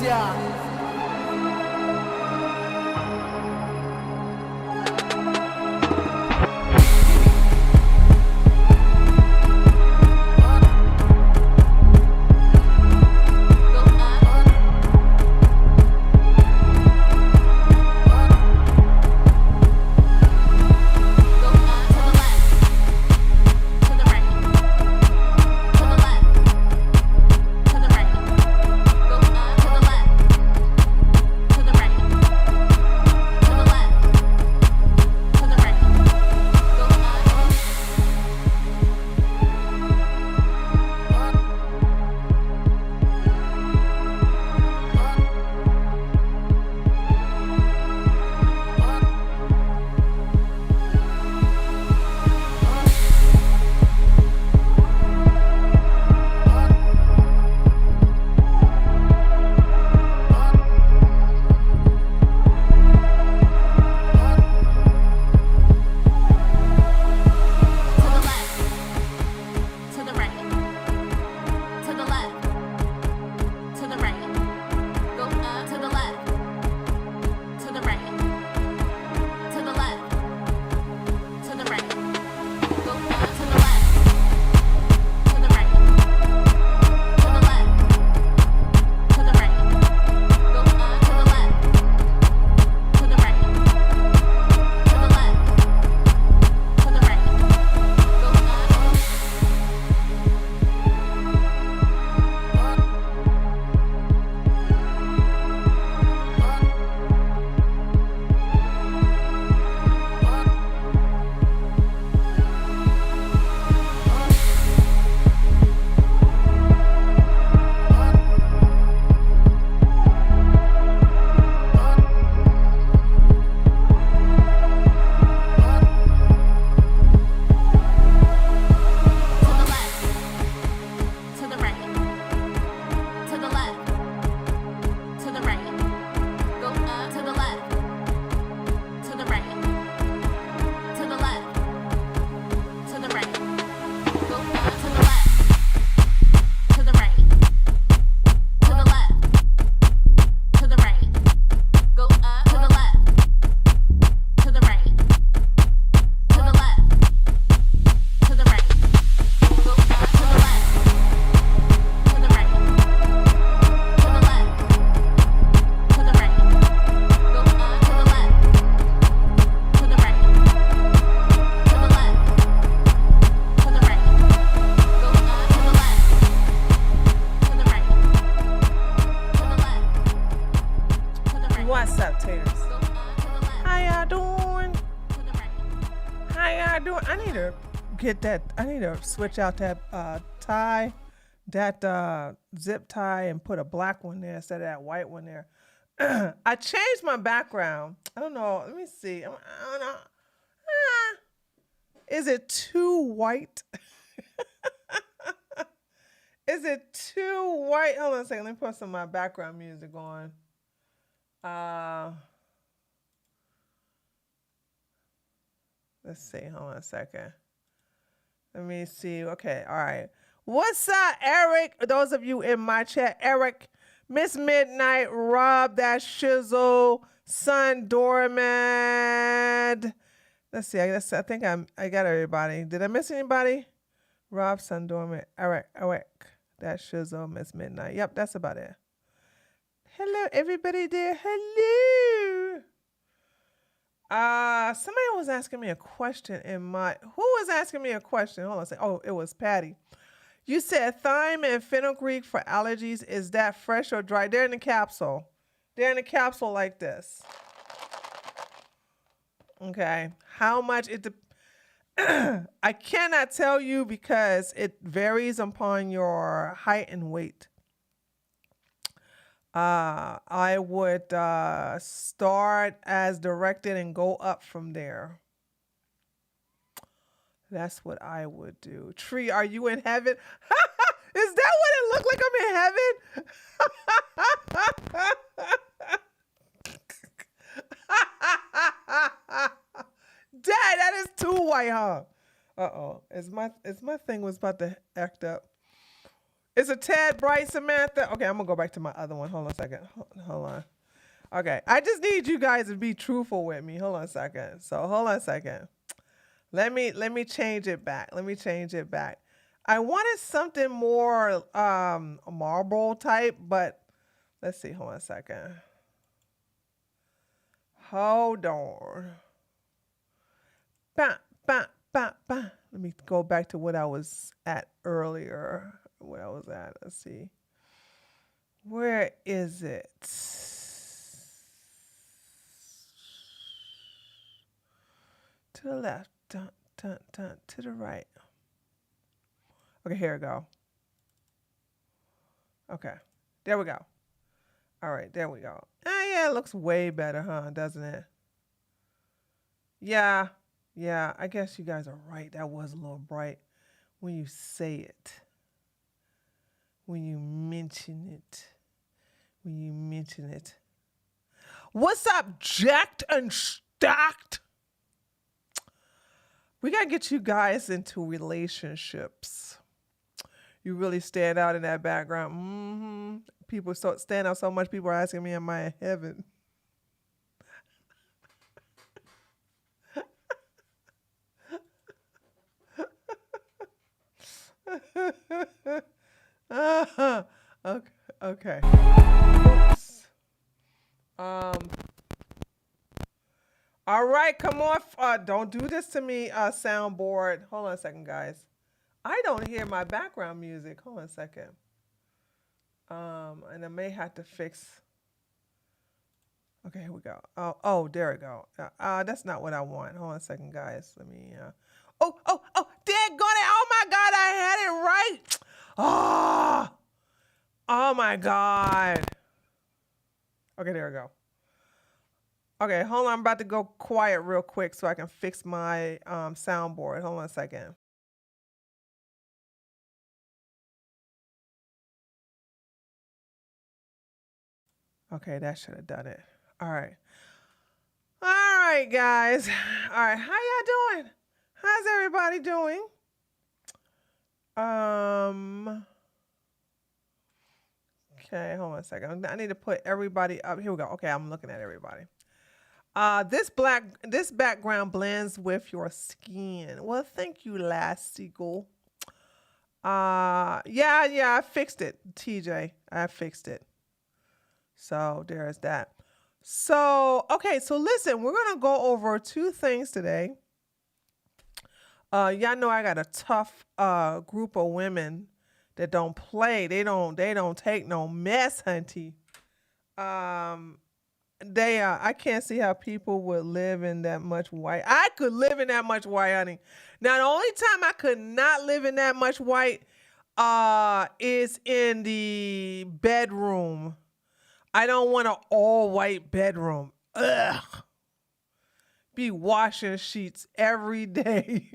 yeah. What's up, Taters? How y'all doing? How y'all doing? I need to get that. I need to switch out that tie, that zip tie, and put a black one there instead of that white one there. I changed my background. I don't know. Let me see. I don't know. Is it too white? Is it too white? Hold on a second. Let me put some of my background music on. Let's see. Hold on a second. Let me see. Okay. All right. What's up, Eric? Those of you in my chat, Eric, Miss Midnight, Rob, that Shizzle, Sun Dormad. Let's see. I think I got everybody. Did I miss anybody? Rob, Sun Dormad, Eric, that Shizzle, Miss Midnight. Yep, that's about it. Hello, everybody there. Hello. Somebody was asking me a question who was asking me a question? Hold on a second. Oh, it was Patty. You said thyme and fenugreek for allergies. Is that fresh or dry? They're in the capsule. They're in the capsule like this. Okay. How much I cannot tell you because it varies upon your height and weight. I would start as directed and go up from there. That's what I would do. Tree, are you in heaven? Is that what it looked like I'm in heaven? Dad, that is too white, huh? Uh-oh. Is my thing was about to act up. It's a tad bright, Samantha. Okay, I'm gonna go back to my other one. Hold on a second. Hold on. Okay, I just need you guys to be truthful with me. Hold on a second. So hold on a second. Let me change it back. Let me change it back. I wanted something more marble type, but let's see. Hold on a second. Hold on. Bah, bah, bah, bah. Let me go back to what I was at earlier. What I was at. Let's see. Where is it? To the left. Dun, dun, dun, to the right. Okay, here we go. Okay, there we go. All right, there we go. Yeah, it looks way better, huh? Doesn't it? Yeah, yeah. I guess you guys are right. That was a little bright when you say it, when you mention it, when you mention it. What's up, jacked and stacked? We gotta get you guys into relationships. You really stand out in that background. People stand out so much. People are asking me, "Am I in heaven?" Okay. Okay. Um. All right. Come on. Don't do this to me, soundboard. Hold on a second, guys. I don't hear my background music. Hold on a second. And I may have to fix. Okay, here we go. Oh, there we go. That's not what I want. Hold on a second, guys. Let me. Oh, daggone it! Oh my God, I had it right. Oh my God. Okay, there we go. Okay, hold on. I'm about to go quiet real quick so I can fix my soundboard. Hold on a second. Okay, that should have done it. All right. All right, guys. All right, how y'all doing? How's everybody doing? Okay, hold on a second. I need to put everybody up. Here we go. Okay, I'm looking at everybody. This background blends with your skin. Well, thank you, Last Seagull. Yeah, I fixed it, TJ. I fixed it. So there's that. So, okay, so listen, we're gonna go over two things today. Y'all know I got a tough group of women that don't play. They don't take no mess, hunty. Um, I can't see how people would live in that much white. I could live in that much white, honey. Now the only time I could not live in that much white is in the bedroom. I don't want an all white bedroom. Ugh. Be washing sheets every day.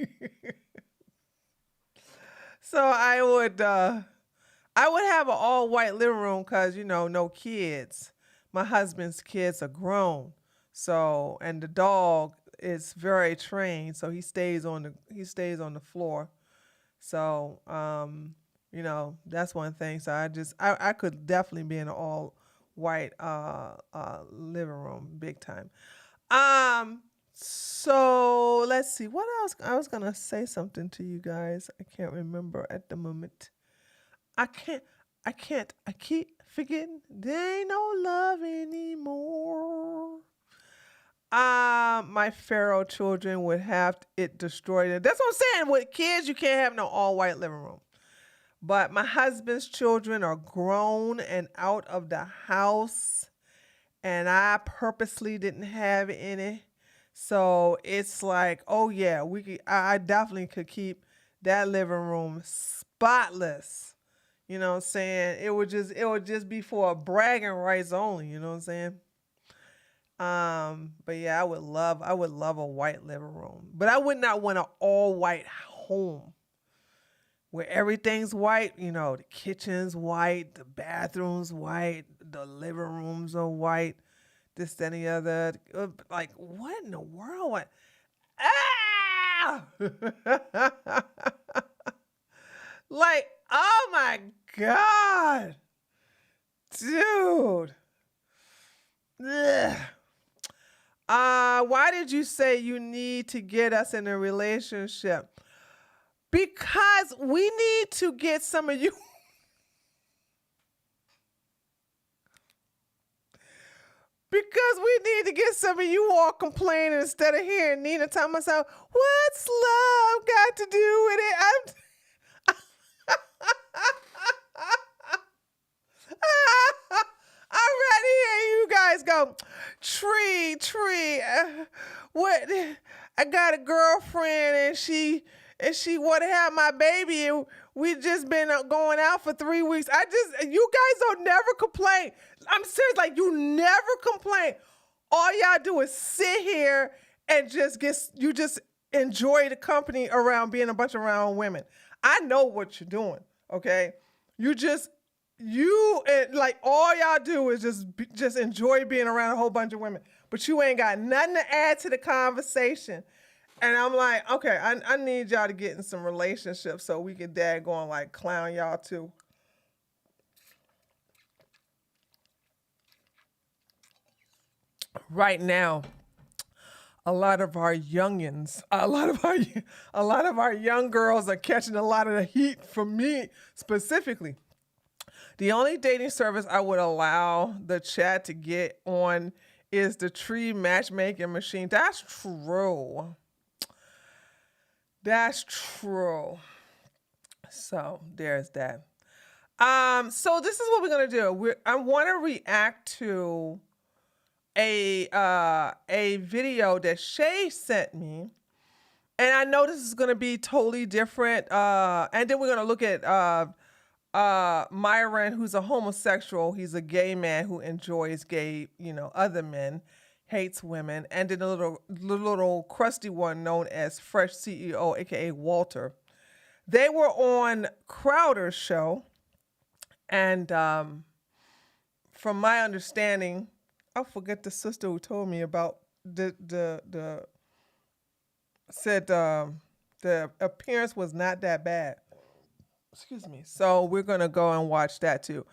So I would have an all white living room because no kids. My husband's kids are grown. So and the dog is very trained, so he stays on the floor. So that's one thing. So I could definitely be in an all white living room big time. So let's see. What else? I was gonna say something to you guys. I can't remember at the moment. I can't. I keep forgetting. There ain't no love anymore. My Pharaoh children would have it destroyed. That's what I'm saying. With kids, you can't have no all white living room. But my husband's children are grown and out of the house, and I purposely didn't have any. So it's like, oh yeah, I definitely could keep that living room spotless. You know what I'm saying? It would just be for bragging rights only, you know what I'm saying? But yeah, I would love a white living room. But I would not want an all white home where everything's white, the kitchen's white, the bathroom's white, the living rooms are white, this, that, and the other. Like, what in the world? Like, oh my God, dude. Ugh. Why did you say you need to get us in a relationship? Because we need to get some of you. Because we need to get some of you all complaining instead of hearing Nina tell myself, what's love got to do with it? I'm ready to hear you guys go, Tree, what? I got a girlfriend and she want to have my baby and we just been going out for 3 weeks. You guys don't never complain. I'm serious, like you never complain. All y'all do is sit here and you just enjoy the company around being a bunch of around women. I know what you're doing, okay? Like all y'all do is just enjoy being around a whole bunch of women, but you ain't got nothing to add to the conversation. And I'm like, okay, I need y'all to get in some relationships so we can daggone like clown y'all too. Right now, a lot of our youngins, a lot of our young girls are catching a lot of the heat from me specifically. The only dating service I would allow the chat to get on is the Tree matchmaking machine. That's true. That's true. So there's that. So this is what we're gonna do. I want to react to a video that Shay sent me, and I know this is gonna be totally different. And then we're gonna look at Myron, who's a homosexual. He's a gay man who enjoys other men, hates women, and then a little crusty one known as Fresh CEO, aka Walter. They were on Crowder's show, and from my understanding, I forget the sister who told me about the said the appearance was not that bad. Excuse me. So we're gonna go and watch that too.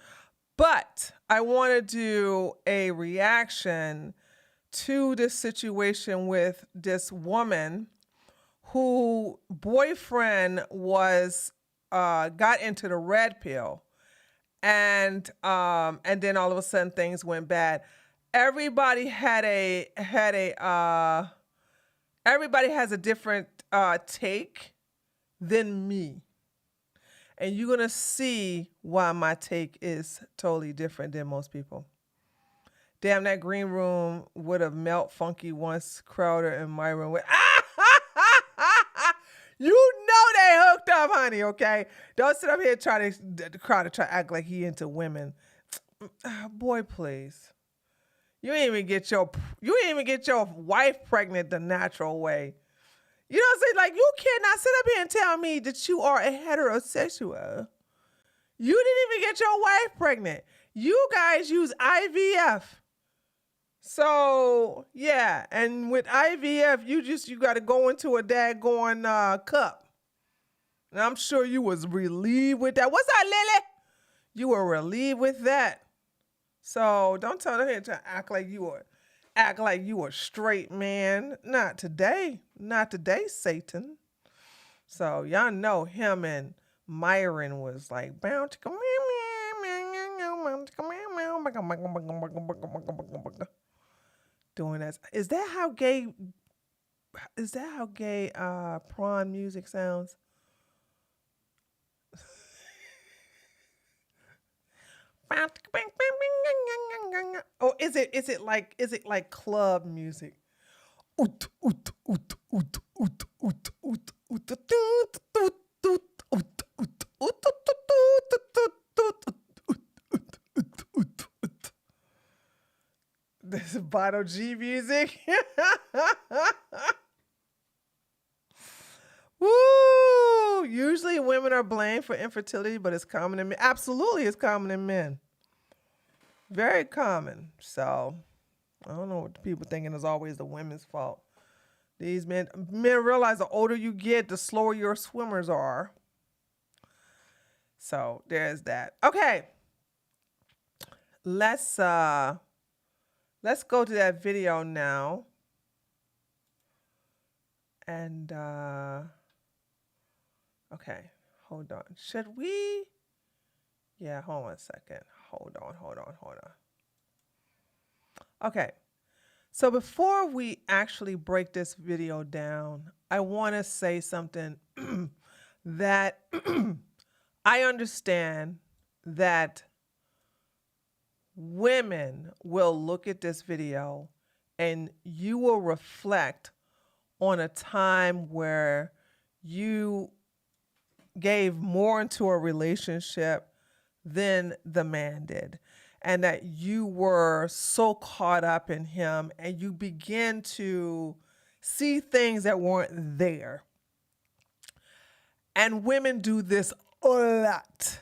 But I want to do a reaction to this situation with this woman who boyfriend was got into the red pill, and then all of a sudden things went bad. Everybody everybody has a different take than me. And you're going to see why my take is totally different than most people. Damn, that green room would have melt funky once Crowder and Myron went. You know they hooked up, honey, okay? Don't sit up here trying to Crowder try to act like he into women. Boy, please. You ain't even get your wife pregnant the natural way. You know what I'm saying? Like, you cannot sit up here and tell me that you are a heterosexual. You didn't even get your wife pregnant. You guys use IVF. So, yeah. And with IVF, you got to go into a daggone cup. And I'm sure you was relieved with that. What's that, Lily? You were relieved with that. So, don't tell her to act like you a straight man. Not today. Not today, Satan. So y'all know him and Myron was like doing that. Is that how gay prawn music sounds? Or is it like club music? This is Bottle G music. Woo! Usually women are blamed for infertility, but it's common in men. Absolutely, it's common in men. Very common. So I don't know what the people thinking is always the women's fault. Men realize the older you get, the slower your swimmers are. So there's that. Okay. Let's uh let's go to that video now. And okay, hold on. Should we? Yeah, hold on a second. Hold on. Okay. So before we actually break this video down, I want to say something that I understand that women will look at this video and you will reflect on a time where you gave more into a relationship than the man did, and that you were so caught up in him and you begin to see things that weren't there. And women do this a lot.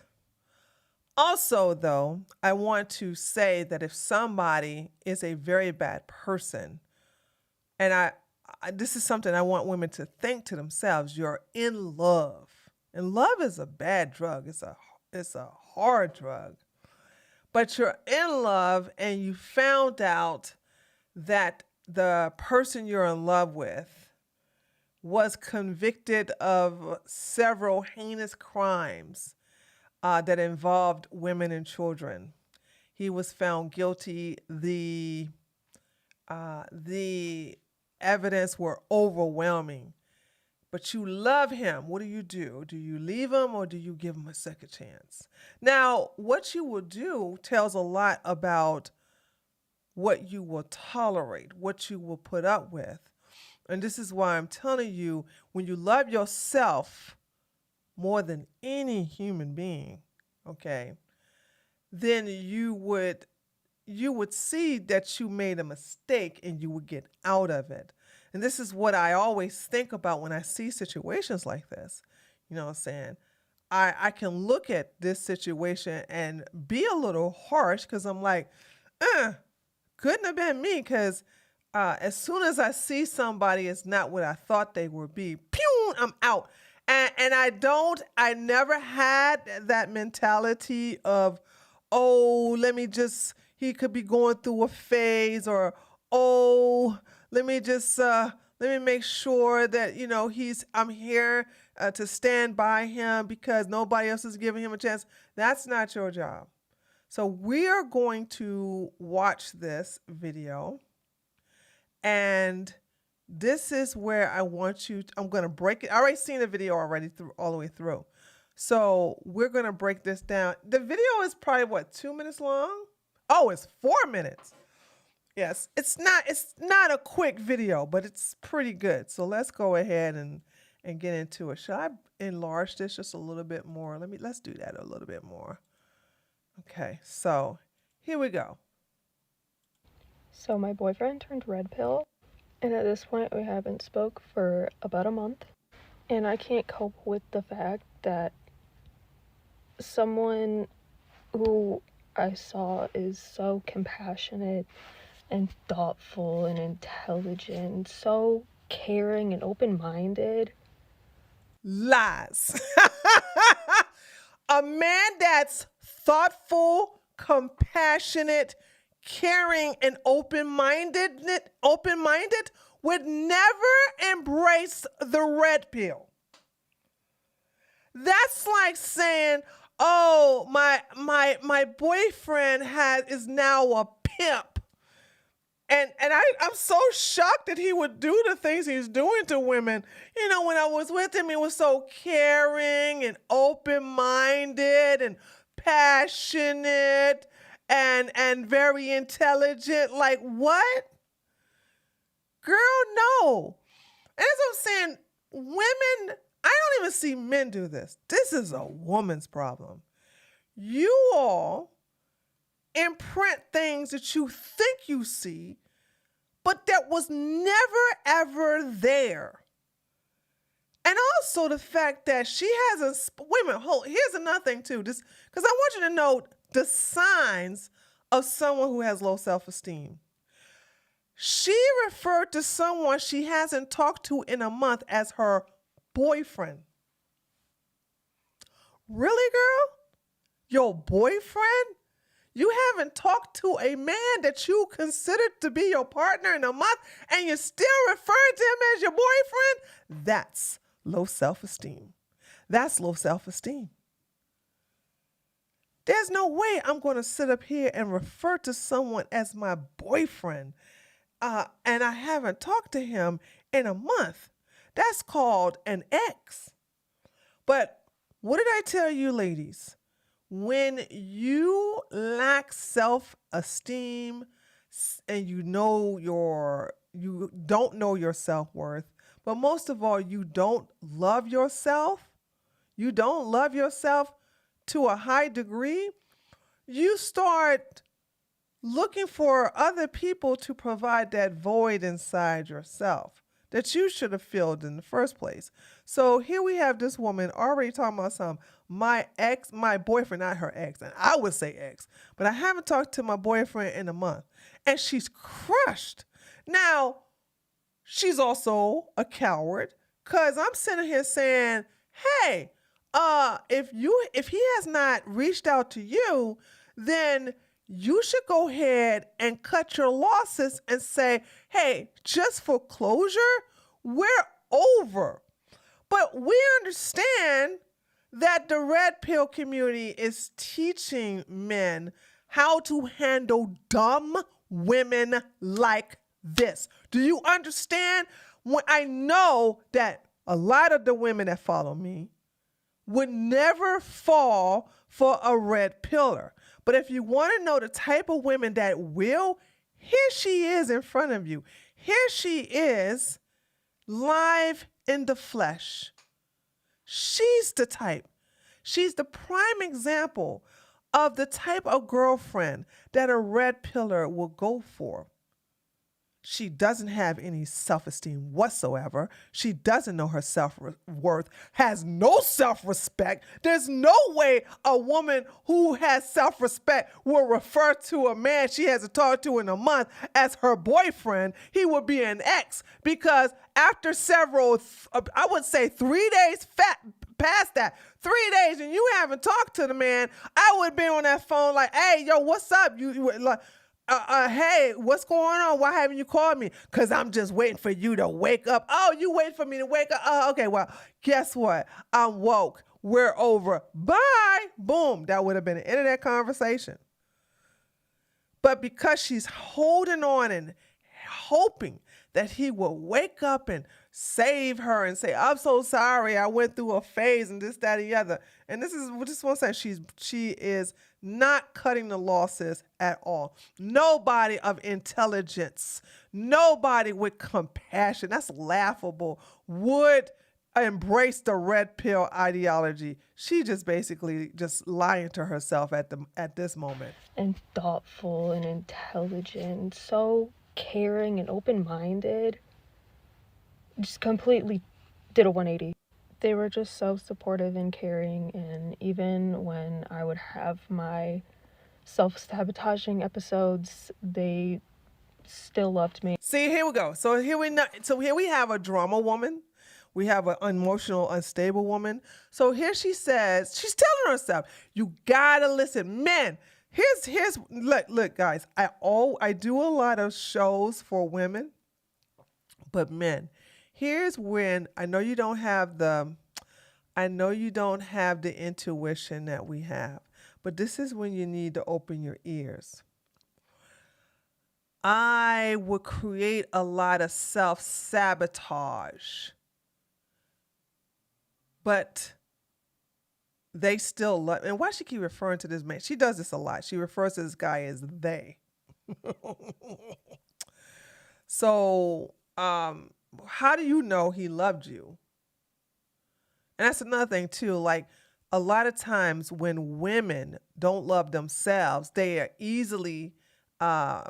Also, though, I want to say that if somebody is a very bad person, and this is something I want women to think to themselves, you're in love. And love is a bad drug. It's a hard drug. But you're in love and you found out that the person you're in love with was convicted of several heinous crimes that involved women and children. He was found guilty. The evidence were overwhelming. But you love him. What do? Do you leave him or do you give him a second chance? Now, what you will do tells a lot about what you will tolerate, what you will put up with. And this is why I'm telling you, when you love yourself more than any human being, okay, then you would see that you made a mistake and you would get out of it. And this is what I always think about when I see situations like this. You know what I'm saying? I can look at this situation and be a little harsh because I'm like, couldn't have been me, because as soon as I see somebody is not what I thought they would be, pew, I'm out. And I never had that mentality of, oh, he could be going through a phase, or, oh, let me make sure that, I'm here to stand by him because nobody else is giving him a chance. That's not your job. So we are going to watch this video, and this is where I'm going to break it. I already seen the video all the way through. So we're going to break this down. The video is probably 2 minutes long? Oh, it's 4 minutes. Yes, it's not a quick video, but it's pretty good. So let's go ahead and get into it. Should I enlarge this just a little bit more? Let's do that a little bit more. Okay, so here we go. So my boyfriend turned red pill, and at this point we haven't spoke for about a month, and I can't cope with the fact that someone who I saw is so compassionate and thoughtful and intelligent, so caring and open-minded. Lies. A man that's thoughtful, compassionate, caring, and open-minded would never embrace the red pill. That's like saying, oh, my boyfriend is now a pimp. And I'm so shocked that he would do the things he's doing to women. When I was with him, he was so caring and open-minded and passionate and very intelligent. Like, what? Girl, no. And as I'm saying, women, I don't even see men do this. This is a woman's problem. You all imprint things that you think you see, but that was never, ever there. And also the fact that she hasn't, wait a minute, here's another thing too, because I want you to know the signs of someone who has low self-esteem. She referred to someone she hasn't talked to in a month as her boyfriend. Really, girl? Your boyfriend? You haven't talked to a man that you considered to be your partner in a month and you still refer to him as your boyfriend? That's low self-esteem. That's low self-esteem. There's no way I'm going to sit up here and refer to someone as my boyfriend and I haven't talked to him in a month. That's called an ex. But what did I tell you, ladies? When you lack self-esteem and you don't know your self-worth, but most of all, you don't love yourself, to a high degree, you start looking for other people to provide that void inside yourself that you should have filled in the first place. So here we have this woman already talking about my boyfriend, not her ex, and I would say ex, but I haven't talked to my boyfriend in a month, and she's crushed. Now, she's also a coward because I'm sitting here saying, hey, if he has not reached out to you, then you should go ahead and cut your losses and say, hey, just for closure, we're over. But we understand that the red pill community is teaching men how to handle dumb women like this. Do you understand? When I know that a lot of the women that follow me would never fall for a red pillar. But if you want to know the type of women that will, here she is in front of you. Here she is live in the flesh. She's the type. She's the prime example of the type of girlfriend that a red pillar will go for. She doesn't have any self-esteem whatsoever. She doesn't know her self-worth, has no self-respect. There's no way a woman who has self-respect will refer to a man she hasn't talked to in a month as her boyfriend. He would be an ex because after several, I would say 3 days past that, 3 days, and you haven't talked to the man, I would be on that phone like, hey, yo, what's up? Hey, what's going on? Why haven't you called me? Because I'm just waiting for you to wake up. Oh, you waiting for me to wake up? Oh, okay, well, guess what? I'm woke. We're over. Bye. Boom. That would have been the end of that conversation. But because she's holding on and hoping that he will wake up and save her and say, I'm so sorry, I went through a phase and this, that, and the other. And this is just want to say she is not cutting the losses at all. Nobody of intelligence, nobody with compassion, that's laughable, would embrace the red pill ideology. She just basically just lying to herself at this moment. And thoughtful and intelligent, so caring and open-minded. Just completely did a 180. They were just so supportive and caring, and even when I would have my self-sabotaging episodes, they still loved me. See, here we go. So here we have a drama woman. We have an emotional, unstable woman. So here she says, she's telling herself, you gotta listen. Men, here's look, guys, I do a lot of shows for women, but men, here's when I know you don't have the intuition that we have, but this is when you need to open your ears. I would create a lot of self-sabotage, but they still love. And why she keep referring to this man? She does this a lot. She refers to this guy as they. So, how do you know he loved you? And that's another thing too. Like a lot of times when women don't love themselves, they are easily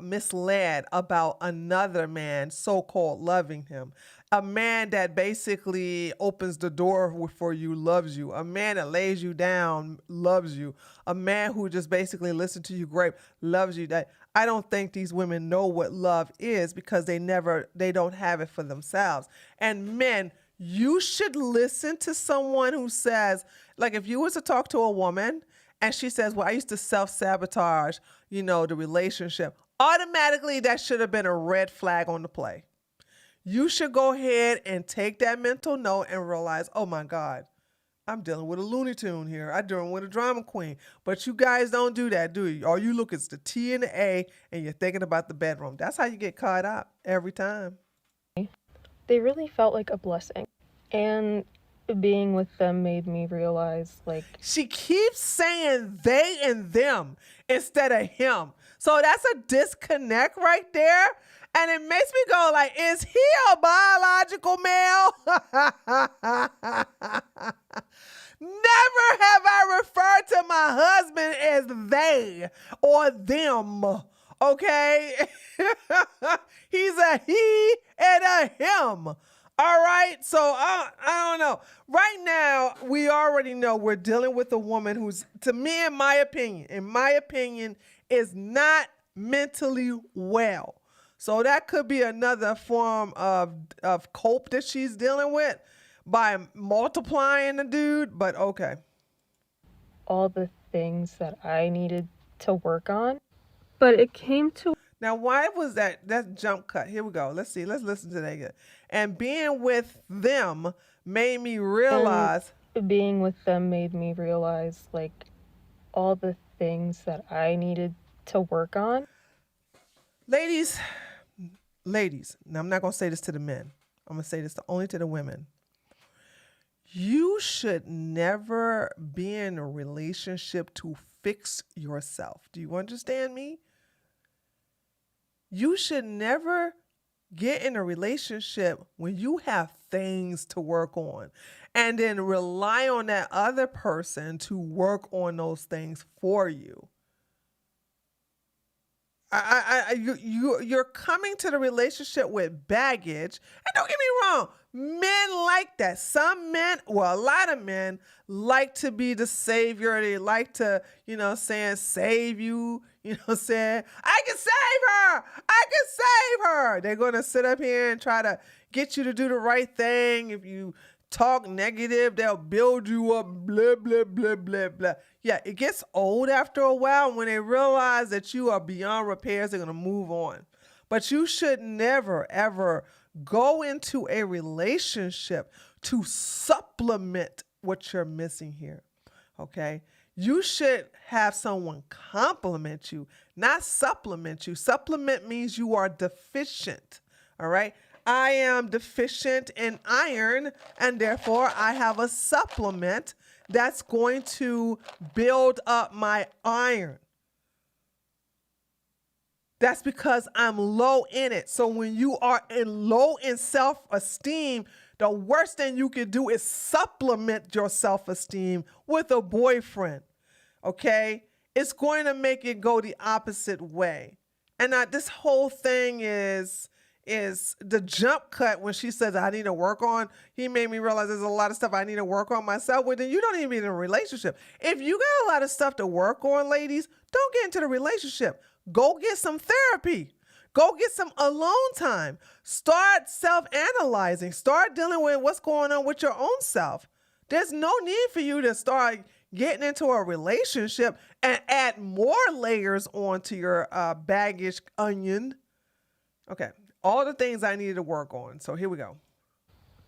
misled about another man so-called loving him. A man that basically opens the door for you loves you. A man that lays you down loves you. A man who just basically listens to you great loves you. That I don't think these women know what love is because they don't have it for themselves. And men, You should listen to someone who says, like, if you was to talk to a woman and she says, well, I used to self-sabotage, the relationship, automatically that should have been a red flag on the play. You should go ahead and take that mental note and realize, oh my God, I'm dealing with a Looney Tune here. I'm dealing with a drama queen. But you guys don't do that, do you? All you look is the T and the A and you're thinking about the bedroom. That's how you get caught up every time. They really felt like a blessing. And being with them made me realize, like, She keeps saying they and them instead of him. So that's a disconnect right there. And it makes me go like, is he a biological male? Never have I referred to my husband as they or them. Okay? He's a he and a him. All right. So I don't know. Right now, we already know we're dealing with a woman who's, to me, in my opinion, is not mentally well. So that could be another form of cope that she's dealing with by multiplying the dude. But okay. all the things that I needed to work on. But it came to Now, why was that jump cut? Here we go. Let's see. Let's listen to that again. And being with them made me realize. being with them made me realize, like, all the things that I needed to work on. Ladies, now I'm not going to say this to the men. I'm going to say this only to the women. You should never be in a relationship to fix yourself. Do you understand me? You should never get in a relationship when you have things to work on and then rely on that other person to work on those things for you. You're coming to the relationship with baggage. And don't get me wrong, men like that. Some men, well, a lot of men like to be the savior. They like to, save you. Saying, I can save her. I can save her. They're going to sit up here and try to get you to do the right thing. If you talk negative, they'll build you up, blah, blah, blah, blah, blah. Yeah, it gets old after a while. When they realize that you are beyond repairs, they're going to move on. But you should never, ever go into a relationship to supplement what you're missing here, okay? You should have someone compliment you, not supplement you. Supplement means you are deficient, all right? I am deficient in iron, and therefore I have a supplement that's going to build up my iron. That's because I'm low in it. So when you are low in self-esteem, the worst thing you can do is supplement your self-esteem with a boyfriend, okay? It's going to make it go the opposite way. And this whole thing is the jump cut when she says, I need to work on, he made me realize there's a lot of stuff I need to work on myself. Well, then you don't even be in a relationship. If you got a lot of stuff to work on, ladies, don't get into the relationship. Go get some therapy. Go get some alone time. Start self-analyzing. Start dealing with what's going on with your own self. There's no need for you to start getting into a relationship and add more layers onto your baggage onion. Okay, all the things I needed to work on. So here we go.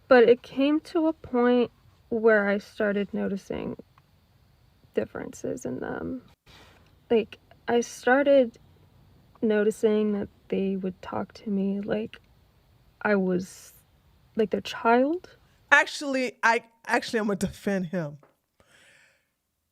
But it came to a point where I started noticing differences in them. Like, I started noticing that they would talk to me like I was like their child. Actually, I'm gonna defend him.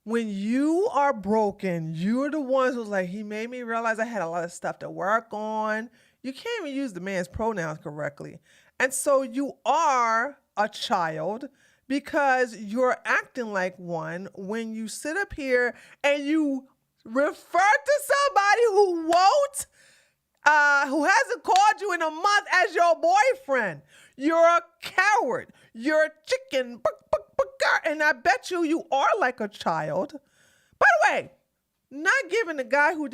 When you are broken, you're the ones who's like, he made me realize I had a lot of stuff to work on. You can't even use the man's pronouns correctly. And so you are a child because you're acting like one when you sit up here and you refer to somebody who hasn't called you in a month as your boyfriend. You're a coward. You're a chicken. And I bet you are like a child. By the way, not giving the guy who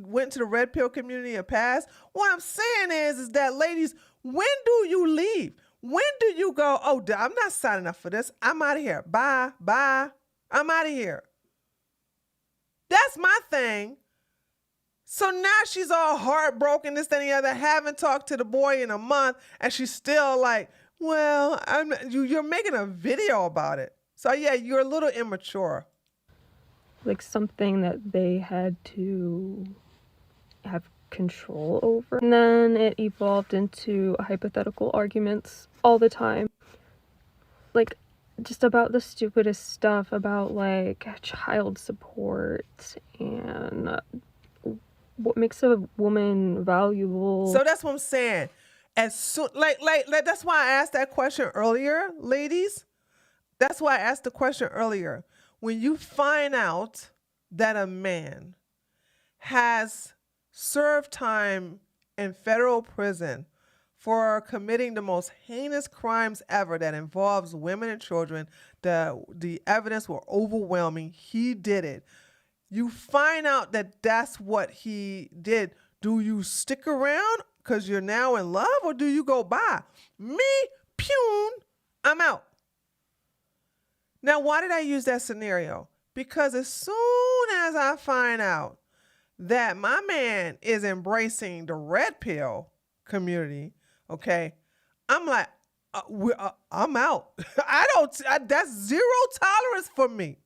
went to the red pill community a pass. What I'm saying is that, ladies, when do you leave? When do you go, oh, I'm not signing up for this. I'm out of here. Bye. I'm out of here. That's my thing. So now she's all heartbroken, this, that, and the other, haven't talked to the boy in a month, and she's still like, well, you're making a video about it. So yeah, you're a little immature. Like something that they had to have control over. And then it evolved into hypothetical arguments all the time. Like, just about the stupidest stuff about, like, child support and what makes a woman valuable. So that's what I'm saying. As soon, like, that's why I asked that question earlier, ladies. That's why I asked the question earlier. When you find out that a man has served time in federal prison for committing the most heinous crimes ever that involves women and children, the evidence were overwhelming. He did it. You find out that that's what he did. Do you stick around because you're now in love, or do you go bye? Me, pune, I'm out. Now, why did I use that scenario? Because as soon as I find out that my man is embracing the red pill community, okay, I'm like, I'm out. That's zero tolerance for me.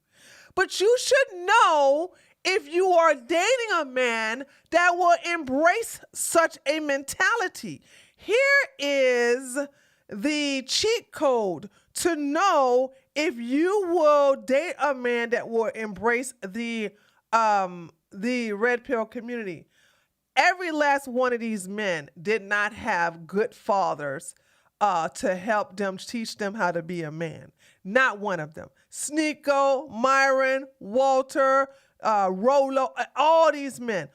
But you should know if you are dating a man that will embrace such a mentality. Here is the cheat code to know if you will date a man that will embrace the red pill community. Every last one of these men did not have good fathers to help them, teach them how to be a man. Not one of them. Sneeko, Myron, Walter, Rolo, all these men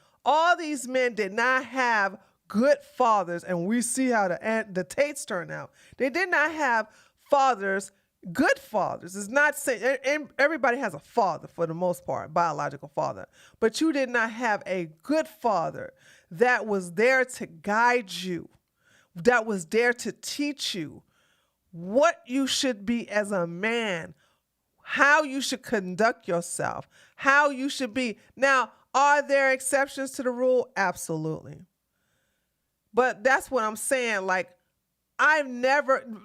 did not have good fathers, and we see how the Tates turn out. They did not have fathers, good fathers. It's not saying everybody has a father for the most part, biological father, but you did not have a good father that was there to guide you, that was there to teach you what you should be as a man, how you should conduct yourself, how you should be. Now, are there exceptions to the rule? Absolutely. But that's what I'm saying. Like, a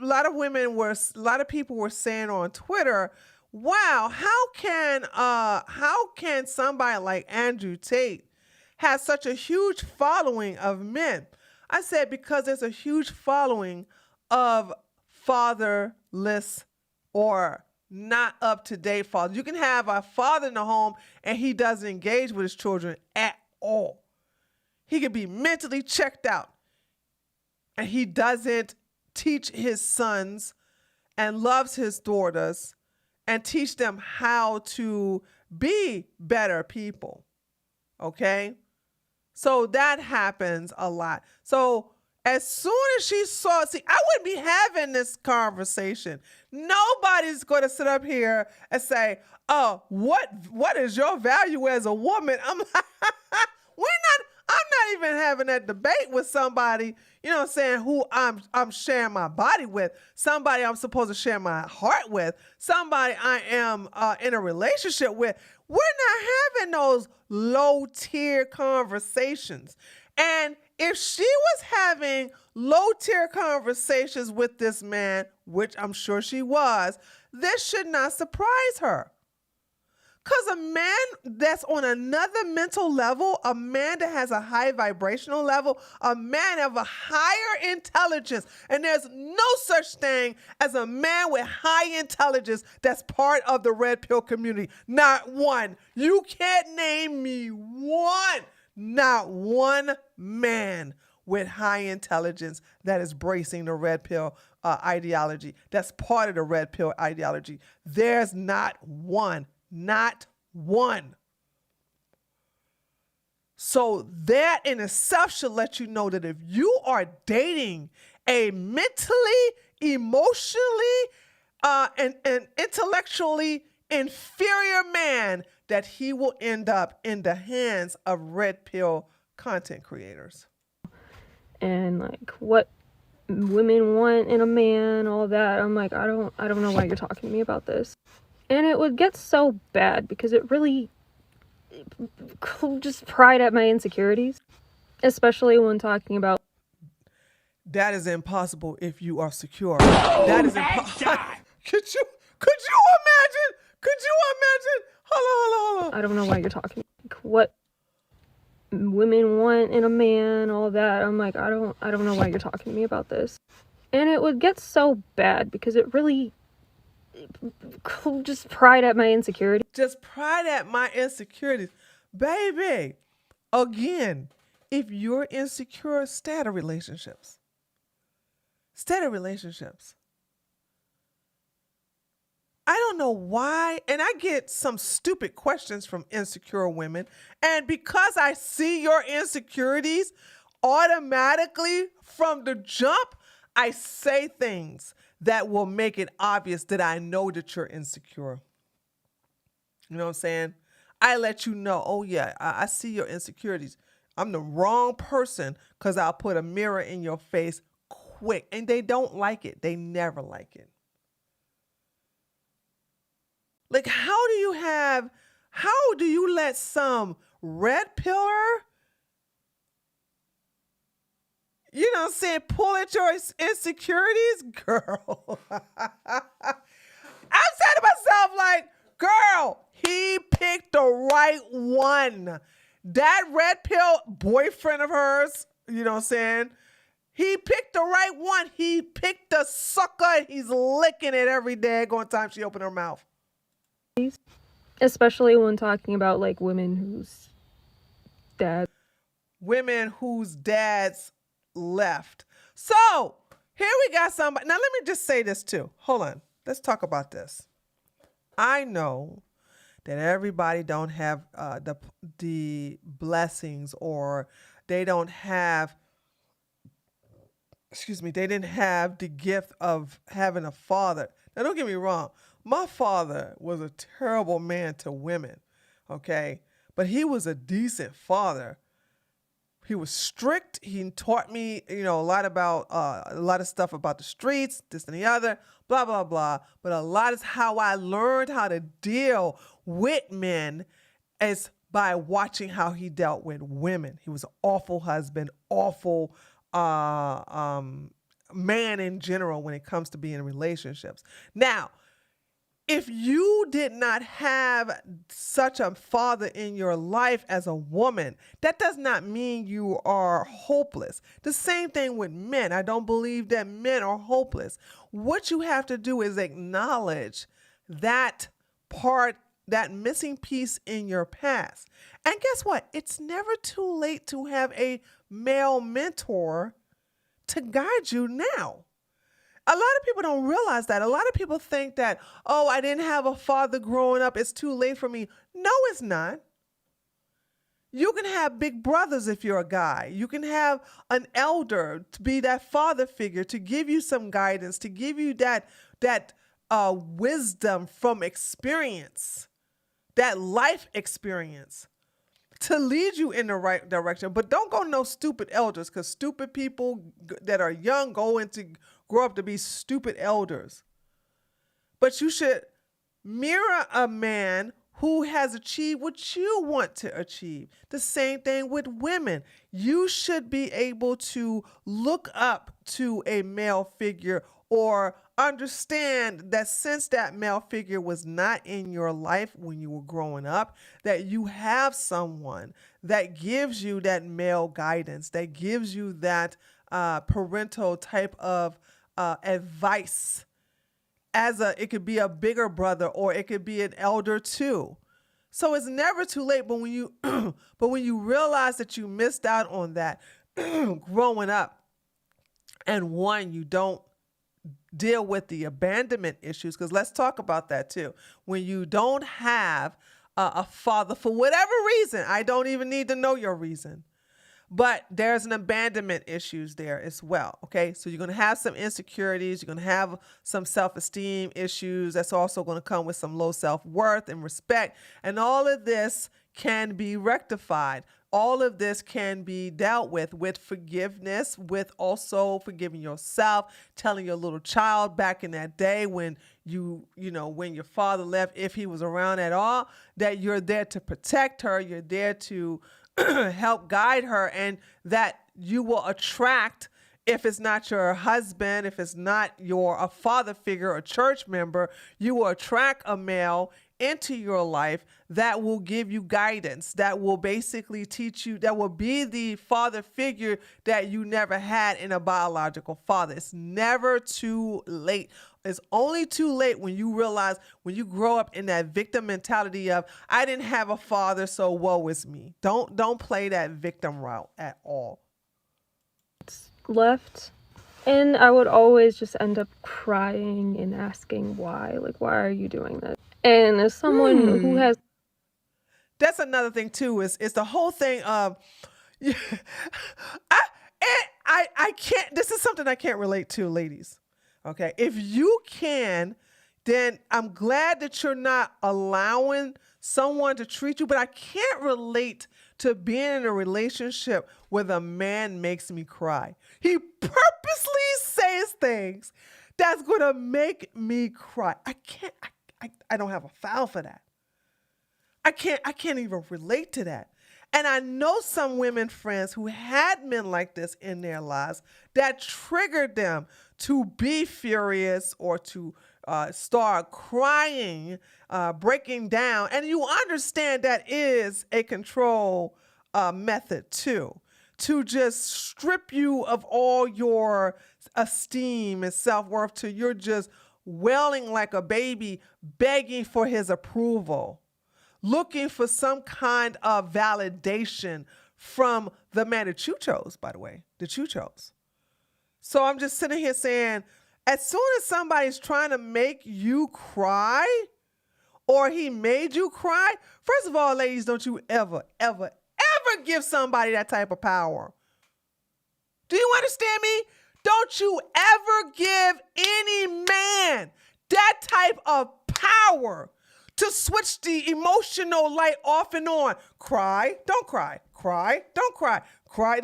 lot of people were saying on Twitter, wow, how can somebody like Andrew Tate have such a huge following of men? I said, because there's a huge following of fatherless or not up to date fathers. You can have a father in the home and he doesn't engage with his children at all. He could be mentally checked out and he doesn't teach his sons and loves his daughters and teach them how to be better people. Okay? So that happens a lot. So as soon as she saw, I wouldn't be having this conversation. Nobody's going to sit up here and say, oh, what is your value as a woman? I'm not even having that debate with somebody, you know what I'm saying, who I'm sharing my body with, somebody I'm supposed to share my heart with, somebody I am in a relationship with. We're not having those low-tier conversations. And if she was having low-tier conversations with this man, which I'm sure she was, this should not surprise her. Because a man that's on another mental level, a man that has a high vibrational level, a man of a higher intelligence, and there's no such thing as a man with high intelligence that's part of the red pill community. Not one. You can't name me one. Not one man with high intelligence that is bracing the red pill ideology. That's part of the red pill ideology. There's not one. Not one. So that in itself should let you know that if you are dating a mentally, emotionally, and intellectually inferior man, that he will end up in the hands of red pill content creators. And like what women want in a man, all that. I'm like, I don't know why you're talking to me about this. And it would get so bad because it really just pried at my insecurities, especially when talking about That is impossible if you are secure. That is impossible. Could you imagine? Could you imagine? Hold on. I don't know why you're talking. What women want in a man, all that. I'm like, I don't know why you're talking to me about this. And it would get so bad because it really just pried at my insecurities. Just pride at my insecurities. Baby, again, if you're insecure, stay out of relationships. Stay out of relationships. I don't know why, and I get some stupid questions from insecure women, and because I see your insecurities, automatically from the jump, I say things that will make it obvious that I know that you're insecure. You know what I'm saying? I let you know, oh yeah, I see your insecurities. I'm the wrong person because I'll put a mirror in your face quick. And they don't like it. They never like it. Like, how do you let some red pillar, you know what I'm saying, pull at your insecurities? Girl. I'm saying to myself, like, girl, he picked the right one. That red pill boyfriend of hers, you know what I'm saying? He picked the right one. He picked the sucker and he's licking it every day going time she opened her mouth. Especially when talking about like women whose dads left. So here we got somebody. Now let me just say this too. Hold on. Let's talk about this. I know that everybody don't have the blessings, or they don't have, they didn't have the gift of having a father. Now don't get me wrong. My father was a terrible man to women, okay? But he was a decent father. He was strict. He taught me, a lot of stuff about the streets, this and the other, blah, blah, blah. But a lot is how I learned how to deal with men is by watching how he dealt with women. He was an awful husband, awful man in general when it comes to being in relationships. Now, if you did not have such a father in your life as a woman, that does not mean you are hopeless. The same thing with men. I don't believe that men are hopeless. What you have to do is acknowledge that part, that missing piece in your past. And guess what? It's never too late to have a male mentor to guide you now. A lot of people don't realize that. A lot of people think that, oh, I didn't have a father growing up, it's too late for me. No, it's not. You can have big brothers if you're a guy. You can have an elder to be that father figure, to give you some guidance, to give you that wisdom from experience, that life experience, to lead you in the right direction. But don't go no stupid elders, because stupid people that are young grow up to be stupid elders. But you should mirror a man who has achieved what you want to achieve. The same thing with women. You should be able to look up to a male figure, or understand that since that male figure was not in your life when you were growing up, that you have someone that gives you that male guidance, that gives you that parental type of advice. It could be a bigger brother, or it could be an elder too. So it's never too late. But when you realize that you missed out on that growing up, and you don't deal with the abandonment issues, because let's talk about that too. When you don't have a father for whatever reason, I don't even need to know your reason, but there's an abandonment issues there as well. Okay. So you're going to have some insecurities. You're going to have some self-esteem issues. That's also going to come with some low self-worth and respect. And all of this can be rectified. all of this can be dealt with forgiveness, with also forgiving yourself, telling your little child back in that day when when your father left, if he was around at all, that you're there to protect her, you're there to help guide her, and that you will attract, if it's not your husband, if it's not a father figure, a church member, you will attract a male into your life that will give you guidance, that will basically teach you, that will be the father figure that you never had in a biological father. It's never too late. It's only too late when you realize, when you grow up in that victim mentality of, I didn't have a father, so woe is me. Don't play that victim route at all. Left, and I would always just end up crying and asking why. Like, why are you doing this? And as someone who has... That's another thing too, is the whole thing of, I can't, this is something I can't relate to, ladies. Okay. If you can, then I'm glad that you're not allowing someone to treat you, but I can't relate to being in a relationship where a man makes me cry. He purposely says things that's going to make me cry. I don't have a file for that. I can't even relate to that. And I know some women friends who had men like this in their lives that triggered them to be furious or to start crying, breaking down. And you understand that is a control method too, to just strip you of all your esteem and self-worth till you're just wailing like a baby, begging for his approval, looking for some kind of validation from the man that you chose, by the way, that you chose. So I'm just sitting here saying, as soon as somebody's trying to make you cry, or he made you cry, first of all, ladies, don't you ever give somebody that type of power. Do you understand me? Don't you ever give any man that type of power to switch the emotional light off and on. Cry, don't cry. Cry, don't cry. Cry.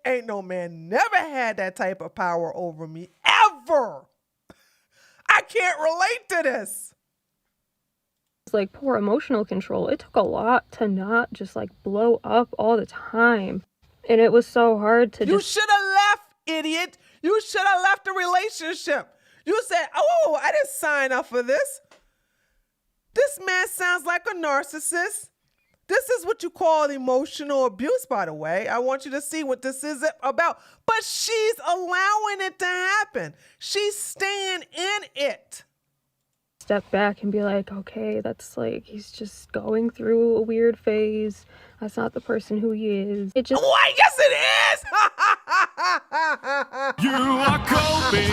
Ain't no man never had that type of power over me, ever. I can't relate to this. It's like poor emotional control. It took a lot to not just like blow up all the time. And it was so hard to You should have left, idiot. You should have left the relationship. You said, oh, I didn't sign up for this. This man sounds like a narcissist. This is what you call emotional abuse, by the way. I want you to see what this is about. But she's allowing it to happen. She's staying in it. Step back and be like, okay, that's like, he's just going through a weird phase. That's not the person who he is. It just... Why, yes it is! You are coping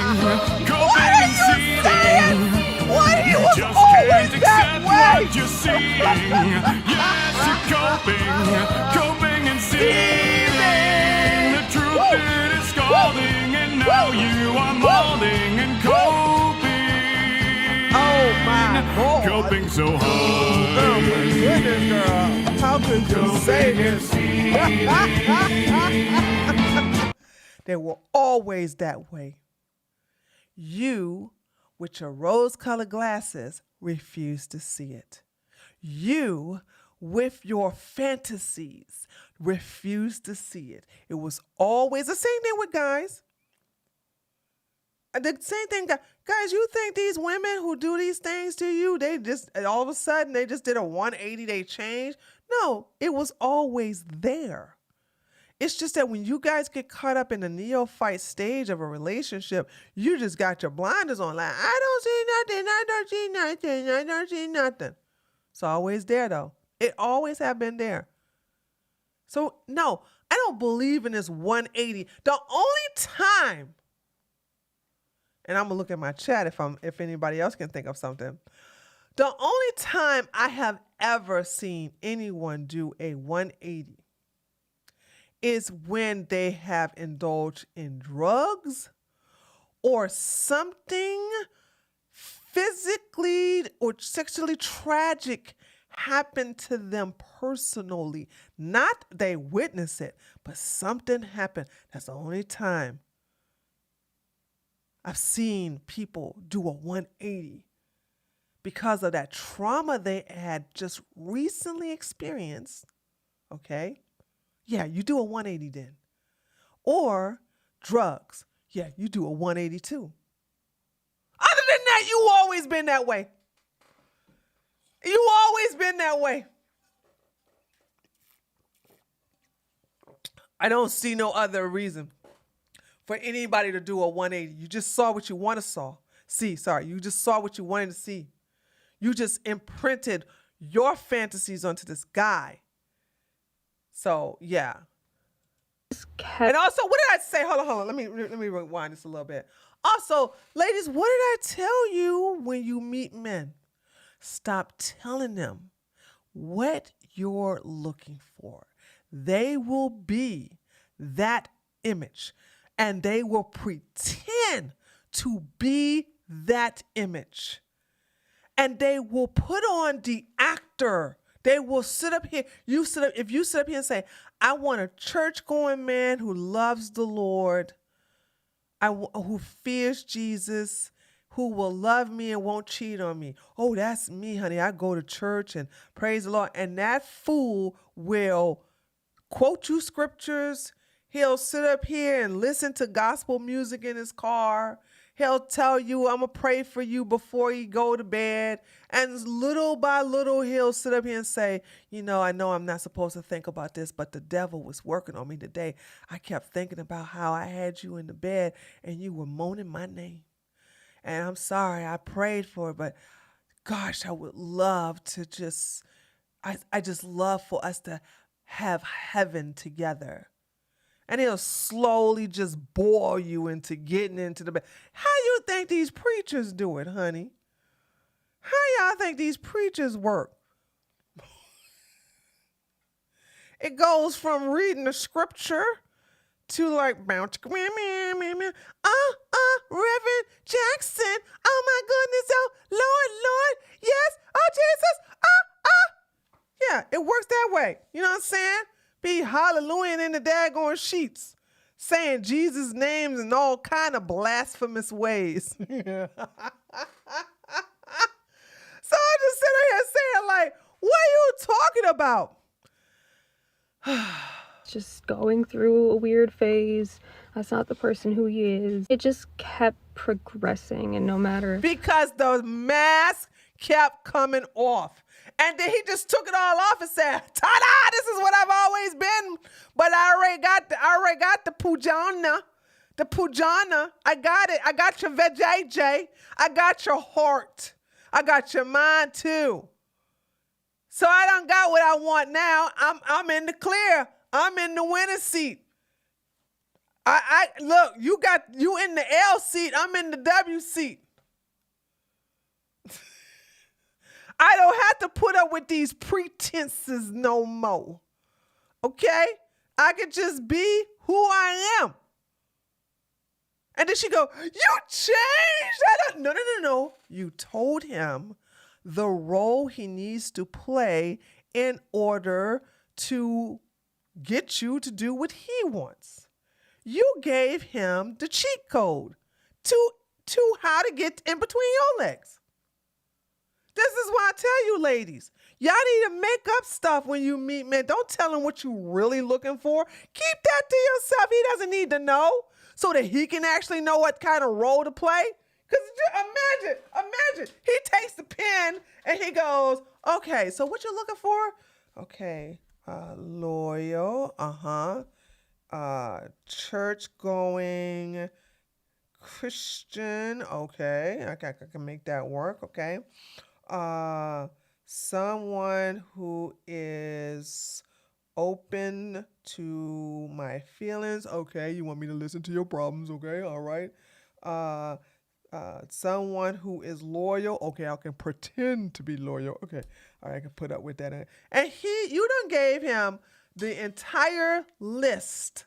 and seething. Why he You was just always can't that accept way? what you're seeing. Yes, you're coping and seething. The truth it is scalding, and now you are molding and coping. Oh my God. Coping so hard. Oh my goodness, girl. How could you say this? They were always that way. You, with your rose-colored glasses, refuse to see it. You, with your fantasies, refuse to see it. It was always the same thing with guys. The same thing, guys, you think these women who do these things to you, they just, all of a sudden, they just did a 180, they changed? No, it was always there. It's just that when you guys get caught up in the neophyte stage of a relationship, you just got your blinders on. Like, I don't see nothing. It's always there, though. It always have been there. So, no, I don't believe in this 180. The only time, and I'm going to look at my chat if anybody else can think of something. The only time I have ever seen anyone do a 180 is when they have indulged in drugs or something physically or sexually tragic happened to them personally. Not they witness it, but something happened. That's the only time I've seen people do a 180 because of that trauma they had just recently experienced. Okay? Yeah, you do a 180 then. Or drugs. Yeah, you do a 180 too. Other than that, you always been that way. You always been that way. I don't see no other reason for anybody to do a 180. You just saw what you want to you just saw what you wanted to see. You just imprinted your fantasies onto this guy. So, yeah. And also, what did I say? Hold on. Let me rewind this a little bit. Also, ladies, what did I tell you when you meet men? Stop telling them what you're looking for. They will be that image, and they will pretend to be that image. And they will put on the actor. They will sit up here. If you sit up here and say, I want a church-going man who loves the Lord, who fears Jesus, who will love me and won't cheat on me. Oh, that's me, honey. I go to church and praise the Lord. And that fool will quote you scriptures. He'll sit up here and listen to gospel music in his car. He'll tell you, I'm going to pray for you before you go to bed. And little by little, he'll sit up here and say, I know I'm not supposed to think about this, but the devil was working on me today. I kept thinking about how I had you in the bed and you were moaning my name. And I'm sorry, I prayed for it, but gosh, I would love to I just love for us to have heaven together. And he'll slowly just bore you into getting into the bed. How you think these preachers do it, honey? How y'all think these preachers work? It goes from reading the scripture to like bounce, Reverend Jackson. Oh my goodness, oh Lord, yes, oh Jesus, Yeah, it works that way. You know what I'm saying? Be hallelujah in the daggone sheets, saying Jesus' names in all kind of blasphemous ways. So I just sit here saying, like, what are you talking about? Just going through a weird phase. That's not the person who he is. It just kept progressing, and no matter... Because the mask kept coming off. And then he just took it all off and said, ta-da, this is what I've always been. But I already got the pujana. The pujana. I got it. I got your vajayjay. I got your heart. I got your mind too. So I done got what I want now. I'm in the clear. I'm in the winning seat. I look, you in the L seat. I'm in the W seat. I don't have to put up with these pretenses no more. Okay? I can just be who I am. And then she go, you changed? No. You told him the role he needs to play in order to get you to do what he wants. You gave him the cheat code to how to get in between your legs. This is why I tell you, ladies, y'all need to make up stuff when you meet men. Don't tell him what you're really looking for. Keep that to yourself. He doesn't need to know so that he can actually know what kind of role to play. Because imagine, he takes the pen and he goes, okay, so what you looking for? Okay, loyal, church-going, Christian, okay, I can make that work, okay. Someone who is open to my feelings, okay, you want me to listen to your problems, okay, all right. Someone who is loyal, okay, I can pretend to be loyal, okay, all right, I can put up with that. And you done gave him the entire list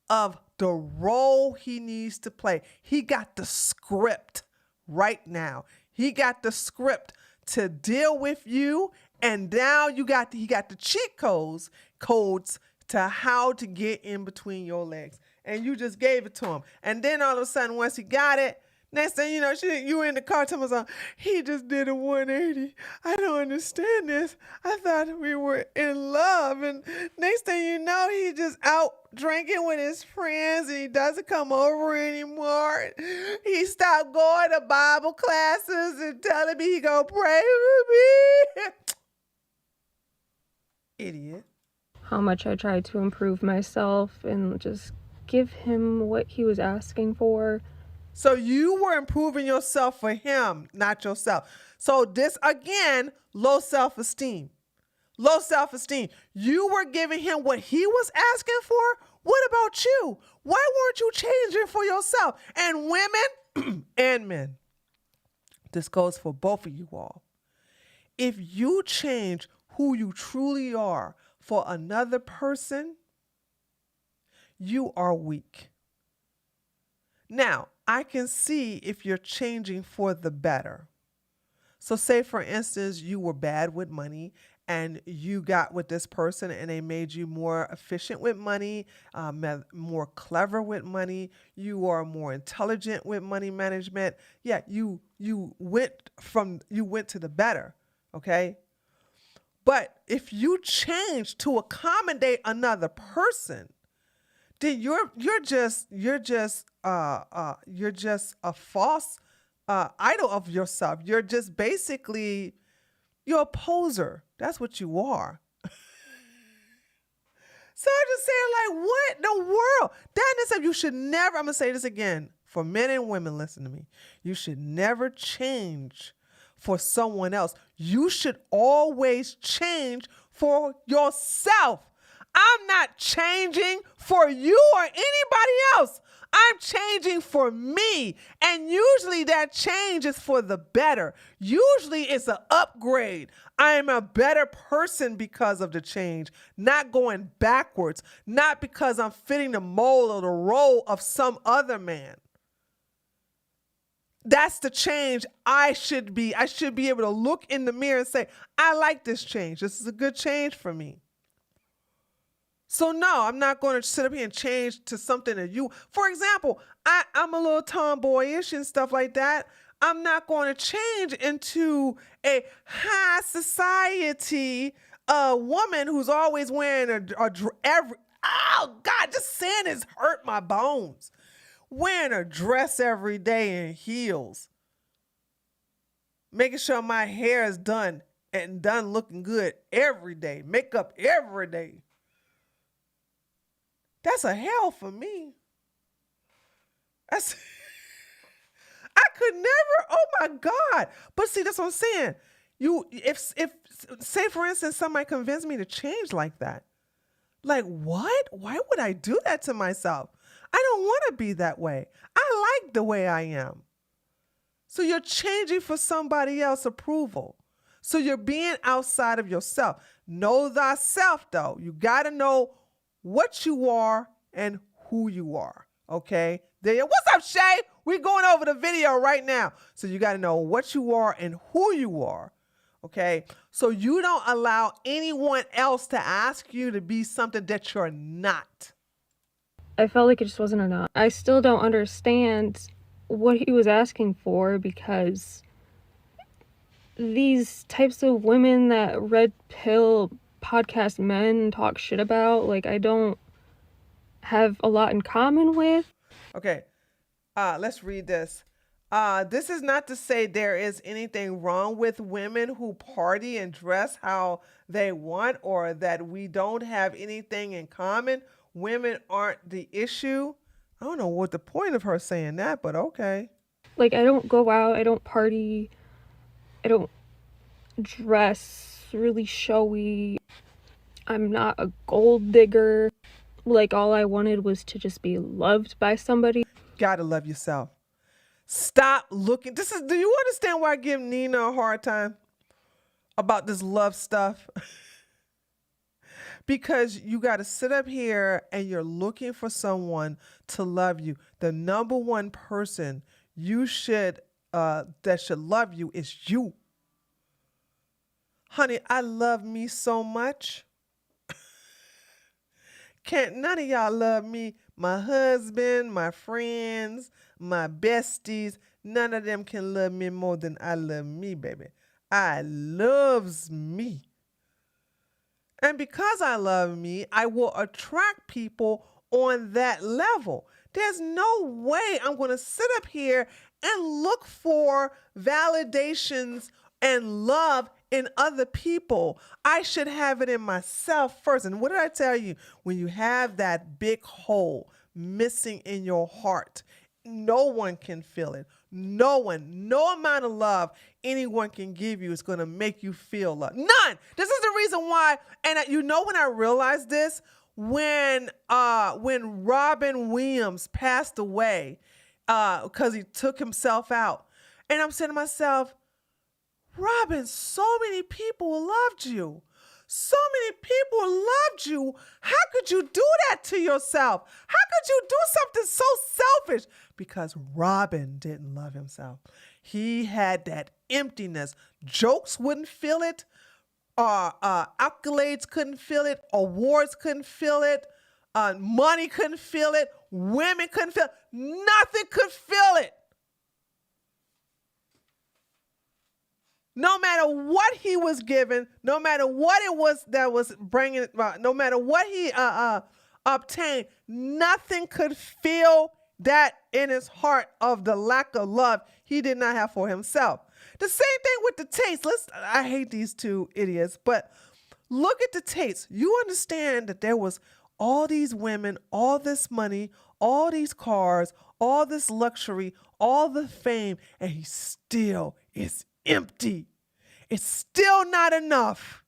of the role he needs to play. He got the script right now. He got the script to deal with you And now he got the cheat codes to how to get in between your legs. And you just gave it to him. And then all of a sudden, once he got it, next thing you know, you were in the car telling us, he just did a 180. I don't understand this. I thought we were in love. And next thing you know, he just out drinking with his friends and he doesn't come over anymore. He stopped going to Bible classes and telling me he gonna pray with me. Idiot. How much I tried to improve myself and just give him what he was asking for. So you were improving yourself for him, not yourself. So this, again, low self-esteem. Low self-esteem. You were giving him what he was asking for. What about you? Why weren't you changing for yourself? And women and men, this goes for both of you all. If you change who you truly are for another person, you are weak. Now, I can see if you're changing for the better. So say, for instance, you were bad with money and you got with this person and they made you more efficient with money, more clever with money. You are more intelligent with money management. Yeah, you went to the better, okay? But if you change to accommodate another person, then you're just a false idol of yourself. You're just basically, you're a poser. That's what you are. So I'm just saying, like, what in the world? That in itself, you should never, I'm going to say this again, for men and women, listen to me. You should never change for someone else. You should always change for yourself. I'm not changing for you or anybody else. I'm changing for me. And usually that change is for the better. Usually it's an upgrade. I am a better person because of the change, not going backwards, not because I'm fitting the mold or the role of some other man. That's the change I should be. I should be able to look in the mirror and say, I like this change. This is a good change for me. So no, I'm not going to sit up here and change to something that you, for example, I'm a little tomboyish and stuff like that. I'm not going to change into a high society woman who's always wearing oh God, just saying this hurt my bones. Wearing a dress every day and heels. Making sure my hair is done and done looking good every day. Makeup every day. That's a hell for me. I could never, oh my God. But see, that's what I'm saying. If say for instance, somebody convinced me to change like that. Like what? Why would I do that to myself? I don't want to be that way. I like the way I am. So you're changing for somebody else's approval. So you're being outside of yourself. Know thyself, though. You got to know what you are and who you are. Okay? There. What's up, Shay? We're going over the video right now. So you got to know what you are and who you are. Okay? So you don't allow anyone else to ask you to be something that you're not. I felt like it just wasn't enough. I still don't understand what he was asking for, because these types of women that red pill podcast men talk shit about, like, I don't have a lot in common with. Okay, let's read this. This is not to say there is anything wrong with women who party and dress how they want, or that we don't have anything in common. Women aren't the issue. I don't know what the point of her saying that, but okay. Like, I don't go out, I don't party, I don't dress really showy. I'm not a gold digger. Like, all I wanted was to just be loved by somebody. Gotta love yourself. Stop looking. Do you understand why I give Nina a hard time about this love stuff? Because you got to sit up here and you're looking for someone to love you. The number one person you should that should love you is you. Honey, I love me so much. Can't none of y'all love me. My husband, my friends, my besties, none of them can love me more than I love me, baby. I loves me. And because I love me, I will attract people on that level. There's no way I'm going to sit up here and look for validations and love in other people. I should have it in myself first. And what did I tell you? When you have that big hole missing in your heart, no one can fill it. No one, no amount of love anyone can give you is going to make you feel love. None. This is the reason why. And you know when I realized this, when Robin Williams passed away, because he took himself out, and I'm saying to myself, Robin, so many people loved you. So many people loved you. How could you do that to yourself? How could you do something so selfish? Because Robin didn't love himself. He had that emptiness. Jokes wouldn't fill it. Accolades couldn't fill it. Awards couldn't fill it. Money couldn't fill it. Women couldn't fill it. Nothing could fill it. No matter what he was given, no matter what it was that was bringing, no matter what he obtained, nothing could fill that in his heart of the lack of love he did not have for himself. The same thing with the Tates. I hate these two idiots, but look at the Tates. You understand that there was all these women, all this money, all these cars, all this luxury, all the fame, and he still is empty. It's still not enough.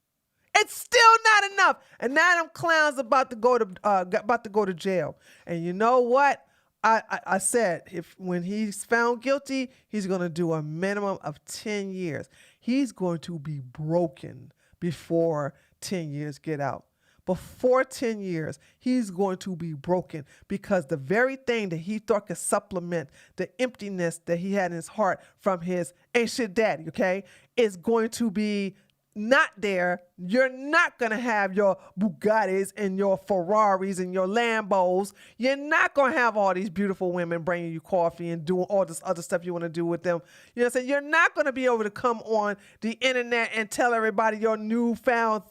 It's still not enough. And now them clowns about to go to jail. And you know what? I said when he's found guilty, he's going to do a minimum of 10 years. He's going to be broken before 10 years get out. Before 10 years, he's going to be broken because the very thing that he thought could supplement the emptiness that he had in his heart from his ancient daddy, okay, is going to be not there. You're not going to have your Bugattis and your Ferraris and your Lambos. You're not going to have all these beautiful women bringing you coffee and doing all this other stuff you want to do with them. You know what I'm saying? You're not going to be able to come on the internet and tell everybody your newfound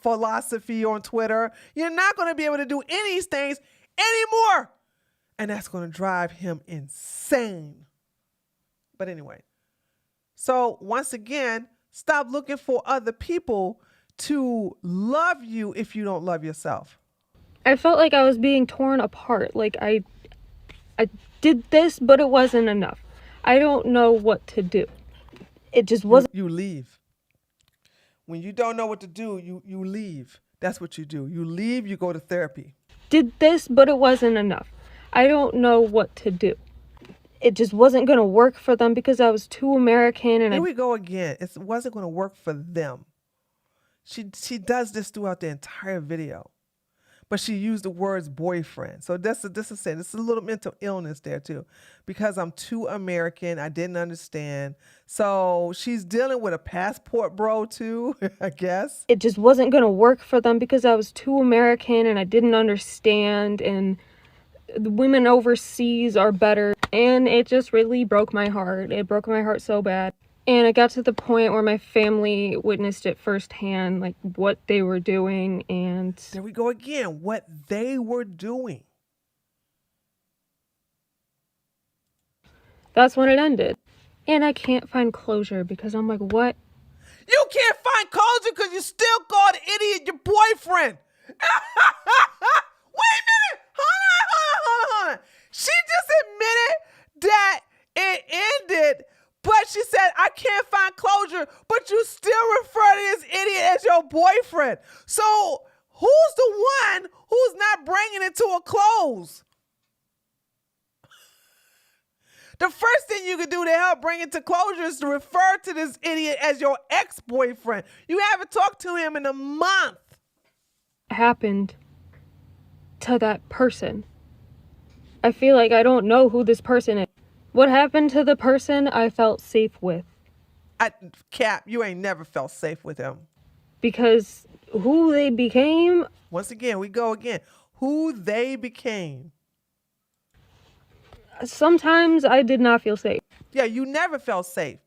philosophy on Twitter. You're not going to be able to do any of these things anymore. And that's going to drive him insane. But anyway, so once again, stop looking for other people to love you if you don't love yourself. I felt like I was being torn apart. Like I did this, but it wasn't enough. I don't know what to do. It just wasn't. You leave. When you don't know what to do, you leave. That's what you do. You leave, you go to therapy. Did this, but it wasn't enough. I don't know what to do. It just wasn't going to work for them because I was too American. And Here we go again. It wasn't going to work for them. She does this throughout the entire video. But she used the words boyfriend. So this is a little mental illness there too. Because I'm too American, I didn't understand. So she's dealing with a passport bro too, I guess. It just wasn't going to work for them because I was too American and I didn't understand. And the women overseas are better. And it just really broke my heart. It broke my heart so bad. And it got to the point where my family witnessed it firsthand, like what they were doing. And there we go again, what they were doing. That's when it ended. And I can't find closure because I'm like, what? You can't find closure because you still call the idiot your boyfriend. Wait a minute. Hold on. She just admitted that it ended, but she said, I can't find closure, but you still refer to this idiot as your boyfriend. So who's the one who's not bringing it to a close? The first thing you can do to help bring it to closure is to refer to this idiot as your ex-boyfriend. You haven't talked to him in a month. Happened to that person. I feel like I don't know who this person is. What happened to the person I felt safe with? Cap, you ain't never felt safe with him. because who they became, Once again, we go again. Who they became. sometimes I did not feel safe. Yeah, you never felt safe.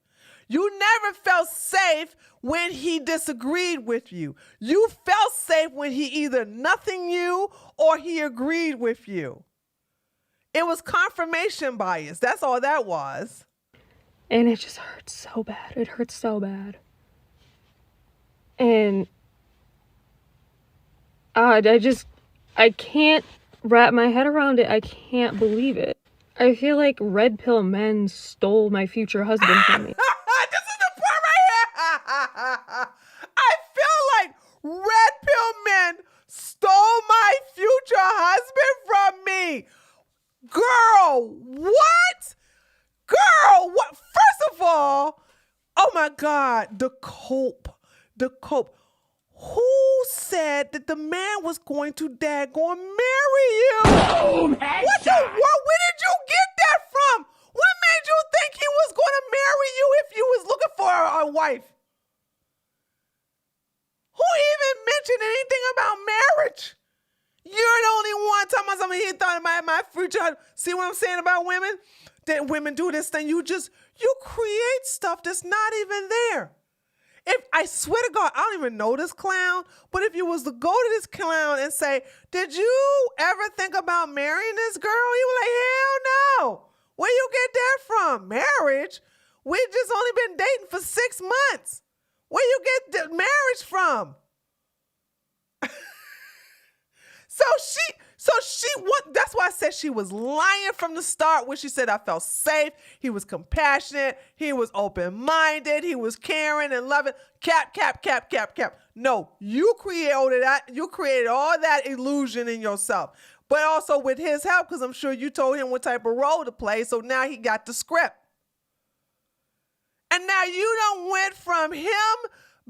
You never felt safe when he disagreed with you. You felt safe when he either nothing you or he agreed with you. It was confirmation bias. That's all that was. And it just hurts so bad. It hurts so bad. And I can't wrap my head around it. I can't believe it. I feel like red pill men stole my future husband from me. This is the part right here. I feel like red pill men stole my future husband from me. Girl, what? Girl, what? First of all, oh my God, the cope. Who said that the man was going to daggone marry you? Boom, What the headshot. world? Where did you get that from? What made you think he was going to marry you if you was looking for a wife? Who even mentioned anything about marriage? You're the only one talking about something he thought about my future. See what I'm saying about women? That women do this thing. You create stuff that's not even there. If I swear to God, I don't even know this clown, but if you was to go to this clown and say, did you ever think about marrying this girl? He was like, hell no. Where you get that from? Marriage? We just only been dating for 6 months. Where you get the marriage from? That's why I said she was lying from the start when she said I felt safe. He was compassionate. He was open-minded. He was caring and loving. Cap. No, you created that. You created all that illusion in yourself. But also with his help, because I'm sure you told him what type of role to play. So now he got the script. And now you done went from him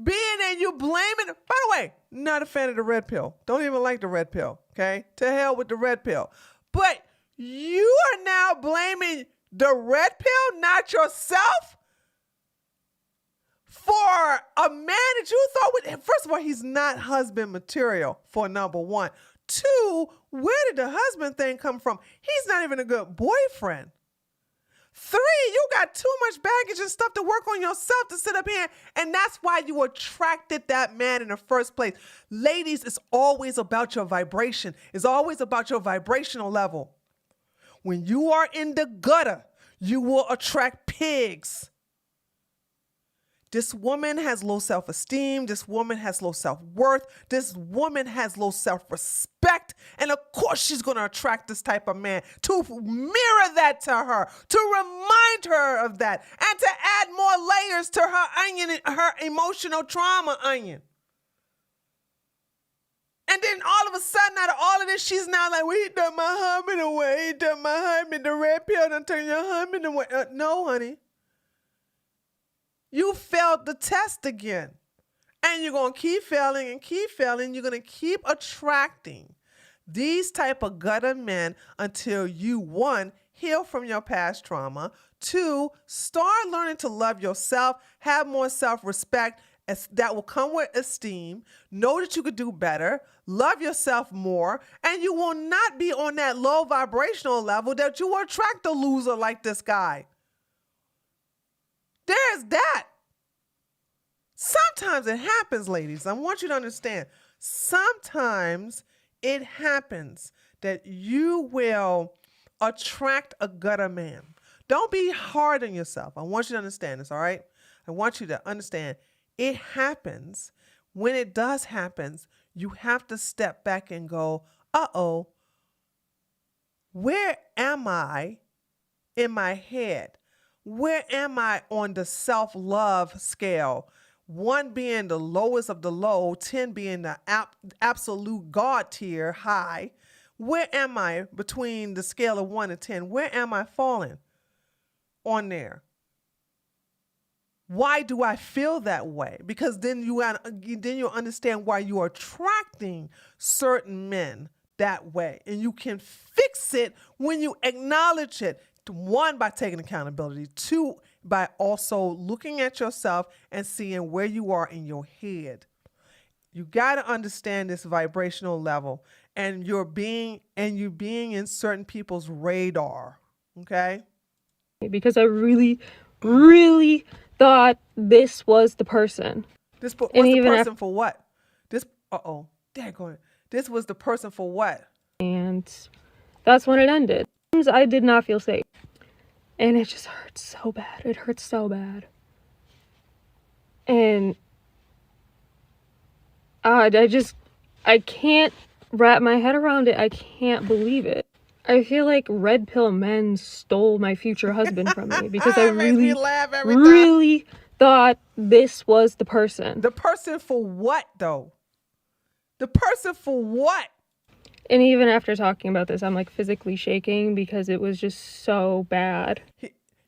being and you blaming. By the way, not a fan of the red pill. Don't even like the red pill. Okay? To hell with the red pill. But you are now blaming the red pill, not yourself, for a man that you thought would. First of all, he's not husband material, for number one. Two, where did the husband thing come from? He's not even a good boyfriend. Three, you got too much baggage and stuff to work on yourself to sit up here. And that's why you attracted that man in the first place. Ladies, it's always about your vibration. It's always about your vibrational level. When you are in the gutter, you will attract pigs. This woman has low self-esteem. This woman has low self-worth. This woman has low self-respect. And of course she's going to attract this type of man to mirror that to her, to remind her of that, and to add more layers to her onion, her emotional trauma onion. And then all of a sudden, out of all of this, she's now like, well, he done my husband away. He done my husband. The red pill done turn your husband away. No, honey. You failed the test again. And you're going to keep failing and keep failing. You're going to keep attracting these type of gutter men until you, one, heal from your past trauma. Two, start learning to love yourself, have more self-respect that will come with esteem. Know that you could do better. Love yourself more. And you will not be on that low vibrational level that you will attract a loser like this guy. There's that. Sometimes it happens, ladies. I want you to understand. Sometimes it happens that you will attract a gutter man. Don't be hard on yourself. I want you to understand this, all right? I want you to understand it happens. When it does happen, you have to step back and go, uh-oh, where am I in my head? Where am I on the self-love scale? 1 being the lowest of the low, 10 being the absolute God tier high. Where am I between the scale of 1 and 10? Where am I falling on there? Why do I feel that way? Because then you understand why you are attracting certain men that way. And you can fix it when you acknowledge it. 1, by taking accountability. 2, by also looking at yourself and seeing where you are in your head. You got to understand this vibrational level, and you being in certain people's radar. Okay. because I really, really thought this was the person. This what's And the even person for what? This daggone it. This was the person for what? And that's when it ended. I did not feel safe. And it just hurts so bad. It hurts so bad. And I can't wrap my head around it. I can't believe it. I feel like red pill men stole my future husband from me because I It makes me really, laugh every time. really thought this was the person. The person for what though? The person for what? And even after talking about this, I'm like physically shaking because it was just so bad.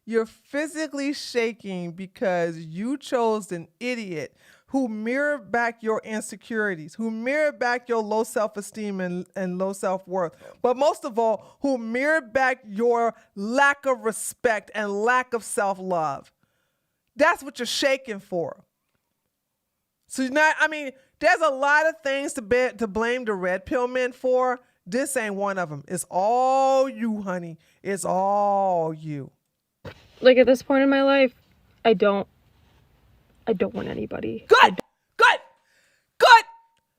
You're physically shaking because you chose an idiot who mirrored back your insecurities, who mirrored back your low self-esteem and low self-worth, but most of all, who mirrored back your lack of respect and lack of self-love. That's what you're shaking for. So there's a lot of things to blame the red pill men for. This ain't one of them. It's all you, honey. It's all you. Like at this point in my life, I don't want anybody. Good.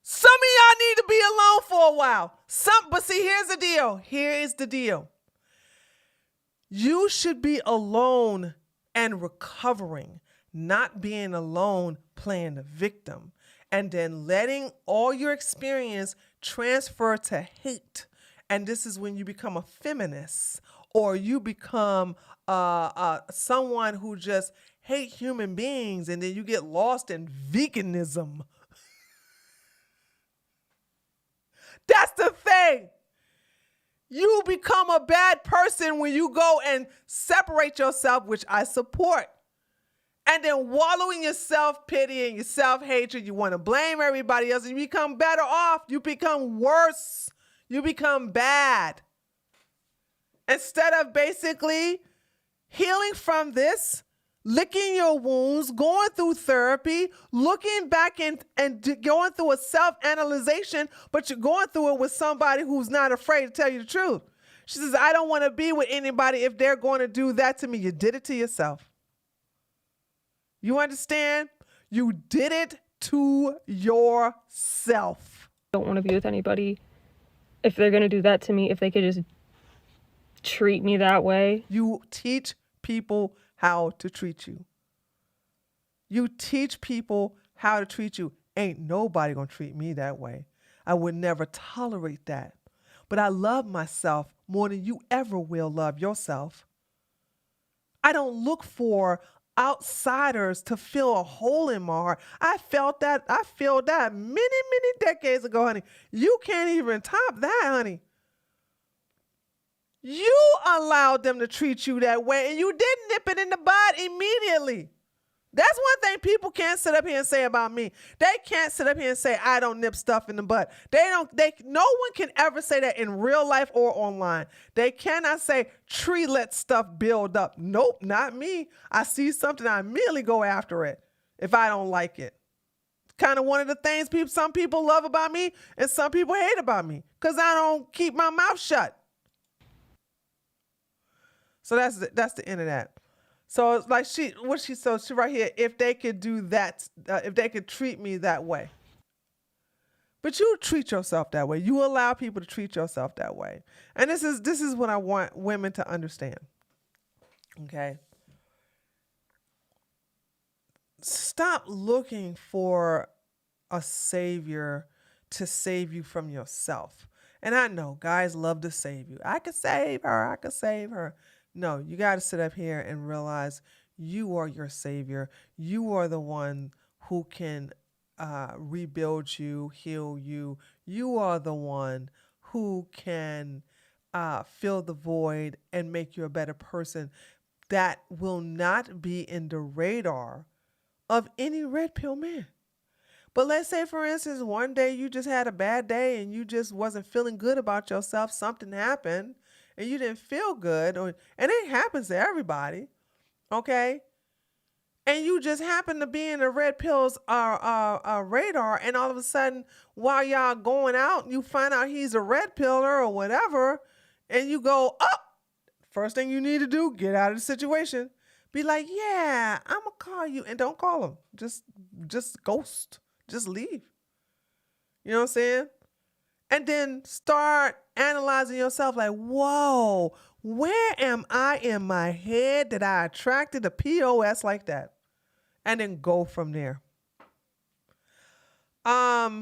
Some of y'all need to be alone for a while. But see, here's the deal. Here is the deal. You should be alone and recovering, not being alone playing the victim, and then letting all your experience transfer to hate. And this is when you become a feminist, or you become someone who just hate human beings, and then you get lost in veganism. That's the thing. You become a bad person when you go and separate yourself, which I support. And then wallow in your self-pity and your self-hatred. You want to blame everybody else, and you become better off. You become worse. You become bad. Instead of basically healing from this, licking your wounds, going through therapy, looking back and going through a self-analyzation, but you're going through it with somebody who's not afraid to tell you the truth. She says, I don't want to be with anybody if they're going to do that to me. You did it to yourself. You understand? You did it to yourself. I don't want to be with anybody if they're going to do that to me, if they could just treat me that way. You teach people how to treat you. You teach people how to treat you. Ain't nobody gonna treat me that way. I would never tolerate that. But I love myself more than you ever will love yourself. I don't look for outsiders to fill a hole in my heart. I feel that many decades ago, honey. You can't even top that, honey. You allowed them to treat you that way, and you did nip it in the bud immediately. That's one thing people can't sit up here and say about me. They can't sit up here and say I don't nip stuff in the bud. No one can ever say that in real life or online. They cannot say tree let stuff build up. Nope, not me. I see something, I immediately go after it if I don't like it. Kind of one of the things some people love about me and some people hate about me, because I don't keep my mouth shut. So that's the end of that. So it's like she right here, if they could do that, if they could treat me that way. But you treat yourself that way. You allow people to treat yourself that way. And this is what I want women to understand. Okay? Stop looking for a savior to save you from yourself. And I know guys love to save you. I could save her. No, you got to sit up here and realize you are your savior. You are the one who can rebuild you, heal you. You are the one who can fill the void and make you a better person that will not be in the radar of any red pill man. But let's say, for instance, one day you just had a bad day and you just wasn't feeling good about yourself. Something happened and you didn't feel good, and it happens to everybody, okay? and you just happen to be in the red pill's radar, and all of a sudden, while y'all going out, you find out he's a red pillar or whatever, and you go, oh, first thing you need to do, get out of the situation. Be like, yeah, I'm gonna call you, and don't call him. Just ghost. Just leave. You know what I'm saying? And then start analyzing yourself like, whoa, where am I in my head that I attracted a POS like that? And then go from there. Let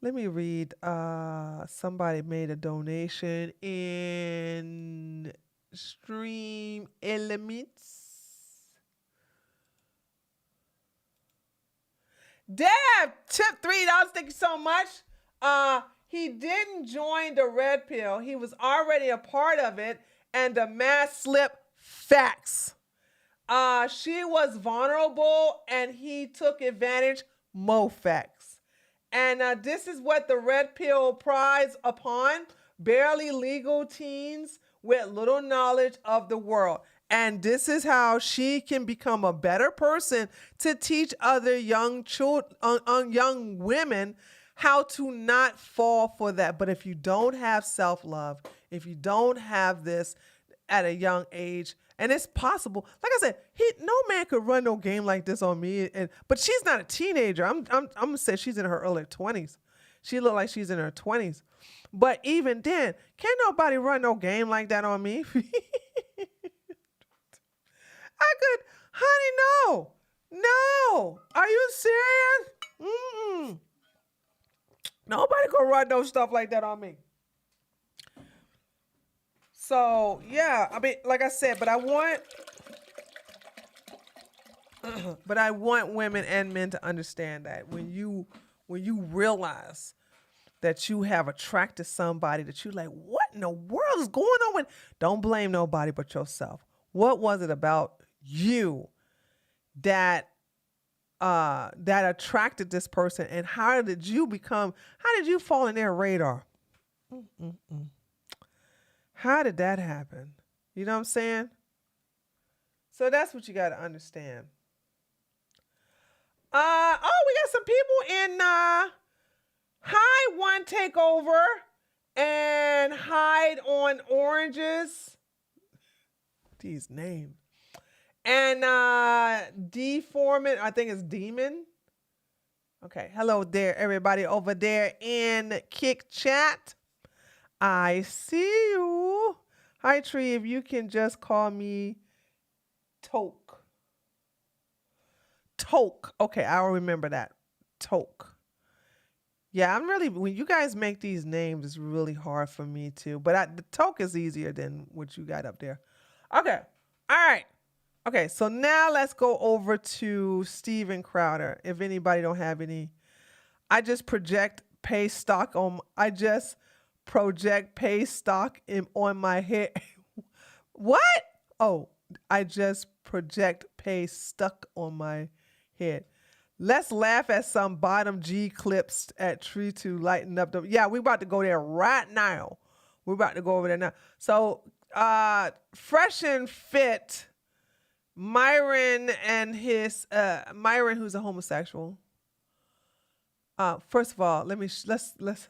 me read. Somebody made a donation in Stream Elements. Deb, tip $3. Thank you so much. He didn't join the red pill. He was already a part of it, and the mask slip facts. She was vulnerable, and he took advantage. Mo facts. And this is what the red pill prides upon: barely legal teens with little knowledge of the world. And this is how she can become a better person to teach other young young women how to not fall for that. But if you don't have self-love, if you don't have this at a young age, and it's possible, like I said, no man could run no game like this on me. But she's not a teenager. I'm gonna say she's in her early 20s. She looked like she's in her 20s. But even then, can't nobody run no game like that on me. I could, honey, no. Are you serious? Nobody gonna run no stuff like that on me. So yeah, I mean, like I said, but I want women and men to understand that when you realize that you have attracted somebody that you like, what in the world is going on with? Don't blame nobody but yourself. What was it about you that attracted this person, and how did you fall in their radar? How did that happen? You know what I'm saying? So that's what you got to understand. We got some people in Hide One Takeover and Hide on Oranges. These names. And Deformant, I think it's Demon. Okay, hello there, everybody over there in Kick Chat. I see you. Hi, Tree, if you can just call me Toke. Toke. Okay, I'll remember that. Toke. Yeah, when you guys make these names, it's really hard for me too. But the Toke is easier than what you got up there. Okay, all right. Okay, so now let's go over to Steven Crowder. If anybody don't have any, I just project pay stock on my head. What? Oh, I just project pay stuck on my head. Let's laugh at some bottom G clips at Tree to lighten up the. Yeah, we're about to go there right now. We're about to go over there now. So, Fresh and Fit. Myron and his Myron, who's a homosexual. First of all, let's.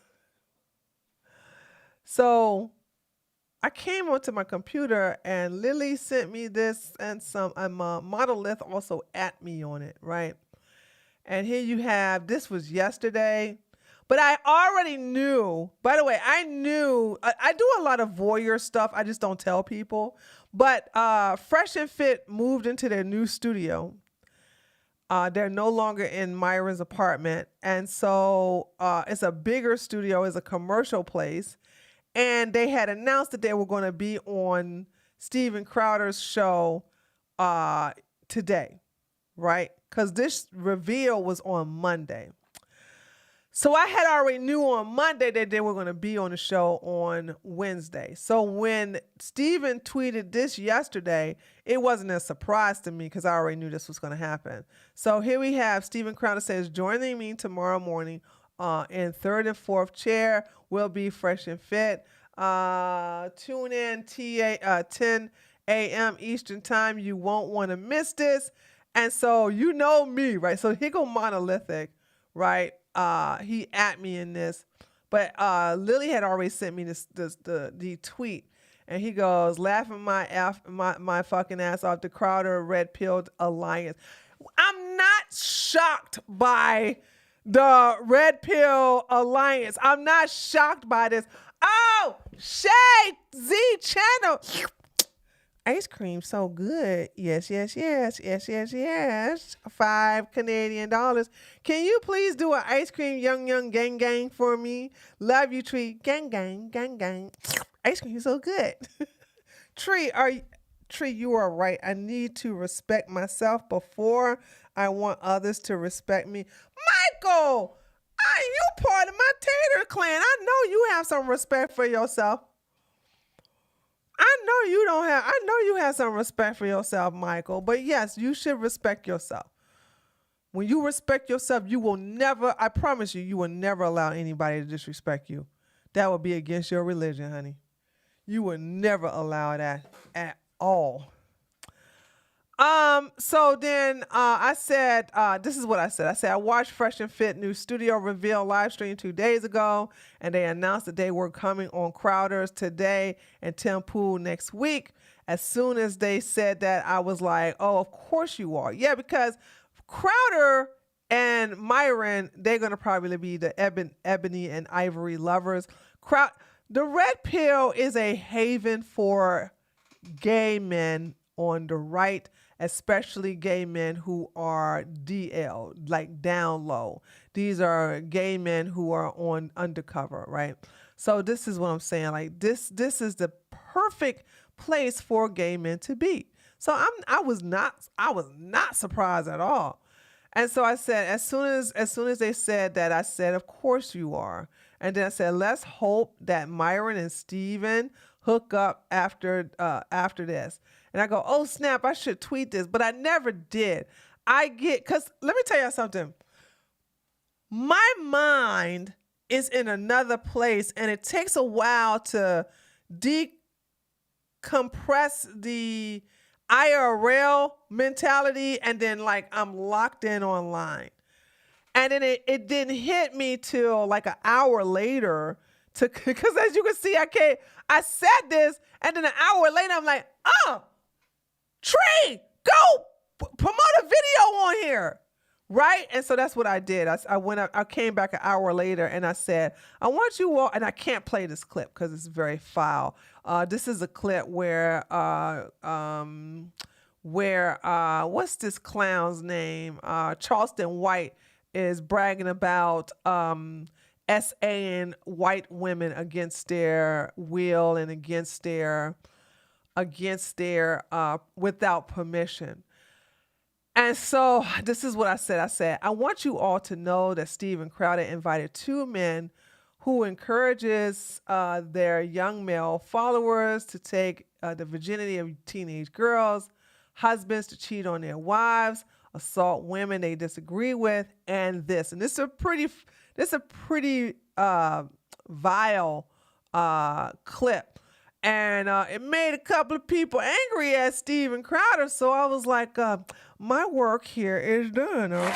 So, I came onto my computer and Lily sent me this and some. Monolith also at me on it, right? And here you have. This was yesterday, but I already knew. By the way, I knew. I do a lot of voyeur stuff. I just don't tell people. But Fresh and Fit moved into their new studio. They're no longer in Myron's apartment. And so it's a bigger studio, it's a commercial place. And they had announced that they were going to be on Steven Crowder's show today, right? Because this reveal was on Monday. So I had already knew on Monday that they were going to be on the show on Wednesday. So when Steven tweeted this yesterday, it wasn't a surprise to me because I already knew this was going to happen. So here we have Steven Crowder says, joining me tomorrow morning in third and fourth chair will be Fresh and Fit. Tune in 10 a.m. Eastern time. You won't want to miss this. And so you know me, right? So he go Monolithic, right? He at me in this, but Lily had already sent me the tweet, and he goes laughing my fucking ass off. The Crowder Red Pill Alliance. I'm not shocked by the Red Pill Alliance. I'm not shocked by this. Oh, Shay Z Channel. Ice cream so good. Yes. $5 Canadian. Can you please do an ice cream young gang for me? Love you, Tree. Gang. Ice cream so good. Tree, you are right. I need to respect myself before I want others to respect me. Michael, you part of my Tater clan. I know you have some respect for yourself. I know you have some respect for yourself, Michael. But yes, you should respect yourself. When you respect yourself, you will never, I promise you will never allow anybody to disrespect you. That would be against your religion, honey. You will never allow that at all. So then I said, this is what I said. I said, I watched Fresh and Fit new studio reveal live stream 2 days ago, and they announced that they were coming on Crowder's today and Tim Pool next week. As soon as they said that, I was like, oh, of course you are. Yeah, because Crowder and Myron, they're going to probably be the ebony and ivory lovers. The Red Pill is a haven for gay men on the right, especially gay men who are DL, like down low. These are gay men who are on undercover, right? So this is what I'm saying. Like this is the perfect place for gay men to be. So I was not surprised at all. And so I said, as soon as they said that, I said, of course you are. And then I said, let's hope that Myron and Steven hook up after this. And I go, oh snap, I should tweet this, but I never did. Because let me tell you something. My mind is in another place, and it takes a while to decompress the IRL mentality, and then like I'm locked in online. And then it didn't hit me till like an hour later because as you can see, I said this, and then an hour later I'm like, oh, Tree, go promote a video on here, right? And so that's what I did. I went up, I came back an hour later, and I said, I want you all, and I can't play this clip because it's very foul. This is a clip where what's this clown's name? Charleston White is bragging about SAing white women against their will and against their without permission. And so this is what I said. I said, I want you all to know that Steven Crowder invited 2 men who encourages their young male followers to take the virginity of teenage girls, husbands to cheat on their wives, assault women they disagree with, and this. And this is a pretty vile clip. And it made a couple of people angry at Steven Crowder. So I was like, my work here is done, okay?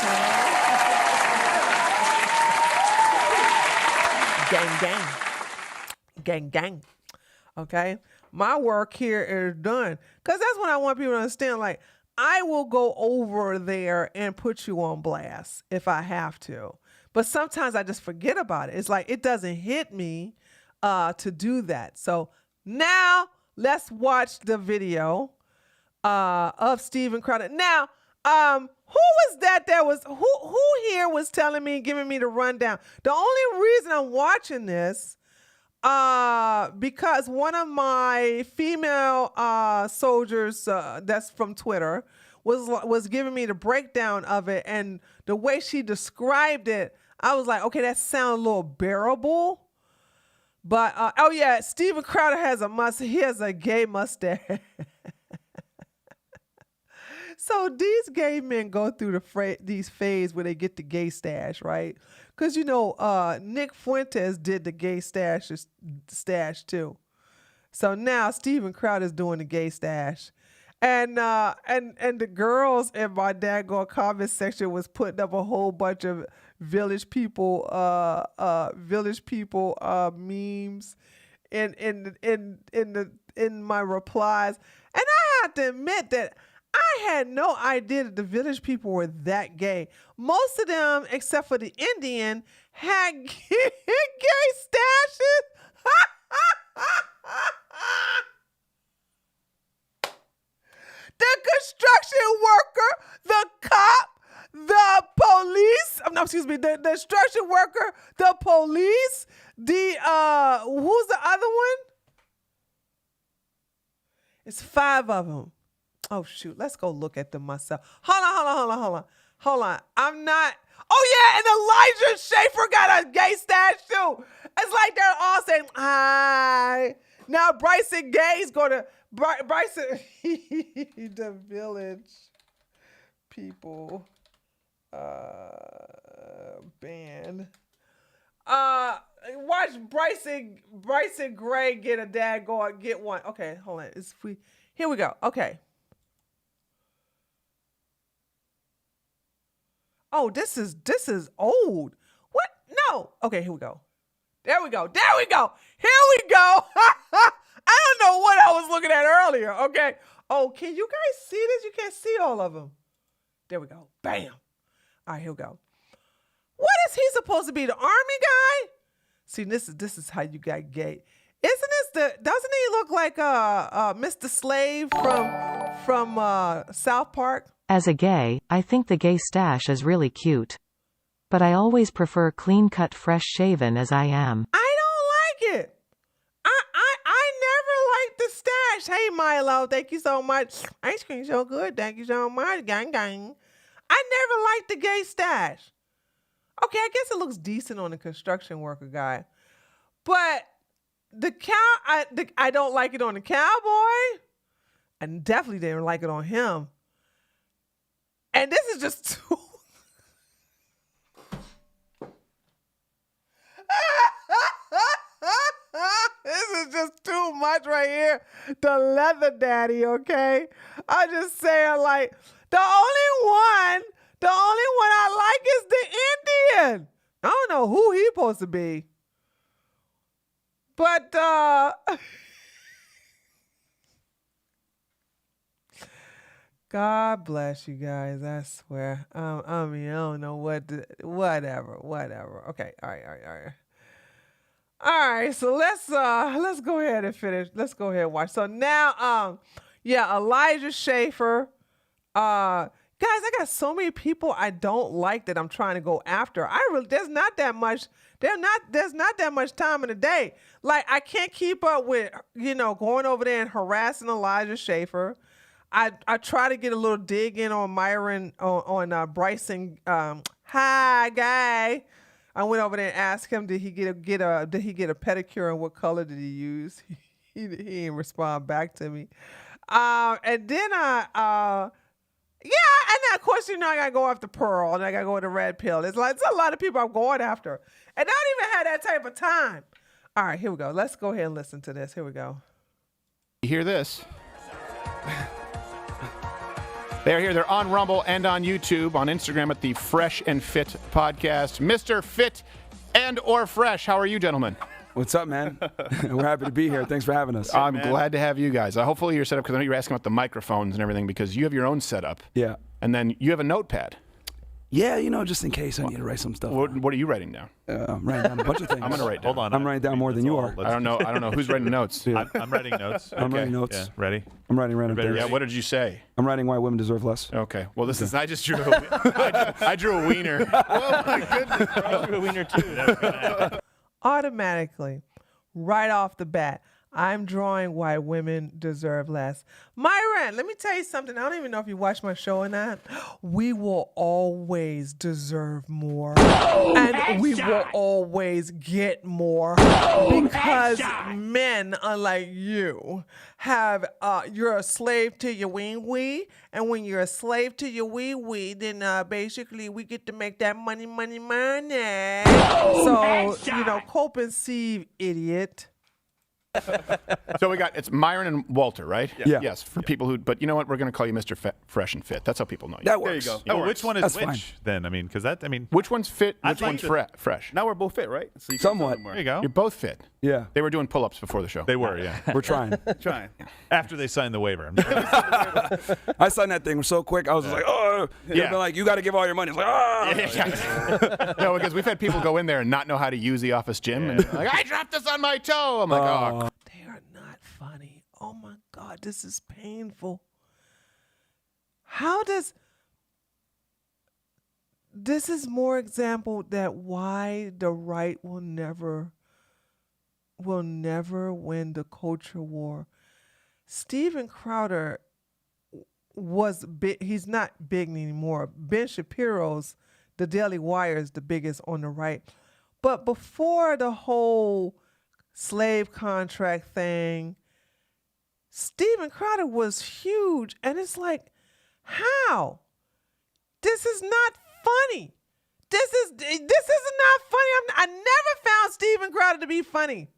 Gang. Okay? My work here is done. Because that's what I want people to understand. Like, I will go over there and put you on blast if I have to. But sometimes I just forget about it. It's like it doesn't hit me to do that. So now let's watch the video of Steven Crowder. Now, who was that was, who here was telling me, giving me the rundown? The only reason I'm watching this, because one of my female soldiers that's from Twitter was giving me the breakdown of it, and the way she described it, I was like, okay, that sounds a little bearable. But oh yeah, Steven Crowder has he has a gay mustache. So these gay men go through these phases where they get the gay stash, right? Because you know, Nick Fuentes did the gay stash too. So now Steven Crowder is doing the gay stash. And the girls in my daggone comment section was putting up a whole bunch of village people memes in my replies. And I have to admit that I had no idea that the village people were that gay. Most of them, except for the Indian, had gay stashes. The construction worker, the cop, the police, no, excuse me, the construction worker, the police, who's the other one? It's 5 of them. Oh, shoot, let's go look at them myself. Hold on. I'm not, oh yeah, and Elijah Schaefer got a gay stash too. It's like they're all saying, hi. Now Bryson Gay's gonna, Bryson, the village people band. Watch Bryson Gray get a daggone, get one. Okay, hold on. Here we go. Okay. Oh, this is old. What? No. Okay, here we go. There we go. Here we go. I don't know what I was looking at earlier. Okay. Oh, can you guys see this? You can't see all of them. There we go. Bam. All right, here we go. What is he supposed to be? The army guy? See, this is how you got gay. Doesn't he look like Mr. Slave from South Park? As a gay, I think the gay stash is really cute. But I always prefer clean-cut, fresh-shaven as I am. I don't like it. I never liked the stash. Hey, Milo, thank you so much. Ice cream so good. Thank you so much. Gang, gang. I never liked the gay stash. Okay, I guess it looks decent on the construction worker guy. But I don't like it on the cowboy. I definitely didn't like it on him. And this is just too... This is just too much right here. The leather daddy, okay? I'm just saying, like, the only one I like is the Indian. I don't know who he's supposed to be. But, God bless you guys, I swear. I mean, I don't know whatever. Okay, all right. All right, so let's go ahead and finish. Let's go ahead and watch. So now, Elijah Schaefer. Guys, I got so many people I don't like that I'm trying to go after. There's not that much time in the day. Like, I can't keep up with, going over there and harassing Elijah Schaefer. I try to get a little dig in on Myron, on Bryson. Hi, guy. I went over there and asked him, did he get a pedicure and what color did he use? He didn't respond back to me. And then and then of course, I gotta go after Pearl and I gotta go to Red Pill. It's a lot of people I'm going after. And I don't even have that type of time. All right, here we go. Let's go ahead and listen to this. Here we go. You hear this? They're here. They're on Rumble and on YouTube, on Instagram at the Fresh and Fit Podcast. Mr. Fit and or Fresh, how are you, gentlemen? What's up, man? We're happy to be here. Thanks for having us. I'm glad to have you guys. Hopefully you're set up, because I know you're asking about the microphones and everything, because you have your own setup. Yeah. And then you have a notepad. Yeah, just in case I need to write some stuff. What are you writing down? I'm writing down a bunch of things. I'm going to write down. Hold on. I'm writing down more than you are. I don't know who's writing notes. Yeah. I'm writing notes. I'm writing notes. Yeah. Ready? I'm writing random things. Yeah, what did you say? I'm writing why women deserve less. Okay. Well, I just drew I drew a wiener. Oh, my goodness. I drew a wiener, too. That was gonna happen. Automatically, right off the bat, I'm drawing why women deserve less. Myron, let me tell you something. I don't even know if you watch my show or not. We will always deserve more. And we will always get more. Because men, unlike you, you're a slave to your wee-wee. And when you're a slave to your wee-wee, then basically we get to make that money. So, cope and see, idiot. So it's Myron and Walter, right? Yeah. Yes, for people who, but you know what? We're going to call you Mr. Fresh and Fit. That's how people know you. That works. There you Oh, go. which one is That's which fine. then? I mean, because Which one's fit? I'd Which like one's to- fresh? Now we're both fit, right? So you can Somewhat. tell them there you go. You're both fit. Yeah, They were doing pull-ups before the show. They were, yeah. we're trying. Trying. After they signed the waiver. I signed that thing so quick. I was just like, oh, Yeah. yeah. Like, you got to give all your money. It's like, oh. No, because we've had people go in there and not know how to use the office gym. And like, I dropped this on my toe. I'm like, oh. They are not funny. Oh my God, this is painful. How does this is more example that why the right will never win the culture war. Steven Crowder was big. He's not big anymore. Ben Shapiro's The Daily Wire is the biggest on the right. But before the whole slave contract thing, Steven Crowder was huge. And it's like, how? This is not funny. This is not funny. I never found Steven Crowder to be funny.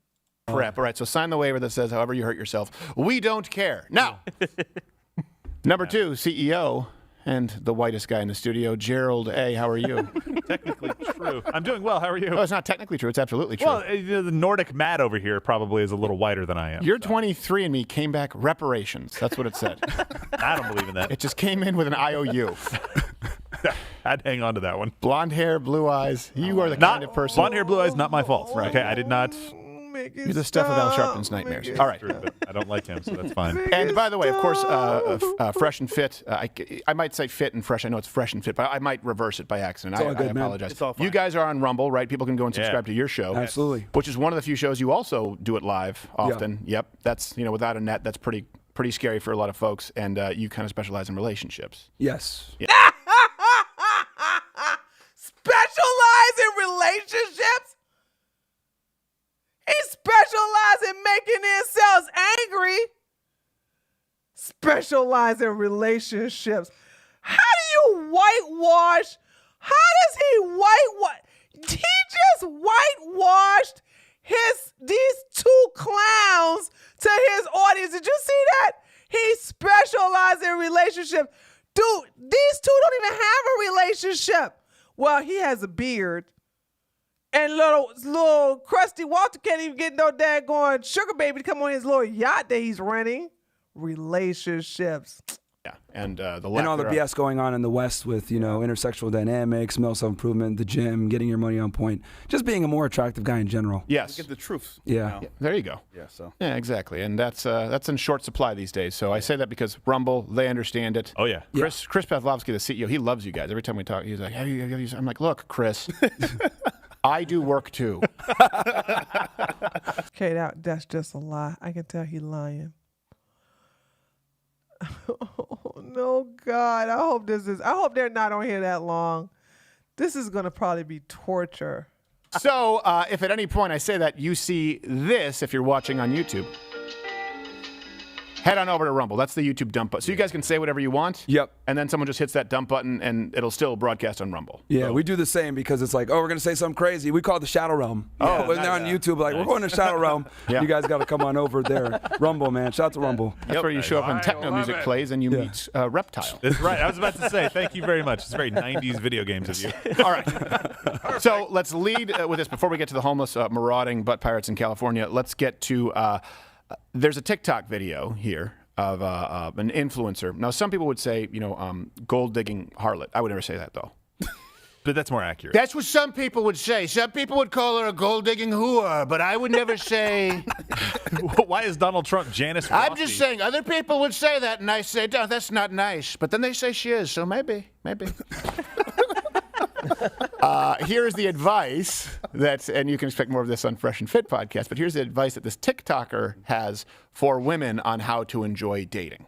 Crap. All right, so sign the waiver that says, however you hurt yourself, we don't care. Now, number 2, CEO and the whitest guy in the studio, Gerald A. How are you? Technically true. I'm doing well. How are you? Oh, it's not technically true. It's absolutely true. Well, the Nordic Matt over here probably is a little whiter than I am. Your 23 and me came back reparations. That's what it said. I don't believe in that. It just came in with an IOU. I'd hang on to that one. Blonde hair, blue eyes. You are the Not kind of person. blonde hair, blue eyes. Not my fault. Right. Okay, I did not. You're the stuff of Al Sharpton's nightmares. All right. True, but I don't like him, so that's fine. And by the way, of course, Fresh and Fit. I might say Fit and Fresh. I know it's Fresh and Fit, but I might reverse it by accident. all I good, man. apologize. It's all fine. You guys are on Rumble, right? People can go and subscribe Yeah. to your show. Absolutely. Which is one of the few shows you also do it live often. Yep. That's, without a net, that's pretty scary for a lot of folks. And you kind of specialize in relationships. Yes. Specialize in relationships? He specializes in making themselves angry. Specialize in relationships. How do you whitewash? How does he whitewash? He just whitewashed these 2 clowns to his audience. Did you see that? He specializes in relationships. Dude, these 2 don't even have a relationship. Well, he has a beard. And little Crusty Walter can't even get no daggone sugar baby to come on his little yacht that he's renting. Relationships. Yeah. And the And all the BS going on in the West with, intersexual dynamics, male self-improvement, the gym, getting your money on point, just being a more attractive guy in general. Yes. Get the truth. Yeah. There you go. Yeah, so. Yeah, exactly. And that's in short supply these days. So I say that because Rumble, they understand it. Oh, yeah. Chris Pavlovsky, the CEO, he loves you guys. Every time we talk, he's like, hey, I'm like, look, Chris, I do work too. Okay, that's just a lie. I can tell he's lying. Oh, no, God. I hope they're not on here that long. This is going to probably be torture. So if at any point I say that you see this, if you're watching on YouTube, head on over to Rumble. That's the YouTube dump button. So you guys can say whatever you want. Yep. And then someone just hits that dump button and it'll still broadcast on Rumble. Yeah, we do the same because it's like, oh, we're going to say something crazy. We call it the Shadow Realm. Oh, when they're on YouTube, like, we're going to Shadow Realm. Yeah. You guys got to come on over there. Rumble, man. Shout out to Rumble. That's where you show up and techno music plays and you meet Reptile. That's right. I was about to say, thank you very much. It's very 90s video games of you. All right. So let's lead with this. Before we get to the homeless marauding butt pirates in California, let's get to there's a TikTok video here of an influencer. Now, some people would say, gold-digging harlot. I would never say that, though. But that's more accurate. That's what some people would say. Some people would call her a gold-digging whore, but I would never say... Why is Donald Trump Janice I'm Rossi? just saying, other people would say that, and I say, no, that's not nice. But then they say she is, so maybe. Here's the advice and you can expect more of this on Fresh and Fit podcast, but here's the advice that this TikToker has for women on how to enjoy dating.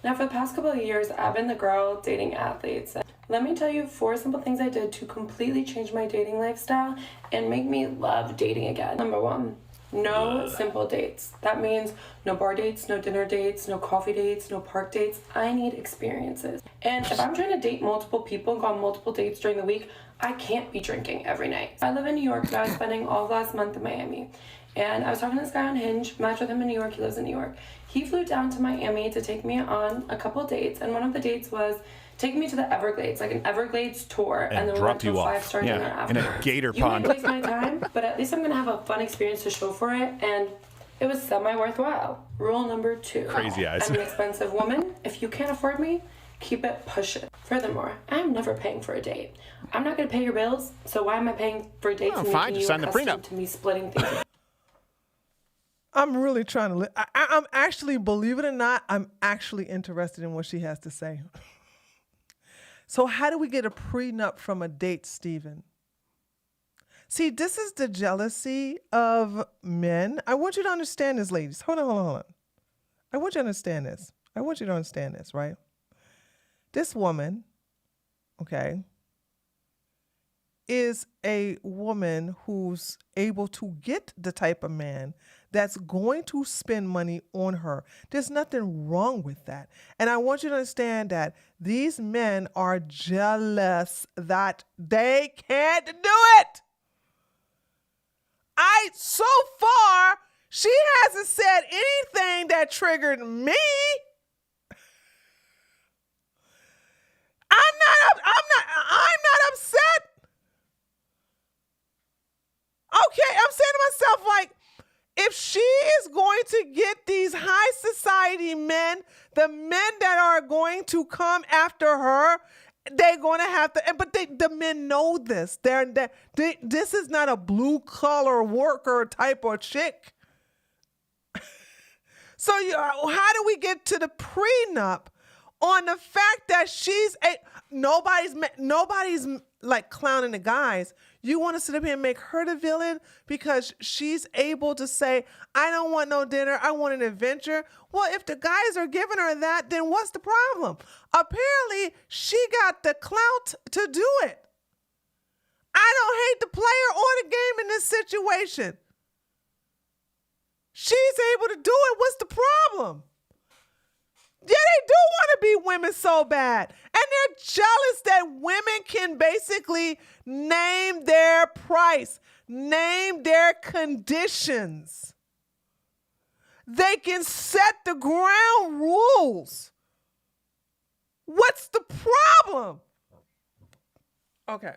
Now, for the past couple of years, I've been the girl dating athletes. Let me tell you 4 simple things I did to completely change my dating lifestyle and make me love dating again. Number 1, no simple dates. That means no bar dates, no dinner dates, no coffee dates, no park dates. I need experiences. And if I'm trying to date multiple people and go on multiple dates during the week, I can't be drinking every night. I live in New York, but I was spending all of last month in Miami. And I was talking to this guy on Hinge, matched with him in New York. He lives in New York. He flew down to Miami to take me on a couple dates, and one of the dates was taking me to the Everglades, like an Everglades tour, and then we went dropped to a you off. 5-star dinner Yeah, in a afterwards. gator You pond. might waste my time, but at least I'm gonna have a fun experience to show for it, and it was semi-worthwhile. Rule number 2. Crazy eyes. I'm an expensive woman. If you can't afford me, keep it pushing. Furthermore, I'm never paying for a date. I'm not gonna pay your bills, so why am I paying for dates Oh, and fine, making just you sign the accustomed prenup. to me splitting things with I'm really trying to. I'm actually, believe it or not, I'm actually interested in what she has to say. So, how do we get a prenup from a date, Stephen? See, this is the jealousy of men. I want you to understand this, ladies. Hold on. I want you to understand this. Right? This woman, okay, is a woman who's able to get the type of man that's going to spend money on her. There's nothing wrong with that. And I want you to understand that these men are jealous that they can't do it. So far, she hasn't said anything that triggered me. I'm not upset. Okay, I'm saying to myself, like, if she is going to get these high society men, the men that are going to come after her, they're going to have to, but the men know this. This is not a blue collar worker type of chick. So how do we get to the prenup on the fact that nobody's like clowning the guys? You want to sit up here and make her the villain because she's able to say, I don't want no dinner, I want an adventure. Well, if the guys are giving her that, then what's the problem? Apparently, she got the clout to do it. I don't hate the player or the game in this situation. She's able to do it. What's the problem? Yeah, they do want to be women so bad. And they're jealous that women can basically name their price, name their conditions. They can set the ground rules. What's the problem? Okay.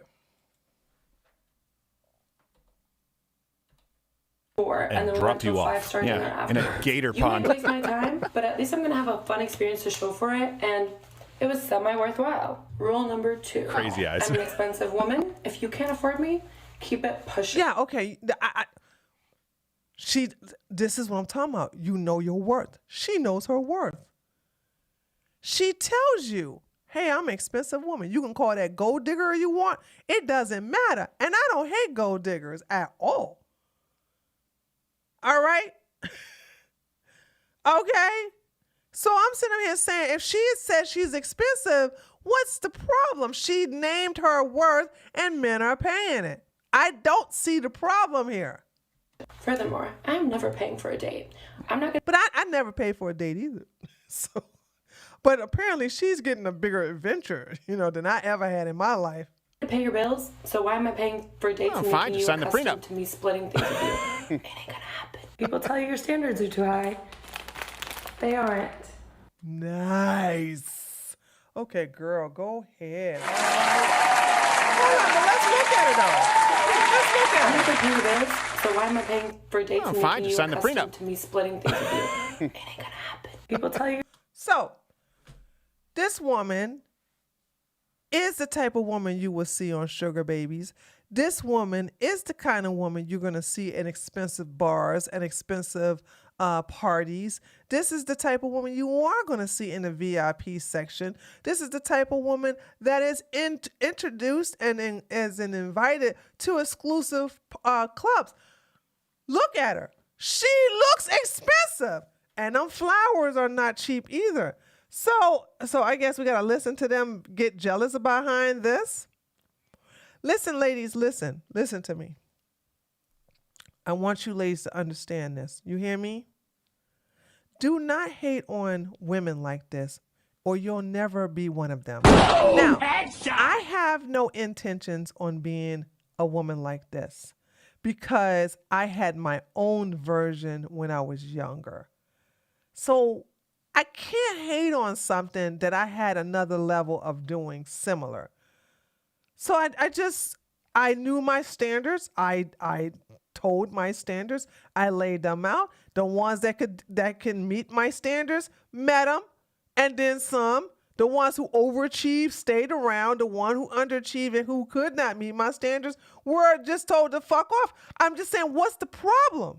and then we went dropped to a you off. 5-star dinner Yeah, in a afterwards. gator You might pond. waste my time, but at least I'm gonna have a fun experience to show for it, and it was semi-worthwhile. Rule number 2. Crazy eyes. I'm an expensive woman. If you can't afford me, keep it pushing. Yeah, okay. This is what I'm talking about. You know your worth. She knows her worth. She tells you, hey, I'm an expensive woman. You can call that gold digger you want. It doesn't matter. And I don't hate gold diggers at all. All right? Okay? So I'm sitting here saying, if she said she's expensive, what's the problem? She named her worth and men are paying it. I don't see the problem here. Furthermore, I'm never paying for a date. I'm not gonna But I never paid for a date either. So, but apparently she's getting a bigger adventure, than I ever had in my life. pay your bills, so why am I paying for dates Oh, and fine, making just you sign the accustomed prenup. to me splitting things with you? It ain't gonna happen. People tell you your standards are too high. They aren't. Nice. Okay, girl, go ahead. Hold on, but let's look at it though. Let's look I'm at not it. gonna pay your bills, so why am I paying for dates Oh, and fine, making just you sign the accustomed prenup. to me splitting things with you? It ain't gonna happen. People tell you So, this woman is the type of woman you will see on Sugar Babies. This woman is the kind of woman you're going to see in expensive bars and expensive parties. This is the type of woman you are going to see in the VIP section. This is the type of woman that is introduced and is invited to exclusive clubs. Look at her. She looks expensive. And them flowers are not cheap either. So I guess we got to listen to them get jealous behind this. Listen, ladies, listen to me. I want you ladies to understand this. You hear me? Do not hate on women like this, or you'll never be one of them. Now, I have no intentions on being a woman like this, because I had my own version when I was younger. So I can't hate on something that I had another level of doing similar. So I knew my standards. I told my standards. I laid them out. The ones that can meet my standards met them, and then some. The ones who overachieved stayed around. The one who underachieved and who could not meet my standards were just told to fuck off. I'm just saying, what's the problem?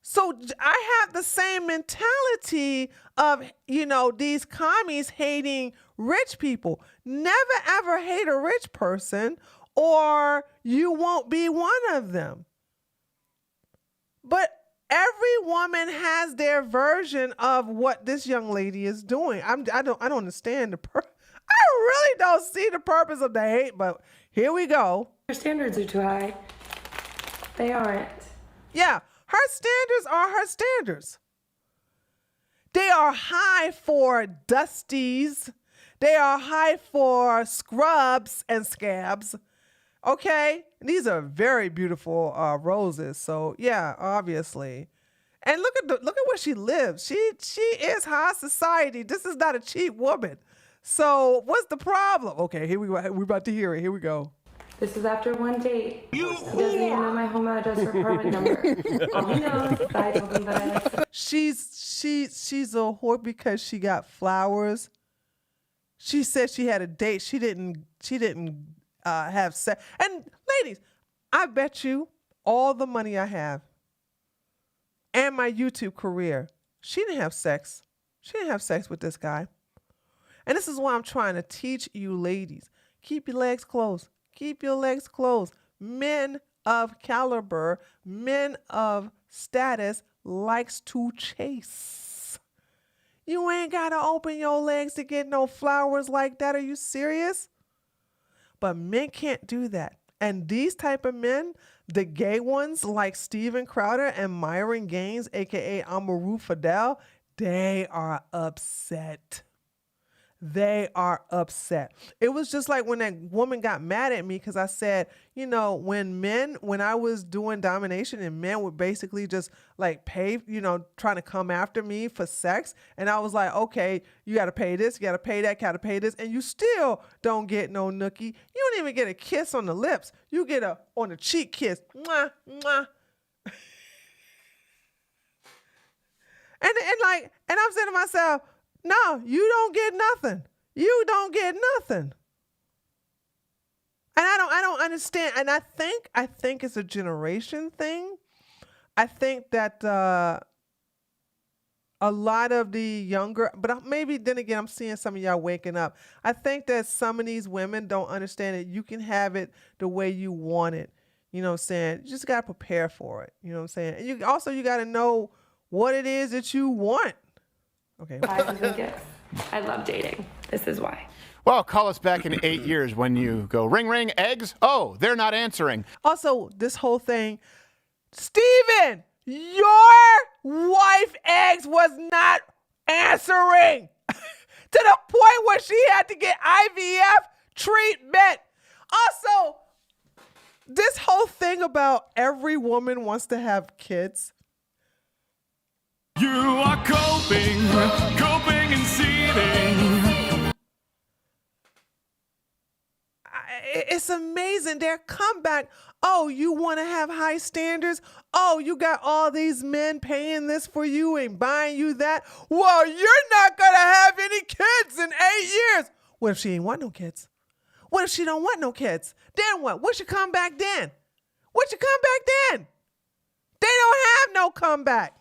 So I have the same mentality of, these commies hating rich people. Never ever hate a rich person or you won't be one of them. But every woman has their version of what this young lady is doing. I don't understand I really don't see the purpose of the hate, but here we go. Your standards are too high. They aren't. Yeah, her standards are her standards. They are high for dusties. They are high for scrubs and scabs. Okay? These are very beautiful roses. So, yeah, obviously. And look at where she lives. She is high society. This is not a cheap woman. So, what's the problem? Okay, here we go. We're about to hear it. Here we go. This is after one date. He doesn't even know my home address or apartment number. All he knows is that I told him that I like. She's a whore because she got flowers. She said she had a date. She didn't have sex. And ladies, I bet you all the money I have and my YouTube career, she didn't have sex. She didn't have sex with this guy. And this is why I'm trying to teach you ladies. Keep your legs closed. Keep your legs closed. Men of caliber, men of status likes to chase. You ain't got to open your legs to get no flowers like that. Are you serious? But men can't do that. And these type of men, the gay ones like Steven Crowder and Myron Gaines, a.k.a. Amaru Fidel, they are upset. They are upset. It was just like when that woman got mad at me because I said, when I was doing domination and men would basically just like pay, trying to come after me for sex. And I was like, okay, you got to pay this, you got to pay that, got to pay this. And you still don't get no nookie. You don't even get a kiss on the lips. You get a on the cheek kiss. Mwah, mwah. And I'm saying to myself, no, you don't get nothing. You don't get nothing. And I don't understand. And I think it's a generation thing. I think that a lot of the younger, but maybe then again, I'm seeing some of y'all waking up. I think that some of these women don't understand that you can have it the way you want it. You know what I'm saying? You just got to prepare for it. You know what I'm saying? And you got to know what it is that you want. Okay. I love dating. This is why. Well, call us back in 8 years when you go, ring, ring, eggs. Oh, they're not answering. Also, this whole thing, Steven, your wife eggs was not answering to the point where she had to get IVF treatment. Also, this whole thing about every woman wants to have kids. You are coping and seething. It's amazing. Their comeback. Oh, you want to have high standards? Oh, you got all these men paying this for you and buying you that? Well, you're not going to have any kids in 8 years. What if she ain't want no kids? What if she don't want no kids? Then what? What's your comeback then? What's your comeback then? They don't have no comeback.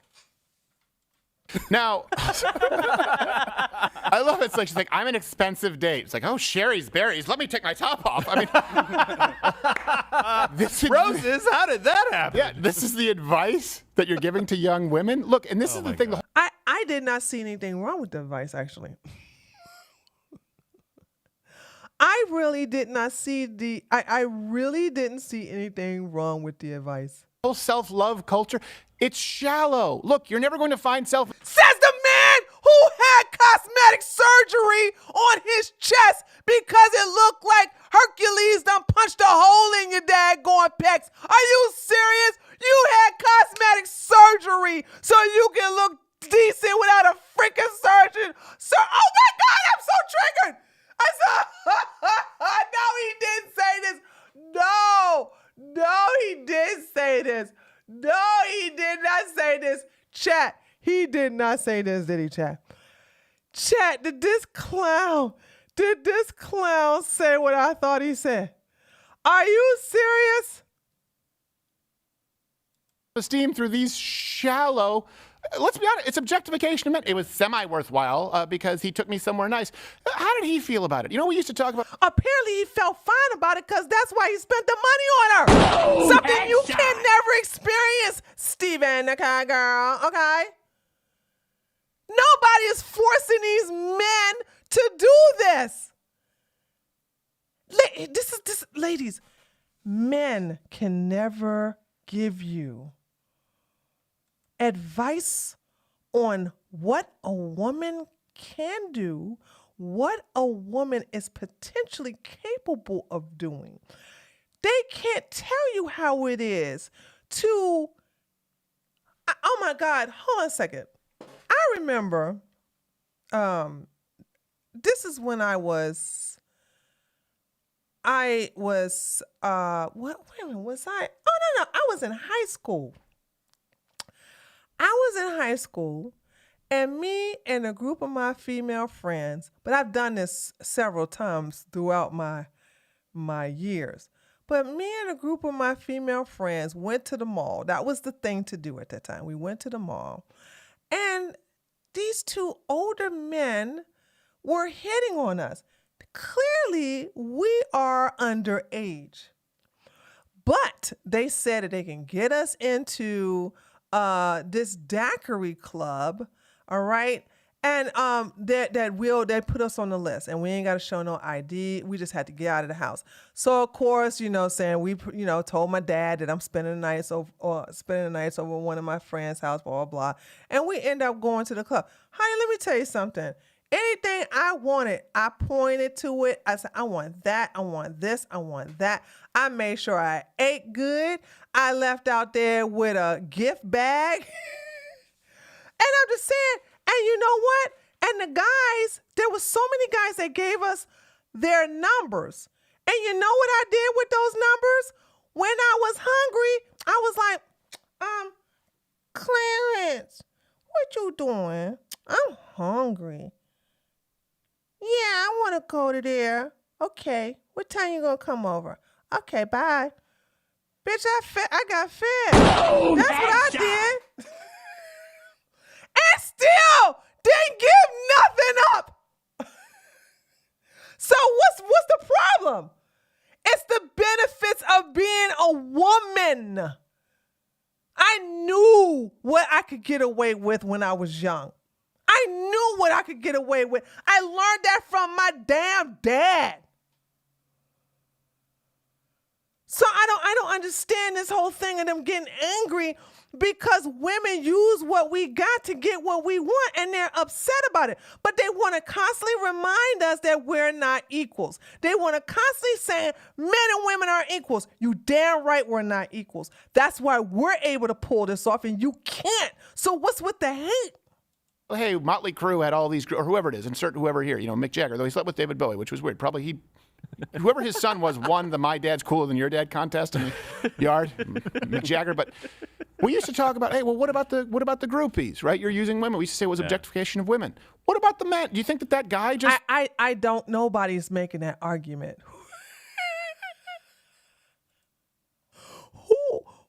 Now, I love it. It's like she's like, I'm an expensive date. It's like, oh, Sherry's berries. Let me take my top off. I mean, Roses? How did that happen? Yeah, this is the advice that you're giving to young women. Look, and this is the thing. I did not see anything wrong with the advice, actually. I really did not see I really didn't see anything wrong with the advice. Whole self-love culture, it's shallow. Look, you're never going to find Says the man who had cosmetic surgery on his chest because it looked like Hercules done punched a hole in your daggone pecs. Are you serious? You had cosmetic surgery so you can look decent without a freaking surgeon. Sir, oh my God, I'm so triggered. I saw, no, he didn't say this. No, he did say this. No, he did not say this. Chat, he did not say this, did he, chat? Chat, did this clown say what I thought he said? Are you serious? Esteem through these shallow, let's be honest, it's objectification of men. It was semi-worthwhile because he took me somewhere nice. How did he feel about it? You know, we used to talk about... Apparently he felt fine about it because that's why he spent the money on her. Something you can never experience, Steven, okay, girl, okay? Nobody is forcing these men to do this. Ladies, men can never give you advice on what a woman can do, what a woman is potentially capable of doing. They can't tell you how it is to, oh my God, hold on a second. I remember, this is when I was, wait a minute, was I? Oh, no, I was in high school. I was in high school, and me and a group of my female friends, but I've done this several times throughout my years, but me and a group of my female friends went to the mall. That was the thing to do at that time. We went to the mall, and these two older men were hitting on us. Clearly, we are underage, but they said that they can get us into this daiquiri club, all right? And they put us on the list, and we ain't got to show no ID. We just had to get out of the house. So of course, we told my dad that I'm spending the night over one of my friends' house, blah blah blah, and we end up going to the club. Honey, let me tell you something. Anything I wanted, I pointed to it. I said, I want that. I want this. I want that. I made sure I ate good. I left out there with a gift bag. And I'm just saying, and you know what? And the guys, there was so many guys that gave us their numbers. And you know what I did with those numbers? When I was hungry, I was like, Clarence, what you doing? I'm hungry. Yeah, I want to go to there. Okay, what time you gonna come over? Okay, bye. Bitch, I got fed. That's what I did. And still didn't give nothing up. So what's the problem? It's the benefits of being a woman. I knew what I could get away with when I was young. I knew what I could get away with. I learned that from my damn dad. So I don't understand this whole thing of them getting angry because women use what we got to get what we want, and they're upset about it. But they want to constantly remind us that we're not equals. They want to constantly say men and women are equals. You damn right we're not equals. That's why we're able to pull this off and you can't. So what's with the hate? Well, hey, Motley Crue had all these, or whoever it is, insert whoever here, Mick Jagger, though he slept with David Bowie, which was weird. Probably whoever his son was won the My Dad's Cooler Than Your Dad contest in the yard, Mick Jagger. But we used to talk about, hey, well, what about the groupies, right? You're using women. We used to say it was objectification of women. What about the men? Do you think that guy just... I don't, nobody's making that argument.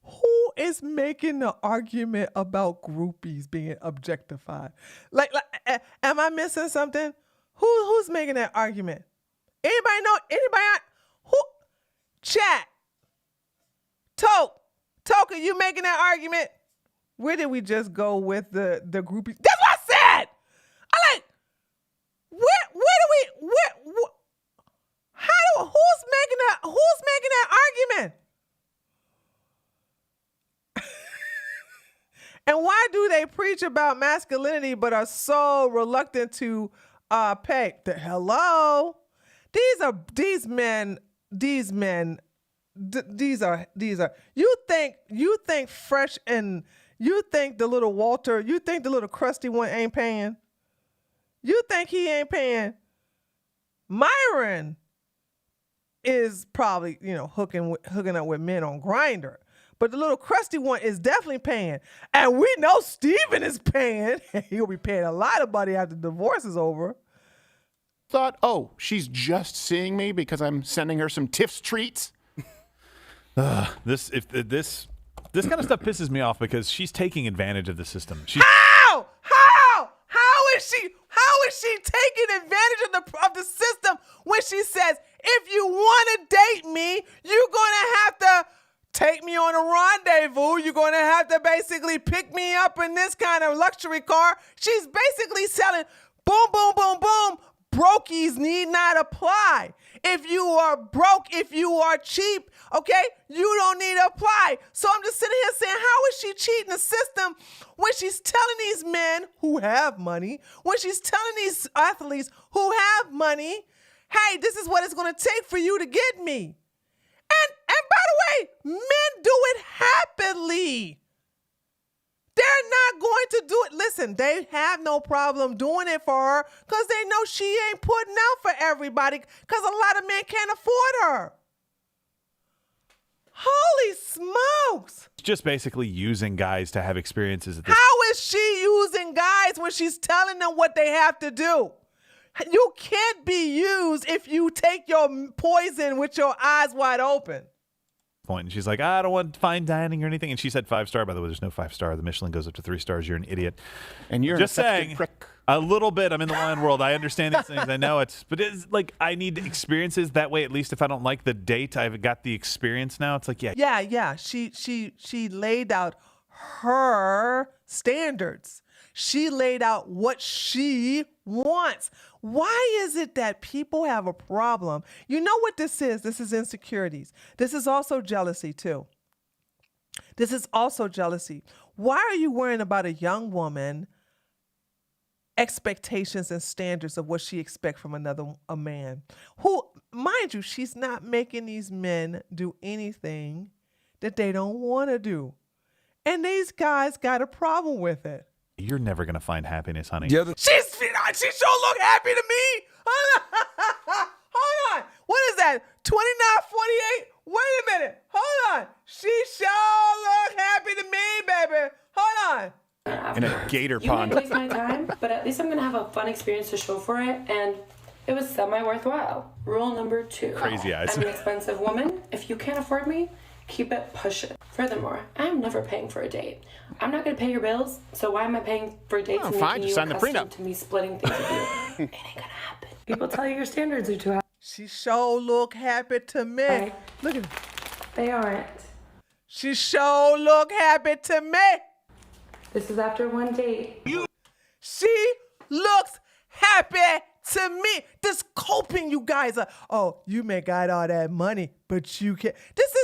Who is making the argument about groupies being objectified? Like am I missing something? Who's making that argument? Anybody know? Anybody? Who? Chat. Toka, you making that argument? Where did we just go with the groupies? That's what I said. I like. Who's making that argument? And why do they preach preach about masculinity but are so reluctant to pay. Hello? These men, you think Fresh and you think the little Walter, you think the little crusty one ain't paying? You think he ain't paying? Myron is probably, hooking up with men on Grindr. But the little crusty one is definitely paying. And we know Steven is paying. He'll be paying a lot of money after the divorce is over. Thought, oh, she's just seeing me because I'm sending her some Tiff's treats. This kind of stuff pisses me off because she's taking advantage of the system. How is she taking advantage of the system when she says, if you want to date me, you're gonna have to take me on a rendezvous. You're going to have to basically pick me up in this kind of luxury car. She's basically selling boom, boom, boom, boom. Brokies need not apply. If you are broke, if you are cheap, okay, you don't need to apply. So I'm just sitting here saying, how is she cheating the system when she's telling these men who have money, when she's telling these athletes who have money, hey, this is what it's going to take for you to get me. And by the way, men do it happily. They're not going to do it. Listen, they have no problem doing it for her because they know she ain't putting out for everybody because a lot of men can't afford her. Holy smokes. Just basically using guys to have experiences at this. How is she using guys when she's telling them what they have to do? You can't be used if you take your poison with your eyes wide open. Point. And she's like, I don't want fine dining or anything. And she said 5-star. By the way, there's no 5-star. The Michelin goes up to 3 stars. You're an idiot. And you're just an saying prick. A little bit. I'm in the wine world. I understand these things. I know it's, but it's like I need experiences that way. At least if I don't like the date, I've got the experience now. It's like, Yeah. She laid out her standards. She laid out what she wants. Why is it that people have a problem? You know what this is? This is insecurities. This is also jealousy too. This is also jealousy. Why are you worrying about a young woman expectations and standards of what she expects from a man who, mind you, she's not making these men do anything that they don't want to do. And these guys got a problem with it. you're never going to find happiness, honey. Yeah, She sure look happy to me. Hold on. What is that? 29.48? Wait a minute. Hold on. She sure look happy to me, baby. Hold on. In a gator You pond. might waste my time, but at least I'm gonna have a fun experience to show for it, and it was semi-worthwhile. Rule number 2. Crazy eyes. I'm an expensive woman. If you can't afford me, keep it pushing. Furthermore, I'm never paying for a date. I'm not gonna pay your bills, so why am I paying for dates and fine, making just you sign the accustomed prenup. to me splitting things with you? It ain't gonna happen. People tell you your standards are too high. She sure look happy to me. Right. Look at her. They aren't. She sure look happy to me. This is after one date. She looks happy to me. This coping, you guys are. Oh, you may got all that money, but you can't. This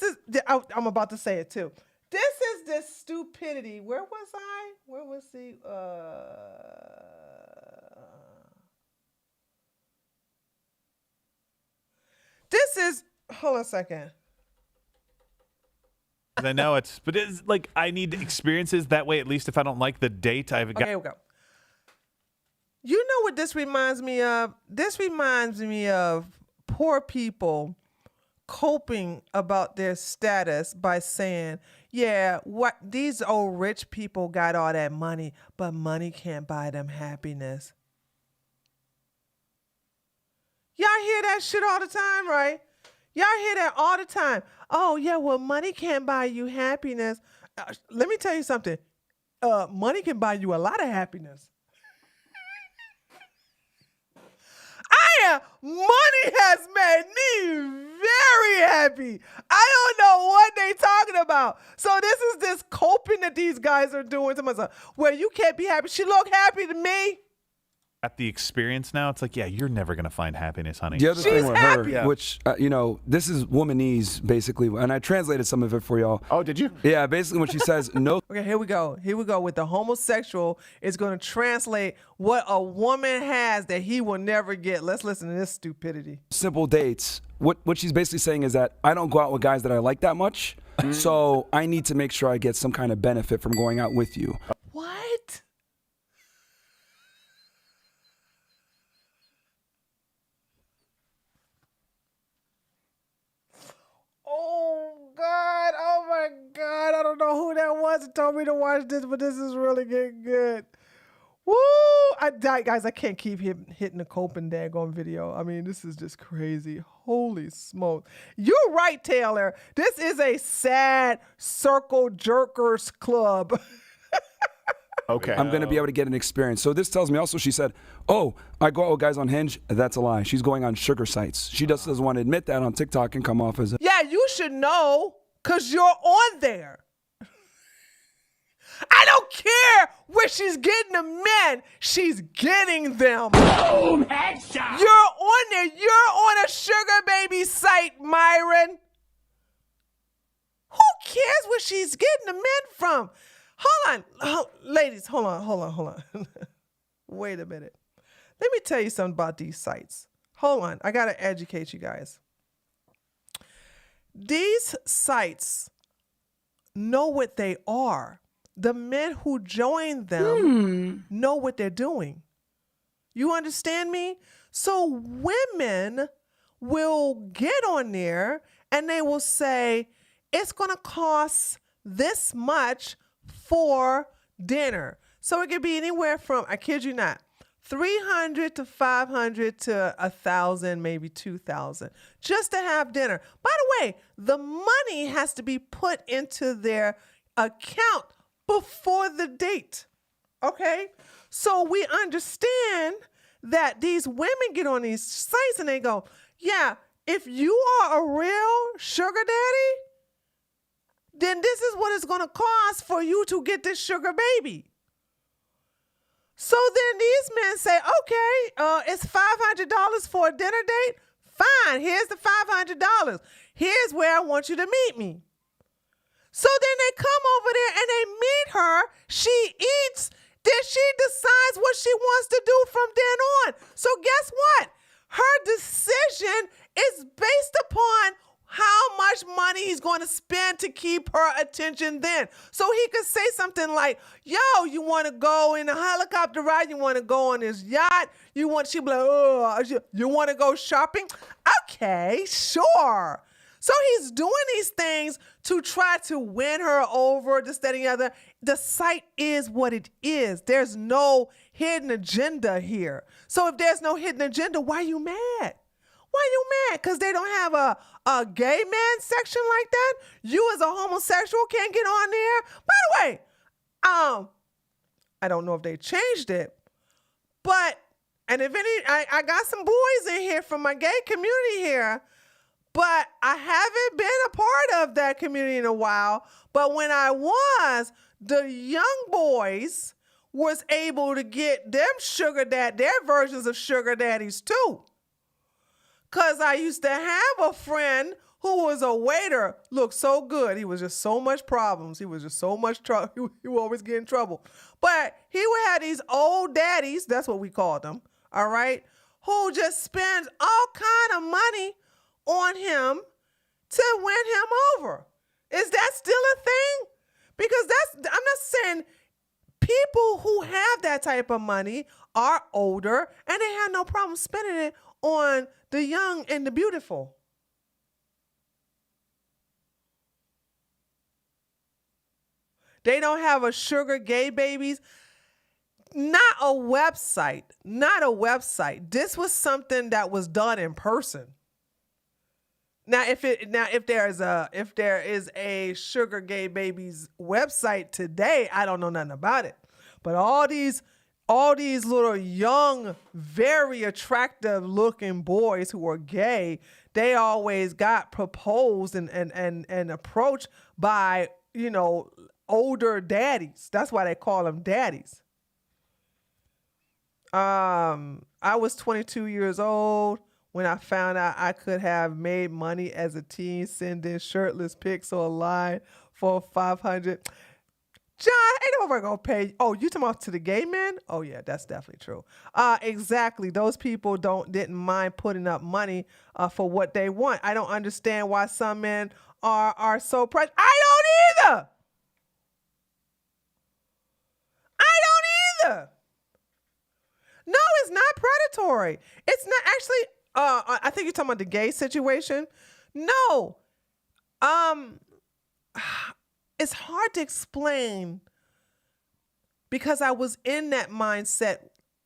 is. I'm about to say it too. This is the stupidity. Where was I? Where was the? This is. Hold on a second. I know it's, but it's like I need experiences that way. At least if I don't like the date, I've got. Okay, here we go. You know what this reminds me of? This reminds me of poor people coping about their status by saying, yeah, what these old rich people got all that money, but money can't buy them happiness. Y'all hear that shit all the time, right? Y'all hear that all the time. Oh, yeah, well, money can't buy you happiness. Let me tell you something. Money can buy you a lot of happiness. Money has made me very happy. I don't know what they talking about. So this is this coping that these guys are doing to myself. Where you can't be happy. She look happy to me. at the experience now, it's like, yeah, you're never gonna find happiness, honey. The other She's thing with happy. her, which, this is womanese, basically, and I translated some of it for y'all. Oh, did you? Yeah, basically when she says no Okay, here we go. Here we go with the homosexual is going to translate what a woman has that he will never get. Let's listen to this stupidity. simple dates, what she's basically saying is that I don't go out with guys that I like that much, so I need to make sure I get some kind of benefit from going out with you. What? Oh God! Oh my God! I don't know who that was that told me to watch this, but this is really getting good. Woo! Guys, I can't keep hitting the Copen daggone video. I mean, this is just crazy. Holy smoke! You're right, Taylor. This is a sad circle jerkers club. Okay. I'm going to be able to get an experience. So this tells me also, she said, oh, I go out with guys on Hinge. That's a lie. She's going on sugar sites. She just doesn't want to admit that on TikTok and come off as a Yeah, you should know because you're on there. I don't care where she's getting the men. She's getting them. Boom, headshot. You're on there. You're on a sugar baby site, Myron. Who cares where she's getting the men from? Hold on. Ladies, hold on. Wait a minute. Let me tell you something about these sites. Hold on. I got to educate you guys. These sites know what they are. The men who join them know what they're doing. You understand me? So women will get on there and they will say, it's going to cost this much for dinner. So it could be anywhere from, I kid you not, 300 to 500 to 1,000, maybe 2,000, just to have dinner. By the way, the money has to be put into their account before the date. Okay? So we understand that these women get on these sites and they go, yeah, if you are a real sugar daddy, then this is what it's going to cost for you to get this sugar baby. So then these men say, okay, it's $500 for a dinner date. Fine, here's the $500. Here's where I want you to meet me. So then they come over there and they meet her. She eats. Then she decides what she wants to do from then on. So guess what? Her decision is based upon how much money he's going to spend to keep her attention then. So he could say something like, yo, you want to go in a helicopter ride? You want to go on this yacht? She'd be like, oh, you want to go shopping? Okay, sure. So he's doing these things to try to win her over, this, that, and the other. The site is what it is. There's no hidden agenda here. So if there's no hidden agenda, why are you mad? Why are you mad? Because they don't have a gay man section like that? You as a homosexual can't get on there? By the way, I don't know if they changed it, but, and if any, I got some boys in here from my gay community here, but I haven't been a part of that community in a while. But when I was, the young boys was able to get them their versions of sugar daddies too. Because I used to have a friend who was a waiter, looked so good. He was just so much problems. He was just so much trouble. He would always get in trouble. But he would have these old daddies, that's what we called them, all right, who just spends all kind of money on him to win him over. Is that still a thing? Because I'm not saying people who have that type of money are older and they have no problem spending it on the young and the beautiful. They don't have a sugar gay babies. Not a website. This was something that was done in person. Now, if there is a sugar gay babies website today, I don't know nothing about it. But all these little young, very attractive looking boys who are gay, they always got proposed and approached by, older daddies. That's why they call them daddies. I was 22 years old when I found out I could have made money as a teen sending shirtless pics online for 500. John, ain't nobody gonna pay. Oh, you talking about to the gay men? Oh yeah, that's definitely true. Exactly. Those people didn't mind putting up money for what they want. I don't understand why some men are so precious. I don't either. No, it's not predatory. It's not actually. I think you're talking about the gay situation. No. It's hard to explain because I was in that mindset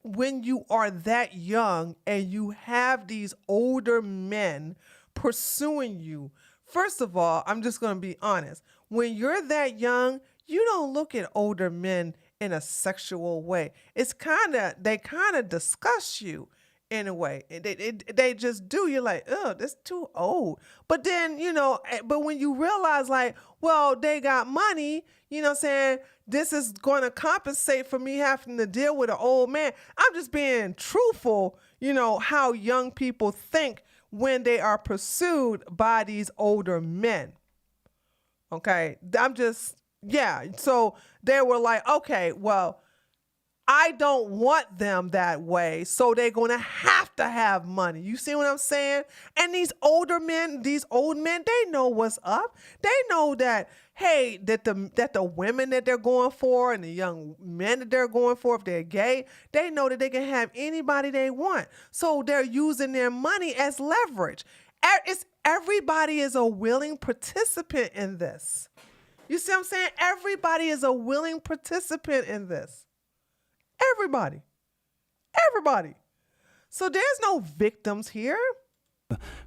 when you are that young and you have these older men pursuing you. First of all, I'm just going to be honest. When you're that young, you don't look at older men in a sexual way. They kind of disgust you in a way. They just do. You're like, oh, that's too old. But then, but when you realize like, well, they got money, you know what I'm saying? This is going to compensate for me having to deal with an old man. I'm just being truthful, how young people think when they are pursued by these older men. Okay. So they were like, okay, well, I don't want them that way, so they're going to have money. You see what I'm saying? And these old men, they know what's up. They know that, hey, that the women that they're going for and the young men that they're going for, if they're gay, they know that they can have anybody they want. So they're using their money as leverage. Everybody is a willing participant in this. You see what I'm saying? Everybody is a willing participant in this. Everybody. So there's no victims here.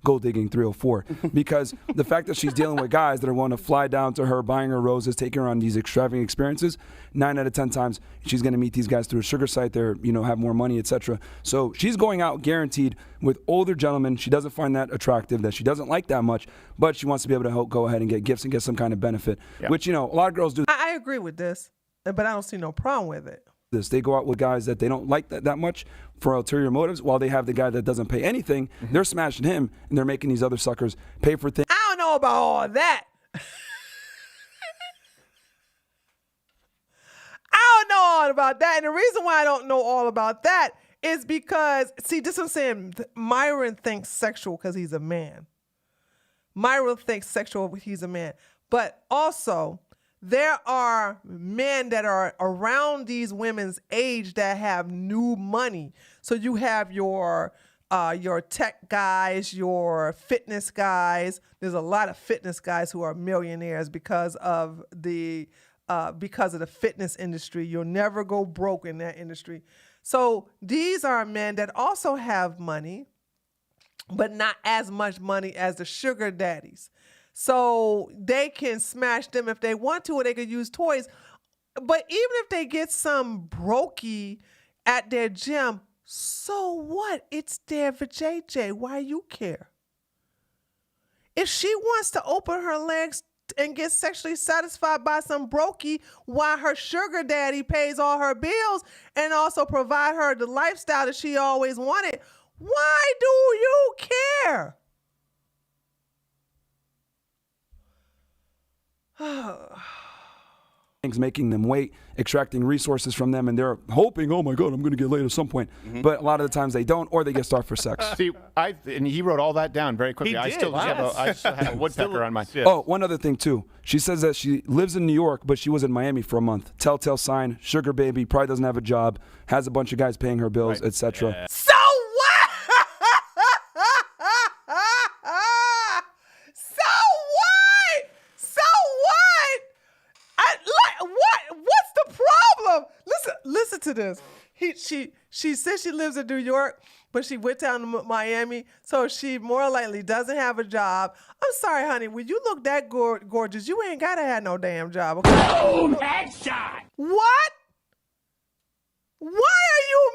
Gold digging 304 because the fact that she's dealing with guys that are willing to fly down to her, buying her roses, taking her on these extravagant experiences, 9 out of 10 times she's going to meet these guys through a sugar site. They're, have more money, etc. So she's going out guaranteed with older gentlemen. She doesn't find that attractive, that she doesn't like that much, but she wants to be able to go ahead and get gifts and get some kind of benefit, which, a lot of girls do. I agree with this, but I don't see no problem with it. They go out with guys that they don't like that much for ulterior motives, while they have the guy that doesn't pay anything. Mm-hmm. They're smashing him, and they're making these other suckers pay for things. I don't know about all that. I don't know all about that. And the reason why I don't know all about that is because, see, this is what I'm saying. Myron thinks sexual because he's a man. Myron thinks sexual he's a man. But also, there are men that are around these women's age that have new money. So you have your tech guys, your fitness guys. There's a lot of fitness guys who are millionaires because of the fitness industry. You'll never go broke in that industry. So these are men that also have money, but not as much money as the sugar daddies. So they can smash them if they want to, or they could use toys. But even if they get some brokey at their gym, so what? It's there for JJ. Why you care? If she wants to open her legs and get sexually satisfied by some brokey while her sugar daddy pays all her bills and also provide her the lifestyle that she always wanted, why do you care? Things making them wait, extracting resources from them, and they're hoping, oh my God, I'm going to get laid at some point. Mm-hmm. But a lot of the times they don't, or they get starved for sex. See, and he wrote all that down very quickly. I still have a woodpecker on mine. Yeah. Oh, one other thing too. She says that she lives in New York, but she was in Miami for a month. Telltale sign, sugar baby, probably doesn't have a job, has a bunch of guys paying her bills, etc. Yeah. So what? What's the problem? Listen to this. She says she lives in New York, but she went down to Miami, so she more likely doesn't have a job. I'm sorry, honey. When you look that gorgeous, you ain't gotta have no damn job. Okay? Boom! Headshot! What? Why are you?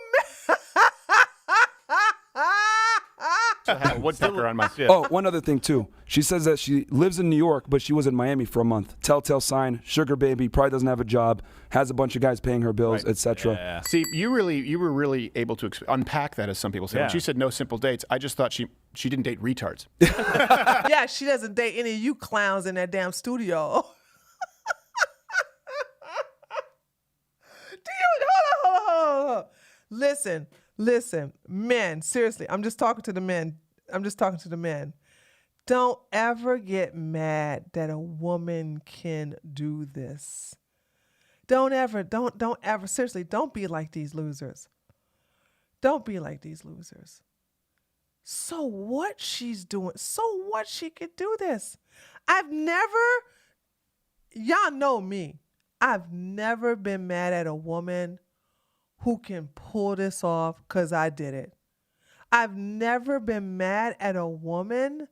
I have a woodpecker on my. Yeah. Oh, one other thing too. She says that she lives in New York, but she was in Miami for a month. Telltale sign, sugar baby, probably doesn't have a job, has a bunch of guys paying her bills, etc. Yeah. See, you were really able to unpack that, as some people say. When Yeah. she said no simple dates, I just thought she didn't date retards. Yeah, she doesn't date any of you clowns in that damn studio. Hold on. Listen, men, seriously, I'm just talking to the men. Don't ever get mad that a woman can do this. Don't ever, seriously, don't be like these losers. Don't be like these losers. So what she's doing, so what she could do this. Y'all know me. I've never been mad at a woman who can pull this off because I did it. I've never been mad at a woman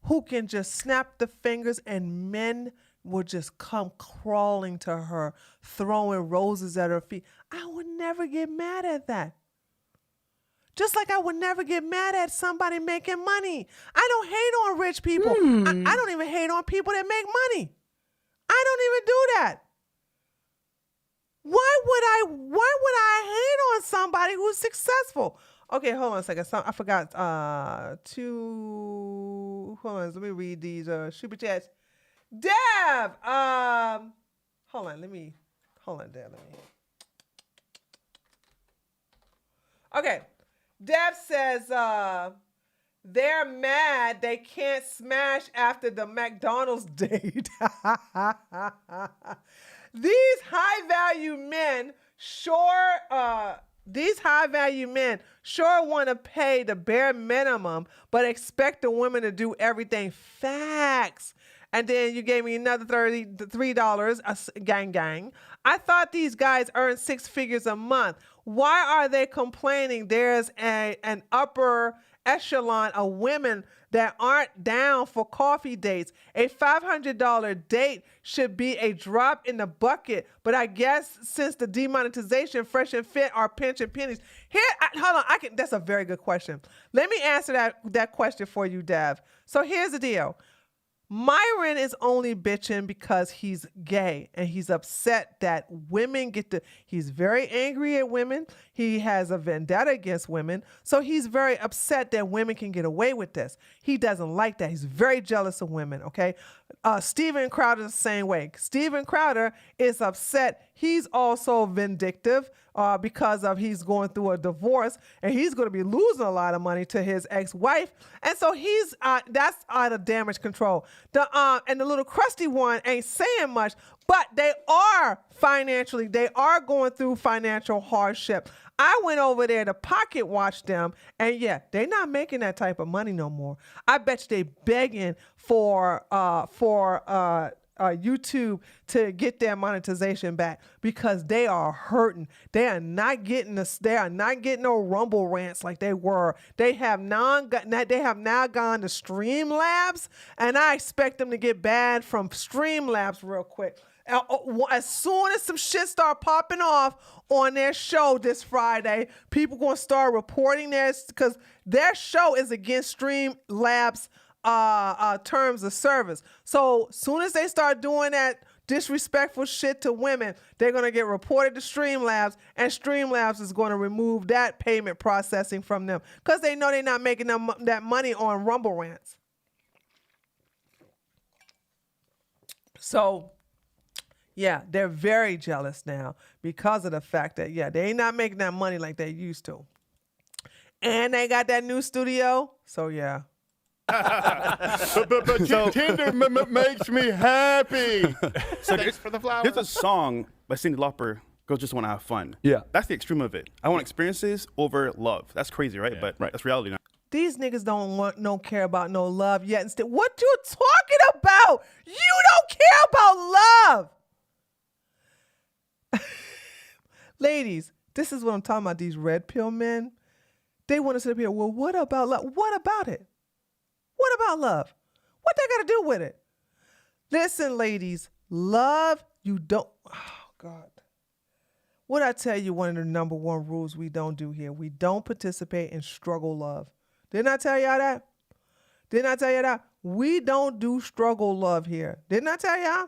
who can just snap the fingers and men will just come crawling to her, throwing roses at her feet. I would never get mad at that. Just like I would never get mad at somebody making money. I don't hate on rich people. I don't even hate on people that make money. I don't even do that. Why would I hate on somebody who's successful? Okay, hold on a second. I forgot hold on, let me read these super chats. Dev, hold on, Dev, Okay. Dev says they're mad they can't smash after the McDonald's date. These high-value men sure want to pay the bare minimum, but expect the women to do everything. Facts. And then you gave me another $3, gang. I thought these guys earned 6 figures a month. Why are they complaining there's an upper echelon of women that aren't down for coffee dates? A $500 date should be a drop in the bucket, but I guess since the demonetization, Fresh and Fit are pinching pennies. That's a very good question. Let me answer that question for you, Dev. So here's the deal. Myron is only bitching because he's gay and he's upset that women he's very angry at women. He has a vendetta against women. So he's very upset that women can get away with this. He doesn't like that. He's very jealous of women, okay? Steven Crowder the same way. Steven Crowder is upset. He's also vindictive because he's going through a divorce and he's going to be losing a lot of money to his ex-wife. And so that's out of damage control. And the little crusty one ain't saying much, but they are going through financial hardship. I went over there to pocket watch them, and yeah, they're not making that type of money no more. I bet you they begging for YouTube to get their monetization back because they are hurting. They are not getting no Rumble rants like they were. They have now gone to Streamlabs, and I expect them to get banned from Streamlabs real quick. As soon as some shit start popping off on their show this Friday, people gonna start reporting this because their show is against Streamlabs terms of service. So soon as they start doing that disrespectful shit to women, they're going to get reported to Streamlabs, and Streamlabs is going to remove that payment processing from them because they know they're not making that money on Rumble rants. So yeah, they're very jealous now because of the fact that, yeah, they ain't not making that money like they used to. And they got that new studio. So yeah. but Tinder makes me happy. So Thanks for the flowers. There's a song by Cyndi Lauper, Girls Just Want to Have Fun. Yeah. That's the extreme of it. I want experiences over love. That's crazy, right? Yeah. But that's reality now. These niggas don't care about no love yet. Instead, what you talking about? You don't care about love. Ladies, this is what I'm talking about, these red pill men. They want to sit up here, well, what about love? What about it? What about love? What they got to do with it? Listen, ladies, love, you don't, oh, God. What I tell you, one of the number one rules we don't do here, we don't participate in struggle love. Didn't I tell y'all that? Didn't I tell you that? We don't do struggle love here. Didn't I tell y'all?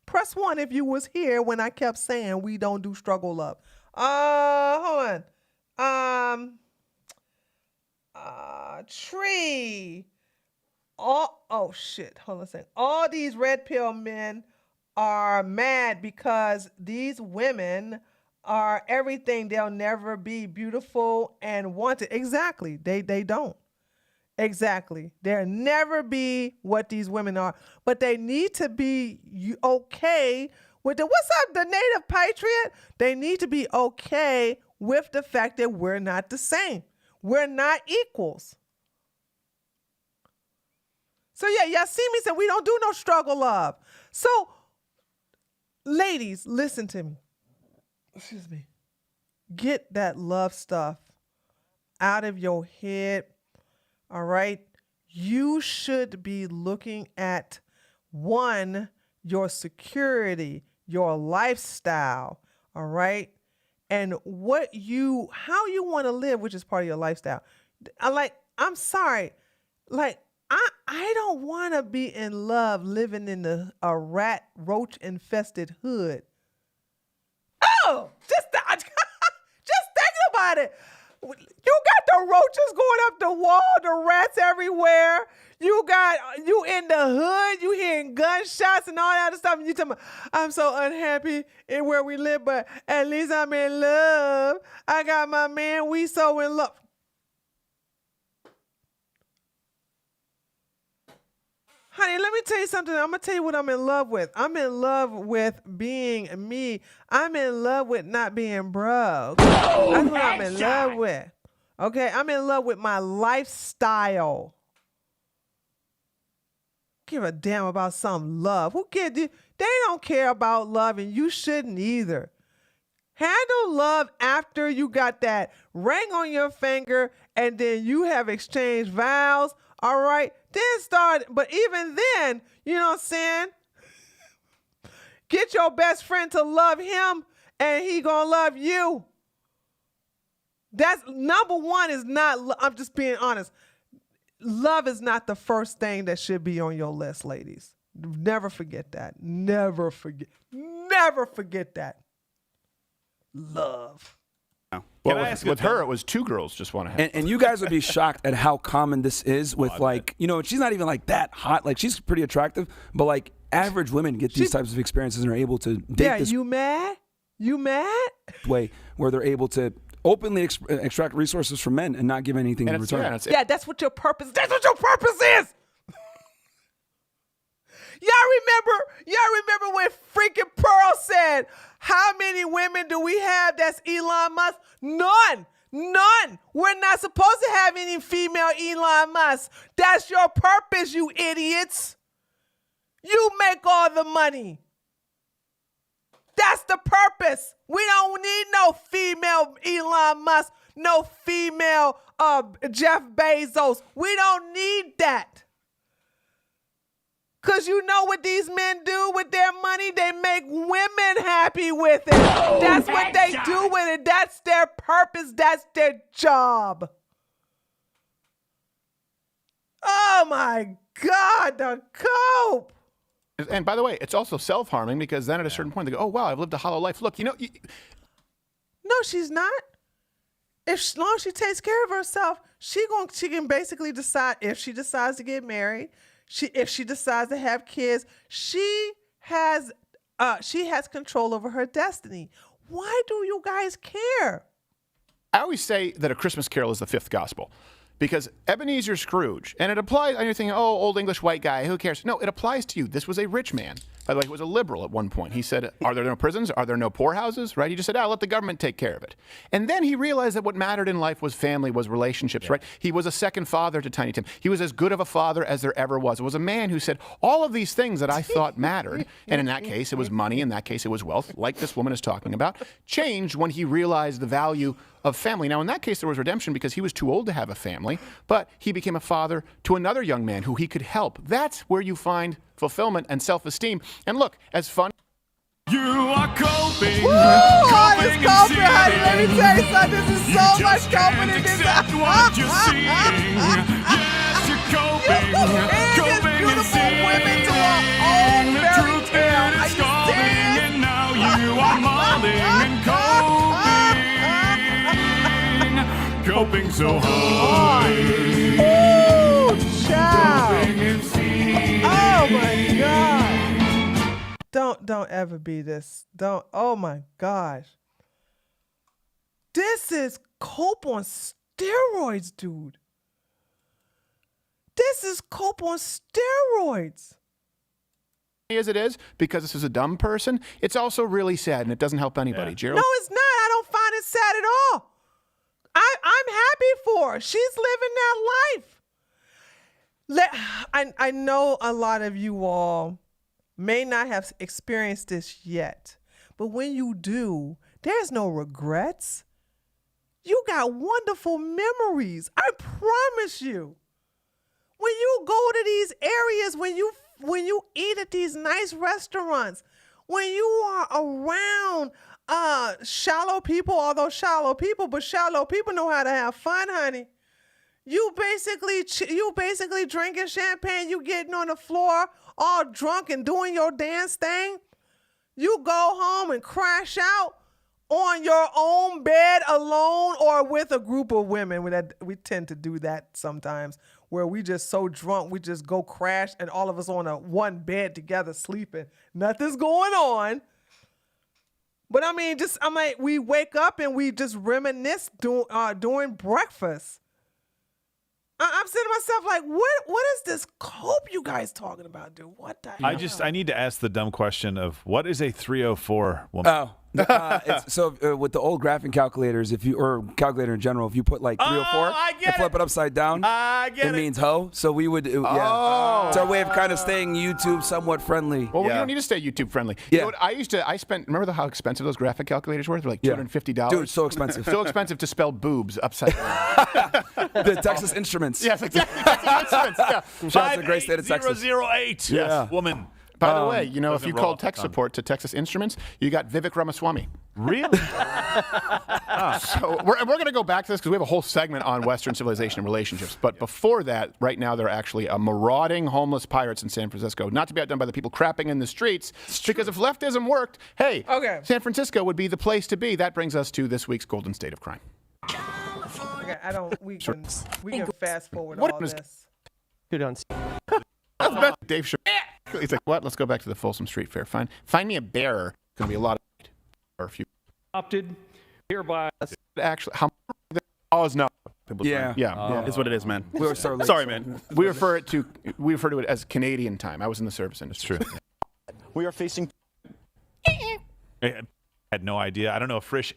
Press 1 if you was here when I kept saying we don't do struggle love. Hold on. Tree. Oh shit. Hold on a second. All these red pill men are mad because these women are everything. They'll never be beautiful and wanted. Exactly. They don't. Exactly. They'll never be what these women are, but they need to be okay with the, what's up, the Native Patriot? They need to be okay with the fact that we're not the same. We're not equals. So yeah, y'all see me say we don't do no struggle love. So ladies, listen to me. Excuse me. Get that love stuff out of your head. All right. You should be looking at, 1, your security, your lifestyle. All right. And how you want to live, which is part of your lifestyle. I'm sorry. I don't want to be in love living in a rat roach infested hood. Oh, just thinking about it. You got the roaches going up the wall, the rats everywhere. You in the hood, you hearing gunshots and all that other stuff. And you tell me, I'm so unhappy in where we live, but at least I'm in love. I got my man, we so in love. Honey, let me tell you something. I'm going to tell you what I'm in love with. I'm in love with being me. I'm in love with not being broke. That's what I'm in love with. Okay? I'm in love with my lifestyle. Give a damn about some love. Who cares? They don't care about love, and you shouldn't either. Handle love after you got that ring on your finger and then you have exchanged vows. All right? Then start, but even then, you know what I'm saying? Get your best friend to love him and he gonna love you. That's number 1 is not, I'm just being honest. Love is not the first thing that should be on your list, ladies. Never forget that. Never forget that. Love. Well, with her, it was 2 girls just want to have. And you guys would be shocked at how common this is with she's not even like that hot. Like she's pretty attractive, but like average women get these types of experiences and are able to date this you mad? You mad? way where they're able to openly extract resources from men and not give anything in return. Yeah, that's what your purpose is. Y'all remember when freaking Pearl said, how many women do we have that's Elon Musk? None. We're not supposed to have any female Elon Musk. That's your purpose, you idiots. You make all the money. That's the purpose. We don't need no female Elon Musk, no female Jeff Bezos. We don't need that. Because you know what these men do with their money? They make women happy with it. That's what they do with it. That's their purpose. That's their job. Oh, my God, the cope. And by the way, it's also self-harming because then at a certain point they go, oh, wow, I've lived a hollow life. Look, No, she's not. As long as she takes care of herself, she can basically decide if she decides to get married. If she decides to have kids, she has control over her destiny. Why do you guys care? I always say that A Christmas Carol is the 5th gospel because Ebenezer Scrooge, and it applies, and you're thinking, oh, old English white guy, who cares? No, it applies to you. This was a rich man. By the way, he was a liberal at one point. He said, are there no prisons? Are there no poorhouses? Right? He just said, let the government take care of it. And then he realized that what mattered in life was family, was relationships, right? He was a second father to Tiny Tim. He was as good of a father as there ever was. It was a man who said, all of these things that I thought mattered, and in that case, it was money, in that case, it was wealth, like this woman is talking about, changed when he realized the value of family. Now, in that case, there was redemption because he was too old to have a family, but he became a father to another young man who he could help. That's where you find fulfillment and self-esteem. And look, as fun. You are coping, all this coping and coping, honey. Let me seething. tell you something. This is You so just much coping can't in this. accept what you're seeing. Yes, you're coping, coping and beautiful women to our own seething. The fairy truth tale. it Are is you scalding, serious? and now you are molding and coping, coping so hard. Ooh, child. Coping and seething. Oh my God. Don't ever be this. Don't. Oh my gosh. This is cope on steroids, dude. This is cope on steroids. As it is, because this is a dumb person, it's also really sad and it doesn't help anybody. Gerald? No, it's not. I don't find it sad at all. I'm happy for her. She's living that life. I know a lot of you all may not have experienced this yet, but when you do, there's no regrets. You got wonderful memories. I promise you. When you go to these areas, when you eat at these nice restaurants, when you are around shallow people know how to have fun, honey. You basically drinking champagne, you getting on the floor all drunk and doing your dance thing. You go home and crash out on your own bed alone or with a group of women. We tend to do that sometimes, where we just so drunk, we just go crash and all of us on a one bed together sleeping. Nothing's going on. But I mean, we wake up and we just reminisce during breakfast. I'm saying to myself, like, what is this cope you guys talking about, dude? What the hell? I need to ask the dumb question of what is a 304 woman? Oh. With the old graphing calculators, or calculator in general, if you put like 304 and flip it upside down, it means hoe. So we would, it's our way of kind of staying YouTube somewhat friendly. Well, we don't need to stay YouTube friendly. You know what, I spent, remember how expensive those graphic calculators were? They're like $250. Dude, so expensive. So expensive to spell boobs upside down. The Texas Instruments. Yes, exactly. Texas Instruments. Yeah. Shout out to the great state of Texas. 008. Yes. Woman. By the way, if you roll called off the tech tongue. support to Texas Instruments, you got Vivek Ramaswamy. Really? So we're going to go back to this because we have a whole segment on Western civilization and relationships. But before that, right now, there are actually marauding homeless pirates in San Francisco. Not to be outdone by the people crapping in the streets, because if leftism worked, hey, San Francisco would be the place to be. That brings us to this week's Golden State of Crime. Okay, we can fast forward What all was- this. Dave He's like, what? Let's go back to the Folsom Street Fair. Find me a bearer. It's going to be a lot of or a few. Opted hereby. Actually, how is no. Yeah. It's what it is, man. We were so late. Sorry, man. We refer to it as Canadian time. I was in the service industry. True. We are facing. I had no idea. I don't know if Fresh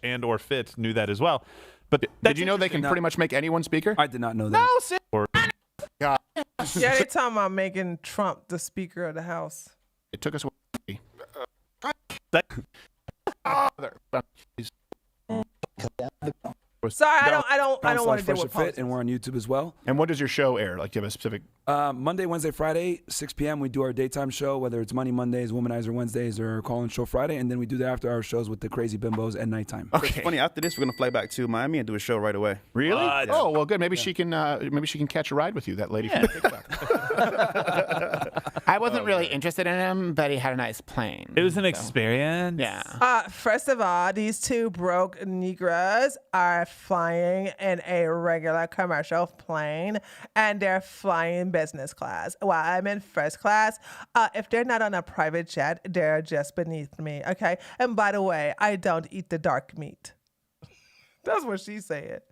and or Fit knew that as well. But Did you know they can pretty much make anyone speaker? I did not know that. Yeah, they talking about making Trump the Speaker of the House. It took us. Sorry, I don't want to deal Fresh with and Fit, politics. and we're on YouTube as well. And what does your show air? Like, do you have a specific? Monday, Wednesday, Friday, 6 p.m. We do our daytime show, whether it's Money Mondays, Womanizer Wednesdays, or Call-In Show Friday, and then we do the after-hour shows with the crazy bimbos at nighttime. It's funny. After this, we're gonna fly back to Miami and do a show right away. Really? Oh, well, good. Maybe she can catch a ride with you. That lady from TikTok. I wasn't really interested in him, but he had a nice plane. it was an experience. Yeah. First of all, these two broke Negras are flying in a regular commercial plane, and they're flying business class while I'm in first class. If they're not on a private jet, they're just beneath me, okay? And by the way, I don't eat the dark meat. That's what she said.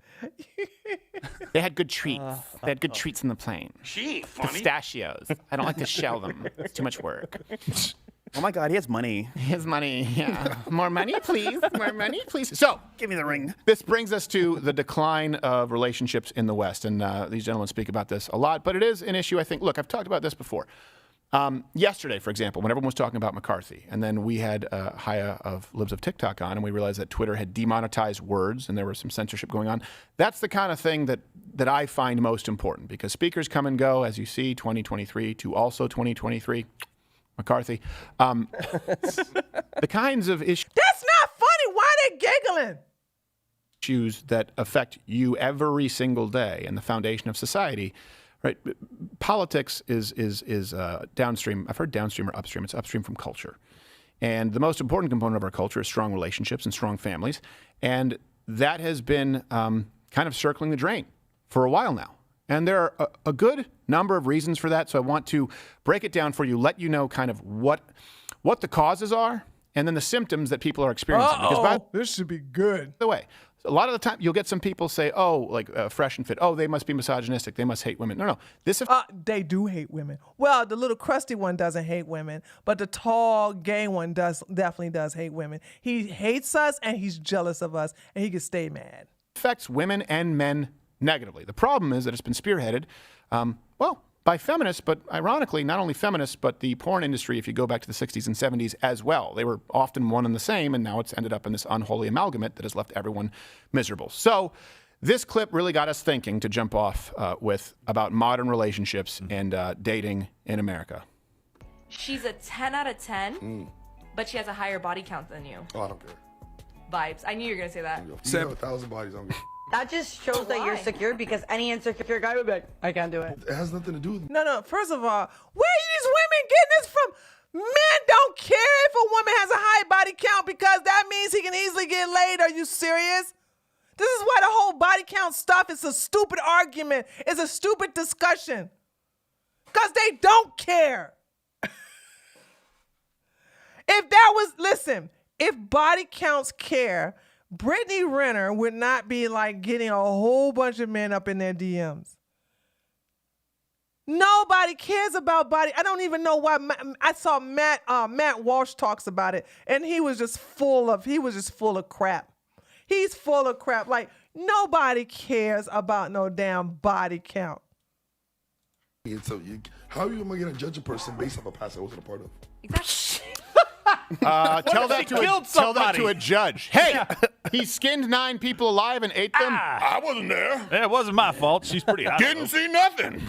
They had good treats. They had good treats in the plane. Pistachios. I don't like to shell them. It's too much work. Oh my God, he has money. His money, yeah. More money, please. More money, please. So, Give me the ring. this brings us to the decline of relationships in the West. And these gentlemen speak about this a lot, but it is an issue, I think. Look, I've talked about this before. Yesterday, for example, when everyone was talking about McCarthy, and then we had Haya of Libs of TikTok on, and we realized that Twitter had demonetized words, and there was some censorship going on. That's the kind of thing that I find most important, because speakers come and go, as you see, 2023 to also 2023. McCarthy. The kinds of issues That's not funny. Why they giggling? that affect you every single day and the foundation of society, right? Politics is downstream. I've heard downstream or upstream. It's upstream from culture. And the most important component of our culture is strong relationships and strong families. And that has been kind of circling the drain for a while now. And there are a good number of reasons for that. So I want to break it down for you, let you know kind of what the causes are, and then the symptoms that people are experiencing. Because this should be good. by the way, a lot of the time you'll get some people say, oh, like Fresh and Fit, oh, they must be misogynistic. They must hate women. No. They do hate women. Well, the little crusty one doesn't hate women, but the tall, gay one definitely does hate women. He hates us and he's jealous of us, and he can stay mad. Affects women and men negatively. The problem is that it's been spearheaded, by feminists, but ironically, not only feminists, but the porn industry, if you go back to the 60s and 70s as well. They were often one and the same, and now it's ended up in this unholy amalgamate that has left everyone miserable. So this clip really got us thinking to jump off about modern relationships and dating in America. She's a 10 out of 10, but she has a higher body count than you. Oh, I don't care. Vibes. I knew you were going to say that. You have 1,000 bodies on me. That just shows that you're secure, because any insecure guy would be like, I can't do it. It has nothing to do with No. First of all, where are these women getting this from? Men don't care if a woman has a high body count because that means he can easily get laid. Are you serious? This is why the whole body count stuff is a stupid argument. It's a stupid discussion. Because they don't care. If body counts care, Brittany Renner would not be like getting a whole bunch of men up in their DMs. Nobody cares about body. I don't even know why. I saw Matt Walsh talks about it, and he was just full of crap. He's full of crap. Like, nobody cares about no damn body count. So how are you going to judge a person based off a past I wasn't a part of? Exactly. Tell that to a judge. Hey, he skinned 9 people alive and ate them. I wasn't there. Yeah, it wasn't my fault. She's pretty hot. Didn't see nothing.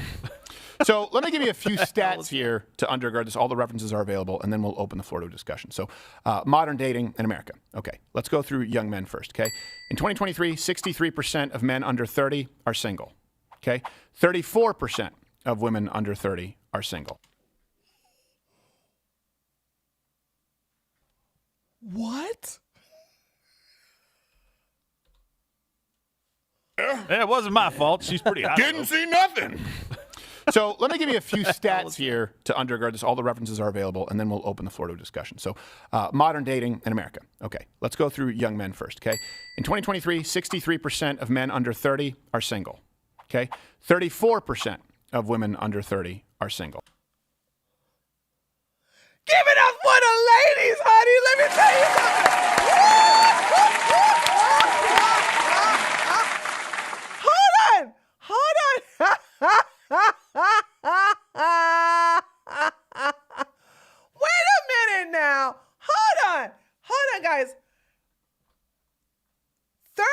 So let me give you a few stats here to undergird this. All the references are available, and then we'll open the floor to a discussion. So modern dating in America. Okay, let's go through young men first, okay? In 2023, 63% of men under 30 are single, okay? 34% of women under 30 are single. What? Yeah, it wasn't my fault. She's pretty hot. Didn't see nothing. So let me give you a few stats here to undergird this. All the references are available, and then we'll open the floor to a discussion. So modern dating in America. Okay, let's go through young men first, okay? In 2023, 63% of men under 30 are single, okay? 34% of women under 30 are single. Give it up for the ladies, honey. Let me tell you something. Hold on. Wait a minute now. Hold on, guys. 30.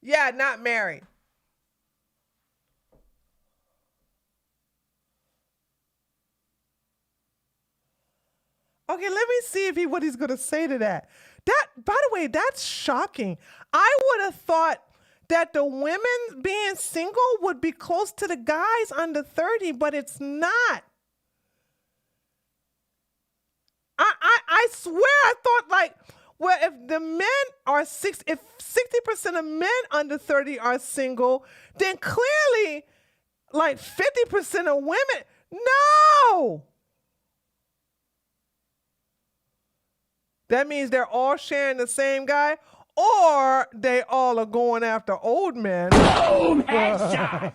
Yeah, not married. Okay, let me see what he's going to say to that. By the way, that's shocking. I would have thought that the women being single would be close to the guys under 30, but it's not. I swear I thought if the men are if 60% of men under 30 are single, then clearly 50% of women, no. That means they're all sharing the same guy, or they all are going after old men. Boom! Headshot!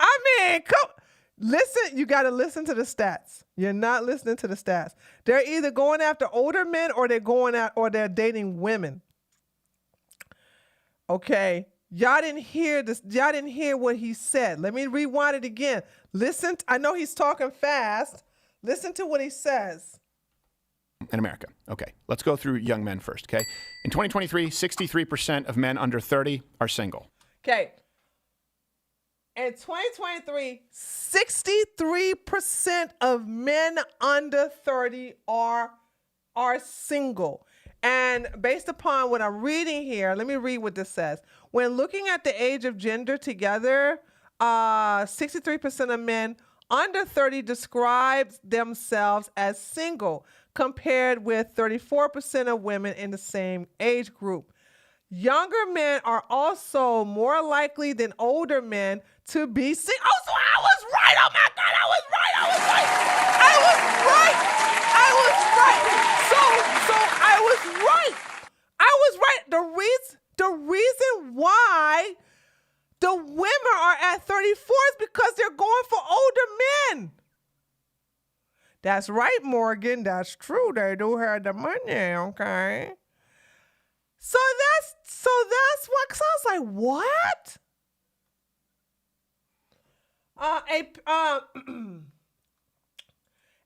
I mean, listen, you got to listen to the stats. You're not listening to the stats. They're either going after older men or they're dating women. Okay. Y'all didn't hear this. Y'all didn't hear what he said. Let me rewind it again. Listen. I know he's talking fast. Listen to what he says. in America. Okay, let's go through young men first, okay? In 2023, 63% of men under 30 are single. Okay. In 2023, 63% of men under 30 are single. And based upon what I'm reading here, let me read what this says. When looking at the age of gender together, 63% of men under 30 describes themselves as single, compared with 34% of women in the same age group. Younger men are also more likely than older men to be single. Oh, so I was right. Oh my God, I was right. I was right. I was right. I was right. So I was right. I was right. The reason why the women are at 34 is because they're going for older men. That's right, Morgan. That's true. They do have the money, okay? So that's what, cause I was like, what?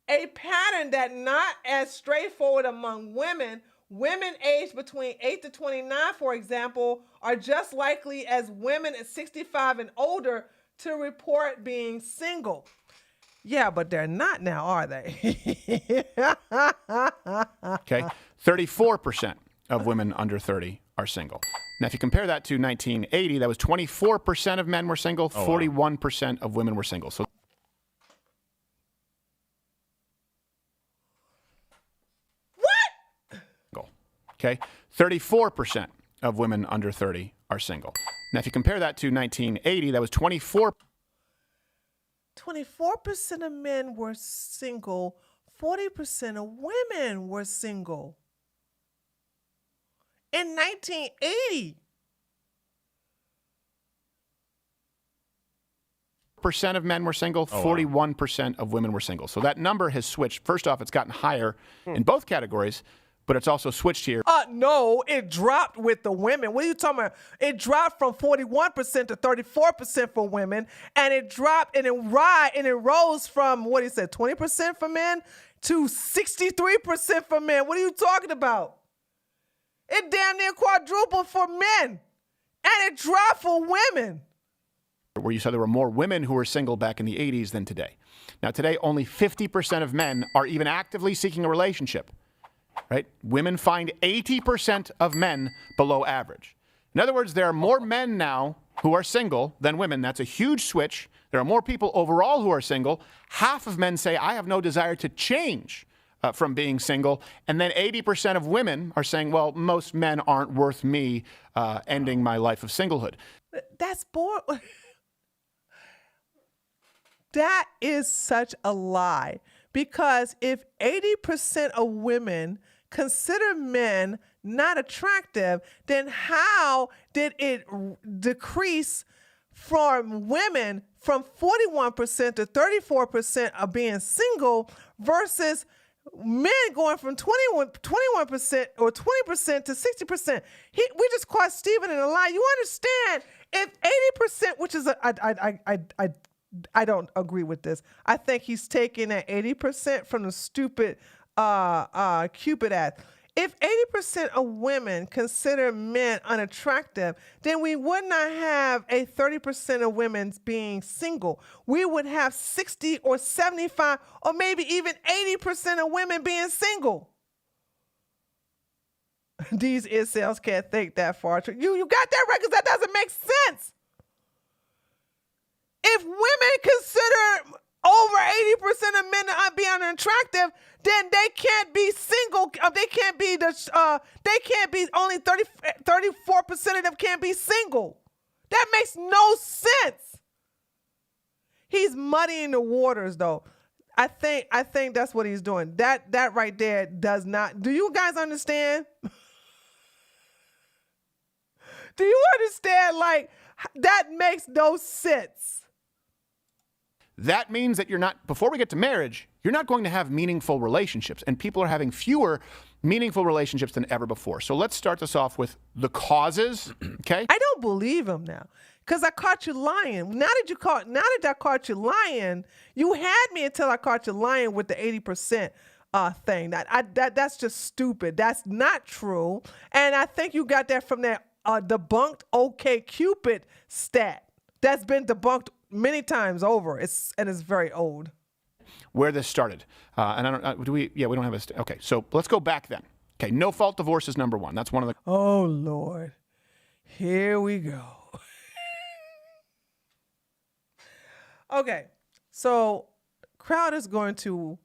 A pattern that not as straightforward among women. Women aged between 8 to 29, for example, are just likely as women at 65 and older to report being single. Yeah, but they're not now, are they? Okay, 34% of women under 30 are single. Now, if you compare that to 1980, that was 24% of men were single, 41% of women were single. So okay, 34% of women under 30 are single. Now, if you compare that to 1980, that was 24% of men were single, 40% of women were single. In 1980. % of men were single, 41% of women were single. So that number has switched. First off, it's gotten higher in both categories, but it's also switched here. No, it dropped with the women. What are you talking about? It dropped from 41% to 34% for women, and it dropped and it rose from, what he said, 20% for men to 63% for men. What are you talking about? It damn near quadrupled for men, and it dropped for women. Where you said there were more women who were single back in the 80s than today. Now, today, only 50% of men are even actively seeking a relationship. Right? Women find 80% of men below average. In other words, there are more men now who are single than women. That's a huge switch. There are more people overall who are single. Half of men say, I have no desire to change from being single. And then 80% of women are saying, well, most men aren't worth me ending my life of singlehood. That's boring. That is such a lie. Because if 80% of women consider men not attractive, then how did it decrease from women from 41% to 34% of being single versus men going from 21% or 20% to 60%? We just caught Stephen in a lie. You understand? If 80%, which is I don't agree with this. I think he's taking that 80% from the stupid Cupid ad. If 80% of women consider men unattractive, then we would not have a 30% of women being single. We would have 60 or 75 or maybe even 80% of women being single. These incels can't think that far. You got that right, because that doesn't make sense. If women consider over 80% of men being unattractive, then they can't be single. They can't be only 34% of them can't be single. That makes no sense. He's muddying the waters, though. I think that's what he's doing. That right there does not. Do you guys understand? Do you understand? Like, that makes no sense. That means that before we get to marriage, you're not going to have meaningful relationships, and people are having fewer meaningful relationships than ever before. So let's start this off with the causes, okay? I don't believe him now, because I caught you lying. Now that I caught you lying, you had me until I caught you lying with the 80%. thing. That's just stupid. That's not true. And I think you got that from that debunked OkCupid stat that's been debunked many times over. It's very old. Where this started, and I don't. We don't have a. Okay, so let's go back then. Okay, no fault divorce is number one. That's one of the. Oh Lord, here we go. Okay, so Crowder's going to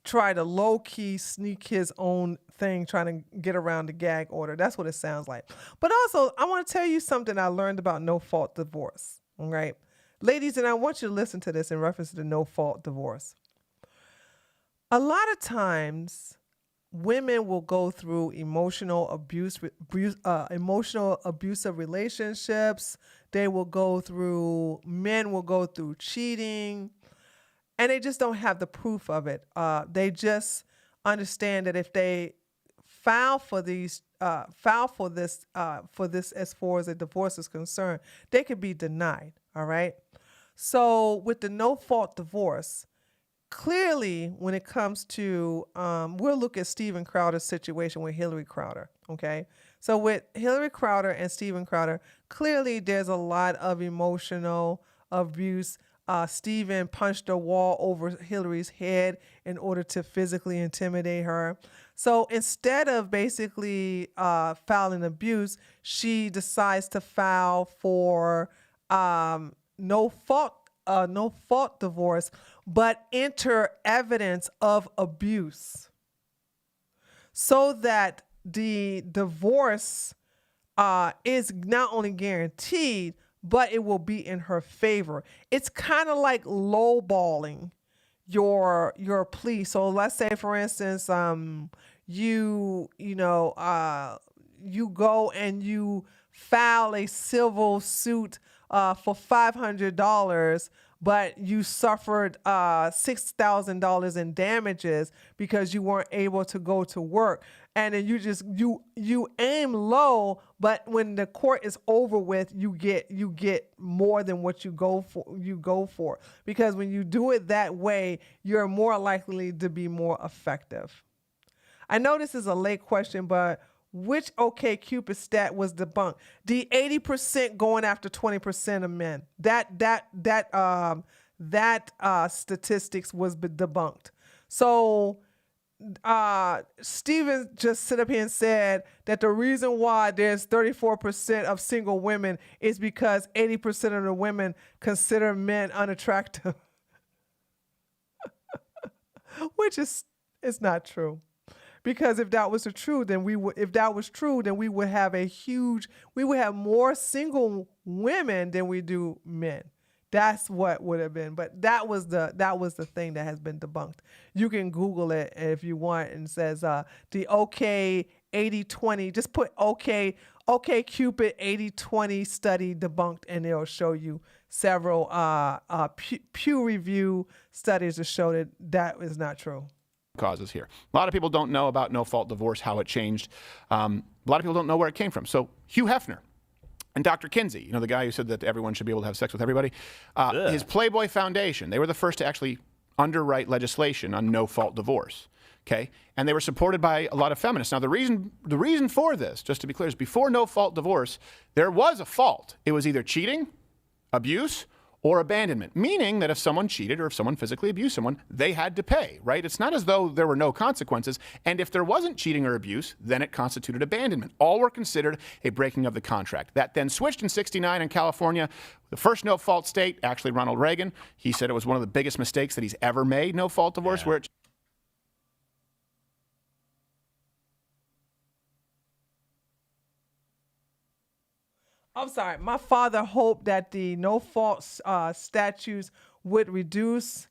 try to low-key sneak his own thing, trying to get around the gag order. That's what it sounds like. But also, I want to tell you something I learned about no-fault divorce, all right? Ladies, and I want you to listen to this in reference to the no-fault divorce. A lot of times, women will go through emotional abusive relationships. Men will go through cheating, and they just don't have the proof of it. They just understand that if they file for this as far as a divorce is concerned, they could be denied. All right. So with the no-fault divorce, clearly when it comes to, we'll look at Steven Crowder's situation with Hillary Crowder. Okay. So with Hillary Crowder and Steven Crowder, clearly there's a lot of emotional abuse. Steven punched a wall over Hillary's head in order to physically intimidate her. So instead of basically filing abuse, she decides to file for no fault divorce, but enter evidence of abuse, so that the divorce is not only guaranteed, but it will be in her favor. It's kind of like lowballing your plea. So let's say, for instance, you go and you file a civil suit for $500, but you suffered $6,000 in damages because you weren't able to go to work. And then you aim low, but when the court is over with, you get more than what you go for. Because when you do it that way, you're more likely to be more effective. I know this is a late question, but which OkCupid stat was debunked? The 80% going after 20% of men. That statistics was debunked. So Steven just stood up here and said that the reason why there's 34% of single women is because 80% of the women consider men unattractive, which is not true. Because if that was true, then we would have more single women than we do men. That's what would have been. But that was the thing that has been debunked. You can Google it if you want, and it says the OK 80-20. Just put OkCupid 80-20 study debunked, and it'll show you several peer review studies to show that is not true. Causes here. A lot of people don't know about no-fault divorce, how it changed. A lot of people don't know where it came from. So Hugh Hefner and Dr. Kinsey, the guy who said that everyone should be able to have sex with everybody, his Playboy Foundation, they were the first to actually underwrite legislation on no-fault divorce. Okay, and they were supported by a lot of feminists. Now, the reason for this, just to be clear, is before no-fault divorce, there was a fault. It was either cheating, abuse, or abandonment, meaning that if someone cheated or if someone physically abused someone, they had to pay, right? It's not as though there were no consequences. And if there wasn't cheating or abuse, then it constituted abandonment. All were considered a breaking of the contract. That then switched in '69 in California. The first no-fault state, actually Ronald Reagan, he said it was one of the biggest mistakes that he's ever made, no-fault divorce, where it I'm sorry. My father hoped that the no-fault statutes would reduce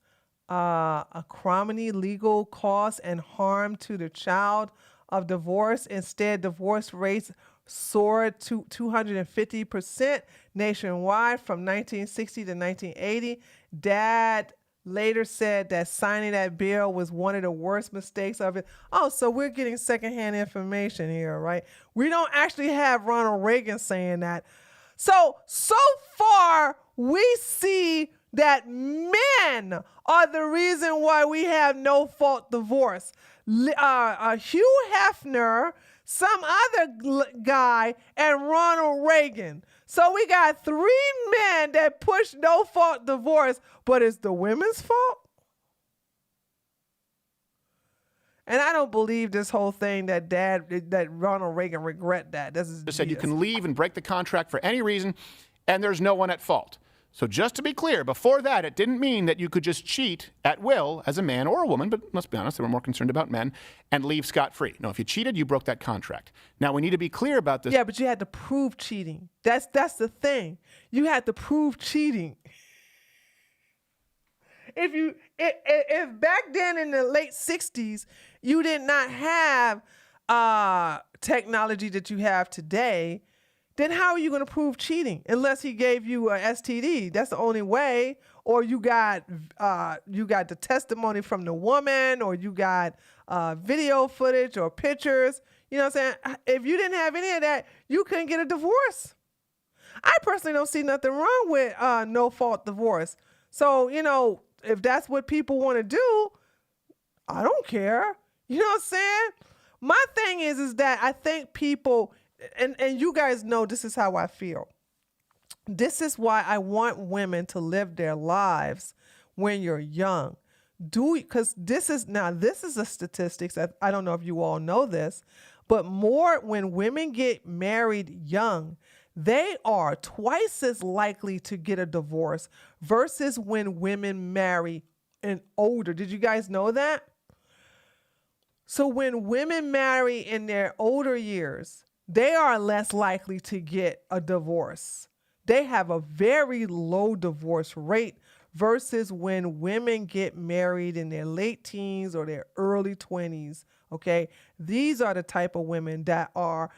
acrimony, legal costs, and harm to the child of divorce. Instead, divorce rates soared to 250% nationwide from 1960 to 1980. Dad later said that signing that bill was one of the worst mistakes of it. Oh, so we're getting secondhand information here, right? We don't actually have Ronald Reagan saying that. So far, we see that men are the reason why we have no-fault divorce. Hugh Hefner, some other guy, and Ronald Reagan. So we got 3 men that push no-fault divorce, but it's the women's fault? And I don't believe this whole thing that Ronald Reagan regret that. This is just said you can leave and break the contract for any reason, and there's no one at fault. So just to be clear, before that, it didn't mean that you could just cheat at will as a man or a woman, but let's be honest, they were more concerned about men, and leave scot-free. No, if you cheated, you broke that contract. Now, we need to be clear about this. Yeah, but you had to prove cheating. That's the thing. You had to prove cheating. If back then in the late 60s, you did not have technology that you have today, then how are you going to prove cheating? Unless he gave you a STD. That's the only way. Or you got the testimony from the woman, or you got video footage or pictures. You know what I'm saying? If you didn't have any of that, you couldn't get a divorce. I personally don't see nothing wrong with no-fault divorce. So, you know, if that's what people want to do, I don't care. You know what I'm saying? My thing is that I think people, and you guys know this is how I feel. This is why I want women to live their lives when you're young. Because this is a statistics. I don't know if you all know this, but more when women get married young, they are twice as likely to get a divorce versus when women marry and older. Did you guys know that? So when women marry in their older years, they are less likely to get a divorce. They have a very low divorce rate versus when women get married in their late teens or their early 20s. Okay, these are the type of women that are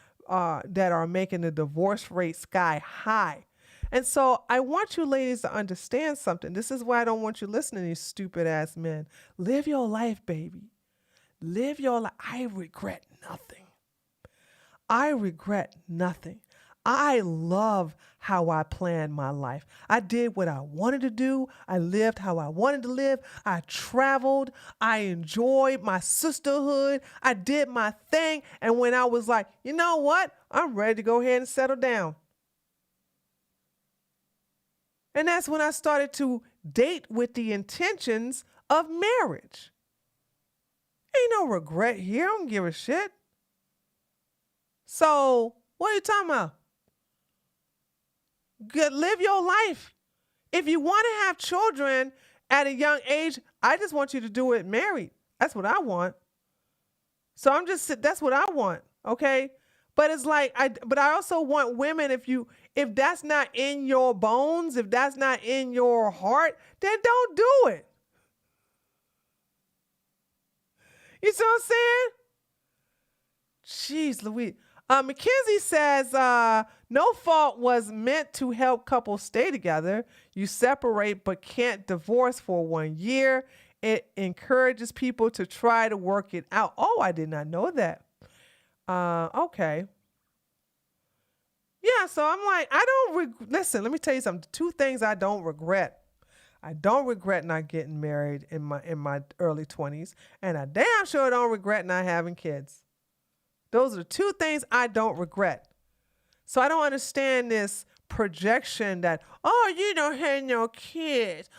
making the divorce rate sky high. And so I want you ladies to understand something. This is why I don't want you listening to these stupid ass men. Live your life, baby. Live your life. I regret nothing. I regret nothing. I love how I planned my life. I did what I wanted to do. I lived how I wanted to live. I traveled. I enjoyed my sisterhood. I did my thing. And when I was like, you know what? I'm ready to go ahead and settle down. And that's when I started to date with the intentions of marriage. Ain't no regret here. I don't give a shit. So, what are you talking about? Live your life. If you want to have children at a young age, I just want you to do it married. That's what I want. So that's what I want. Okay. But it's like, but I also want women, if that's not in your bones, if that's not in your heart, then don't do it. You see what I'm saying? Jeez Louise. Mackenzie says, no fault was meant to help couples stay together. You separate but can't divorce for 1 year. It encourages people to try to work it out. Oh, I did not know that. Okay. Yeah, so I'm like, listen, let me tell you something. 2 things I don't regret. I don't regret not getting married in my early 20s, and I damn sure don't regret not having kids. Those are the 2 things I don't regret. So I don't understand this projection that, oh, you don't have no kids.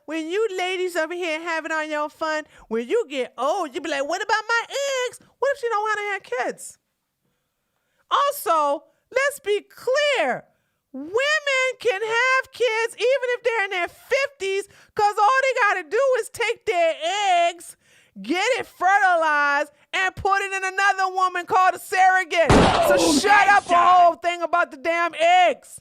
When you ladies over here having all your fun, when you get old, you be like, what about my ex? What if she don't want to have kids? Also, let's be clear. Women can have kids even if they're in their 50s, because all they got to do is take their eggs, get it fertilized, and put it in another woman called a surrogate. So shut up the whole thing about the damn eggs.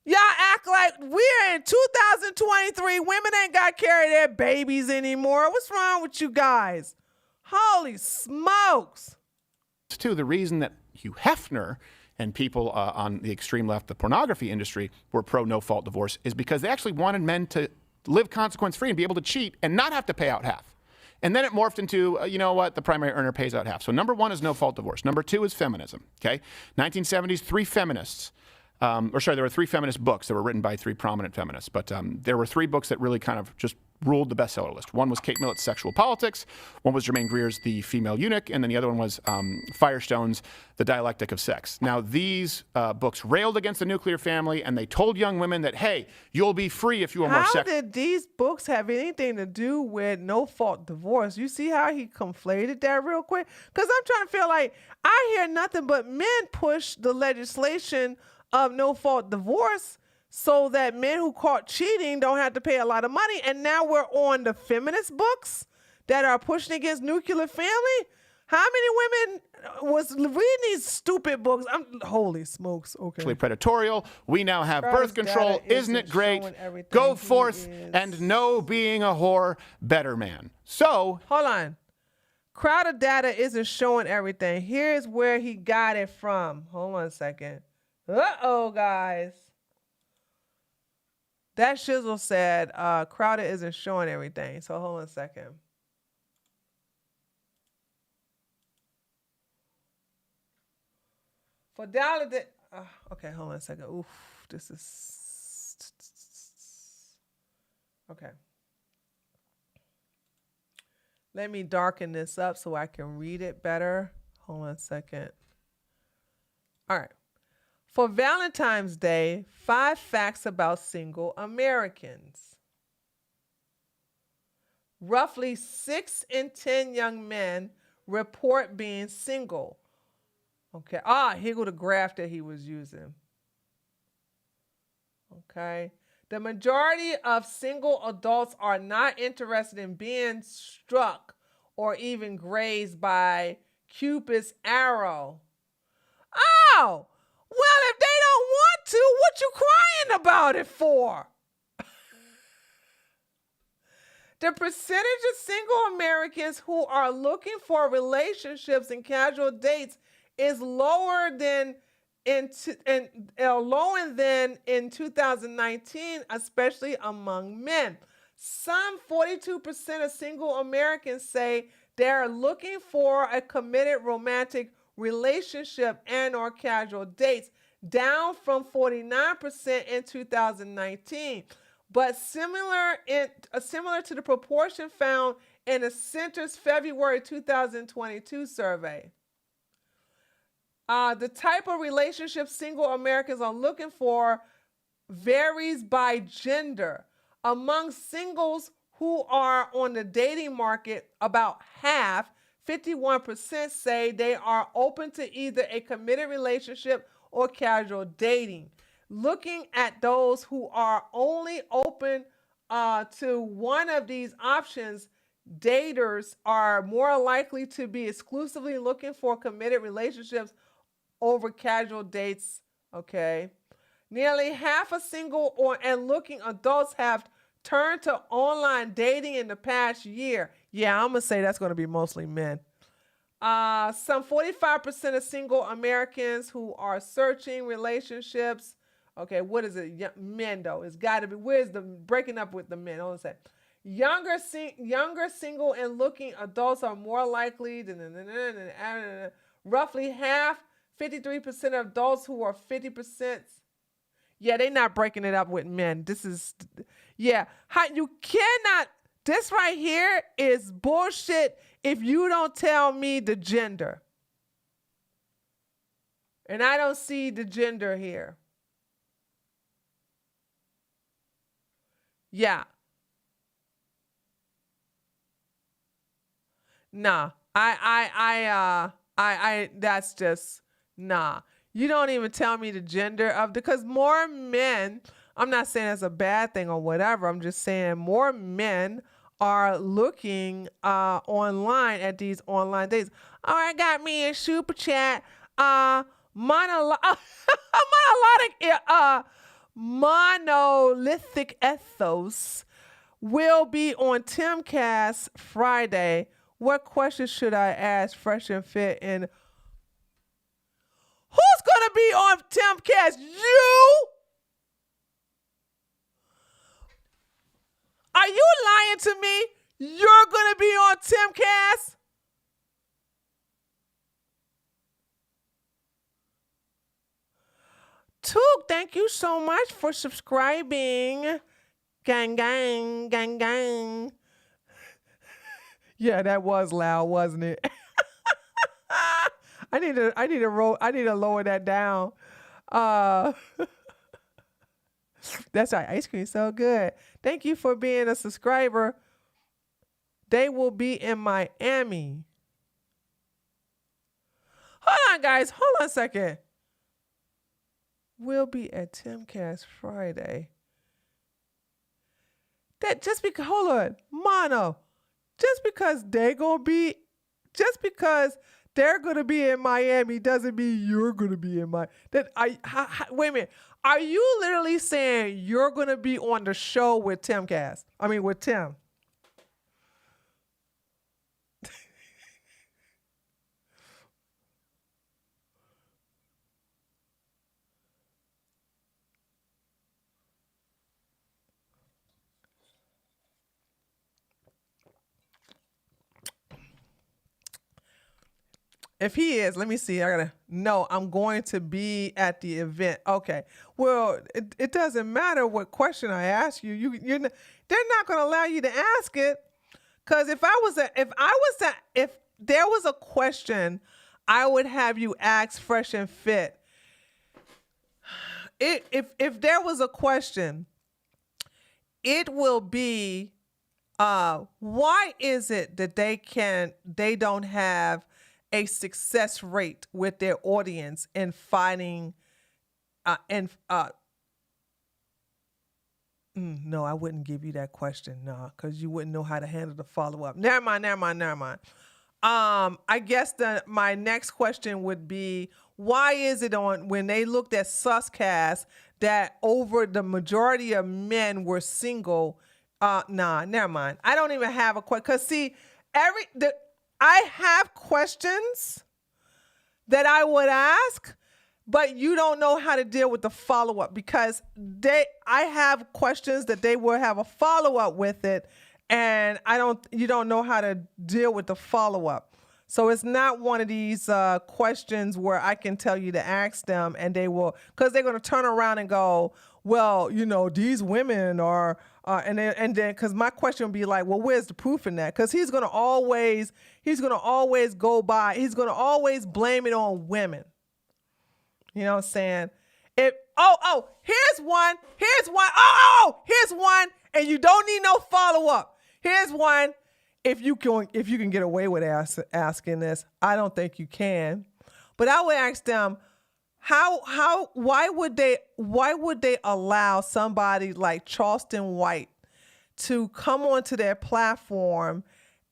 Y'all act like we're in 2023. Women ain't got to carry their babies anymore. What's wrong with you guys? Holy smokes. Too, the reason that Hugh Hefner and people on the extreme left, the pornography industry, were pro no-fault divorce is because they actually wanted men to live consequence-free and be able to cheat and not have to pay out half. And then it morphed into, you know what, the primary earner pays out half. So number 1 is no-fault divorce. Number 2 is feminism, okay? 1970s, there were 3 feminist books that were written by 3 prominent feminists. But there were 3 books that really kind of just ruled the bestseller list. One was Kate Millett's Sexual Politics. One was Germaine Greer's The Female Eunuch. And then the other one was Firestone's The Dialectic of Sex. Now, these books railed against the nuclear family, and they told young women that, hey, you'll be free if you are more How sex. did these books have anything to do with no-fault divorce? You see how he conflated that real quick? Because I'm trying to feel like I hear nothing but men push the legislation of no-fault divorce so that men who caught cheating don't have to pay a lot of money. And now we're on the feminist books that are pushing against nuclear family. How many women was reading these stupid books? Holy smokes. Okay. Actually predatorial. We now have Crowd's birth control. data Isn't it isn't great? showing everything Go he forth is. and know being a whore better man. So Hold on. Crowder data isn't showing everything. Here's where he got it from. Hold on a second. Uh-oh, guys. That shizzle said Crowder isn't showing everything. So hold on a second. For dollar, okay, hold on a second. Oof, this is okay. Let me darken this up so I can read it better. Hold on a second. All right. For Valentine's Day, 5 facts about single Americans. Roughly 6 in 10 young men report being single. Okay. Here go the graph that he was using. Okay. The majority of single adults are not interested in being struck or even grazed by Cupid's arrow. Oh! Well, if they don't want to, what you crying about it for? The percentage of single Americans who are looking for relationships and casual dates is lower than in 2019, especially among men. Some 42% of single Americans say they're looking for a committed romantic relationship and or casual dates, down from 49% in 2019, but similar to the proportion found in the Center's February 2022 survey. The type of relationship single Americans are looking for varies by gender. Among singles who are on the dating market, about half, 51%, say they are open to either a committed relationship or casual dating. Looking at those who are only open to one of these options, daters are more likely to be exclusively looking for committed relationships over casual dates. Okay. Nearly half of single and looking adults have turned to online dating in the past year. Yeah, I'm going to say that's going to be mostly men. Some 45% of single Americans who are searching relationships. Okay, what is it? Men, though. It's got to be. Where's the breaking up with the men? Hold on a second. Younger single and looking adults are more likely than roughly half, 53% of adults who are 50%. Yeah, they're not breaking it up with men. This is, yeah. You cannot, this right here is bullshit if you don't tell me the gender. And I don't see the gender here. Yeah. Nah. That's just, nah. You don't even tell me the gender of because more men, I'm not saying that's a bad thing or whatever. I'm just saying more men are looking online at these online dates. All right, got me in super chat. Monolithic Ethos will be on Timcast Friday. What questions should I ask Fresh and Fit? And who's going to be on Timcast? You? Are you lying to me? You're gonna be on Timcast? Took, thank you so much for subscribing. Gang, gang, gang, gang. Yeah, that was loud, wasn't it? I need to lower that down. That's right. Ice cream so good. Thank you for being a subscriber. They will be in Miami. Hold on, guys. Hold on a second. We'll be at Timcast Friday. That just because, hold on, Mono, just because they're going to be in Miami doesn't mean you're going to be in Miami. Wait a minute. Are you literally saying you're going to be on the show with Timcast? I mean, with Tim. If he is, let me see. I'm going to be at the event. Okay. Well, it doesn't matter what question I ask you. They're not going to allow you to ask it. Because if there was a question, I would have you ask Fresh and Fit. If there was a question, it will be, why is it that they don't have a success rate with their audience in finding no, I wouldn't give you that question, no, because you wouldn't know how to handle the follow-up. Never mind. I guess my next question would be, why is it when they looked at Suscast that over the majority of men were single? Never mind. I don't even have a question. Because see, I have questions that I would ask, but you don't know how to deal with the follow-up because I have questions that they will have a follow-up with it, and you don't know how to deal with the follow-up. So it's not one of these questions where I can tell you to ask them and because they're going to turn around and go, well, these women are, and then because my question would be like, well, where's the proof in that? Because he's going to always blame it on women. You know what I'm saying? Here's one, and you don't need no follow-up. Here's one. If you can get away with asking this, I don't think you can. But I would ask them, why would they allow somebody like Charleston White to come onto their platform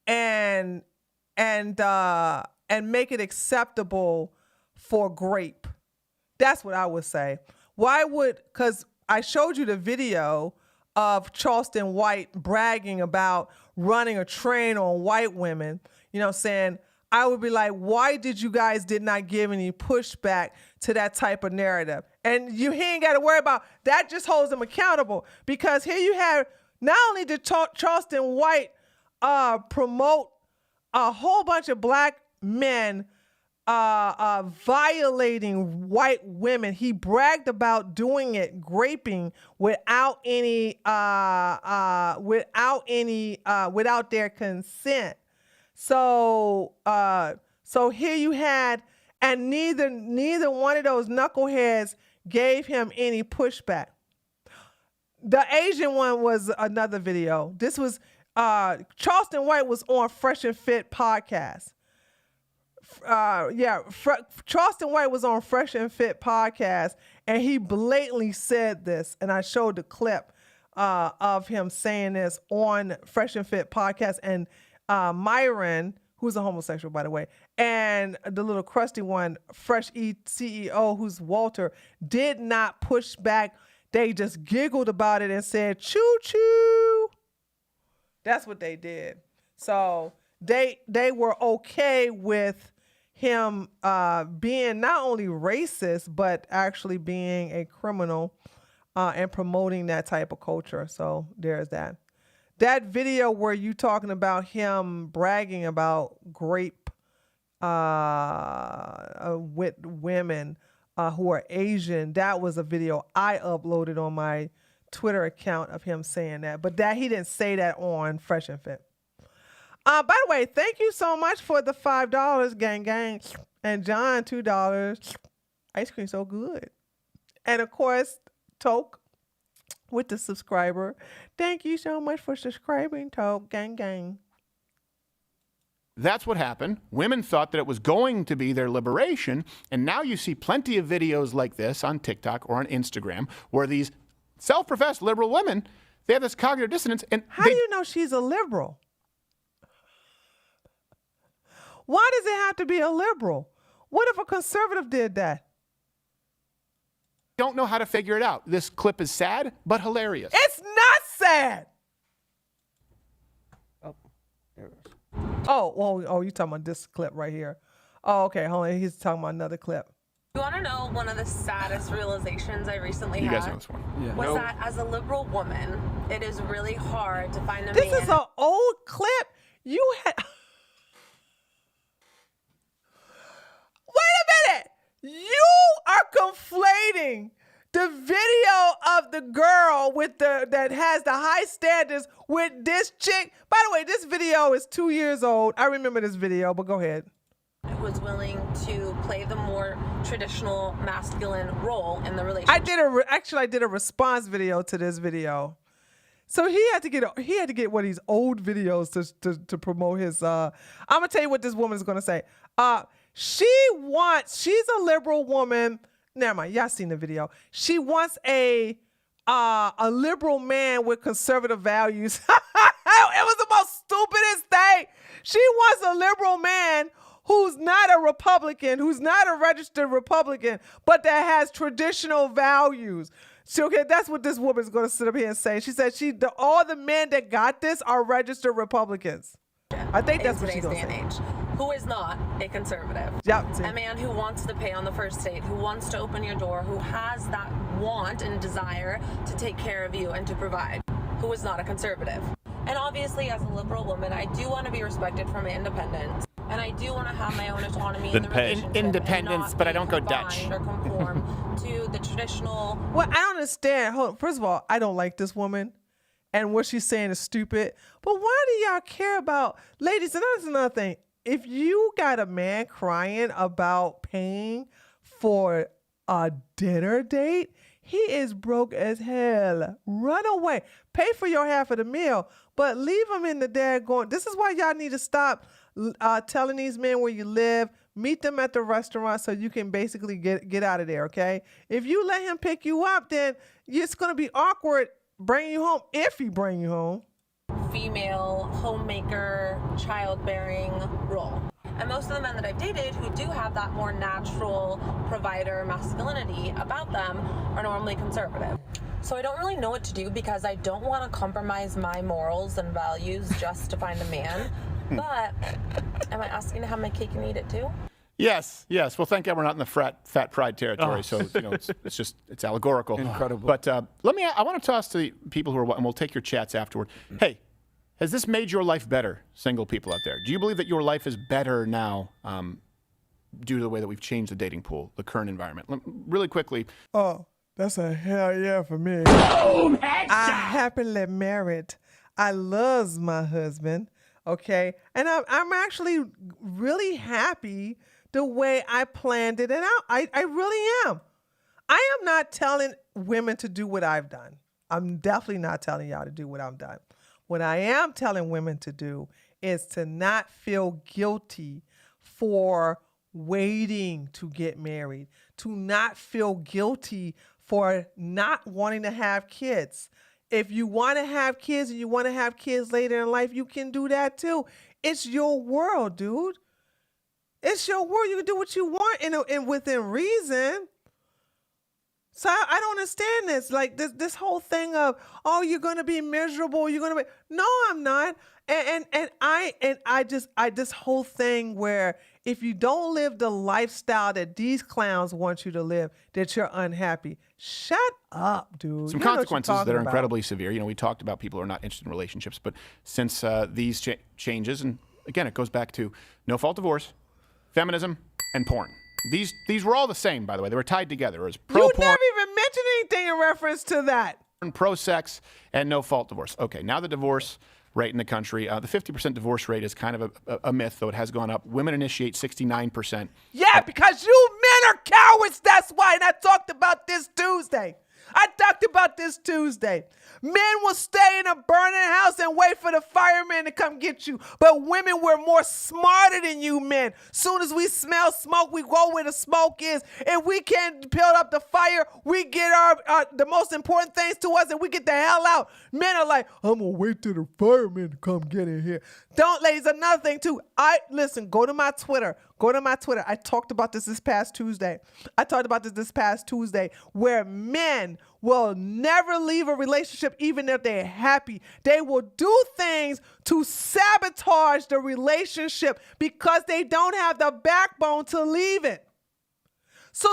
and make it acceptable for grape? That's what I would say. Because I showed you the video of Charleston White bragging about running a train on white women, saying, I would be like, why did you guys not give any pushback to that type of narrative? And he ain't got to worry about that. Just holds them accountable, because here you have, not only did Charleston White promote a whole bunch of black men violating white women, he bragged about doing it, graping, without their consent. So here you had, and neither one of those knuckleheads gave him any pushback. The Asian one was another video. This was Charleston White was on Fresh and Fit podcast. Charleston White was on Fresh and Fit podcast, and he blatantly said this, and I showed the clip of him saying this on Fresh and Fit podcast, and Myron, who's a homosexual, by the way, and the little crusty one, Fresh CEO, who's Walter, did not push back. They just giggled about it and said, choo choo. That's what they did. So they were okay with him being not only racist, but actually being a criminal and promoting that type of culture. So there's that. that video where you talking about him bragging about grape with women who are Asian, that was a video I uploaded on my Twitter account of him saying that. But that he didn't say that on Fresh and Fit. By the way, thank you so much for the $5, gang gang. And John, $2. Ice cream so good. And of course, Toke with the subscriber. Thank you so much for subscribing, Toke. Gang gang. That's what happened. Women thought that it was going to be their liberation, and now you see plenty of videos like this on TikTok or on Instagram where these self-professed liberal women, they have this cognitive dissonance. And how do you know she's a liberal? Why does it have to be a liberal? What if a conservative did that? Don't know how to figure it out. This clip is sad, but hilarious. It's not sad. Oh, there it is. Oh, you talking about this clip right here. Oh, okay, hold on. He's talking about another clip. You want to know one of the saddest realizations I recently You had? guys know this one. Yeah. Was that as a liberal woman, it is really hard to find a This man. is an old clip. You had... Wait a minute. You are conflating the video of the girl with that has the high standards with this chick. By the way, this video is 2 years old. I remember this video, but go ahead. Who was willing to play the more traditional masculine role in the relationship. I did a response video to this video. So he had to get one of these old videos to promote his I'm gonna tell you what this woman is gonna say. She's a liberal woman. Never mind, y'all seen the video. She wants a liberal man with conservative values. It was the most stupidest thing. She wants a liberal man who's not a Republican, who's not a registered Republican, but that has traditional values. So, okay, that's what this woman's going to sit up here and say. She said all the men that got this are registered Republicans. I think that's what she's going to say. Age, who is not a conservative. Yep. A man who wants to pay on the first date, who wants to open your door, who has that want and desire to take care of you and to provide, who is not a conservative. And obviously, as a liberal woman, I do want to be respected for my independence. And I do want to have my own autonomy in the relationship. Independence, but I don't go Dutch. Or conform to the traditional. Well, I don't understand. Hold on. First of all, I don't like this woman. And what she's saying is stupid. But why do y'all care about, ladies, and that's another thing. If you got a man crying about paying for a dinner date, he is broke as hell. Run away. Pay for your half of the meal, but leave him in the daggone. This is why y'all need to stop telling these men where you live. Meet them at the restaurant so you can basically get out of there, okay? If you let him pick you up, then it's going to be awkward bringing you home, if he bring you home. Female homemaker, childbearing role. And most of the men that I've dated who do have that more natural provider masculinity about them are normally conservative. So I don't really know what to do because I don't want to compromise my morals and values just to find a man. But am I asking to have my cake and eat it too? Yes. Well, thank God we're not in the fat pride territory, so it's allegorical. Incredible. But I want to toss to the people who are, and we'll take your chats afterward. Hey, has this made your life better, single people out there? Do you believe that your life is better now due to the way that we've changed the dating pool, the current environment? Really quickly. Oh, that's a hell yeah for me. Boom, I happily married. I loves my husband. Okay, and I'm actually really happy the way I planned it out. I really am. I am not telling women to do what I've done. I'm definitely not telling y'all to do what I've done. What I am telling women to do is to not feel guilty for waiting to get married, to not feel guilty for not wanting to have kids. If you want to have kids and you want to have kids later in life, you can do that too. It's your world, dude. It's your world. You can do what you want and within reason. So I don't understand this. Like this whole thing of, oh, you're gonna be miserable. You're gonna be. No, I'm not. And I just this whole thing where if you don't live the lifestyle that these clowns want you to live, that you're unhappy. Shut up, dude. Some You know what you're consequences that talking are about. incredibly severe. You know, we talked about people who are not interested in relationships, but since these changes, and again, it goes back to no-fault divorce, feminism, and porn. These were all the same, by the way. They were tied together. It was You pro-porn, never even mentioned anything in reference to that. pro-sex, and no-fault divorce. Okay, now the divorce rate in the country, the 50% divorce rate is kind of a myth, though it has gone up. Women initiate 69%. Yeah, because you men are cowards. That's why. And I talked about this Tuesday. Men will stay in a burning house and wait for the firemen to come get you. But women, we're more smarter than you men. Soon as we smell smoke, we go where the smoke is. If we can't build up the fire, we get the most important things to us and we get the hell out. Men are like, I'm going to wait till the firemen to come get in here. Don't, ladies, another thing too. Listen, go to my Twitter. I talked about this past Tuesday. Where men will never leave a relationship even if they're happy. They will do things to sabotage the relationship because they don't have the backbone to leave it. So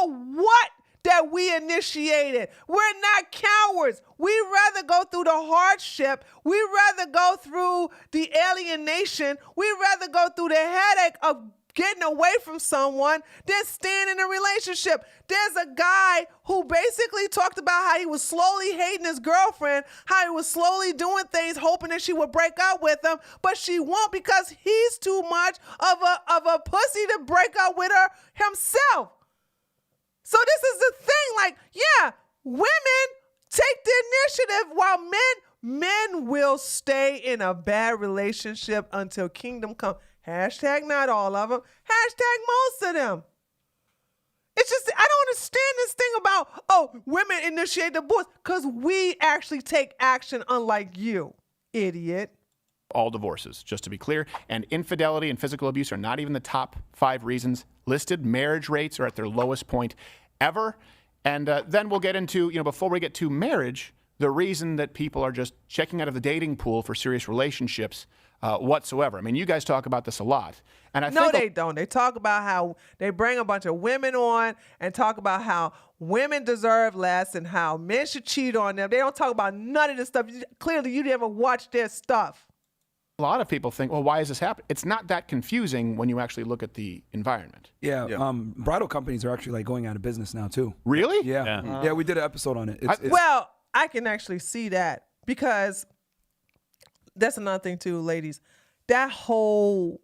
what that we initiated? We're not cowards. We'd rather go through the hardship. We'd rather go through the alienation. We'd rather go through the headache of getting away from someone than staying in a relationship. There's a guy who basically talked about how he was slowly hating his girlfriend, how he was slowly doing things hoping that she would break up with him, but she won't because he's too much of a pussy to break up with her himself. So this is the thing, like, yeah, women take the initiative while men will stay in a bad relationship until kingdom come. Hashtag not all of them. Hashtag most of them. It's just, I don't understand this thing about, oh, women initiate divorce because we actually take action unlike you, idiot. All divorces, just to be clear. And infidelity and physical abuse are not even the top 5 reasons listed. Marriage rates are at their lowest point ever. And then we'll get into, before we get to marriage, the reason that people are just checking out of the dating pool for serious relationships whatsoever. I mean, you guys talk about this a lot. And I think they don't. They talk about how they bring a bunch of women on and talk about how women deserve less and how men should cheat on them. They don't talk about none of this stuff. Clearly, you never watched their stuff. a lot of people think, well, why is this happening? It's not that confusing when you actually look at the environment. Yeah. Bridal companies are actually like going out of business now too. Really? Yeah. Yeah, we did an episode on it. Well, I can actually see that because that's another thing too, ladies. That whole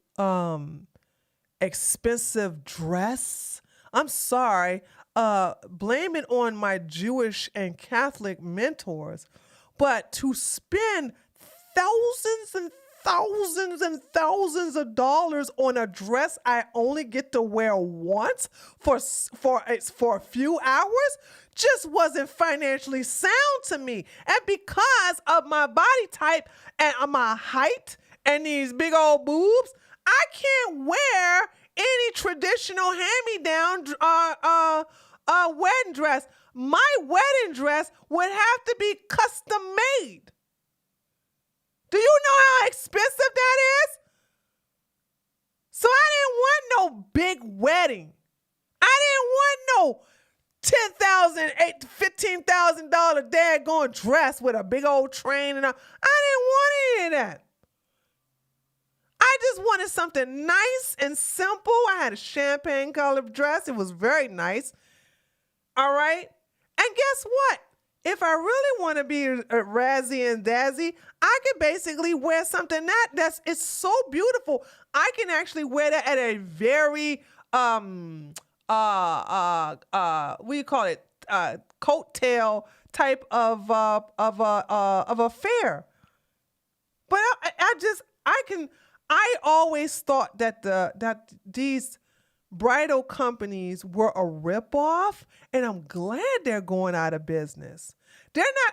expensive dress, I'm sorry, blame it on my Jewish and Catholic mentors, but to spend thousands and thousands and thousands of dollars on a dress I only get to wear once for a few hours just wasn't financially sound to me. And because of my body type and my height and these big old boobs, I can't wear any traditional hand-me-down wedding dress. My wedding dress would have to be custom made. Do you know how expensive that is? So I didn't want no big wedding. I didn't want no $10,000, $15,000 daggone dress with a big old train and all. I didn't want any of that. I just wanted something nice and simple. I had a champagne colored dress. It was very nice. All right. And guess what? If I really want to be razzy and dazzy, I can basically wear something it's so beautiful. I can actually wear that at a very what do you call it? Coattail type of affair. But I always thought that these bridal companies were a ripoff, and I'm glad they're going out of business.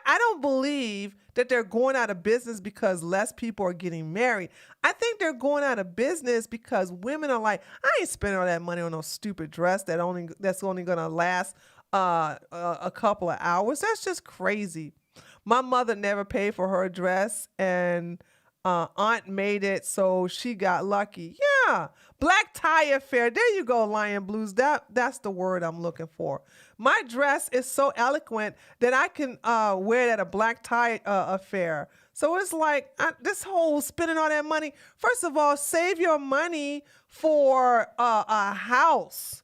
I don't believe that they're going out of business because less people are getting married. I think they're going out of business because women are like, I ain't spending all that money on no stupid dress that's only going to last a couple of hours. That's just crazy. My mother never paid for her dress, and aunt made it, so she got lucky. Yeah, black tie affair. There you go, Lion Blues. That's the word I'm looking for. My dress is so eloquent that I can wear it at a black tie affair. So it's like this whole spending all that money. First of all, save your money for a house,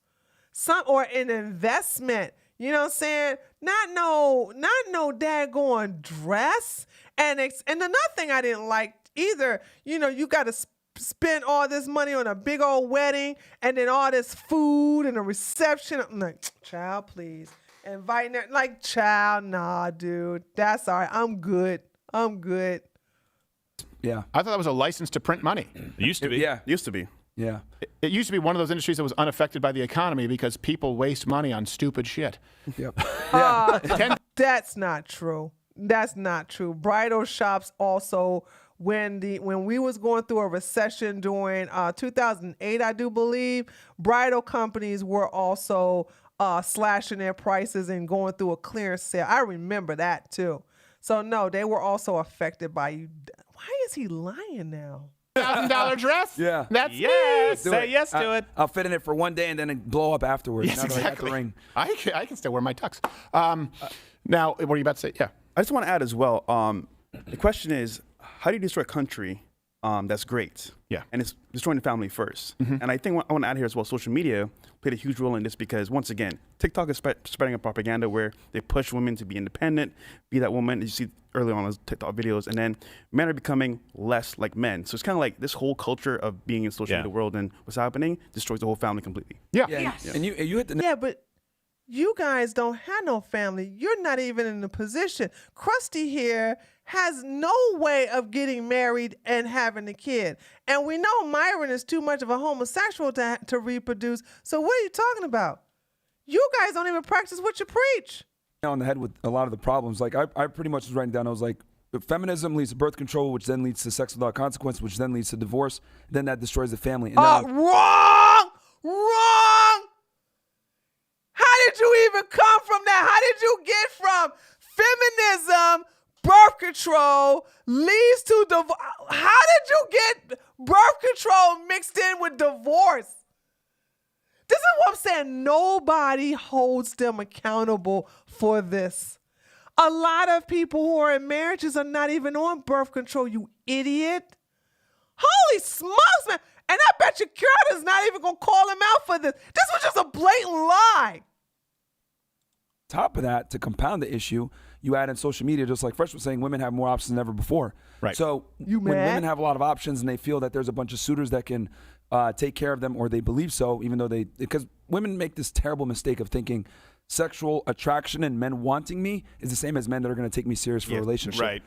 or an investment. You know what I'm saying? Not no daggone dress. And another thing I didn't like either, you got to spend all this money on a big old wedding and then all this food and a reception. I'm like, child, please. Inviting her, like, child, nah, dude. That's all right. I'm good. Yeah. I thought that was a license to print money. It used to be. Yeah. Used to be. Yeah. It used to be one of those industries that was unaffected by the economy because people waste money on stupid shit. Yep. That's not true. That's not true. Bridal shops also, when we was going through a recession during 2008, I do believe, bridal companies were also slashing their prices and going through a clearance sale. I remember that too. So no, they were also affected by you. Why is he lying now? $1,000 dress? Yeah. That's Yes. me. Say yes to it. I'll fit in it for one day and then it blow up afterwards. Yes, now that I got the exactly. ring. I can still wear my tux. Now, what are you about to say? Yeah. I just want to add as well. The question is, how do you destroy a country that's great? Yeah. And it's destroying the family first. And I think what I want to add here as well, social media played a huge role in this because, once again, TikTok is spreading a propaganda where they push women to be independent, be that woman, as you see early on in those TikTok videos, and then men are becoming less like men. So it's kind of like this whole culture of being in social media world and what's happening destroys the whole family completely. Yeah. And you hit the Yeah, but you guys don't have no family. You're not even in the position. Krusty here has no way of getting married and having a kid. And we know Myron is too much of a homosexual to reproduce. So what are you talking about? You guys don't even practice what you preach. on the head with a lot of the problems. Like I pretty much was writing down, I was like, feminism leads to birth control, which then leads to sex without consequence, which then leads to divorce. Then that destroys the family. And Wrong! How did you even come from that? How did you get from feminism, birth control, leads to divorce? How did you get birth control mixed in with divorce? This is what I'm saying. Nobody holds them accountable for this. A lot of people who are in marriages are not even on birth control, you idiot. Holy smokes, man. And I bet you Curtis not even going to call him out for this. This was just a blatant lie. top of that, to compound the issue, you add in social media, just like Fresh was saying, women have more options than ever before. Right. So when women have a lot of options and they feel that there's a bunch of suitors that can take care of them, or they believe so, even though because women make this terrible mistake of thinking sexual attraction and men wanting me is the same as men that are going to take me serious for a relationship. Right.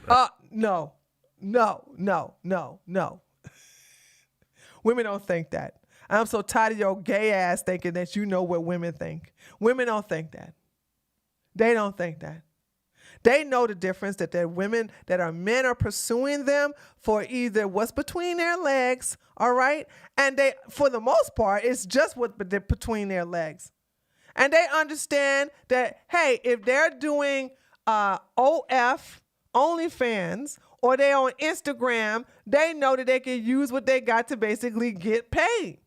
No. Women don't think that. I'm so tired of your gay ass thinking that you know what women think. Women don't think that. They don't think that. They know the difference, that they're women, that are men are pursuing them for either what's between their legs, all right? And they, for the most part, it's just what between their legs. And they understand that, hey, if they're doing OF, OnlyFans, or they're on Instagram, they know that they can use what they got to basically get paid.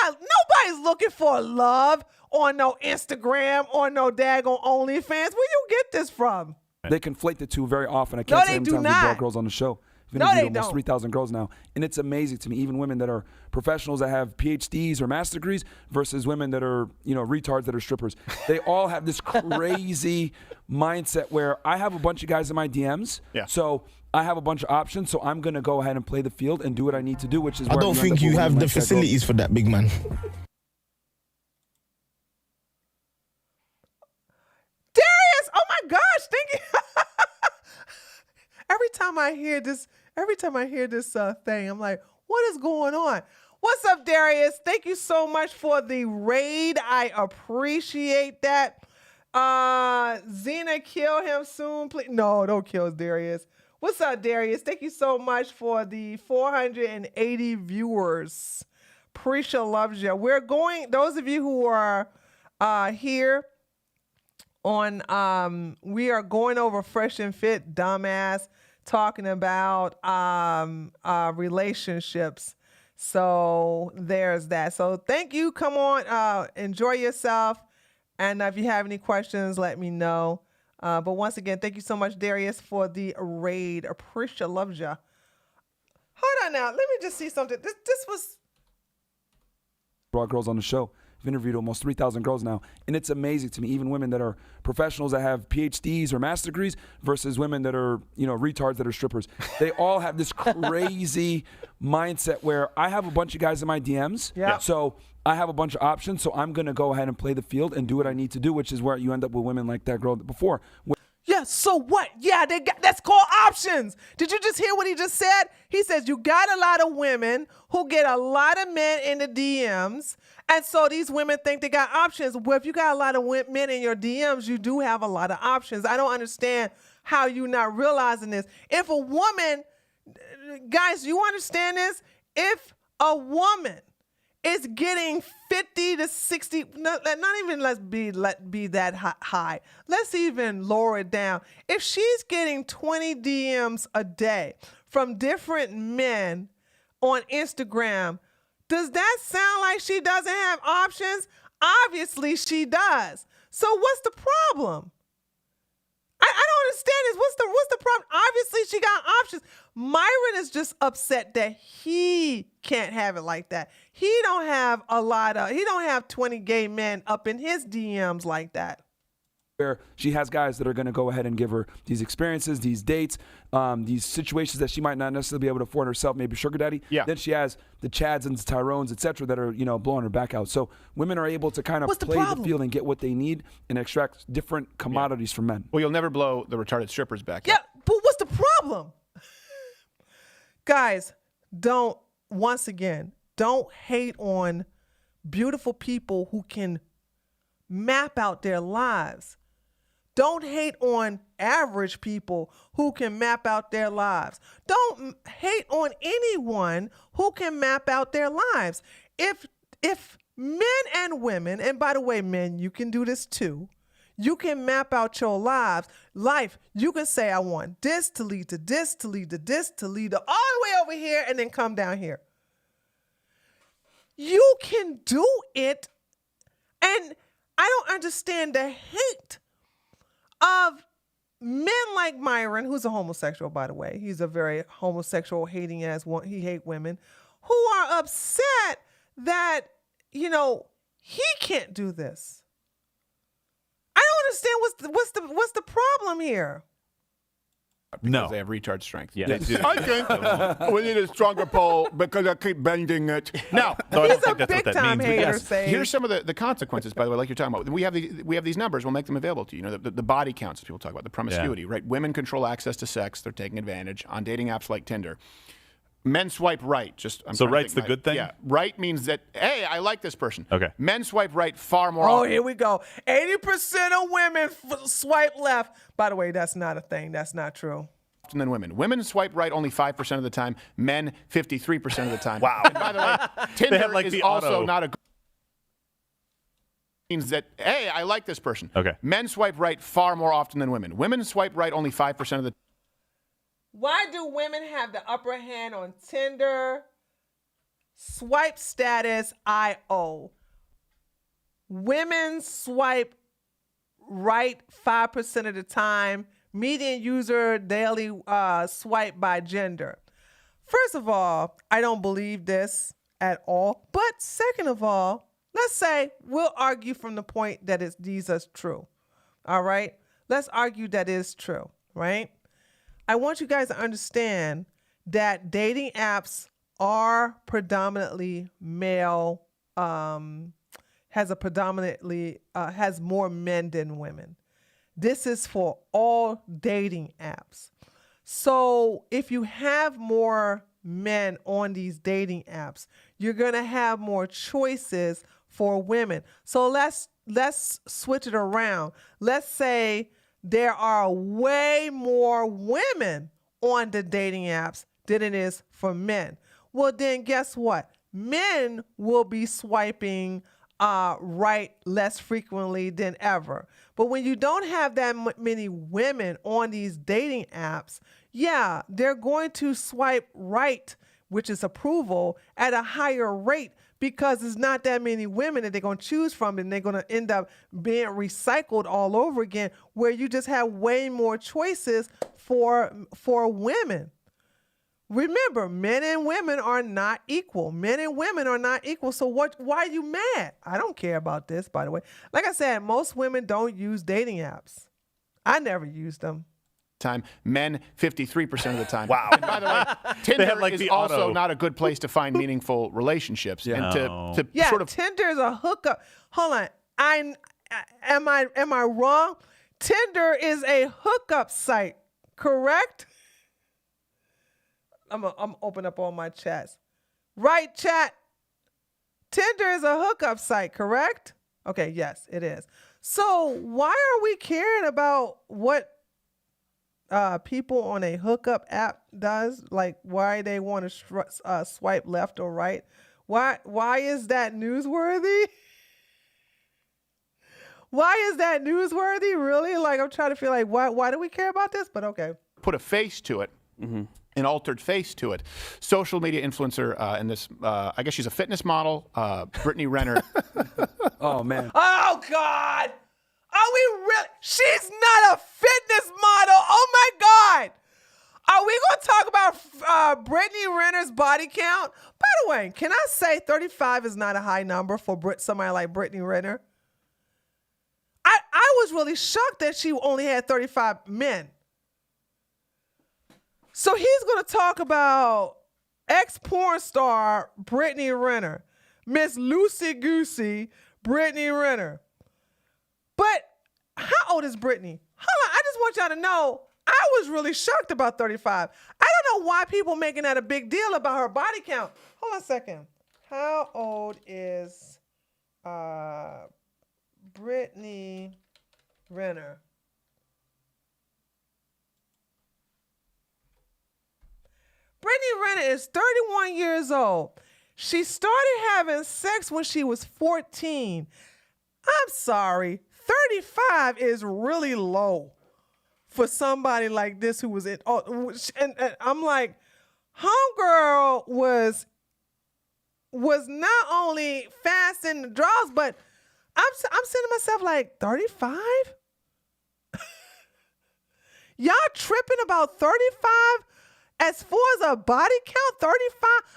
Nobody's looking for love on no Instagram or no daggone OnlyFans. Where you get this from? They conflate the two very often. I can't say how many times we brought girls on the show. We've interviewed almost 3,000 girls now. And it's amazing to me, even women that are professionals that have PhDs or master degrees versus women that are, retards that are strippers. They all have this crazy mindset where I have a bunch of guys in my DMs. Yeah. So I have a bunch of options. So I'm going to go ahead and play the field and do what I need to do, which is I don't think you have the facilities for that, big man. Darius, oh my gosh, thank you. Every time I hear this thing, I'm like, what is going on? What's up, Darius? Thank you so much for the raid. I appreciate that. Xena, kill him soon, please. No, don't kill Darius. What's up, Darius? Thank you so much for the 480 viewers. Prisha loves you. We're going, those of you who are here we are going over Fresh and Fit, dumbass, talking about relationships. So there's that. So thank you. Come on, enjoy yourself. And if you have any questions, let me know. But once again, thank you so much, Darius, for the raid. Appreciate, loves ya. Hold on now. Let me just see something. This was... Brought girls on the show. I've interviewed almost 3,000 girls now, and it's amazing to me, even women that are professionals that have PhDs or master's degrees versus women that are, retards that are strippers. They all have this crazy mindset where I have a bunch of guys in my DMs, so I have a bunch of options, so I'm going to go ahead and play the field and do what I need to do, which is where you end up with women like that girl before. Yeah, so what? Yeah, that's called options. Did you just hear what he just said? He says you got a lot of women who get a lot of men in the DMs, and so these women think they got options. Well, if you got a lot of men in your DMs, you do have a lot of options. I don't understand how you not realizing this. If a woman, guys, you understand this? If a woman is getting 50 to 60, not even let's be that high. Let's even lower it down. If she's getting 20 DMs a day from different men on Instagram, does that sound like she doesn't have options? Obviously she does. So what's the problem? I don't understand this. What's the problem? Obviously she got options. Myron is just upset that he can't have it like that. He don't have 20 gay men up in his DMs like that. Where she has guys that are going to go ahead and give her these experiences, these dates, these situations that she might not necessarily be able to afford herself, maybe sugar daddy. Yeah. Then she has the Chads and the Tyrones, etc., that are blowing her back out. So women are able to kind of play the field and get what they need and extract different commodities from men. Well, you'll never blow the retarded strippers back. Yeah, but what's the problem? Guys, don't hate on beautiful people who can map out their lives. Don't hate on average people who can map out their lives. Don't hate on anyone who can map out their lives. If men and women, and by the way, men, you can do this too. You can map out your life. You can say, I want this to lead to this, to lead to this, to lead to all the way over here, and then come down here. You can do it. And I don't understand the hate of men like Myron, who's a homosexual, by the way. He's a very homosexual, hating ass one. He hates women who are upset that, he can't do this. I don't understand what's the problem here. Because they have retard strength. Yeah, they do. I think we need a stronger pole because I keep bending it. Now, he's a big time hater. Here's some of the consequences, by the way, like you're talking about. We have these numbers. We'll make them available to you. The body counts, as people talk about, the promiscuity, right? Women control access to sex. They're taking advantage on dating apps like Tinder. Men swipe right. So right's the good thing? Yeah. Right means that, hey, I like this person. Okay. Men swipe right far more often. often. Here we go. 80% of women swipe left. By the way, that's not a thing. That's not true. Than women. Women swipe right only 5% of the time. Men, 53% of the time. Wow. And by the way, Tinder is also not a... means that, hey, I like this person. Okay. Men swipe right far more often than women. Women swipe right only 5% of the time. Why do women have the upper hand on Tinder? Swipe status, IO. Women swipe right 5% of the time. Median user daily swipe by gender. First of all, I don't believe this at all. But second of all, let's say we'll argue from the point that these are true. All right? Let's argue that is true, right? I want you guys to understand that dating apps are predominantly male, has more men than women. This is for all dating apps. So if you have more men on these dating apps, you're going to have more choices for women. So let's switch it around. Let's say there are way more women on the dating apps than it is for men. Well, then guess what? Men will be swiping right less frequently than ever. But when you don't have that many women on these dating apps, yeah, they're going to swipe right, which is approval, at a higher rate because there's not that many women that they're going to choose from, and they're going to end up being recycled all over again, where you just have way more choices for women. Remember, men and women are not equal. Men and women are not equal. So why are you mad? I don't care about this, by the way. Like I said, most women don't use dating apps. I never used them. Time. Men, 53% of the time. Wow. And by the way, Tinder like is the also auto. not a good place to find meaningful relationships. Yeah. And to Yeah, sort of Tinder is a hookup. Hold on. Am I wrong? Tinder is a hookup site, correct? I'm open up all my chats. Right, chat? Tinder is a hookup site, correct? Okay, yes, it is. So why are we caring about what people on a hookup app does? Like why they want to swipe left or right? Why is that newsworthy? Why is that newsworthy? Really? Like I'm trying to feel like why do we care about this? But okay. put a face to it. An altered face to it. Social media influencer, and this, I guess she's a fitness model, Brittany Renner. Oh, man. Oh, God. Are we really? She's not a fitness model. Oh, my God. Are we going to talk about Brittany Renner's body count? By the way, can I say 35 is not a high number for somebody like Brittany Renner? I was really shocked that she only had 35 men. So he's going to talk about ex-porn star Brittany Renner, Miss Loosey Goosey Brittany Renner. But how old is Brittany? Hold on, I just want y'all to know, I was really shocked about 35. I don't know why people making that a big deal about her body count. Hold on a second. How old is Brittany Renner? Brittany Renner is 31 years old. She started having sex when she was 14. I'm sorry, 35 is really low for somebody like this who was in. And I'm like, homegirl was not only fast in the draws, but I'm saying to myself like 35. Y'all tripping about 35? As far as a body count, 35,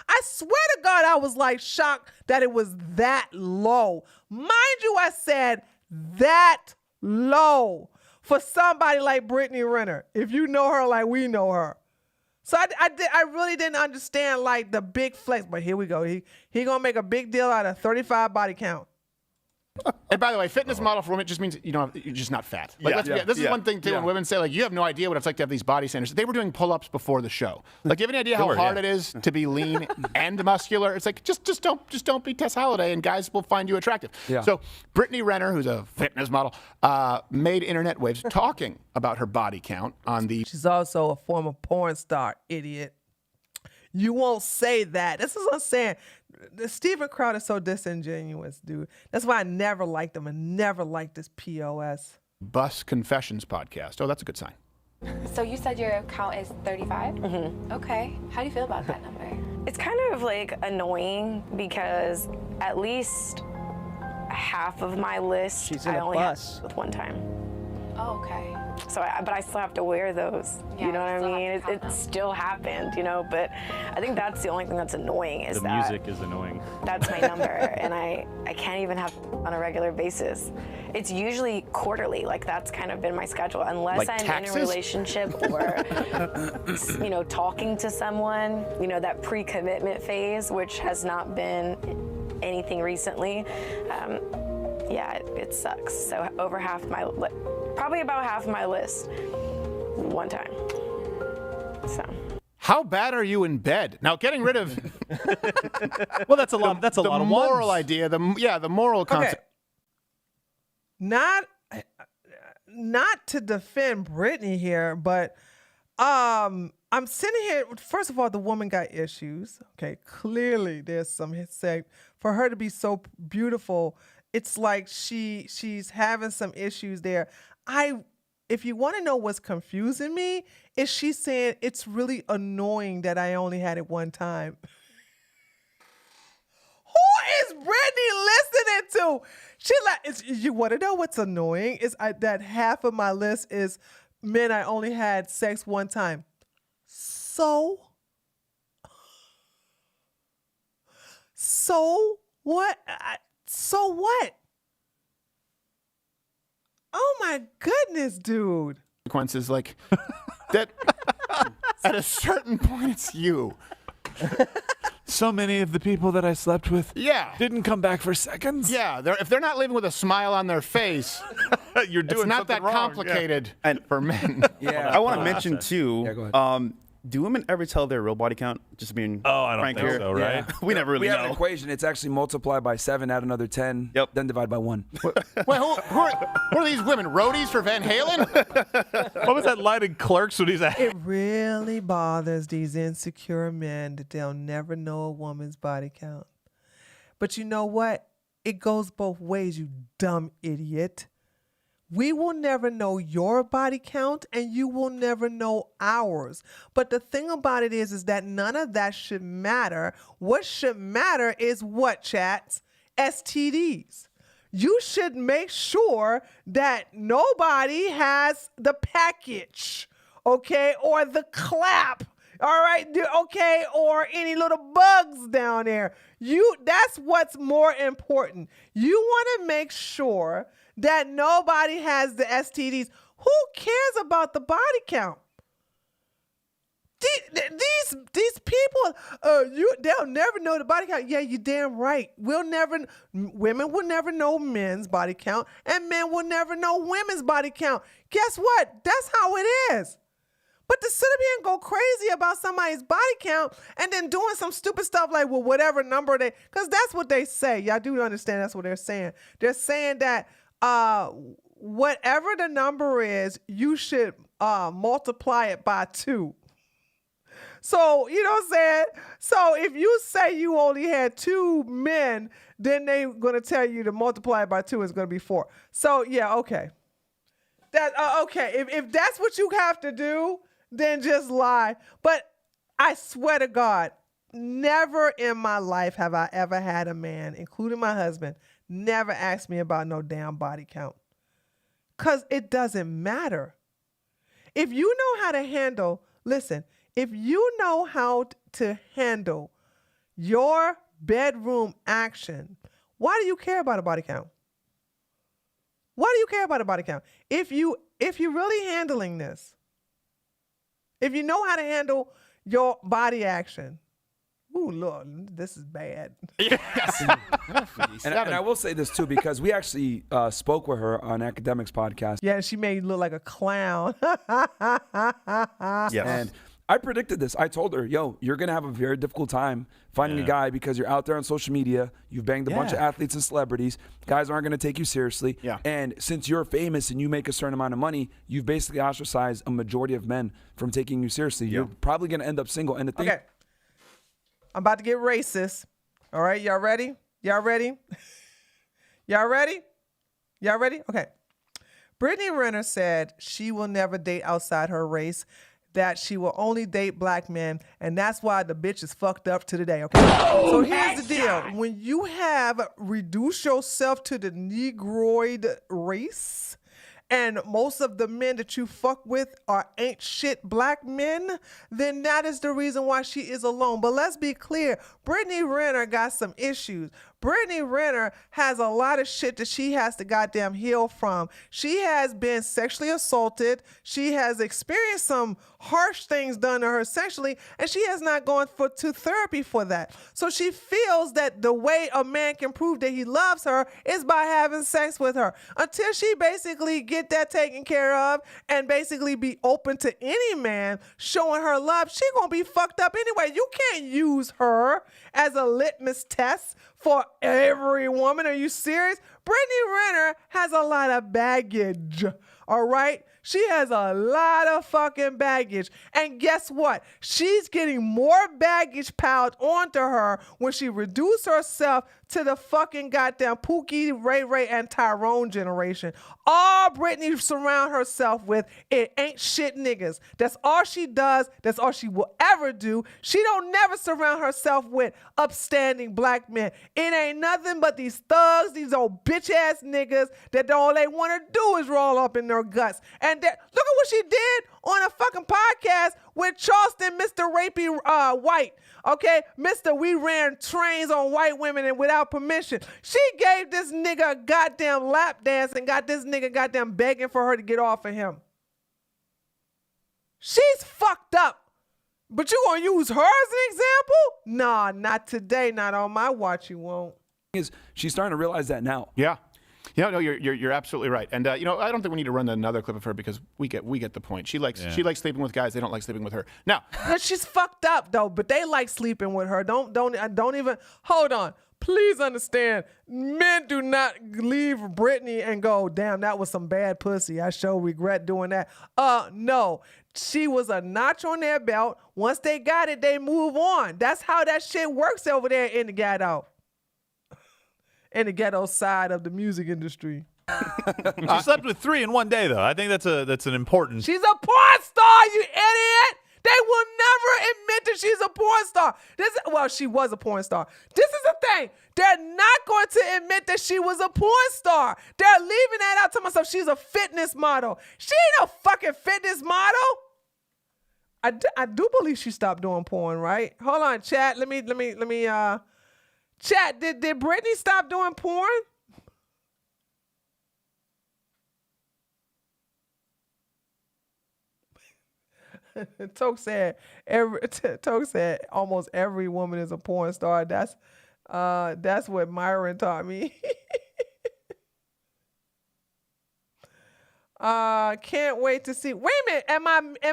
I swear to God, I was like shocked that it was that low. Mind you, I said that low for somebody like Brittany Renner. If you know her like we know her. So I really didn't understand like the big flex, but here we go. He gonna make a big deal out of 35 body count. And by the way, fitness model for women just means you're just not fat. Like, this is one thing too. When women say like, you have no idea what it's like to have these body standards. They were doing pull-ups before the show. Like, you have any idea how hard it is to be lean and muscular? It's like just don't be Tess Holliday, and guys will find you attractive. Yeah. So Brittany Renner, who's a fitness model, made internet waves talking about her body count on the. She's also a former porn star, idiot. You won't say that. This is what I'm saying. Steven Crowder is so disingenuous, dude. That's why I never liked him and never liked this POS. Bus Confessions podcast. Oh, that's a good sign. So you said your count is 35? Mm-hmm. Okay. How do you feel about that number? It's kind of like annoying because at least half of my list I only had with one time. Oh, okay. So, but I still have to wear those. Yeah, you know what I mean? It still happened, you know. But I think that's the only thing that's annoying is the that music is annoying. That's my number, and I can't even have on a regular basis. It's usually quarterly. Like that's kind of been my schedule, unless like I'm taxes? in a relationship or talking to someone. You know, that pre-commitment phase, which has not been anything recently. Yeah, it sucks. So over half my, probably about half my list, one time. So. How bad are you in bed? Now, getting rid of. Well, that's a lot. That's a lot of moral ones. idea. The moral concept. Not to defend Brittany here, but I'm sitting here. First of all, the woman got issues. Okay, clearly there's some say for her to be so beautiful. It's like she's having some issues there. If you want to know what's confusing me, is she's saying it's really annoying that I only had it one time. Who is Brittany listening to? She like, you want to know what's annoying? Is that half of my list is men I only had sex one time. So what? So what? Oh my goodness, dude. Consequences like that. At a certain point, it's you. So many of the people that I slept with Yeah. didn't come back for seconds. Yeah, if they're not leaving with a smile on their face, You're doing it's not something that wrong. complicated for men. Yeah. I want to mention too. Yeah, go ahead. Do women ever tell their real body count? Just being I don't frank think here. so, right? We never really we have an know. equation. It's actually multiplied by 7, add another 10, then divide by 1. Wait, who are these women? Roadies for Van Halen? What was that line in Clerks when he's at? It really bothers these insecure men that they'll never know a woman's body count. But you know what? It goes both ways, you dumb idiot. We will never know your body count and you will never know ours. But the thing about it is that none of that should matter. What should matter is what, chats? STDs. You should make sure that nobody has the package, okay, or the clap, all right, okay, or any little bugs down there. That's what's more important. You want to make sure that nobody has the STDs. Who cares about the body count? These people, they'll never know the body count. Yeah, you're damn right. Women will never know men's body count, and men will never know women's body count. Guess what? That's how it is. But to sit up here and go crazy about somebody's body count and then doing some stupid stuff like, well, whatever number because that's what they say. Y'all do understand that's what they're saying. They're saying that whatever the number is, you should multiply it by 2. So, you know what I'm saying? So if you say you only had 2 men, then they're going to tell you to multiply it by 2 is going to be 4. So, yeah, okay. Okay, if that's what you have to do, then just lie. But I swear to God, never in my life have I ever had a man, including my husband, never asked me about no damn body count. Because it doesn't matter. If you know how to handle, listen, if you know how to handle your bedroom action, why do you care about a body count? Why do you care about a body count? If you're really handling this, if you know how to handle your body action, ooh, Lord, this is bad. Yes. And I will say this too, because we actually spoke with her on Academics podcast. Yeah, she made you look like a clown. Yes. And I predicted this. I told her, yo, you're going to have a very difficult time finding a guy because you're out there on social media. You've banged a bunch of athletes and celebrities. Guys aren't going to take you seriously. Yeah. And since you're famous and you make a certain amount of money, you've basically ostracized a majority of men from taking you seriously. You're probably going to end up single. And the thing. Okay. I'm about to get racist. All right, y'all ready? Y'all ready? Y'all ready? Y'all ready? Okay. Brittany Renner said she will never date outside her race, that she will only date black men, and that's why the bitch is fucked up to today, okay? So here's the deal. When you have reduced yourself to the Negroid race, and most of the men that you fuck with ain't shit black men, then that is the reason why she is alone. But let's be clear, Brittany Renner got some issues. Brittany Renner has a lot of shit that she has to goddamn heal from. She has been sexually assaulted. She has experienced some harsh things done to her sexually, and she has not gone to therapy for that. So she feels that the way a man can prove that he loves her is by having sex with her. Until she basically get that taken care of and basically be open to any man showing her love, she gonna be fucked up anyway. You can't use her as a litmus test for every woman. Are you serious? Brittany Renner has a lot of baggage, all right? She has a lot of fucking baggage. And guess what? She's getting more baggage piled onto her when she reduced herself to the fucking goddamn Pookie, Ray Ray, and Tyrone generation. All Britney surround herself with, it ain't shit niggas. That's all she does. That's all she will ever do. She don't never surround herself with upstanding black men. It ain't nothing but these thugs, these old bitch ass niggas that all they want to do is roll up in their guts. And look at what she did on a fucking podcast with Charleston, Mr. Rapey White. Okay, Mr. We ran trains on white women and without permission. She gave this nigga a goddamn lap dance and got this nigga goddamn begging for her to get off of him. She's fucked up. But you gonna use her as an example? Nah, not today. Not on my watch. You won't. She's starting to realize that now. Yeah. Yeah, no, you're absolutely right. And I don't think we need to run another clip of her because we get the point. She likes sleeping with guys. They don't like sleeping with her. Now, she's fucked up though, but they like sleeping with her. Don't even hold on. Please understand, men do not leave Britney and go, damn, that was some bad pussy. I sure regret doing that. No. She was a notch on their belt. Once they got it, they move on. That's how that shit works over there in the ghetto. In the ghetto side of the music industry. She slept with 3 in one day, though. I think that's an important. She's a porn star, you idiot! They will never admit that she's a porn star. Well, she was a porn star. This is the thing. They're not going to admit that she was a porn star. They're leaving that out to myself. She's a fitness model. She ain't a fucking fitness model. I do believe she stopped doing porn, right? Hold on, chat. Let me chat, did Britney stop doing porn? Toke said almost every woman is a porn star. That's what Myron taught me. Can't wait to see. Wait a minute, am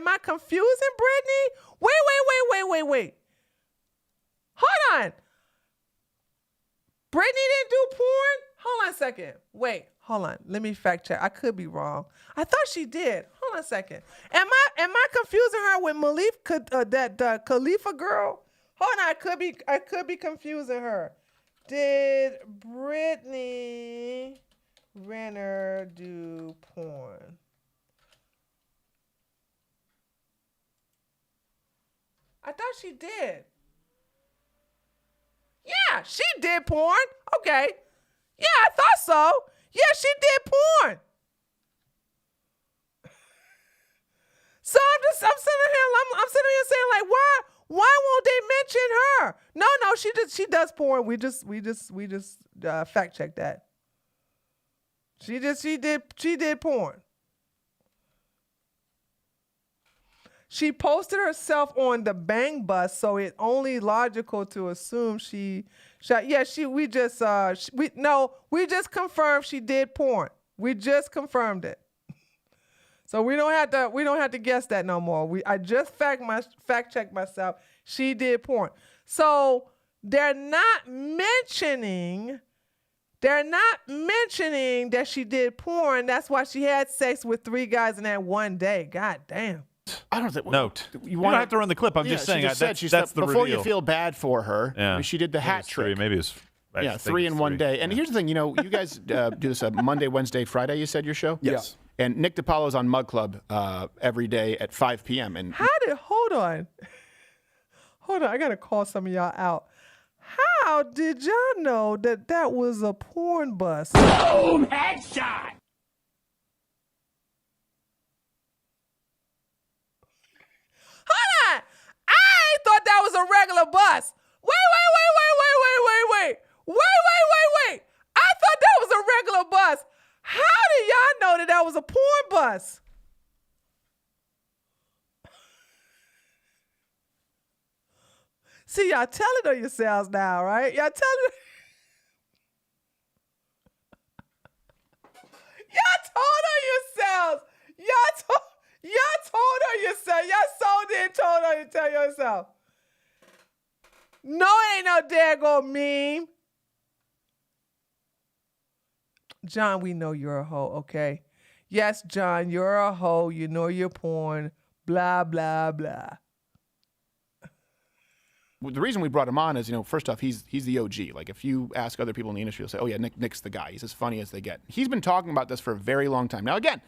I confusing Britney? Wait. Hold on. Britney didn't do porn? Hold on a second. Wait, hold on. Let me fact check. I could be wrong. I thought she did. Hold on a second. Am I confusing her with Malik, that Khalifa girl? Hold on. I could be confusing her. Did Britney Renner do porn? I thought she did. Yeah, she did porn. Okay. Yeah, I thought so. Yeah, she did porn. So I'm sitting here saying, like, why won't they mention her? No, she does porn. We just fact check that. She did porn. She posted herself on the Bang Bus, so it's only logical to assume she shot. Yeah, we just confirmed she did porn. We just confirmed it. So we don't have to guess that no more. I just fact checked myself. She did porn. So they're not mentioning that she did porn. That's why she had sex with 3 guys in that one day. God damn. I don't think. Note. You don't have to run the clip. I'm just saying that's the before reveal. You feel bad for her. Yeah. She did the hat trick. Maybe it was. 3 in one day. And here's the thing. You guys do this Monday, Wednesday, Friday. You said your show. Yes. Yeah. And Nick DiPaolo's on Mug Club every day at 5 p.m. And hold on. I gotta call some of y'all out. How did y'all know that was a porn bus? Boom! Headshot! Hold on! I thought that was a regular bus. Wait. I thought that was a regular bus. How did y'all know that was a porn bus? See, y'all telling on yourselves now, right? Y'all telling. Y'all told on yourselves. Y'all told on yourself. Y'all so did told on you tell yourself. No, it ain't no daggone meme. John, we know you're a hoe, okay? Yes, John, you're a hoe. You know you're porn. Blah, blah, blah. The reason we brought him on is, first off, he's the OG. Like, if you ask other people in the industry, they'll say, oh, yeah, Nick's the guy. He's as funny as they get. He's been talking about this for a very long time. Now, again,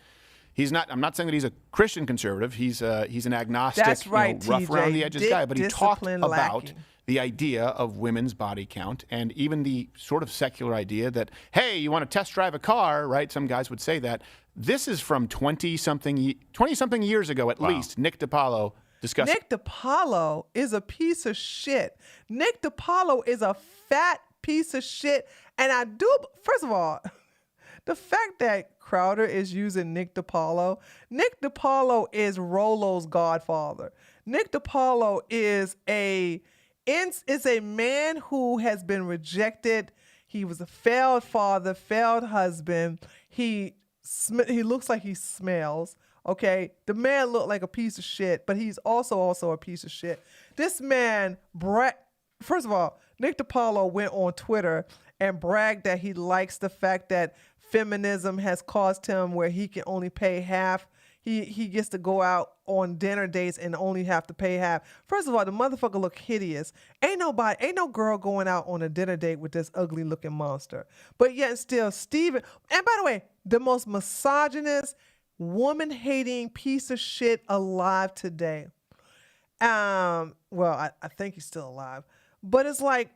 I'm not saying that he's a Christian conservative. He's an agnostic, That's right, rough TJ. around the edges guy. But he talked Discipline about lacking. the idea of women's body count and even the sort of secular idea that, hey, you want to test drive a car, right? Some guys would say that. This is from 20-something years ago, at least, Nick DiPaolo discussing. Nick DiPaolo is a piece of shit. Nick DiPaolo is a fat piece of shit. And first of all, the fact that Crowder is using Nick DiPaolo is Rolo's godfather. Nick DiPaolo is a man who has been rejected. He was a failed father, failed husband. He looks like he smells. Okay, the man looked like a piece of shit, but he's also a piece of shit. This man, first of all, Nick DiPaolo went on Twitter and bragged that he likes the fact that feminism has caused him where he can only pay half. He gets to go out on dinner dates and only have to pay half. First of all, the motherfucker look hideous. Ain't no girl going out on a dinner date with this ugly looking monster. But yet still, Steven, and by the way, the most misogynist, woman-hating piece of shit alive today. I think he's still alive. But it's like,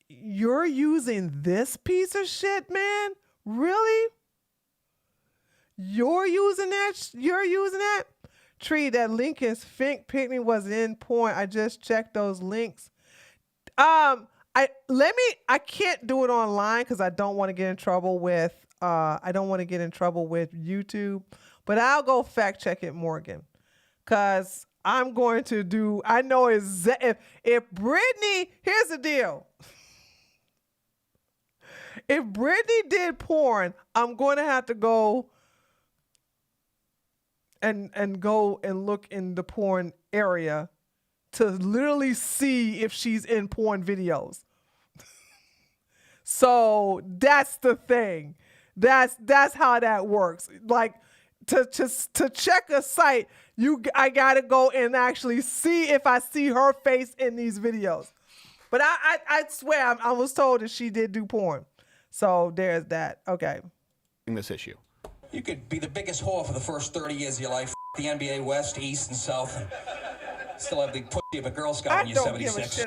you're using this piece of shit, man? Really? You're using that? Tree, that Lincoln's Fink Pickney was in porn. I just checked those links. I can't do it online because I don't want to get in trouble with YouTube. But I'll go fact check it, Morgan, because I'm going to do. I know if Britney. Here's the deal. If Britney did porn, I'm going to have to go and look in the porn area to literally see if she's in porn videos. So that's the thing. That's how that works. Like, to check a site, I gotta go and actually see if I see her face in these videos. But I swear I was told that she did do porn. So there's that. Okay. This issue. You could be the biggest whore for the first 30 years of your life. The NBA West, East, and South. And still have the pussy of a Girl Scout when you're 76.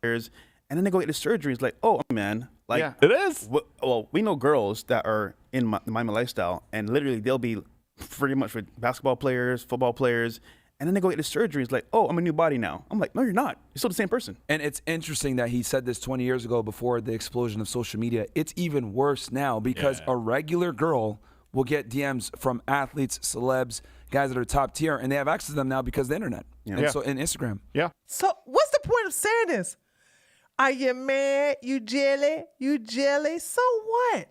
Players, and then they go get the surgery. It's like, oh man, like yeah, it is. Well, we know girls that are in the Miami lifestyle, and literally they'll be pretty much with basketball players, football players, and then they go get the surgery. It's like, oh, I'm a new body now. I'm like, no, you're not. You're still the same person. And it's interesting that he said this 20 years ago before the explosion of social media. It's even worse now because a regular girl will get DMs from athletes, celebs, guys that are top tier, and they have access to them now because of the internet. And so in Instagram. Yeah. So what's the point of saying this? Are you mad? You jelly? You jelly? So what?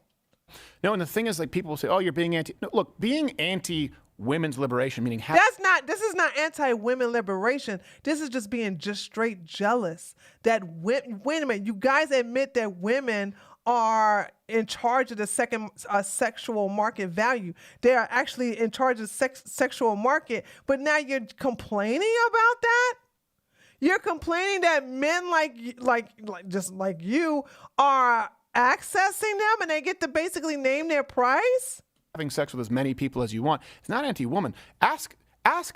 No, and the thing is, like, people will say, oh, you're being anti. No, look, being anti-women's liberation, meaning this is not anti-women liberation. This is just being straight jealous that wait a minute, you guys admit that women are in charge of the sexual market value. They are actually in charge of sexual market, but now you're complaining about that? You're complaining that men just like you are accessing them and they get to basically name their price? Having sex with as many people as you want. It's not anti-woman. Ask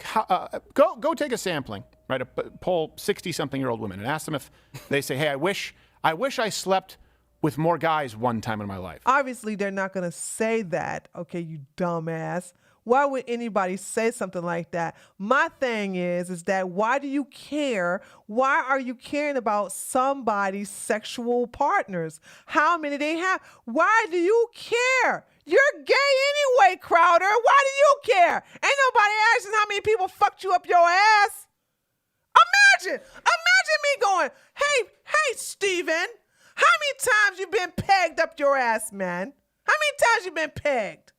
how, go take a sampling, right? Poll 60-something-year-old women and ask them if they say, hey, I wish I slept with more guys one time in my life. Obviously, they're not going to say that, okay, you dumbass. Why would anybody say something like that? My thing is that why do you care? Why are you caring about somebody's sexual partners? How many they have? Why do you care? You're gay anyway, Crowder. Why do you care? Ain't nobody asking how many people fucked you up your ass. Imagine me going, hey, Steven, how many times you been pegged up your ass, man? How many times you been pegged?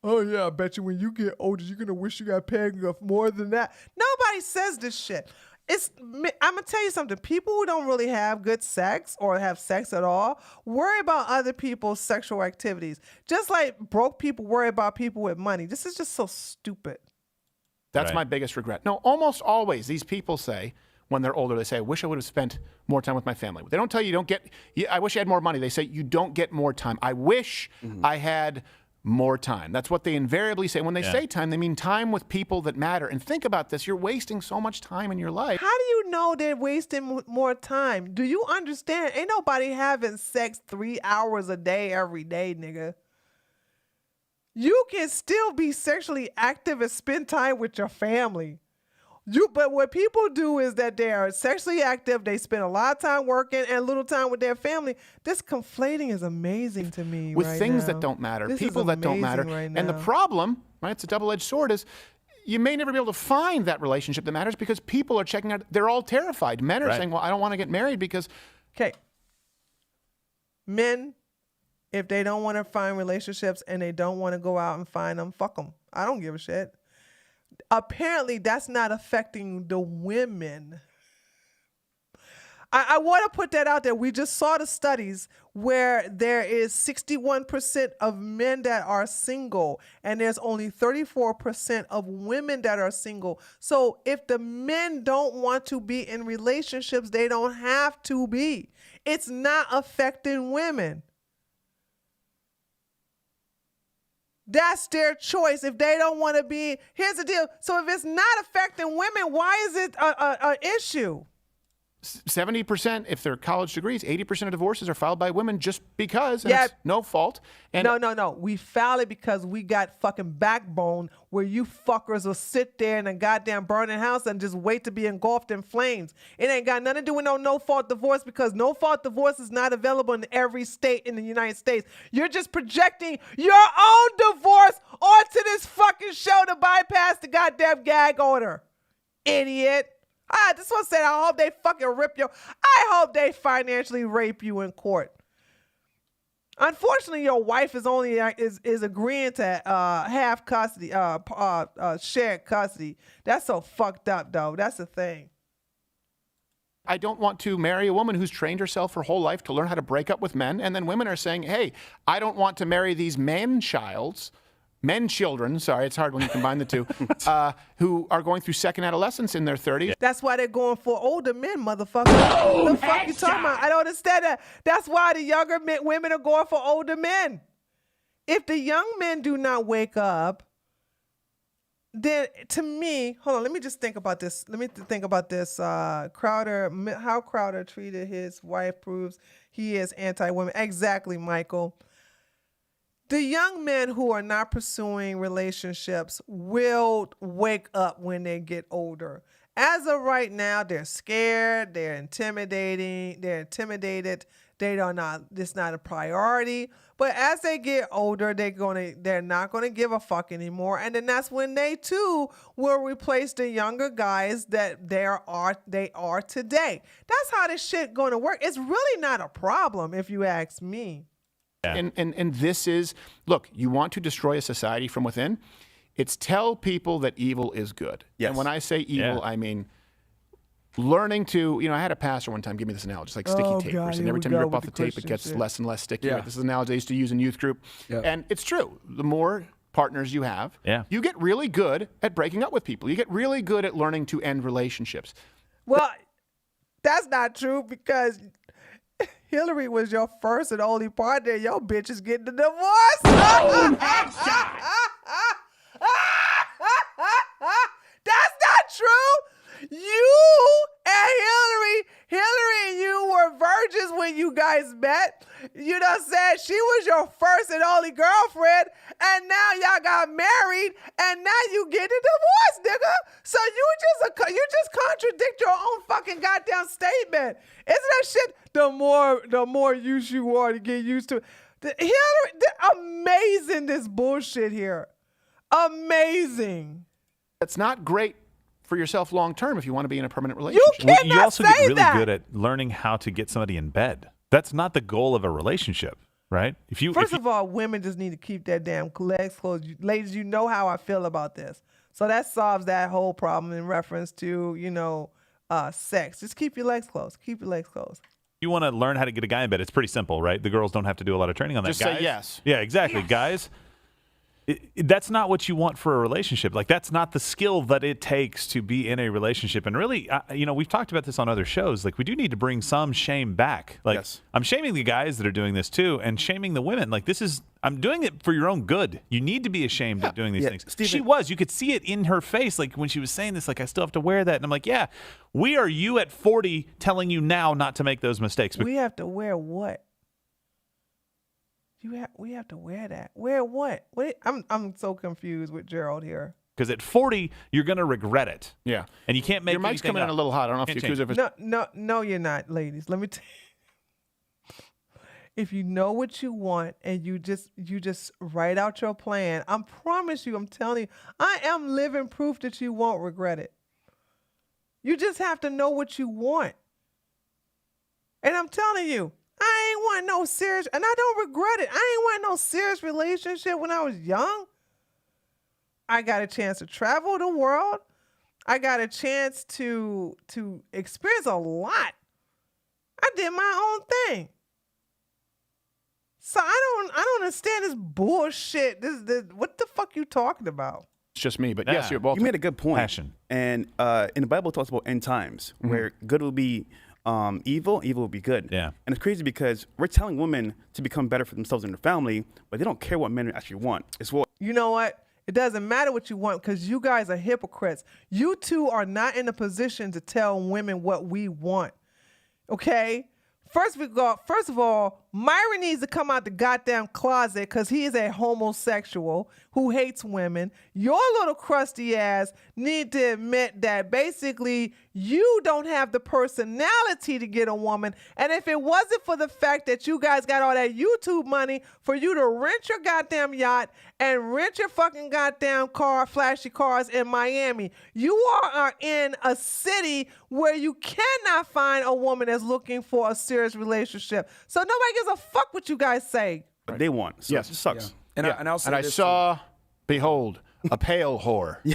Oh, yeah, I bet you when you get older, you're going to wish you got pegged up more than that. Nobody says this shit. I'm gonna tell you something. People who don't really have good sex or have sex at all worry about other people's sexual activities. Just like broke people worry about people with money. This is just so stupid. That's my biggest regret. No, almost always these people say, when they're older, they say, I wish I would have spent more time with my family. They don't tell you don't get, I wish I had more money. They say, you don't get more time. I wish I had more time. That's what they invariably say. When they say time, they mean time with people that matter. And think about this. You're wasting so much time in your life. How do you know they're wasting more time? Do you understand? Ain't nobody having sex 3 hours a day every day, nigga. You can still be sexually active and spend time with your family. But what people do is that they are sexually active, they spend a lot of time working and little time with their family. This conflating is amazing to me with right things now. that don't matter, This people is that don't matter. amazing right And the now. problem, right, it's a double-edged sword, is you may never be able to find that relationship that matters because people are checking out. They're all terrified. Men are saying, well, I don't want to get married because... Okay. Men, if they don't want to find relationships and they don't want to go out and find them, fuck them. I don't give a shit. Apparently, that's not affecting the women. I want to put that out there. We just saw the studies where there is 61% of men that are single, and there's only 34% of women that are single. So if the men don't want to be in relationships, they don't have to be. It's not affecting women. That's their choice. If they don't want to be, here's the deal. So if it's not affecting women, why is it an issue? 70%, if they're college degrees, 80% of divorces are filed by women just because, and it's no fault. And No. We filed it because we got fucking backbone where you fuckers will sit there in a goddamn burning house and just wait to be engulfed in flames. It ain't got nothing to do with no fault divorce because no fault divorce is not available in every state in the United States. You're just projecting your own divorce onto this fucking show to bypass the goddamn gag order. Idiot. I just want to say, I hope they fucking rip you. I hope they financially rape you in court. Unfortunately, your wife is only is agreeing to have custody, shared custody. That's so fucked up, though. That's the thing. I don't want to marry a woman who's trained herself her whole life to learn how to break up with men. And then women are saying, hey, I don't want to marry these men children, sorry, it's hard when you combine the two, who are going through second adolescence in their 30s. That's why they're going for older men, motherfucker. The fuck you talking about? I don't understand that. That's why the younger women are going for older men. If the young men do not wake up, then to me, hold on, let me just think about this. Let me think about this. Crowder, how Crowder treated his wife proves he is anti-women. Exactly, Michael. The young men who are not pursuing relationships will wake up when they get older. As of right now, they're scared, they're intimidated, it's not a priority. But as they get older, they're not gonna give a fuck anymore. And then that's when they too will replace the younger guys that they are today. That's how this shit gonna work. It's really not a problem if you ask me. And this is, look, you want to destroy a society from within, it's tell people that evil is good. Yes. And when I say evil, I mean learning to, I had a pastor one time give me this analogy. It's like sticky tape. God, And every time you rip off the tape, it gets less and less sticky. Yeah. Right? This is an analogy I used to use in youth group. Yeah. And it's true. The more partners you have, you get really good at breaking up with people. You get really good at learning to end relationships. Well, that's not true because Hillary was your first and only partner. Your bitch is getting a divorce. That's not true. You and Hillary and you were virgins when you guys met. You done said she was your first and only girlfriend, and now y'all got married, and now you get a divorce, nigga. So you just contradict your own fucking goddamn statement. Isn't that shit? The more used you are to get used to it. Amazing, this bullshit here. Amazing. It's not great for yourself long term if you want to be in a permanent relationship. You also get really good at learning how to get somebody in bed. That's not the goal of a relationship, right? First of all, women just need to keep their damn legs closed. Ladies, you know how I feel about this. So that solves that whole problem in reference to, sex. Just keep your legs closed. Keep your legs closed. You want to learn how to get a guy in bed? It's pretty simple, right? The girls don't have to do a lot of training on that. Just Guys, say yes. Yeah, exactly. Yes. Guys, that's not what you want for a relationship. Like, that's not the skill that it takes to be in a relationship. And really, we've talked about this on other shows. Like, we do need to bring some shame back. Like, yes. I'm shaming the guys that are doing this too, and shaming the women. Like, I'm doing it for your own good. You need to be ashamed of doing these things. Steven, you could see it in her face. Like, when she was saying this, like, I still have to wear that. And I'm like, yeah, we are you at 40 telling you now not to make those mistakes. We have to wear what? We have to wear that. Wear what? I'm so confused with Gerald here. Because at 40, you're going to regret it. Yeah. And you can't make your mic's coming in a little hot. I don't know if you No, you're not, ladies. Let me tell you. If you know what you want and you just write out your plan, I'm telling you, I am living proof that you won't regret it. You just have to know what you want. And I'm telling you, I ain't want no serious, and I don't regret it. I ain't want no serious relationship when I was young. I got a chance to travel the world. I got a chance to experience a lot. I did my own thing. So I don't understand this bullshit. This what the fuck you talking about? It's just me, but yes, you're both. You made a good point. Passion. And in the Bible, it talks about end times, where good will be evil will be good. Yeah. And it's crazy because we're telling women to become better for themselves and their family, but they don't care what men actually want. It's what. You know what? It doesn't matter what you want because you guys are hypocrites. You two are not in a position to tell women what we want. Okay? First of all, Myron needs to come out the goddamn closet because he is a homosexual who hates women. Your little crusty ass need to admit that basically you don't have the personality to get a woman. And if it wasn't for the fact that you guys got all that YouTube money for you to rent your goddamn yacht and rent your fucking goddamn flashy cars in Miami, you are in a city where you cannot find a woman that's looking for a serious relationship. So nobody gives a fuck what you guys say. But they want. So yes. It sucks. Yeah. And I saw, behold, a pale whore. And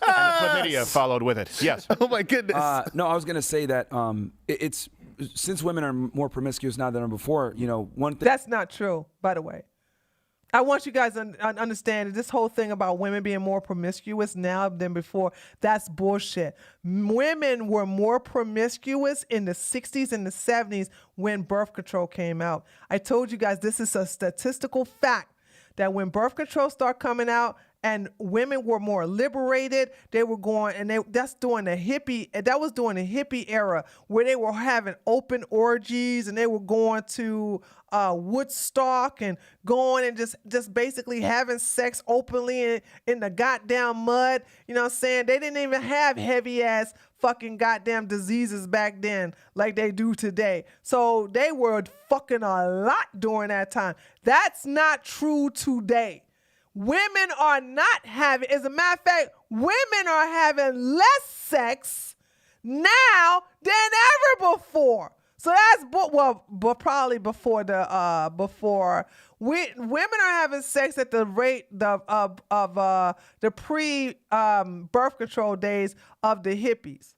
chlamydia followed with it. Yes. Oh my goodness. No, I was gonna say that it's since women are more promiscuous now than ever before. One thing. That's not true, by the way. I want you guys to understand that this whole thing about women being more promiscuous now than before, that's bullshit. Women were more promiscuous in the 60s and the 70s when birth control came out. I told you guys this is a statistical fact that when birth control started coming out and women were more liberated, they were going, and that was during the hippie era where they were having open orgies and they were going to Woodstock and going and just basically having sex openly in the goddamn mud. You know what I'm saying? They didn't even have heavy ass fucking goddamn diseases back then like they do today. So they were fucking a lot during that time. That's not true today. Women are not having, as a matter of fact, women are having less sex now than ever before. So that's but probably before women are having sex at the rate of the pre birth control days of the hippies.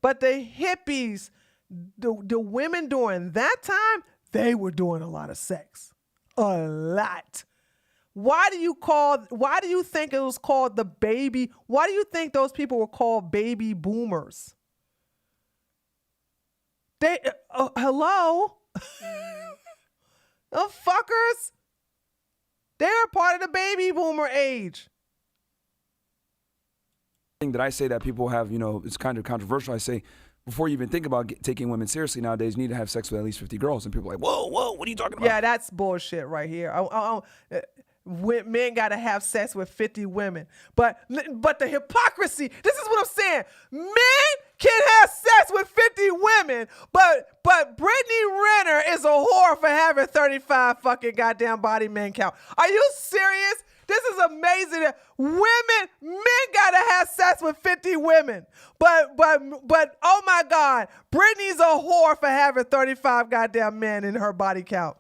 But the hippies, the women during that time, they were doing a lot of sex, a lot. Why do you think it was called the baby? Why do you think those people were called baby boomers? They, hello? The fuckers? They're part of the baby boomer age. Thing that I say that people have, it's kind of controversial. I say, before you even think about taking women seriously nowadays, you need to have sex with at least 50 girls. And people are like, whoa, what are you talking about? Yeah, that's bullshit right here. Men got to have sex with 50 women. But the hypocrisy, this is what I'm saying. Men can have sex with 50 women, but Brittany Renner is a whore for having 35 fucking goddamn body man count. Are you serious? This is amazing. Men gotta have sex with 50 women. But oh my God, Brittany's a whore for having 35 goddamn men in her body count.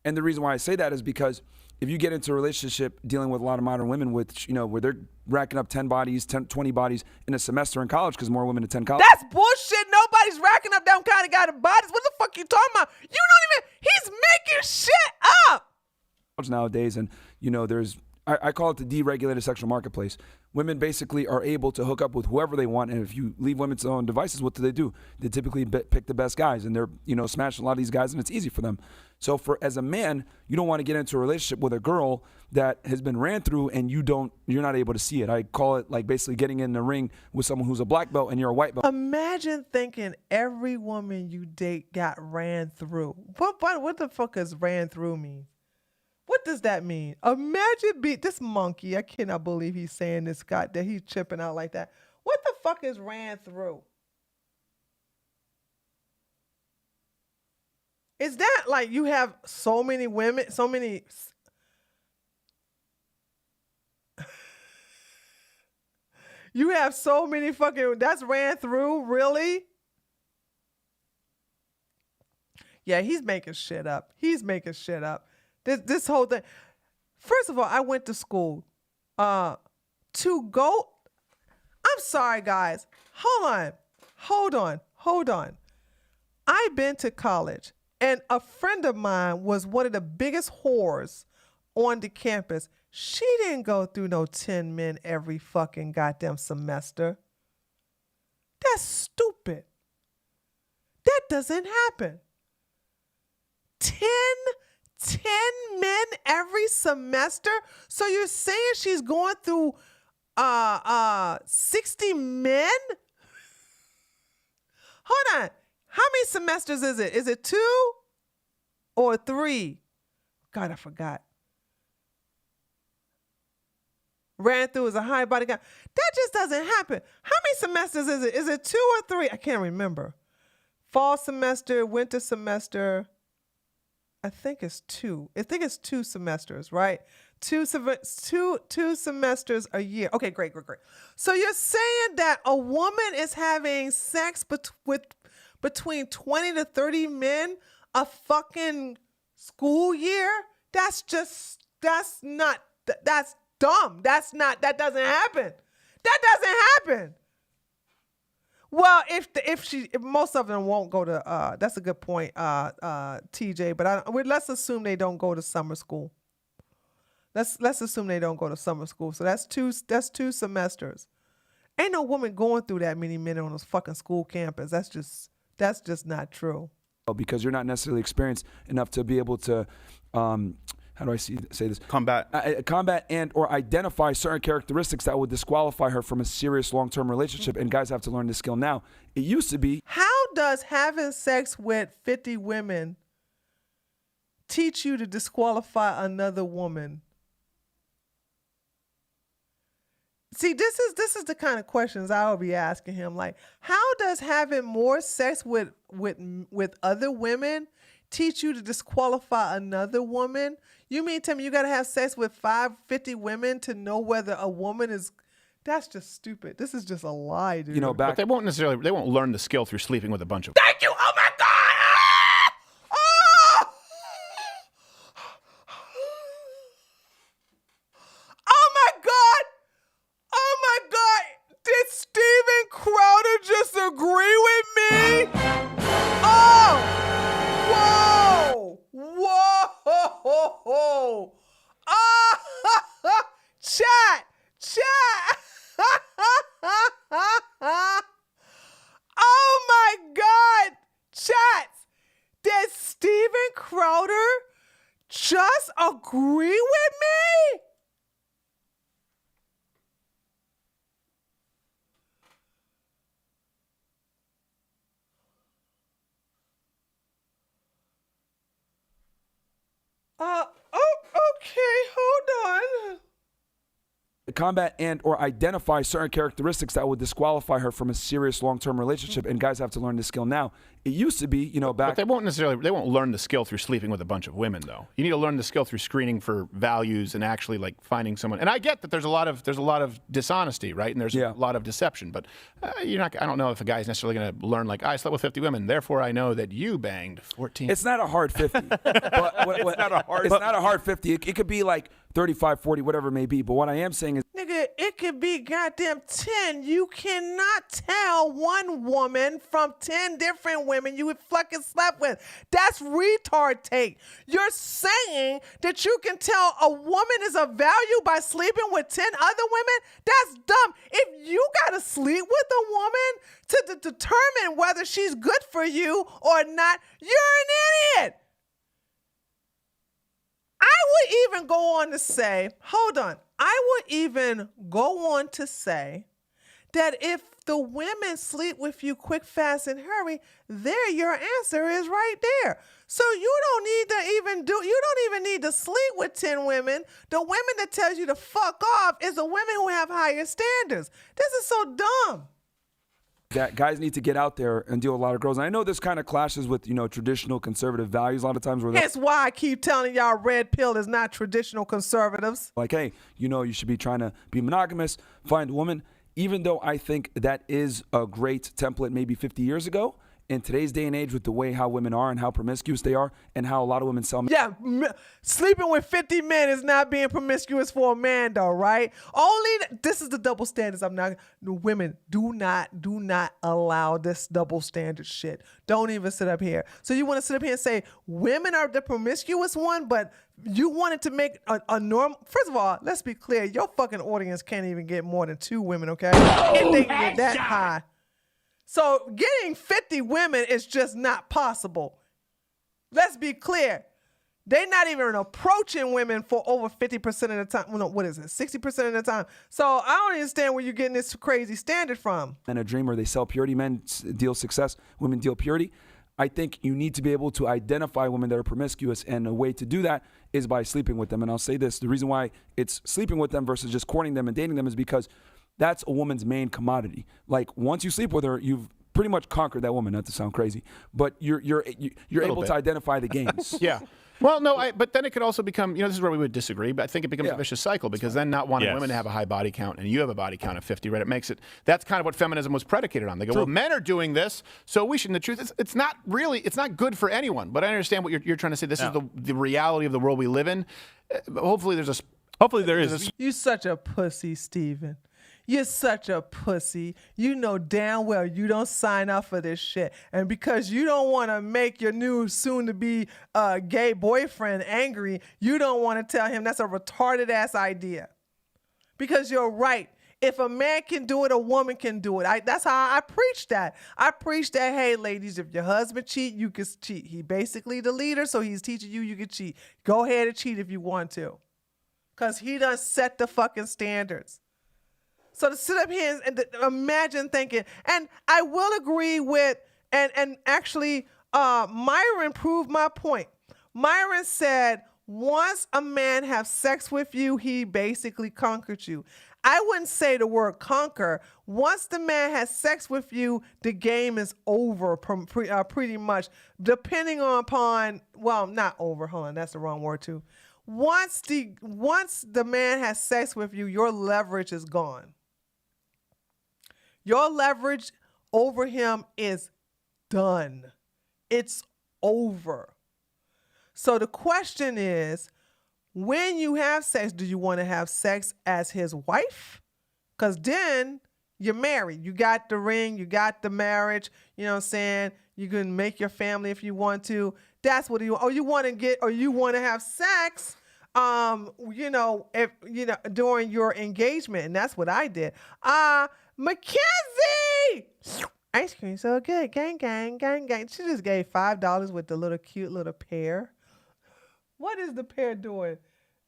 And the reason why I say that is because if you get into a relationship dealing with a lot of modern women with, where they're racking up 10 bodies, 20 bodies in a semester in college because more women attend college. That's bullshit. Nobody's racking up them kind of guy bodies. What the fuck you talking about? You don't even, he's making shit up. Nowadays, and there's I call it the deregulated sexual marketplace. Women basically are able to hook up with whoever they want, and if you leave women to their own devices, what do? They typically pick the best guys, and they're smashing a lot of these guys, and it's easy for them. So as a man, you don't want to get into a relationship with a girl that has been ran through, and you're not able to see it. I call it like basically getting in the ring with someone who's a black belt and you're a white belt. Imagine thinking every woman you date got ran through. What the fuck does ran through mean? What does that mean? Imagine this monkey. I cannot believe he's saying this guy that he's chipping out like that. What the fuck is ran through? Is that like you have so many women, so many? You have so many fucking, that's ran through, really? Yeah, he's making shit up. He's making shit up. This whole thing. First of all, I went to school to go. I'm sorry, guys. Hold on. I've been to college, and a friend of mine was one of the biggest whores on the campus. She didn't go through no 10 men every fucking goddamn semester. That's stupid. That doesn't happen. 10 men every semester? So you're saying she's going through 60 men? Hold on. How many semesters is it? Is it 2 or 3? God, I forgot. Ran through as a high body guy. That just doesn't happen. How many semesters is it? Is it 2 or 3? I can't remember. Fall semester, winter semester. I think it's 2. I think it's 2 semesters, right? Two semesters a year. Okay, great. So you're saying that a woman is having sex with between 20 to 30 men a fucking school year? That's dumb. That doesn't happen. That doesn't happen. Well, if most of them won't go to, that's a good point, TJ. But let's assume they don't go to summer school. Let's assume they don't go to summer school. So that's two semesters. Ain't no woman going through that many men on those fucking school campus. That's just not true. Because you're not necessarily experienced enough to be able to, how do I say this? Combat and or identify certain characteristics that would disqualify her from a serious long-term relationship. And guys have to learn this skill now. It used to be. How does having sex with 50 women teach you to disqualify another woman? See, this is the kind of questions I will be asking him. Like, how does having more sex with other women teach you to disqualify another woman? You mean tell me you got to have sex with 50 women to know whether a woman is? That's just stupid. This is just a lie, dude. But they won't learn the skill through sleeping with a bunch of. Thank you. Oh my God. Did Steven Crowder just agree with me? Oh! Whoa! Ah! Chat! Oh my God! Chat! Did Steven Crowder just agree with me? Okay, hold on. combat and or identify certain characteristics that would disqualify her from a serious long-term relationship. And guys have to learn this skill now. It used to be, you know, back. But they won't learn the skill through sleeping with a bunch of women, though. You need to learn the skill through screening for values and actually like finding someone. And I get that there's a lot of dishonesty, right? And there's a lot of deception. But I don't know if a guy's necessarily going to learn like, I slept with 50 women, therefore I know that you banged 14. It's not a hard 50. But it's not a hard 50. It could be like 35, 40, whatever it may be. But what I am saying is, nigga, it could be goddamn 10. You cannot tell one woman from 10 different women you would fucking slept with. That's retard take. You're saying that you can tell a woman is of value by sleeping with 10 other women? That's dumb. If you gotta sleep with a woman to determine whether she's good for you or not, you're an idiot. I would even go on to say, hold on. I would even go on to say that if the women sleep with you quick, fast, and hurry, there your answer is right there. So you don't even need to sleep with 10 women. The women that tells you to fuck off is the women who have higher standards. This is so dumb. That guys need to get out there and deal with a lot of girls. And I know this kind of clashes with, you know, traditional conservative values a lot of times. That's why I keep telling y'all red pill is not traditional conservatives. Like, hey, you know, you should be trying to be monogamous, find a woman. Even though I think that is a great template maybe 50 years ago, in today's day and age with the way how women are and how promiscuous they are and how a lot of women sell. Yeah, sleeping with 50 men is not being promiscuous for a man though, right? This is the double standards. Women, do not allow this double standard shit. Don't even sit up here. So you want to sit up here and say women are the promiscuous one, but you wanted to make a norm. First of all, let's be clear. Your fucking audience can't even get more than 2 women, okay? If they can get that high. So getting 50 women is just not possible. Let's be clear. They're not even approaching women for over 50% of the time. Well, no, what is it? 60% of the time. So I don't understand where you're getting this crazy standard from. And a dream where they sell purity. Men deal success, women deal purity. I think you need to be able to identify women that are promiscuous, and a way to do that is by sleeping with them. And I'll say this, the reason why it's sleeping with them versus just courting them and dating them is because that's a woman's main commodity. Like, once you sleep with her, you've pretty much conquered that woman, not to sound crazy, but you're able to identify the games. Yeah. Well, no, but then it could also become, this is where we would disagree, but I think it becomes a vicious cycle, because then not wanting women to have a high body count and you have a body count of 50, right? It makes it, that's kind of what feminism was predicated on. They go, well, men are doing this, so we shouldn't. The truth is, it's not good for anyone, but I understand what you're trying to say. This is the reality of the world we live in. Hopefully there is. You such a pussy, Steven. You're such a pussy. You know damn well you don't sign up for this shit. And because you don't want to make your new soon-to-be gay boyfriend angry, you don't want to tell him that's a retarded-ass idea. Because you're right. If a man can do it, a woman can do it. That's how I preach that. I preach that, hey, ladies, if your husband cheat, you can cheat. He basically the leader, so he's teaching you can cheat. Go ahead and cheat if you want to. Because he done set the fucking standards. So to sit up here and imagine thinking, and I will agree with, and actually Myron proved my point. Myron said, once a man have sex with you, he basically conquered you. I wouldn't say the word conquer. Once the man has sex with you, the game is over pretty much, depending upon, well, not over, hold on, that's the wrong word too. Once the man has sex with you, your leverage is gone. Your leverage over him is done. It's over. So the question is, when you have sex, do you want to have sex as his wife? Because then you're married. You got the ring, you got the marriage, you know what I'm saying? You can make your family if you want to. That's what you want. Or you want to have sex during your engagement. And that's what I did. Mackenzie! Ice cream so good. Gang, gang, gang, gang. She just gave $5 with the cute little pear. What is the pear doing?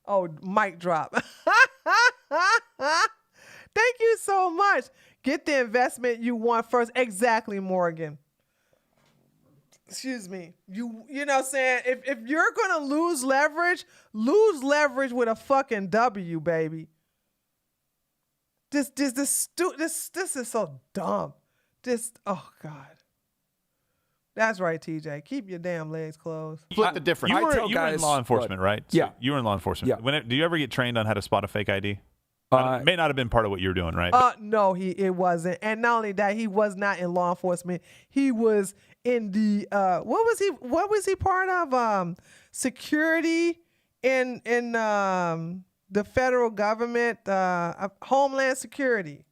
Oh, mic drop. Thank you so much. Get the investment you want first. Exactly, Morgan. Excuse me. You know what I'm saying? If you're going to lose leverage with a fucking W, baby. This is so dumb. Oh God. That's right, TJ. Keep your damn legs closed. Flip the difference. You were in guys law enforcement, right? So Yeah. you were in law enforcement. Yeah. Do you ever get trained on how to spot a fake ID? It may not have been part of what you were doing, right? No, it wasn't. And not only that, he was not in law enforcement. He was in the what was he part of? Security in the federal government, Homeland Security.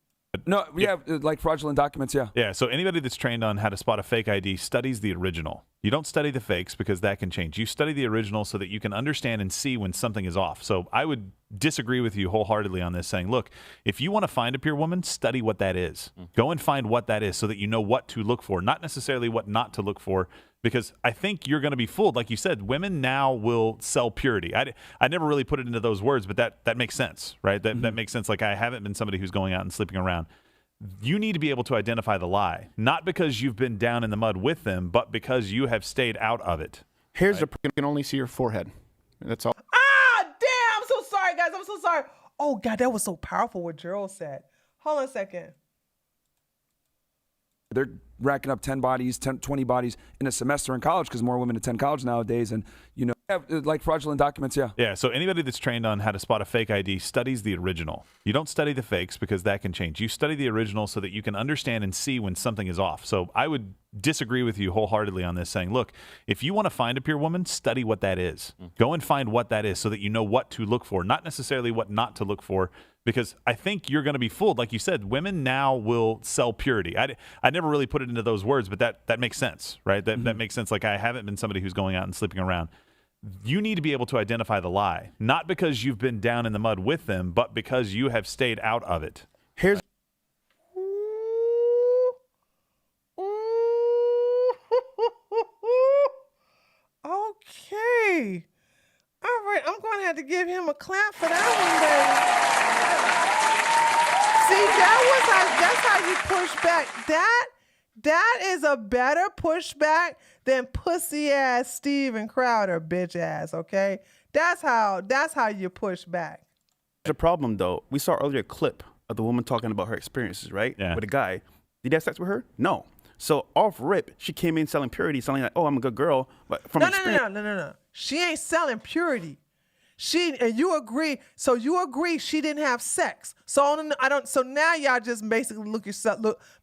No, yeah, like fraudulent documents, yeah. Yeah, so anybody that's trained on how to spot a fake ID studies the original. You don't study the fakes because that can change. You study the original so that you can understand and see when something is off. So I would disagree with you wholeheartedly on this, saying, look, if you want to find a pure woman, study what that is. Go and find what that is so that you know what to look for, not necessarily what not to look for, because I think you're going to be fooled. Like you said, women now will sell purity. I never really put it into those words, but that makes sense, right? That makes sense. Like I haven't been somebody who's going out and sleeping around. You need to be able to identify the lie, not because you've been down in the mud with them, but because you have stayed out of it. Here's you can only see your forehead. That's all. Ah, damn! I'm so sorry, guys. I'm so sorry. Oh God, that was so powerful what Gerald said. Hold on a second. They're racking up 10 bodies, 20 bodies in a semester in college because more women attend college nowadays. And, like fraudulent documents, yeah. Yeah, so anybody that's trained on how to spot a fake ID studies the original. You don't study the fakes because that can change. You study the original so that you can understand and see when something is off. So I would disagree with you wholeheartedly on this, saying, look, if you want to find a pure woman, study what that is. Go and find what that is so that you know what to look for, not necessarily what not to look for, because I think you're going to be fooled. Like you said, women now will sell purity. I never really put it into those words, but that makes sense, right? That makes sense. Like I haven't been somebody who's going out and sleeping around. You need to be able to identify the lie, not because you've been down in the mud with them, but because you have stayed out of it. Here's Okay. All right, I'm going to have to give him a clap for that one, baby. See, that's how you push back. That is a better pushback than pussy ass Steven Crowder bitch ass, okay? That's how you push back. the problem, though. We saw earlier a clip of the woman talking about her experiences, right? Yeah. With a guy. Did he have sex with her? No. So off rip, she came in selling purity, selling like, oh, I'm a good girl. But from experience, No. She ain't selling purity. And you agree. So you agree she didn't have sex. So So now y'all just basically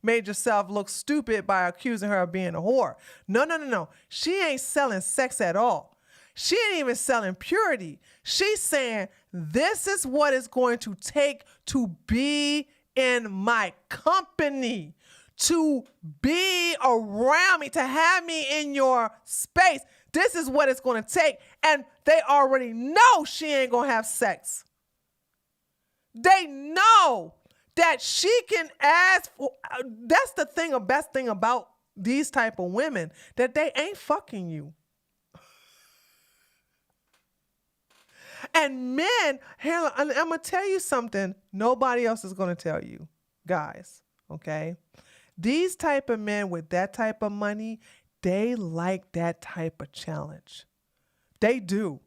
made yourself look stupid by accusing her of being a whore. No. She ain't selling sex at all. She ain't even selling purity. She's saying this is what it's going to take to be in my company, to be around me, to have me in your space. This is what it's going to take. And they already know she ain't going to have sex. They know that she can ask for, that's the best thing about these type of women, that they ain't fucking you. And men, here, I'm going to tell you something nobody else is going to tell you, guys, okay? These type of men with that type of money, they like that type of challenge. They do.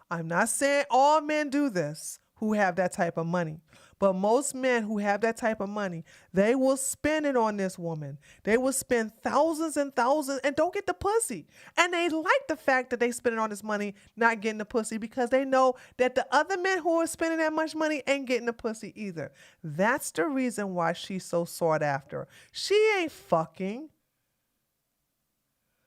I'm not saying all men do this who have that type of money, but most men who have that type of money, they will spend it on this woman. They will spend thousands and thousands and don't get the pussy. And they like the fact that they spend it on this money not getting the pussy because they know that the other men who are spending that much money ain't getting the pussy either. That's the reason why she's so sought after. She ain't fucking.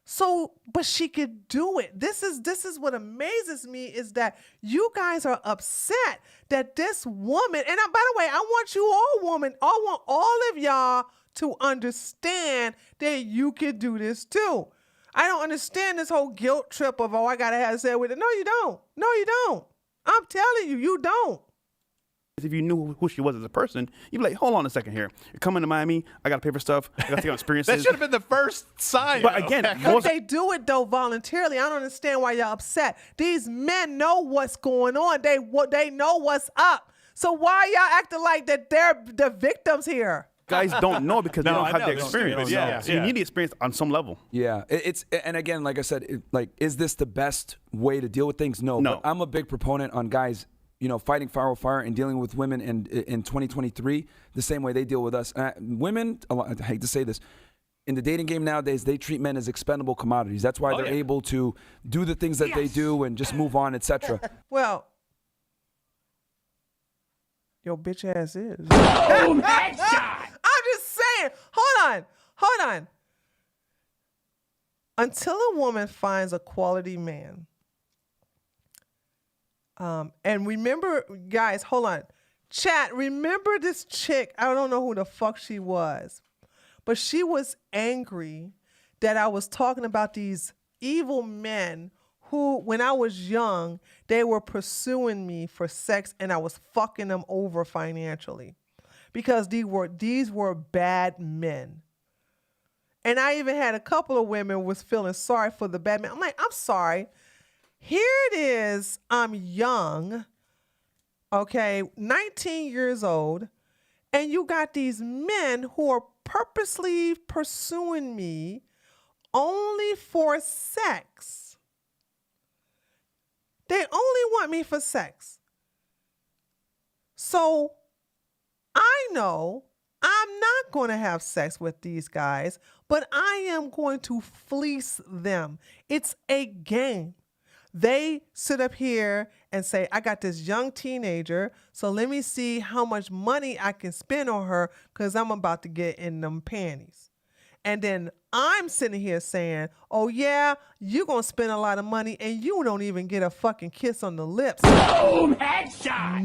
So, but she could do it. This is what amazes me, is that you guys are upset that this woman, and by the way, I want you I want all of y'all to understand that you can do this too. I don't understand this whole guilt trip of, oh, I gotta have sex with it. No, you don't. No, you don't. I'm telling you, you don't. if you knew who she was as a person, you'd be like, hold on a second here. You're coming to Miami. I got to pay for stuff. I got to take on experiences. That should have been the first sign. But again, but they do it though voluntarily. I don't understand why y'all upset. These men know what's going on. They know what's up. So why y'all acting like that they're the victims here? Guys don't know because they don't have the They experience. don't know. So you need the experience on some level. Yeah, and again, like I said, is this the best way to deal with things? No. No. But I'm a big proponent on guys, fighting fire with fire and dealing with women in 2023 the same way they deal with us. Women, I hate to say this, in the dating game nowadays, they treat men as expendable commodities. That's why they're able to do the things that they do and just move on, etc. Well, your bitch ass is. Boom, headshot! I'm just saying. Hold on. Until a woman finds a quality man, and remember, guys, hold on. Chat, remember this chick? I don't know who the fuck she was, but she was angry that I was talking about these evil men who, when I was young, they were pursuing me for sex and I was fucking them over financially because these were bad men. And I even had a couple of women was feeling sorry for the bad men. I'm like, I'm sorry. Here it is. I'm young, okay, 19 years old, and you got these men who are purposely pursuing me only for sex. They only want me for sex. So I know I'm not going to have sex with these guys, but I am going to fleece them. It's a game. They sit up here and say, I got this young teenager, so let me see how much money I can spend on her because I'm about to get in them panties. And then I'm sitting here saying, oh yeah, you're going to spend a lot of money and you don't even get a fucking kiss on the lips. Boom, headshot!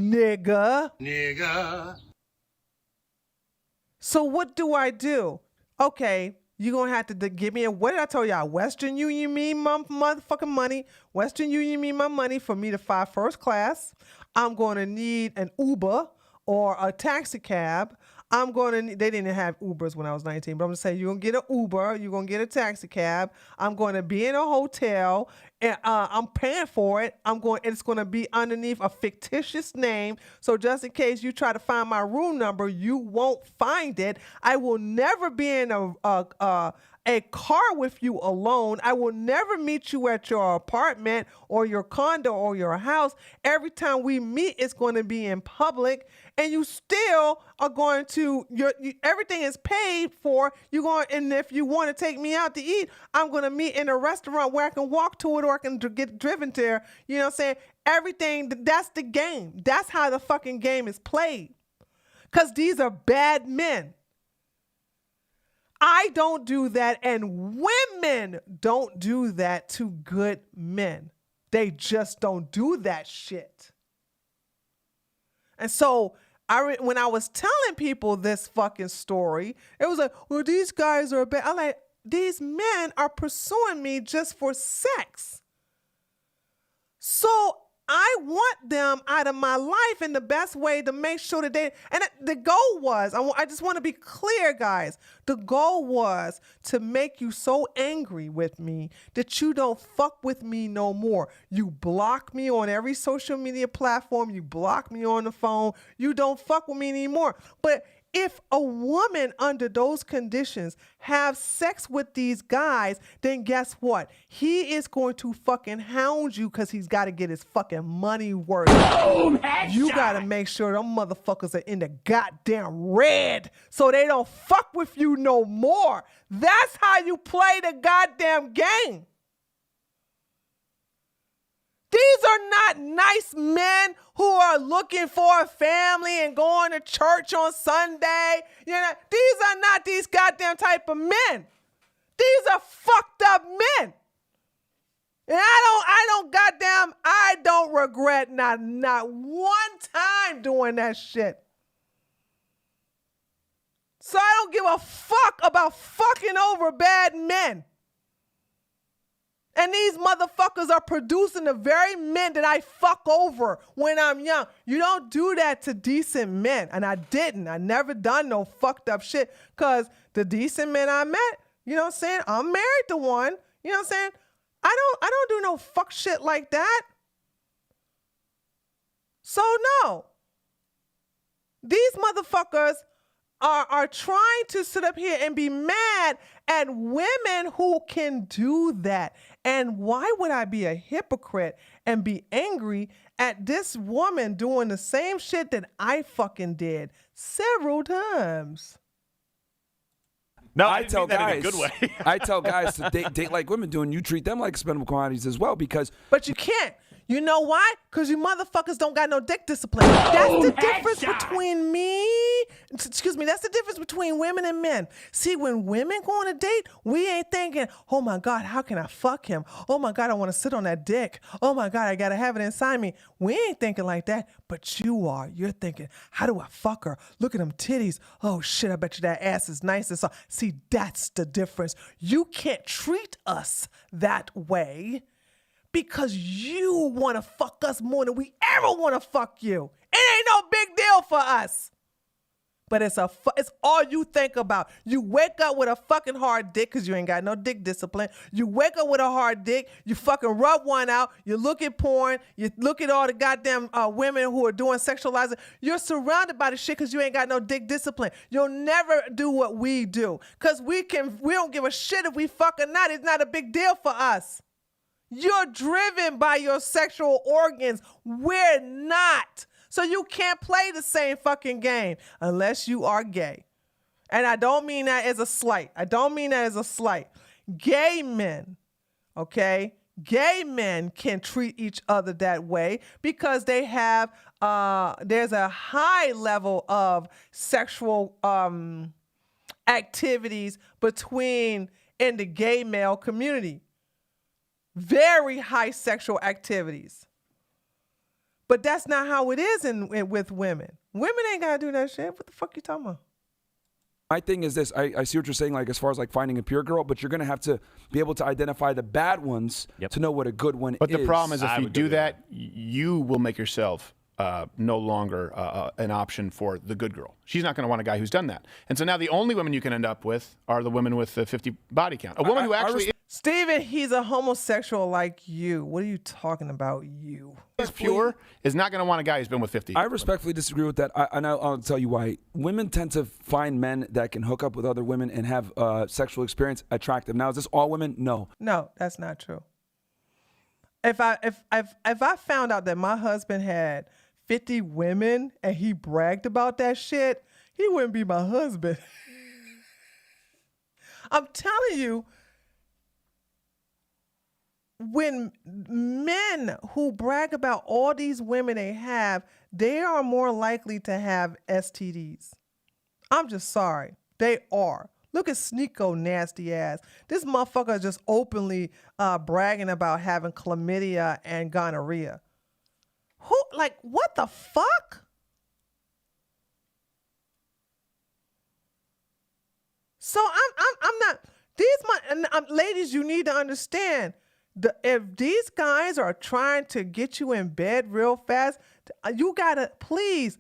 Nigga. So what do I do? Okay, you're going to have to give me what did I tell y'all? Western Union me my motherfucking money. Western Union me my money for me to fly first class. I'm going to need an Uber or a taxi cab. They didn't have Ubers when I was 19, but I'm going to say you're going to get an Uber, you're going to get a taxi cab. I'm going to be in a hotel, and I'm paying for it. It's going to be underneath a fictitious name, so just in case you try to find my room number, you won't find it. I will never be in a car with you alone. I will never meet you at your apartment or your condo or your house. Every time we meet, it's going to be in public, and you still are going to, everything is paid for. And if you want to take me out to eat, I'm going to meet in a restaurant where I can walk to it or I can get driven there. You know what I'm saying? Everything, that's the game. That's how the fucking game is played. Because these are bad men. I don't do that, and women don't do that to good men. They just don't do that shit. And so when I was telling people this fucking story, it was like, well, these guys are bad. I'm like, these men are pursuing me just for sex. So I want them out of my life in the best way to make sure that the goal was, I just want to be clear, guys. The goal was to make you so angry with me that you don't fuck with me no more. You block me on every social media platform. You block me on the phone. You don't fuck with me anymore. But if a woman under those conditions have sex with these guys, then guess what? He is going to fucking hound you because he's got to get his fucking money worth. Boom, you got to make sure them motherfuckers are in the goddamn red so they don't fuck with you no more. That's how you play the goddamn game. These are not nice men who are looking for a family and going to church on Sunday. You know, these are not these goddamn type of men. These are fucked up men. And I don't regret not one time doing that shit. So I don't give a fuck about fucking over bad men. And these motherfuckers are producing the very men that I fuck over when I'm young. You don't do that to decent men. And I didn't. I never done no fucked up shit. Because the decent men I met, you know what I'm saying? I'm married to one. You know what I'm saying? I don't do no fuck shit like that. So no. These motherfuckers are trying to sit up here and be mad at women who can do that. And why would I be a hypocrite and be angry at this woman doing the same shit that I fucking did several times? No, I tell that guys, in a good way. I tell guys to date like women do, and you treat them like expendable commodities as well, because. But you can't. You know why? Because you motherfuckers don't got no dick discipline. That's the difference between that's the difference between women and men. See, when women go on a date, we ain't thinking, oh my God, how can I fuck him? Oh my God, I want to sit on that dick. Oh my God, I got to have it inside me. We ain't thinking like that, but you are. You're thinking, how do I fuck her? Look at them titties. Oh shit, I bet you that ass is nice and so. See, that's the difference. You can't treat us that way, because you want to fuck us more than we ever want to fuck you. It ain't no big deal for us. But it's all you think about. You wake up with a fucking hard dick because you ain't got no dick discipline. You wake up with a hard dick. You fucking rub one out. You look at porn. You look at all the goddamn women who are doing sexualizing. You're surrounded by the shit because you ain't got no dick discipline. You'll never do what we do because we don't give a shit if we fuck or not. It's not a big deal for us. You're driven by your sexual organs. We're not. So you can't play the same fucking game unless you are gay. And I don't mean that as a slight. Gay men, okay? Gay men can treat each other that way because they have, there's a high level of sexual activities in the gay male community. Very high sexual activities. But that's not how it is with women. Women ain't got to do that shit. What the fuck you talking about? My thing is this. I see what you're saying, like as far as like finding a pure girl, but you're going to have to be able to identify the bad ones to know what a good one is. But the problem is if you do that, you will make yourself no longer an option for the good girl. She's not going to want a guy who's done that. And so now the only women you can end up with are the women with the 50 body count. A woman who actually Steven, he's a homosexual like you. What are you talking about, you? is pure is not going to want a guy who's been with 50. I respectfully disagree with that, and I'll tell you why. Women tend to find men that can hook up with other women and have sexual experience attractive. Now, is this all women? No. No, that's not true. If I found out that my husband had 50 women and he bragged about that shit, he wouldn't be my husband. I'm telling you, when men who brag about all these women they have, they are more likely to have STDs. I'm just sorry. They are. Look at Sneeko nasty ass. This motherfucker is just openly bragging about having chlamydia and gonorrhea. What the fuck? So I'm not, ladies, you need to understand, if these guys are trying to get you in bed real fast, you gotta, please,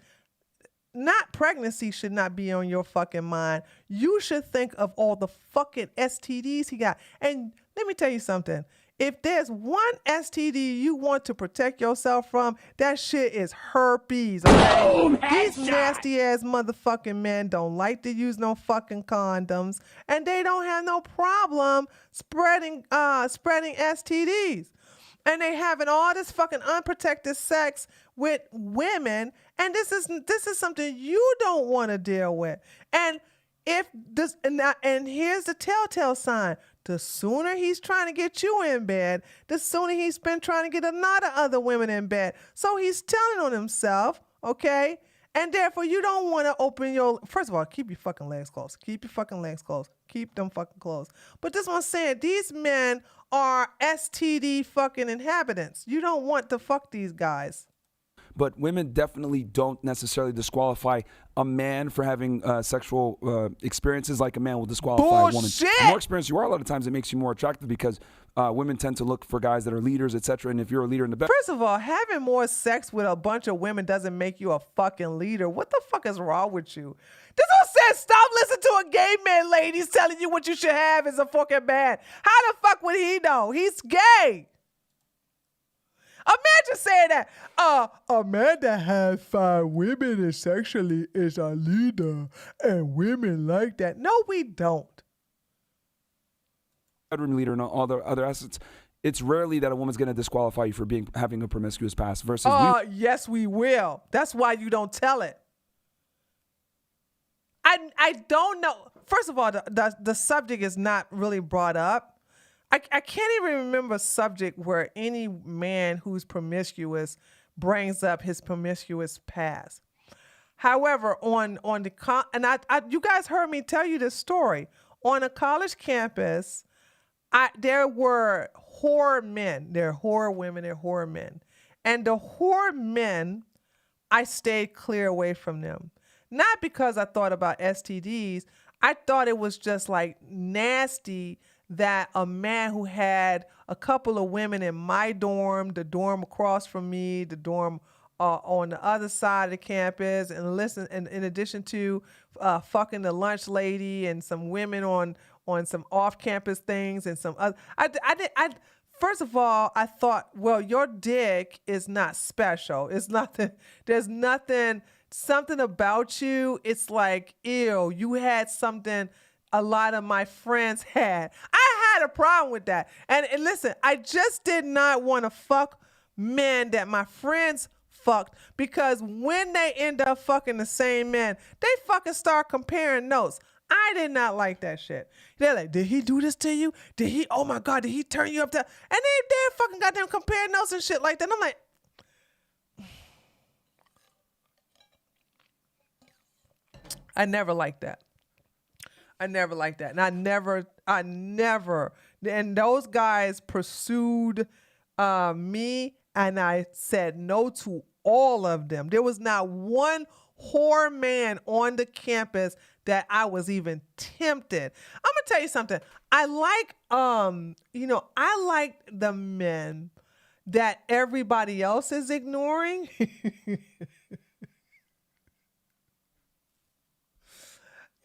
pregnancy should not be on your fucking mind. You should think of all the fucking STDs he got. And let me tell you something. If there's one STD you want to protect yourself from, that shit is herpes. Okay? These nasty ass motherfucking men don't like to use no fucking condoms, and they don't have no problem spreading STDs. And they having all this fucking unprotected sex with women, and this is something you don't want to deal with. And and here's the telltale sign. The sooner he's trying to get you in bed, the sooner he's been trying to get a lot of other women in bed. So he's telling on himself, okay? And therefore, you don't want to open first of all, keep your fucking legs closed. Keep your fucking legs closed. Keep them fucking closed. But this one's saying these men are STD fucking inhabitants. You don't want to fuck these guys. But women definitely don't necessarily disqualify a man for having sexual experiences like a man will disqualify a woman. The more experienced you are, a lot of times it makes you more attractive because women tend to look for guys that are leaders, etc. And if you're a leader in the bed. First of all, having more sex with a bunch of women doesn't make you a fucking leader. What the fuck is wrong with you? This one says stop listening to a gay man, ladies, telling you what you should have is a fucking man. How the fuck would he know? He's gay. A man Imagine saying that. A man that has 5 women and sexually is a leader, and women like that. No, we don't. Bedroom leader and all the other assets. It's rarely that a woman's going to disqualify you for having a promiscuous past versus yes, we will. That's why you don't tell it. I don't know. First of all, the subject is not really brought up. I can't even remember a subject where any man who's promiscuous brings up his promiscuous past. However, on the you guys heard me tell you this story. On a college campus, there were whore men. There are whore women, there are whore men. And the whore men, I stayed clear away from them. Not because I thought about STDs. I thought it was just like nasty that a man who had a couple of women in my dorm, the dorm across from me, the dorm on the other side of the campus, and in addition to fucking the lunch lady and some women on some off-campus things and some other. First of all, I thought, well, your dick is not special. It's nothing. There's something about you. It's like, ew, you had something a lot of my friends had. I had a problem with that. And listen, I just did not want to fuck men that my friends fucked, because when they end up fucking the same man, they fucking start comparing notes. I did not like that shit. They're like, did he do this to you? Oh my God, did he turn you up to? And they fucking got them comparing notes and shit like that. And I'm like, I never liked that. And I never, and those guys pursued me, and I said no to all of them. There was not one whore man on the campus that I was even tempted. I'm gonna tell you something. I like the men that everybody else is ignoring.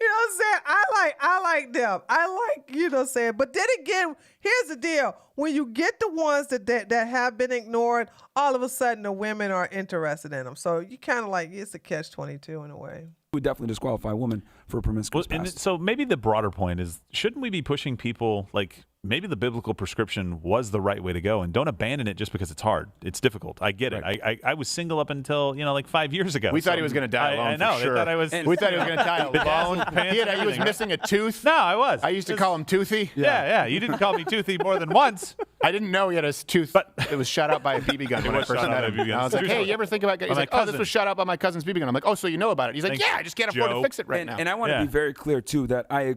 You know what I'm saying? I like them. I like, you know what I'm saying? But then again, here's the deal. When you get the ones that have been ignored, all of a sudden the women are interested in them. So you kind of like, it's a catch-22 in a way. Would definitely disqualify a woman for a promiscuous past. So maybe the broader point is, shouldn't we be pushing people, like maybe the biblical prescription was the right way to go, and don't abandon it just because it's hard. It's difficult. I get it. I was single up until, like 5 years ago. We thought he was going to die alone. I know. For sure. We thought he was going to die alone. He was missing a tooth. No, I was. I used to call him Toothy. Yeah. You didn't call me Toothy more than once. I didn't know he had a tooth, but it was shot out by a BB gun when I first met him. I was like, hey, you ever think about? He's like, oh, this was shot out by my cousin's BB gun. I'm like, oh, so you know about it? He's like, yeah, I just can't afford to fix it right now. And I want to be very clear too that I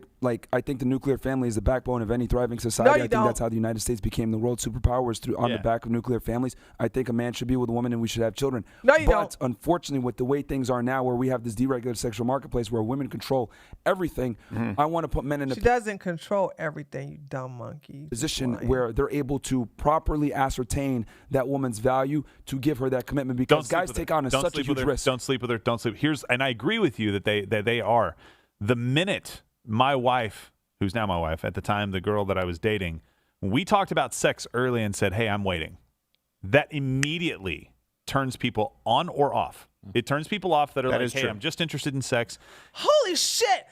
think the nuclear family is the backbone of any thriving society. I think that's how the United States became the world superpower, was on the back of nuclear families. I think a man should be with a woman and we should have children. But unfortunately, with the way things are now, where we have this deregulated sexual marketplace where women control everything, I want to put men in a doesn't control everything, you dumb monkey. Position where they're able to properly ascertain that woman's value to give her that commitment, because guys take on such a huge risk. Don't sleep with her. Don't sleep. And I agree with you that they are. The minute my wife, who's now my wife, at the time the girl that I was dating, we talked about sex early and said, hey, I'm waiting, that immediately turns people on or off. It turns people off that are like, hey, I'm just interested in sex. Holy shit.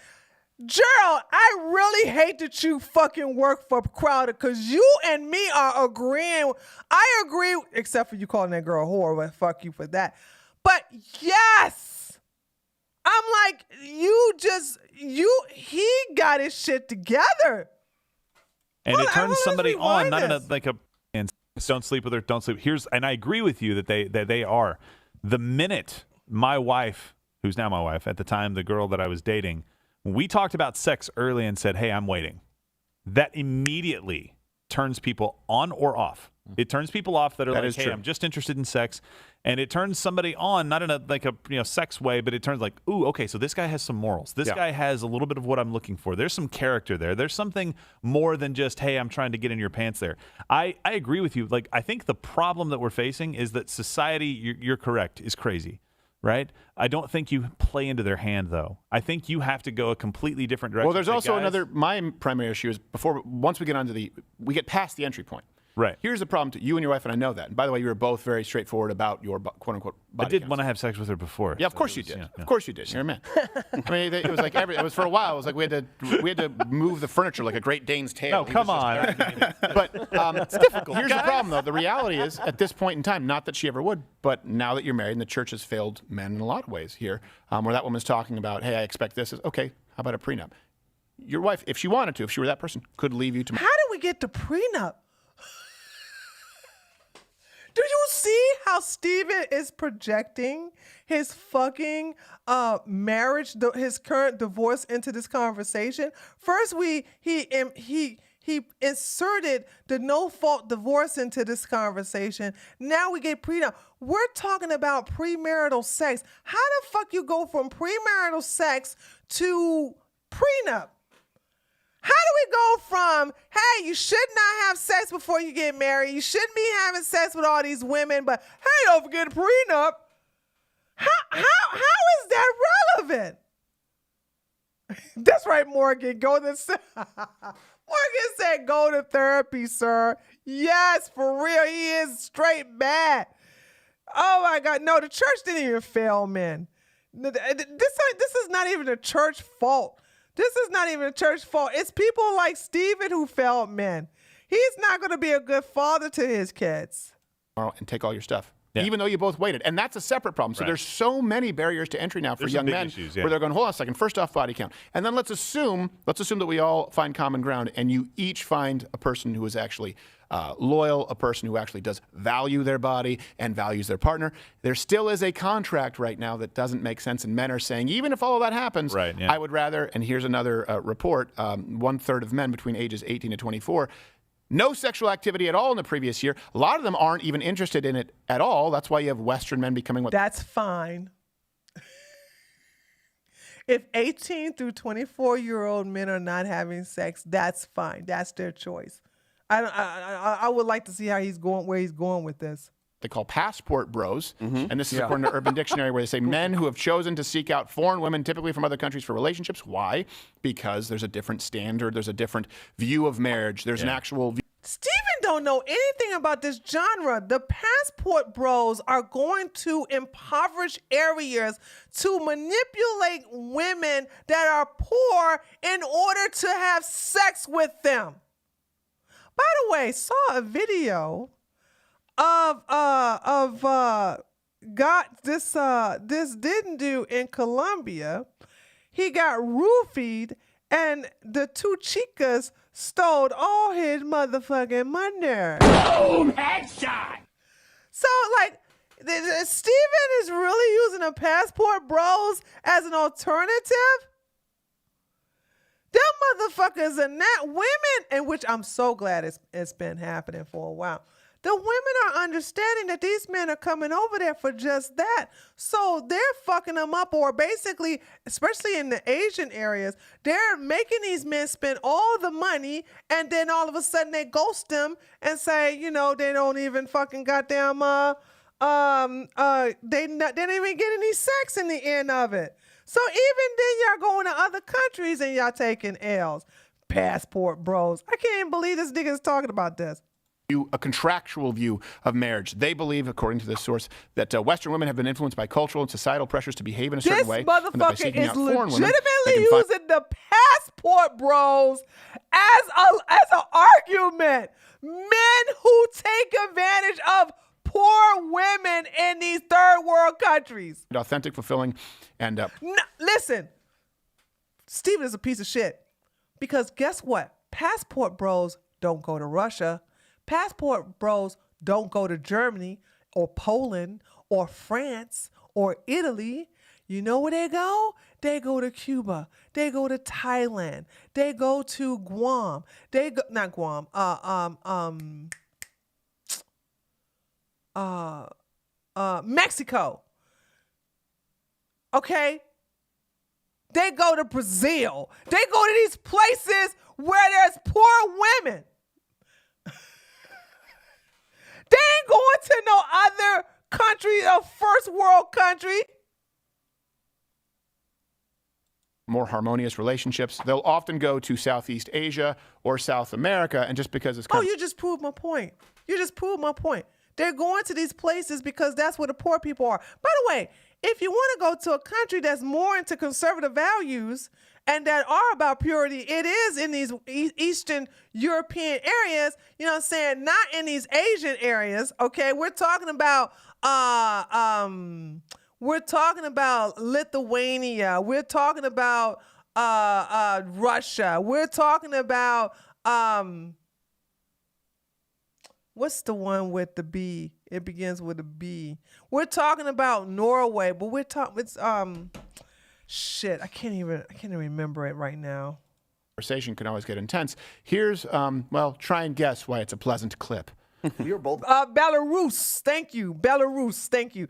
Gerald, I really hate that you fucking work for Crowder, because you and me are agreeing. I agree, except for you calling that girl a whore, but fuck you for that. But yes, I'm like, he got his shit together. And it turns somebody on, not in and don't sleep with her, don't sleep. And I agree with you that they are. The minute my wife, who's now my wife, at the time the girl that I was dating, we talked about sex early and said, hey, I'm waiting, that immediately turns people on or off. It turns people off that are like, hey, I'm just interested in sex. And it turns somebody on, not in a sex way, but it turns like, ooh, okay, so this guy has some morals. This guy has a little bit of what I'm looking for. There's some character there. There's something more than just, hey, I'm trying to get in your pants there. I agree with you. Like, I think the problem that we're facing is that society, you're correct, is crazy. Right? I don't think you play into their hand, though. I think you have to go a completely different direction. Well, there's also my primary issue is once we get past the entry point. Right. Here's the problem to you and your wife, and I know that. And by the way, you were both very straightforward about your quote unquote body I did counts. want to have sex with her before. Yeah, of course you did. Of course you did. You're a man. I mean, it was like it was for a while. It was like we had to move the furniture like a Great Dane's tail. No, come on. But it's difficult. Here's the problem, though. The reality is, at this point in time, not that she ever would, but now that you're married, and the church has failed men in a lot of ways here, where that woman's talking about, hey, I expect this. Is okay. How about a prenup? Your wife, if she wanted to, if she were that person, could leave you tomorrow. How did we get the prenup? Do you see how Steven is projecting his fucking marriage, his current divorce into this conversation? First, he inserted the no-fault divorce into this conversation. Now we get prenup. We're talking about premarital sex. How the fuck you go from premarital sex to prenup? How do we go from, hey, you should not have sex before you get married. You shouldn't be having sex with all these women, but hey, don't forget a prenup. How is that relevant? That's right, Morgan. Morgan said go to therapy, sir. Yes, for real. He is straight bad. Oh my God. No, the church didn't even fail men. This is not even a church fault. This is not even a church fault. It's people like Steven who failed men. He's not going to be a good father to his kids. And take all your stuff, even though you both waited. And that's a separate problem. So there's so many barriers to entry now for young men where they're going, hold on a second, first off, body count. And then let's assume that we all find common ground and you each find a person who is actually loyal, a person who actually does value their body and values their partner. There still is a contract right now that doesn't make sense. And men are saying, even if all of that happens, I would rather, and here's another report, 1/3 of men between ages 18 to 24, no sexual activity at all in the previous year. A lot of them aren't even interested in it at all. That's why you have Western men becoming what? That's fine. If 18 through 24-year-old men are not having sex, that's fine. That's their choice. I would like to see how where he's going with this. They call passport bros, and this is according to Urban Dictionary, where they say men who have chosen to seek out foreign women, typically from other countries, for relationships. Why? Because there's a different standard, there's a different view of marriage, there's an actual view. Steven don't know anything about this genre. The passport bros are going to impoverished areas to manipulate women that are poor in order to have sex with them. By the way, saw a video of this didn't do in Colombia. He got roofied and the two chicas stole all his motherfucking money. Boom! Headshot! So, like, Steven is really using a passport bros as an alternative? Them motherfuckers are not women, and which I'm so glad it's been happening for a while. The women are understanding that these men are coming over there for just that. So they're fucking them up, or basically, especially in the Asian areas, they're making these men spend all the money, and then all of a sudden they ghost them and say, you know, they don't even fucking goddamn, they didn't even get any sex in the end of it. So even then y'all going to other countries and y'all taking L's. Passport bros. I can't even believe this nigga is talking about this. A contractual view of marriage. They believe, according to this source, that Western women have been influenced by cultural and societal pressures to behave in a certain way. This motherfucker is legitimately using the passport bros as an argument. Men who take advantage of poor women in these third world countries. Authentic, fulfilling, and no, listen, Steven is a piece of shit. Because guess what? Passport bros don't go to Russia. Passport bros don't go to Germany or Poland or France or Italy. You know where they go? They go to Cuba. They go to Thailand. They go to Guam. They go, not Guam. Mexico. Okay? They go to Brazil. They go to these places where there's poor women. They ain't going to no other country, a first world country. more harmonious relationships, they'll often go to Southeast Asia or South America, and just because it's Oh, you just proved my point. You just proved my point. They're going to these places because that's where the poor people are. By the way, if you want to go to a country that's more into conservative values and that are about purity, it is in these Eastern European areas, you know what I'm saying? Not in these Asian areas, okay? We're talking about Lithuania. We're talking about Russia. We're talking about what's the one with the B? It begins with a B. We're talking about Norway, but we're talking it's shit. I can't even remember it right now. Conversation can always get intense. Here's well, try and guess why it's a pleasant clip. You're bold. Belarus. Thank you. Belarus. Thank you.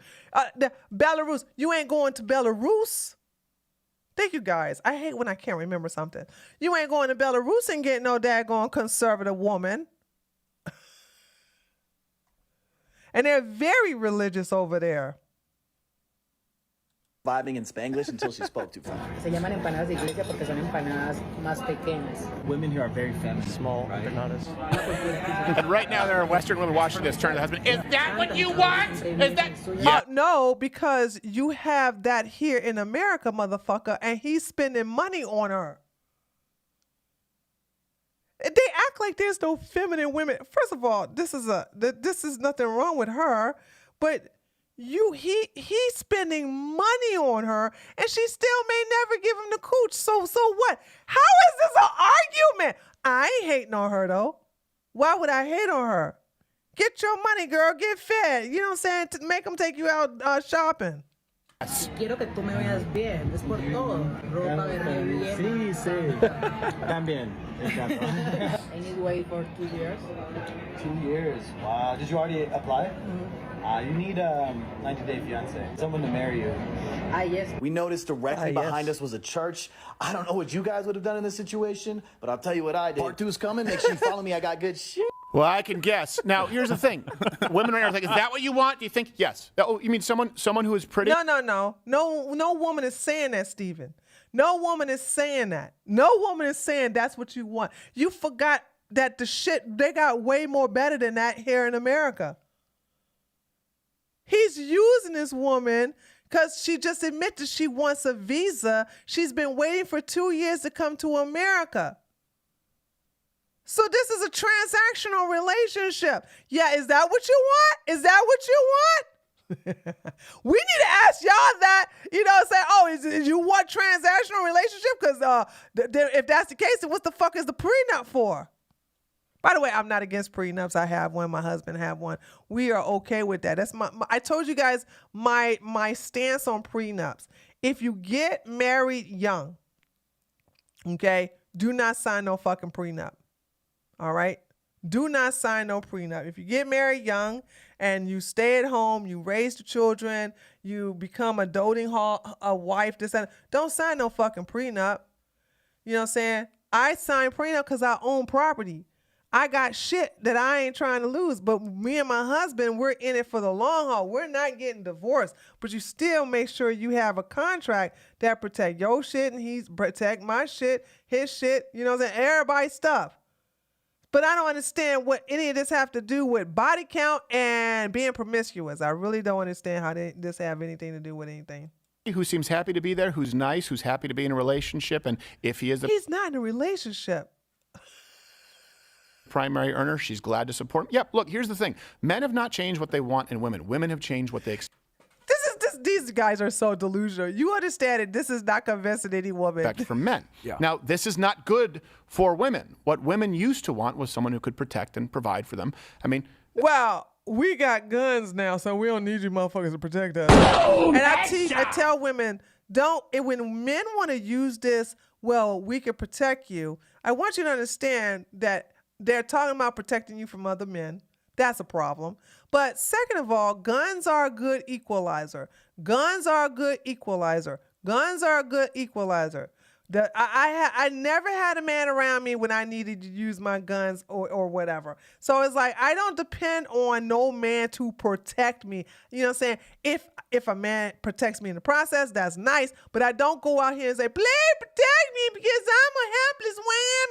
Belarus. You ain't going to Belarus. Thank you, guys. I hate when I can't remember something. You ain't going to Belarus and get no daggone conservative woman. And they're very religious over there. Vibing in Spanglish until she spoke too fast. Se llaman empanadas de iglesia porque son empanadas más pequeñas. Women here are very feminine. Small, right? empanadas. And right now there are Western women watching this turn to the husband. Is that what you want? Is that? Yeah. No, because you have that here in America, motherfucker, and he's spending money on her. They act like there's no feminine women. First of all, this is nothing wrong with her, but he's spending money on her, and she still may never give him the cooch. So what? How is this an argument? I ain't hating on her though. Why would I hate on her? Get your money, girl. Get fed. You know what I'm saying? To make them take you out shopping. Quiero que tú me veas bien, es por todo. Ropa, verme bien. Sí. También. I need to wait for 2 years. 2 years. Wow. Did you already apply? You need a 90-day fiance. Someone to marry you. Yes. We noticed directly behind us was a church. I don't know what you guys would have done in this situation, but I'll tell you what I did. Part 2's coming. Make sure you follow me. I got good shit. Well, I can guess. Now, here's the thing. Women right now are like, is that what you want? Do you think? Yes. Oh, you mean someone who is pretty? No woman is saying that, Stephen. No woman is saying that. No woman is saying that's what you want. You forgot that the shit, they got way more better than that here in America. He's using this woman because she just admitted she wants a visa. She's been waiting for 2 years to come to America. So this is a transactional relationship. Yeah, is that what you want? Is that what you want? We need to ask y'all that, say, is you want transactional relationship? Because if that's the case, then what the fuck is the prenup for? By the way, I'm not against prenups. I have one. My husband have one. We are okay with that. That's I told you guys my stance on prenups. If you get married young, okay, do not sign no fucking prenup. All right? Do not sign no prenup. If you get married young and you stay at home, you raise the children, you become a doting wife, don't sign no fucking prenup. You know what I'm saying? I signed prenup because I own property. I got shit that I ain't trying to lose, but me and my husband, we're in it for the long haul. We're not getting divorced, but you still make sure you have a contract that protect your shit and he's protect my shit, his shit, you know what I'm saying? Everybody's stuff. But I don't understand what any of this have to do with body count and being promiscuous. I really don't understand how this have anything to do with anything. Who seems happy to be there, who's nice, who's happy to be in a relationship, and if he is he's not in a relationship. Primary earner, she's glad to support him. Yep, look, here's the thing. Men have not changed what they want in women. Women have changed what they expect. These guys are so delusional. You understand it. This is not convincing any woman. From men. Yeah. Now, this is not good for women. What women used to want was someone who could protect and provide for them. I mean, well, we got guns now, so we don't need you motherfuckers to protect us. And I tell women, when men want to use this, well, we can protect you. I want you to understand that they're talking about protecting you from other men. That's a problem. But second of all, guns are a good equalizer. Guns are a good equalizer. Guns are a good equalizer. I never had a man around me when I needed to use my guns or whatever. So it's like I don't depend on no man to protect me. You know what I'm saying? If a man protects me in the process, that's nice. But I don't go out here and say, please protect me because I'm a helpless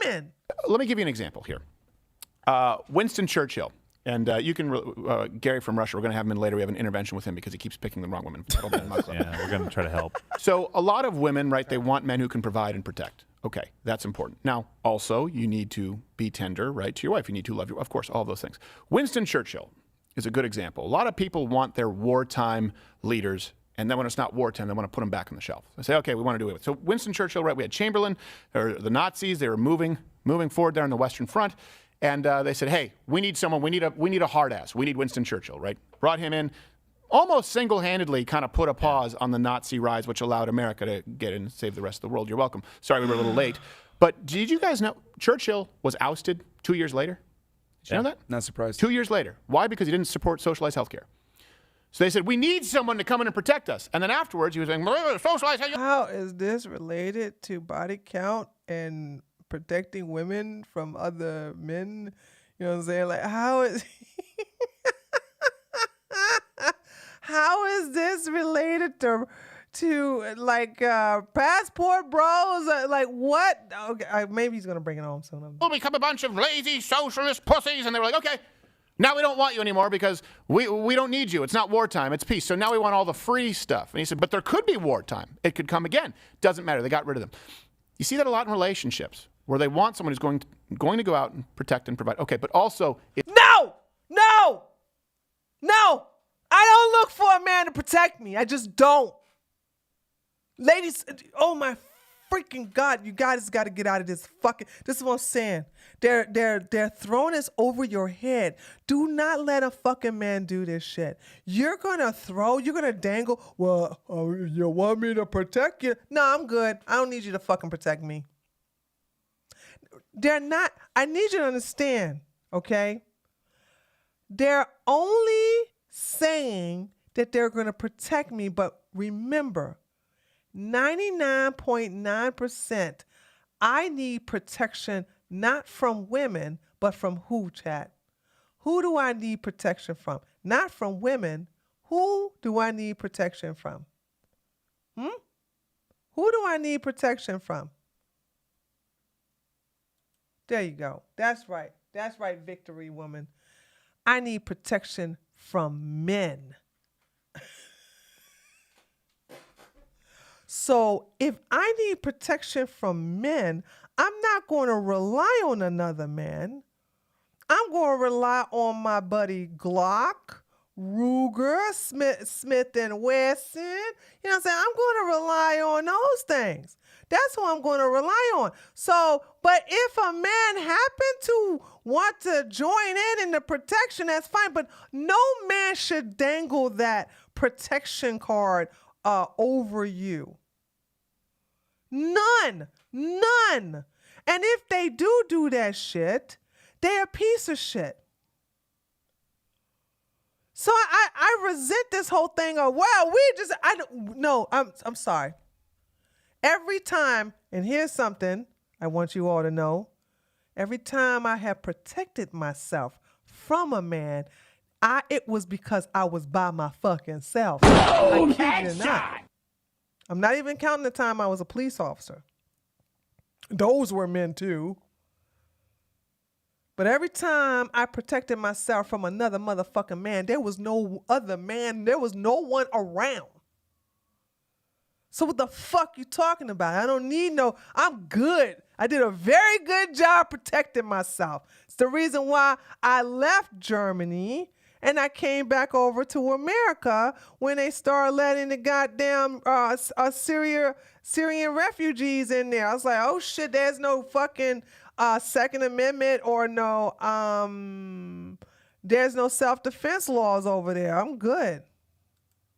woman. Let me give you an example here. Winston Churchill. And you can, Gary from Russia, we're going to have him in later. We have an intervention with him because he keeps picking the wrong women. Yeah, we're going to try to help. So a lot of women, right, they want men who can provide and protect. Okay, that's important. Now, also, you need to be tender, right, to your wife. You need to love your, of course, all of those things. Winston Churchill is a good example. A lot of people want their wartime leaders, and then when it's not wartime, they want to put them back on the shelf. They say, okay, we want to do it. So Winston Churchill, right, we had Chamberlain, or the Nazis, they were moving forward there on the Western Front. And they said, hey, we need someone, we need a hard ass. We need Winston Churchill, right? Brought him in, almost single-handedly kind of put a pause on the Nazi rise, which allowed America to get in and save the rest of the world. You're welcome. Sorry we were a little late. But did you guys know Churchill was ousted 2 years later? Did you know that? Not surprised. 2 years later. Why? Because he didn't support socialized healthcare. So they said, we need someone to come in and protect us. And then afterwards, he was saying, socialized healthcare. How is this related to body count and protecting women from other men? You know what I'm saying? Like, how is this related to like passport bros? Like what? Okay, maybe he's gonna bring it home soon. We'll become a bunch of lazy socialist pussies, and they were like, okay, now we don't want you anymore because we don't need you. It's not wartime, it's peace. So now we want all the free stuff. And he said, but there could be wartime. It could come again. Doesn't matter. They got rid of them. You see that a lot in relationships where they want someone who's going to go out and protect and provide. Okay, but also... No! I don't look for a man to protect me. I just don't. Ladies, oh my freaking God, you guys got to get out of this fucking... This is what I'm saying. They're throwing this over your head. Do not let a fucking man do this shit. You're going to dangle, well, you want me to protect you? No, I'm good. I don't need you to fucking protect me. They're not, I need you to understand, okay? They're only saying that they're going to protect me, but remember, 99.9%, I need protection not from women, but from who, chat? Who do I need protection from? Not from women. Who do I need protection from? Who do I need protection from? There you go. That's right. That's right, victory woman. I need protection from men. So if I need protection from men, I'm not going to rely on another man. I'm going to rely on my buddy Glock, Ruger, Smith and Wesson. You know what I'm saying? I'm going to rely on those things. That's who I'm going to rely on. So, but if a man happened to want to join in the protection, that's fine. But no man should dangle that protection card over you. None. And if they do that shit, they're a piece of shit. So I resent this whole thing of, well, I'm sorry. Every time, and here's something I want you all to know, every time I have protected myself from a man, it was because I was by my fucking self. I kid you not. I'm not even counting the time I was a police officer. Those were men too. But every time I protected myself from another motherfucking man, there was no other man. There was no one around. So what the fuck you talking about? I don't need I'm good. I did a very good job protecting myself. It's the reason why I left Germany and I came back over to America when they started letting the goddamn Syrian refugees in there. I was like, oh shit, there's no fucking Second Amendment or there's no self-defense laws over there. I'm good.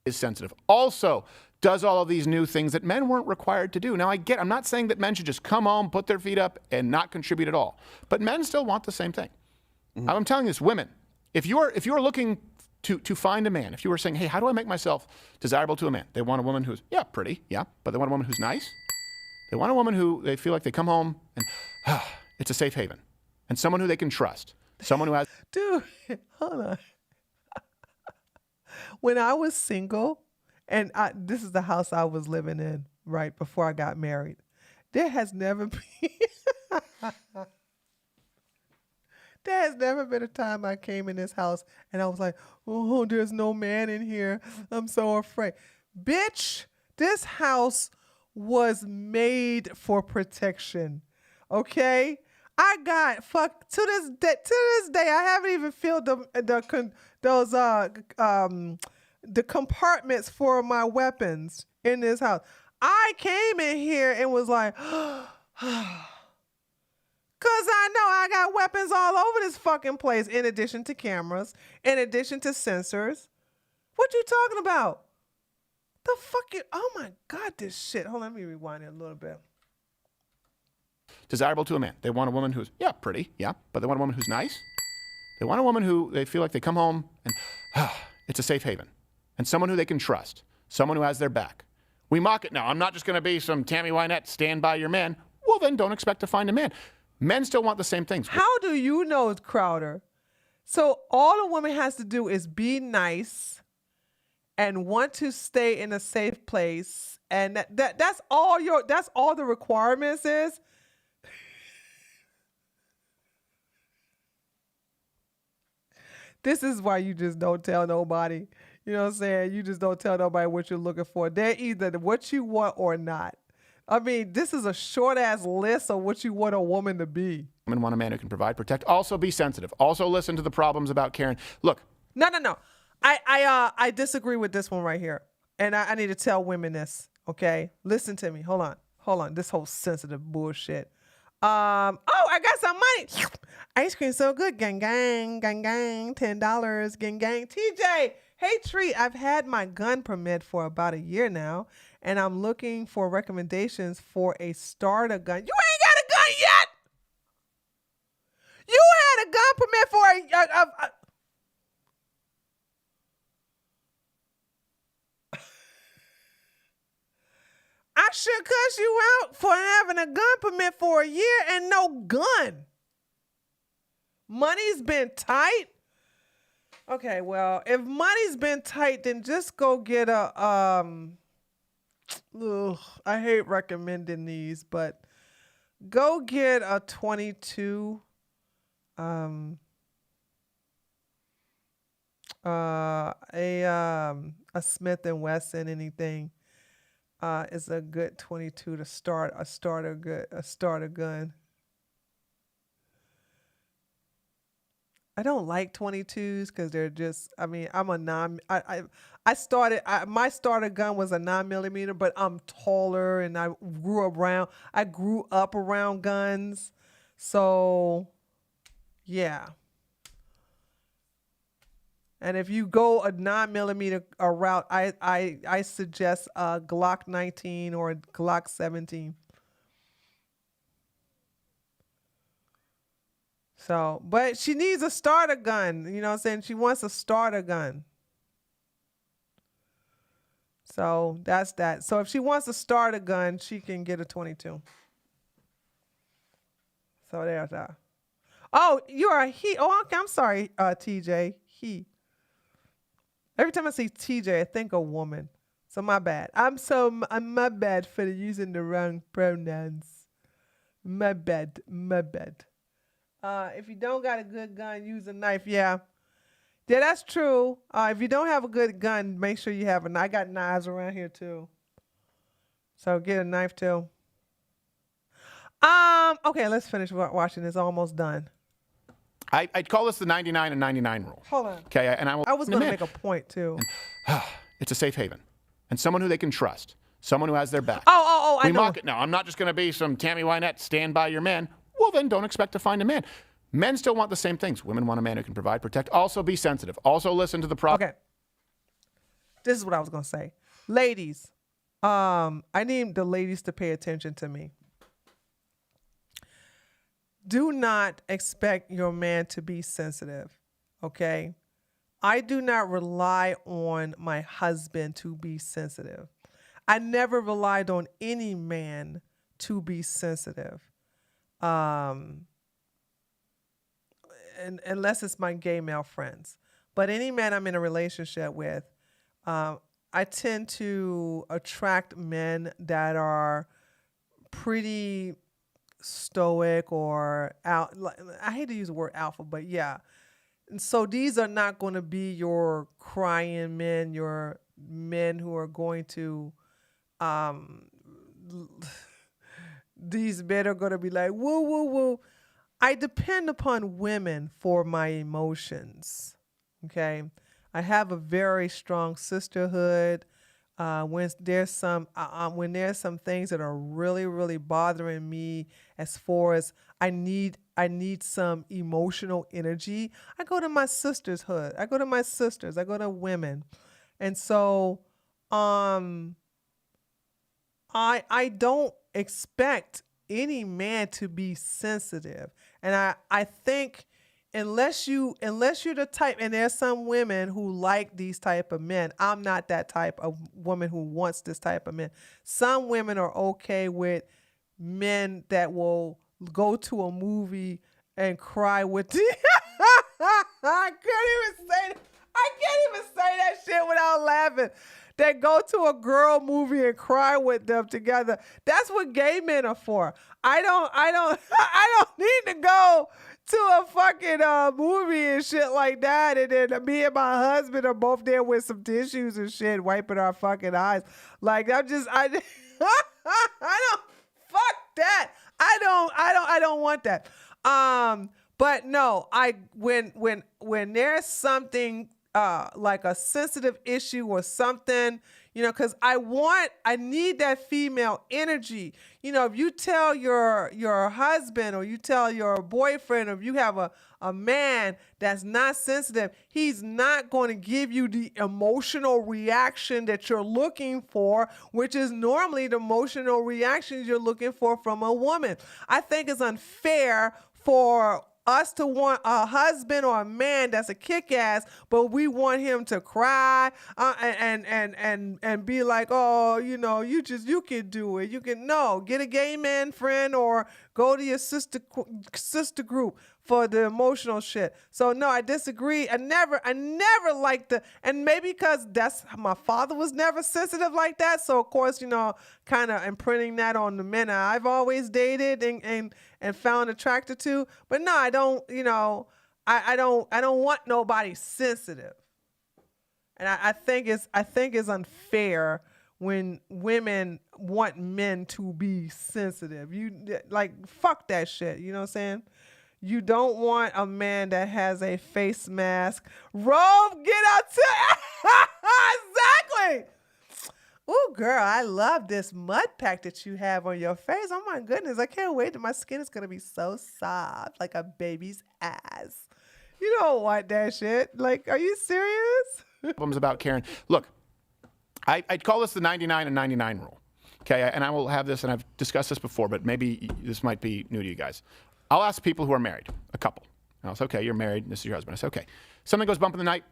Is sensitive. Also, does all of these new things that men weren't required to do. Now, I'm not saying that men should just come home, put their feet up, and not contribute at all. But men still want the same thing. Mm-hmm. I'm telling you this, women, if you are looking to find a man, if you were saying, hey, how do I make myself desirable to a man? They want a woman who's, pretty, but they want a woman who's nice, They want a woman who they feel like they come home and it's a safe haven. And someone who they can trust. Someone who has... Dude, hold on. When I was single, and this is the house I was living in right before I got married, there has never been... There has never been a time I came in this house and I was like, oh, there's no man in here. I'm so afraid. Bitch, this house was made for protection. Okay? I got to this day I haven't even filled the compartments for my weapons in this house. I came in here and was like, because I know I got weapons all over this fucking place, in addition to cameras, in addition to sensors. What you talking about? The fucking, oh my God, this shit. Hold on, let me rewind it a little bit. Desirable to a man. They want a woman who's, pretty, but they want a woman who's nice. They want a woman who they feel like they come home and it's a safe haven. And someone who they can trust. Someone who has their back. We mock it now. I'm not just going to be some Tammy Wynette, stand by your man. Well, then don't expect to find a man. Men still want the same things. How do you know, Crowder? So all a woman has to do is be nice and want to stay in a safe place. And that's all the requirements is. This is why you just don't tell nobody. You know what I'm saying? You just don't tell nobody what you're looking for. They're either what you want or not. I mean, this is a short-ass list of what you want a woman to be. Women want a man who can provide, protect, also be sensitive. Also listen to the problems about Karen. Look. No. I disagree with this one right here. And I need to tell women this, okay? Listen to me. Hold on. This whole sensitive bullshit. I got some money. Ice cream so good. Gang, gang, gang, gang. $10. Gang, gang. TJ, hey, Treat, I've had my gun permit for about a year now, and I'm looking for recommendations for a starter gun. You ain't got a gun yet. You had a gun permit for a I should cuss you out for having a gun permit for a year and no gun. Money's been tight. Okay, well, if money's been tight, then just go get a I hate recommending these, but go get a 22 a Smith & Wesson, anything. Is a good 22 to start a starter gun. I don't like 22s because they're just, I mean, I'm a my starter gun was a 9mm, but I'm taller and I grew up around guns. So yeah. And if you go a 9mm route, I suggest a Glock 19 or a Glock 17. So, but she needs a starter gun. You know what I'm saying? She wants a starter gun. So that's that. So if she wants a starter gun, she can get a 22. So there's that. Oh, you're a he. Oh, okay, I'm sorry, TJ. He. Every time I see TJ, I think a woman. So my bad. I'm my bad for using the wrong pronouns. My bad. If you don't got a good gun, use a knife. Yeah, that's true. If you don't have a good gun, make sure you have a knife. I got knives around here too. So get a knife too. Okay, let's finish watching. It's almost done. I'd call this the 99 and 99 rule. Hold on. Okay, and I was going to make a point too. It's a safe haven. And someone who they can trust. Someone who has their back. I know. We mock it now. I'm not just going to be some Tammy Wynette, stand by your man. Well, then don't expect to find a man. Men still want the same things. Women want a man who can provide, protect, also be sensitive. Also listen to the problem. Okay. This is what I was going to say. Ladies, I need the ladies to pay attention to me. Do not expect your man to be sensitive, okay? I do not rely on my husband to be sensitive. I never relied on any man to be sensitive. Unless it's my gay male friends. But any man I'm in a relationship with, I tend to attract men that are pretty stoic or out. I hate to use the word alpha, but yeah. And so these are not going to be your crying men, your men who are going to, these men are going to be like, woo, woo, woo. I depend upon women for my emotions. Okay. I have a very strong sisterhood. When there's some things that are really, really bothering me, as far as I need some emotional energy, I go to my sister's hood. I go to my sisters. I go to women. And so, I don't expect any man to be sensitive. And I think unless you're the type, and there's some women who like these type of men. I'm not that type of woman who wants this type of men. Some women are okay with men that will go to a movie and cry with I can't even say that shit without laughing. They go to a girl movie and cry with them together. That's what gay men are for. I don't need to go to a fucking movie and shit like that, and then me and my husband are both there with some tissues and shit, wiping our fucking eyes. Like I don't fuck that. I don't want that. But no, when there's something like a sensitive issue or something, because I need that female energy. If you tell your husband or you tell your boyfriend, or if you have a man that's not sensitive, he's not going to give you the emotional reaction that you're looking for, which is normally the emotional reactions you're looking for from a woman. I think it's unfair for us to want a husband or a man that's a kick-ass, but we want him to cry and be like, oh, you can do it. Get a gay man friend or go to your sister group for the emotional shit. So no, I disagree. I never liked and maybe because my father was never sensitive like that. So of course, kind of imprinting that on the men I've always dated and found attracted to. But no, I don't, I don't want nobody sensitive. And I think it's unfair when women want men to be sensitive. Fuck that shit. You know what I'm saying? You don't want a man that has a face mask. Robe, get out to exactly. Ooh, girl, I love this mud pack that you have on your face. Oh my goodness, I can't wait. My skin is gonna be so soft, like a baby's ass. You don't want that shit. Like, are you serious? Problems about Karen. Look, I'd call this the 99 and 99 rule. Okay, and I will have this, and I've discussed this before, but maybe this might be new to you guys. I'll ask people who are married, a couple. And I'll say, okay, you're married, and this is your husband. I say, okay, something goes bump in the night.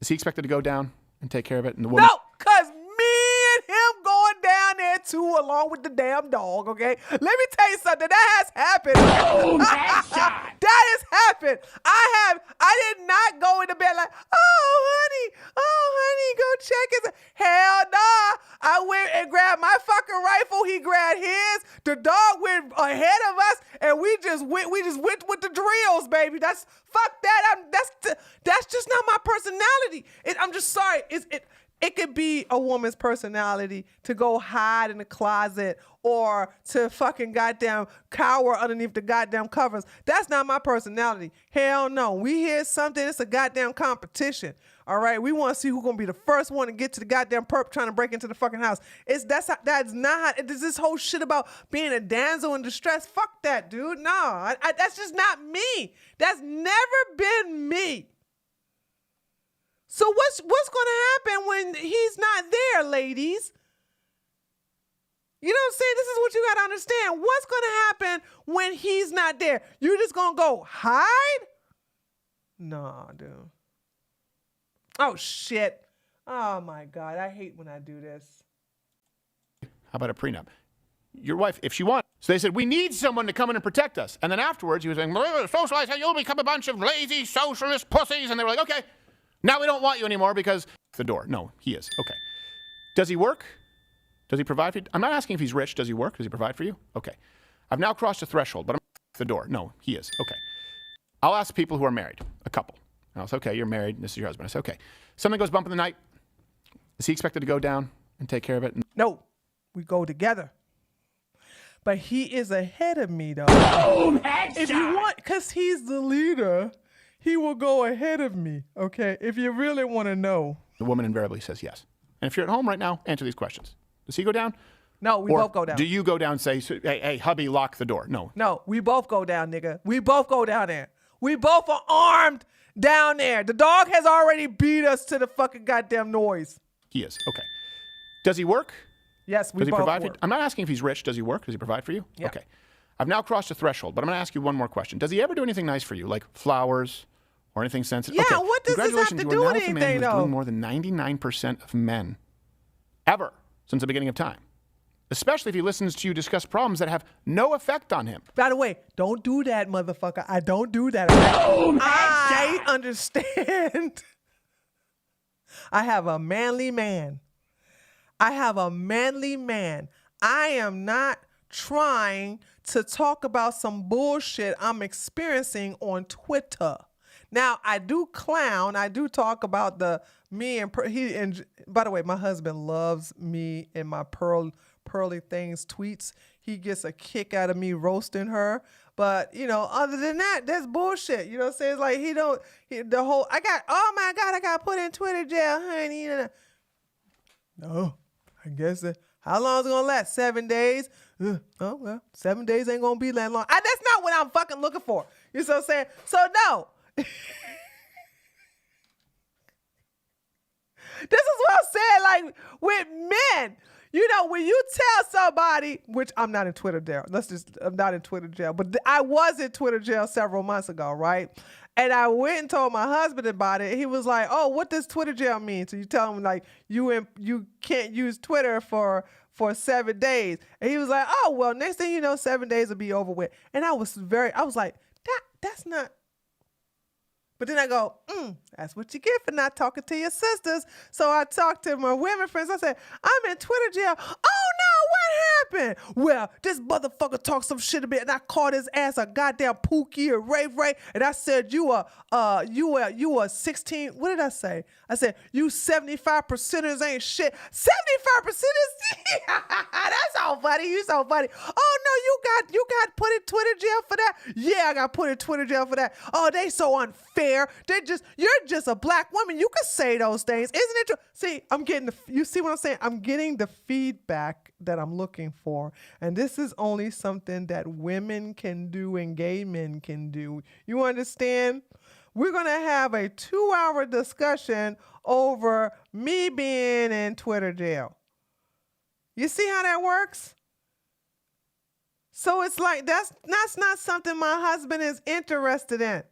Is he expected to go down and take care of it? And the woman, no, because me and him going down there too, along with the damn dog, okay? Let me tell you something. That has happened. Oh, that has happened. I did not go into bed like, oh, honey, go check his. Hell nah. I went and grabbed my fucking rifle. He grabbed his. The dog went ahead of us, and we just went with the drills, baby. Fuck that. That's just not my personality. I'm just sorry. It could be a woman's personality to go hide in the closet or to fucking goddamn cower underneath the goddamn covers. That's not my personality. Hell no. We hear something, it's a goddamn competition. All right, we want to see who's gonna be the first one to get to the goddamn perp trying to break into the fucking house. That's not how. This whole shit about being a damsel in distress. Fuck that, dude. No, that's just not me. That's never been me. So what's going to happen when he's not there, ladies? You know what I'm saying? This is what you got to understand. What's going to happen when he's not there? You just going to go hide? Nah, dude. Oh, shit. Oh, my God. I hate when I do this. how about a prenup? your wife if she wants. So they said, we need someone to come in and protect us. And then afterwards, he was saying, socialize, you'll become a bunch of lazy socialist pussies. And they were like, okay, now we don't want you anymore because the door. No, he is. Okay. Does he work? Does he provide for you? I'm not asking if he's rich. Does he work? Does he provide for you? Okay. I've now crossed a threshold, but I'm the door. No, he is. Okay. I'll ask people who are married, a couple. And I'll say, okay, you're married. And this is your husband. I say, okay. Something goes bump in the night. Is he expected to go down and take care of it? No, we go together. But he is ahead of me, though. Boom, if you want, because he's the leader, he will go ahead of me, okay? If you really want to know. The woman invariably says yes. And if you're at home right now, answer these questions. Does he go down? No, we Or both go down. Do you go down and say, hey, hubby, lock the door? No. No, we both go down, nigga. We both go down there. We both are armed down there. The dog has already beat us to the fucking goddamn noise. He is. Okay. Does he work? Yes, we Does he both provide work. for you? I'm not asking if he's rich. Does he work? Does he provide for you? Yeah. Okay. I've now crossed a threshold, but I'm going to ask you one more question. Does he ever do anything nice for you, like flowers or anything sensitive? Yeah, okay. what does this have Congratulations, to you do are with now with a man anything, who's though? doing more than 99% of men ever since the beginning of time, especially if he listens to you discuss problems that have no effect on him. By the way, don't do that, motherfucker. I don't do that. I understand. I have a manly man. I have a manly man. I am not trying to talk about some bullshit I'm experiencing on Twitter. Now, I do clown. I do talk about the me and he. And by the way, my husband loves me and my pearly things tweets. He gets a kick out of me roasting her. But, you know, other than that, that's bullshit. You know what I'm saying? It's like oh my God, I got put in Twitter jail, honey. No, I guess how long is it going to last? 7 days? Oh, well, 7 days ain't going to be that long. That's not what I'm fucking looking for. You know what I'm saying? So, no. This is what I'm saying, like, with men. You know, when you tell somebody, which I'm not in Twitter jail. I'm not in Twitter jail. But I was in Twitter jail several months ago, right? And I went and told my husband about it. He was like, oh, what does Twitter jail mean? So you tell him, like, you can't use Twitter for 7 days. And he was like, oh, well, next thing you know, 7 days will be over with. And I was like, that's not. But then I go, that's what you get for not talking to your sisters. So I talked to my women friends. I said, I'm in Twitter jail. Oh, no, what happened? Well, this motherfucker talked some shit a bit, and I called his ass a goddamn Pookie or Ray. And I said, you are 16. What did I say? I said, you 75%ers ain't shit. 75%ers? That's so funny. You so funny. Oh, no, you got put in Twitter jail for that? Yeah, I got put in Twitter jail for that. Oh, they so unfair. You're just a black woman. You could say those things. Isn't it true? See, you see what I'm saying? I'm getting the feedback that I'm looking for. And this is only something that women can do and gay men can do. You understand? We're going to have a 2-hour discussion over me being in Twitter jail. You see how that works? So it's like, that's not something my husband is interested in.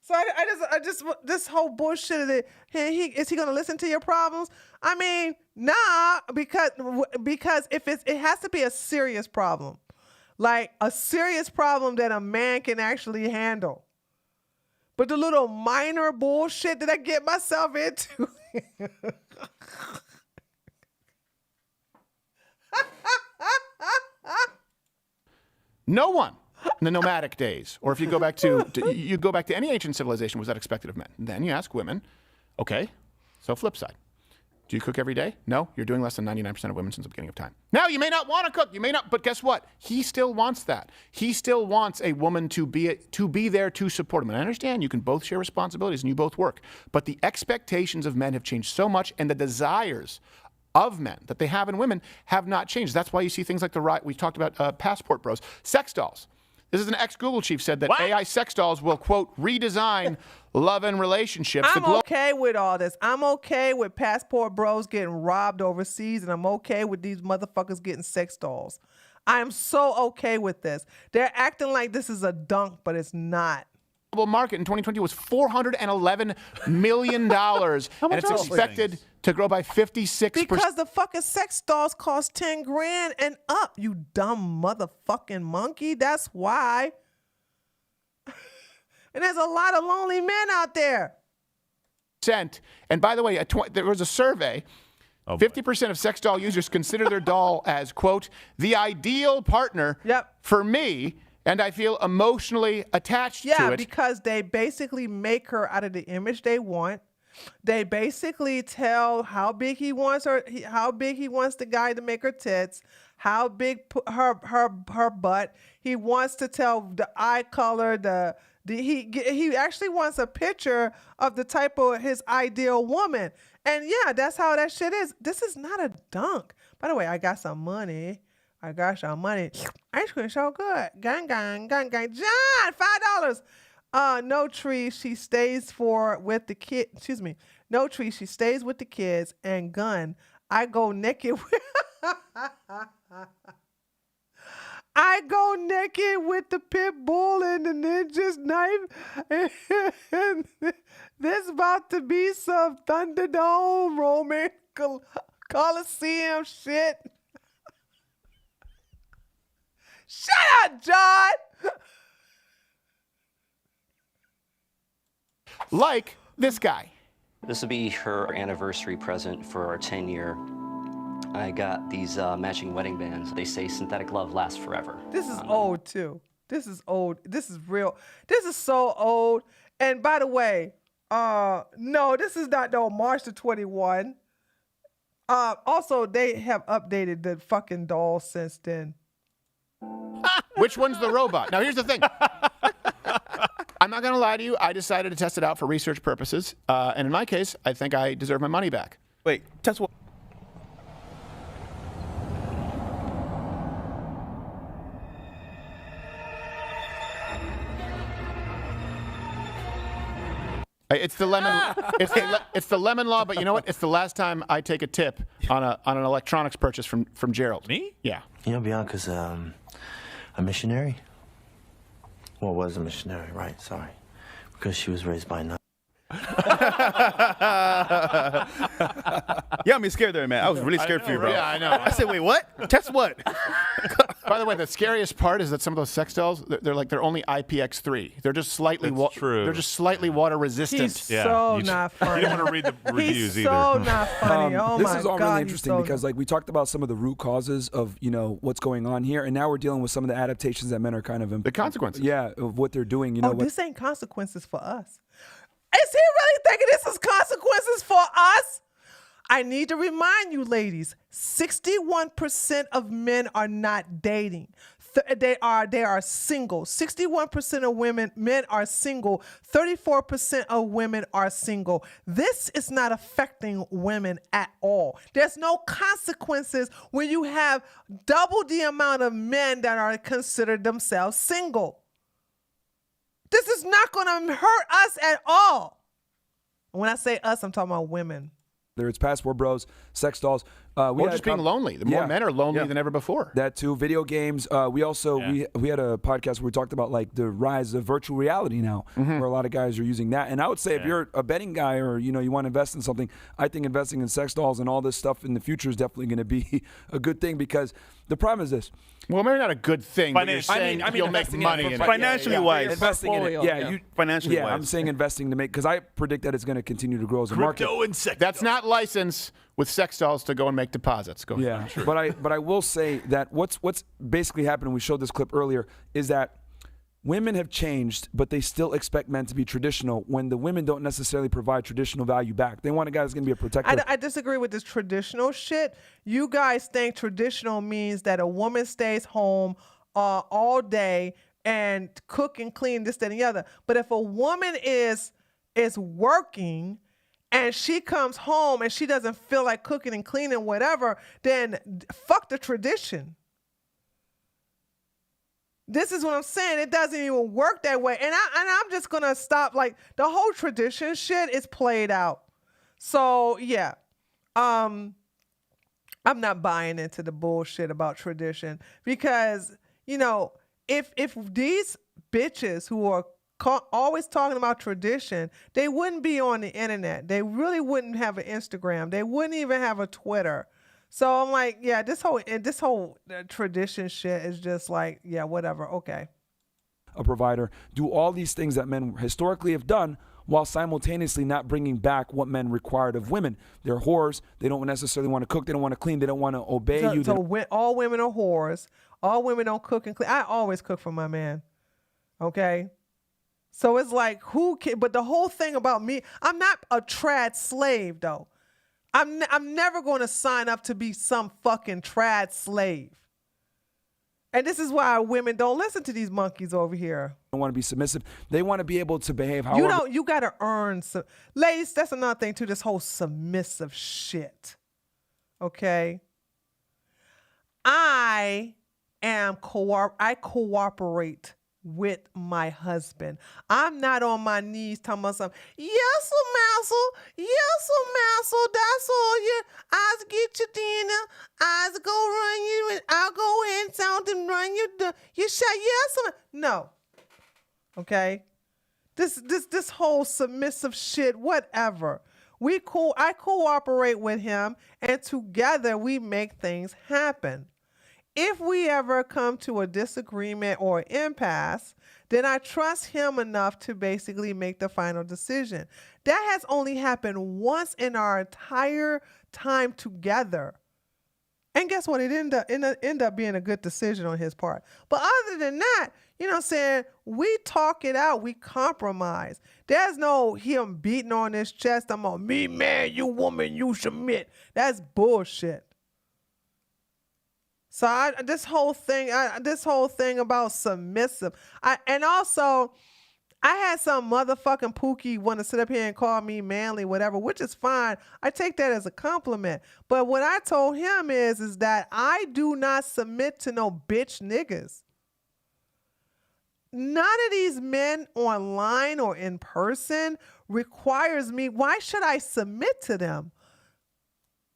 So I just this whole bullshit of it. Is he gonna listen to your problems? I mean, nah, because if it has to be a serious problem, like a serious problem that a man can actually handle. But the little minor bullshit that I get myself into. No one in the nomadic days, or if you go back to any ancient civilization, was that expected of men. Then you ask women, okay, so flip side. Do you cook every day? No, you're doing less than 99% of women since the beginning of time. Now, you may not want to cook, you may not, but guess what? He still wants that. He still wants a woman to be there to support him. And I understand you can both share responsibilities and you both work, but the expectations of men have changed so much, and the desires of men that they have in women have not changed. That's why you see things like we talked about passport bros, sex dolls. This is an ex-Google chief said that AI sex dolls will, quote, redesign love and relationships. I'm okay with all this. I'm okay with passport bros getting robbed overseas, and I'm okay with these motherfuckers getting sex dolls. I am so okay with this. They're acting like this is a dunk, but it's not. global market in 2020 was $411 million, and it's are those expected things? to grow by 56%. Because the fucking sex dolls cost 10 grand and up, you dumb motherfucking monkey. That's why. And there's a lot of lonely men out there. And by the way, there was a survey. 50% of sex doll users consider their doll as, quote, the ideal partner for me, and I feel emotionally attached to Yeah, it. because they basically make her out of the image they want. They basically tell how big he wants her, how big he wants the guy to make her tits, how big her butt. He wants to tell the eye color, he actually wants a picture of the type of his ideal woman. And yeah, that's how that shit is. This is not a dunk. By the way, I got some money. Ice cream so good. Gang, gang, gang, gang. John, $5. No tree, she stays with the kid. Excuse me. No tree, she stays with the kids. And gun, I go naked with I go naked with the pit bull and the ninja's knife. And there's about to be some Thunderdome Roman Coliseum shit. Shut up, John! Like this guy. This will be her anniversary present for our 10-year. I got these matching wedding bands. They say synthetic love lasts forever. This is old, too. This is old. This is real. This is so old. And by the way, no, this is not March the 21. Also, they have updated the fucking doll since then. Which one's the robot? Now, here's the thing. I'm not going to lie to you. I decided to test it out for research purposes. And in my case, I think I deserve my money back. Wait, test what? It's the lemon. It's the lemon law. But you know what? It's the last time I take a tip on an electronics purchase from Gerald. Me? Yeah. You know, Bianca's a missionary. Well, was a missionary, right? Sorry, because she was raised by a nun. You got me scared there, man. I was really scared for you, bro. Yeah, I know. I said, wait, what? Test what? By the way, the scariest part is that some of those sex dolls, they're only IPX3. They're just slightly true. They're just slightly water resistant. He's so not funny. You don't want to read the reviews He's either. so not funny. Oh this my is all God, really he's interesting so because, like, we talked about some of the root causes of what's going on here, and now we're dealing with some of the adaptations that men are kind of the consequences. Yeah, of what they're doing. this ain't consequences for us. Is he really thinking this is consequences for us? I need to remind you, ladies, 61% of men are not dating. They are single. 61% of men are single. 34% of women are single. This is not affecting women at all. There's no consequences when you have double the amount of men that are considered themselves single. This is not going to hurt us at all. When I say us, I'm talking about women. Whether it's passport bros, sex dolls. Or just being lonely. The more men are lonely than ever before. That too. Video games. We also we had a podcast where we talked about like the rise of virtual reality now, where a lot of guys are using that. And I would say if you're a betting guy or you want to invest in something, I think investing in sex dolls and all this stuff in the future is definitely going to be a good thing because the problem is this. Well, maybe not a good thing, but you're saying you'll make money in it. Financially wise. Investing in it. Financially wise. I'm saying investing to make, because I predict that it's going to continue to grow as a market. Crypto and sex That's not license with sex dolls to go and make deposits. Go yeah, but I will say that what's basically happened, we showed this clip earlier, is that women have changed, but they still expect men to be traditional when the women don't necessarily provide traditional value back. They want a guy that's going to be a protector. I disagree with this traditional shit. You guys think traditional means that a woman stays home all day and cook and clean this, that, and the other. But if a woman is working and she comes home and she doesn't feel like cooking and cleaning, whatever, then fuck the tradition. This is what I'm saying. It doesn't even work that way. And I'm just going to stop. Like, the whole tradition shit is played out. So, yeah. I'm not buying into the bullshit about tradition because, if these bitches who are always talking about tradition, they wouldn't be on the internet. They really wouldn't have an Instagram. They wouldn't even have a Twitter. So I'm like, yeah, this whole tradition shit is just like, yeah, whatever. Okay. A provider, do all these things that men historically have done while simultaneously not bringing back what men required of women. They're whores. They don't necessarily want to cook. They don't want to clean. They don't want to obey you. So all women are whores. All women don't cook and clean. I always cook for my man. Okay? So it's like, who can, but the whole thing about me, I'm not a trad slave, though. I'm never going to sign up to be some fucking trad slave. And this is why women don't listen to these monkeys over here. They want to be submissive. They want to be able to behave however. You got to earn some. Ladies, that's another thing too, this whole submissive shit. Okay? I cooperate with my husband. I'm not on my knees talking about something. Yes, master. Yes, master. That's all you. I'll get your dinner. I'll go run you. And I'll go in sound and run you. You shut yes. No. Okay. This whole submissive shit. Whatever. I cooperate with him, and together we make things happen. If we ever come to a disagreement or impasse, then I trust him enough to basically make the final decision. That has only happened once in our entire time together. And guess what? It ended up being a good decision on his part. But other than that, you know what I'm saying? We talk it out. We compromise. There's no him beating on his chest. I'm on me, man, you woman, you submit. That's bullshit. So this whole thing about submissive. And also, I had some motherfucking Pookie want to sit up here and call me manly, whatever, which is fine. I take that as a compliment. But what I told him is that I do not submit to no bitch niggas. None of these men online or in person requires me. Why should I submit to them?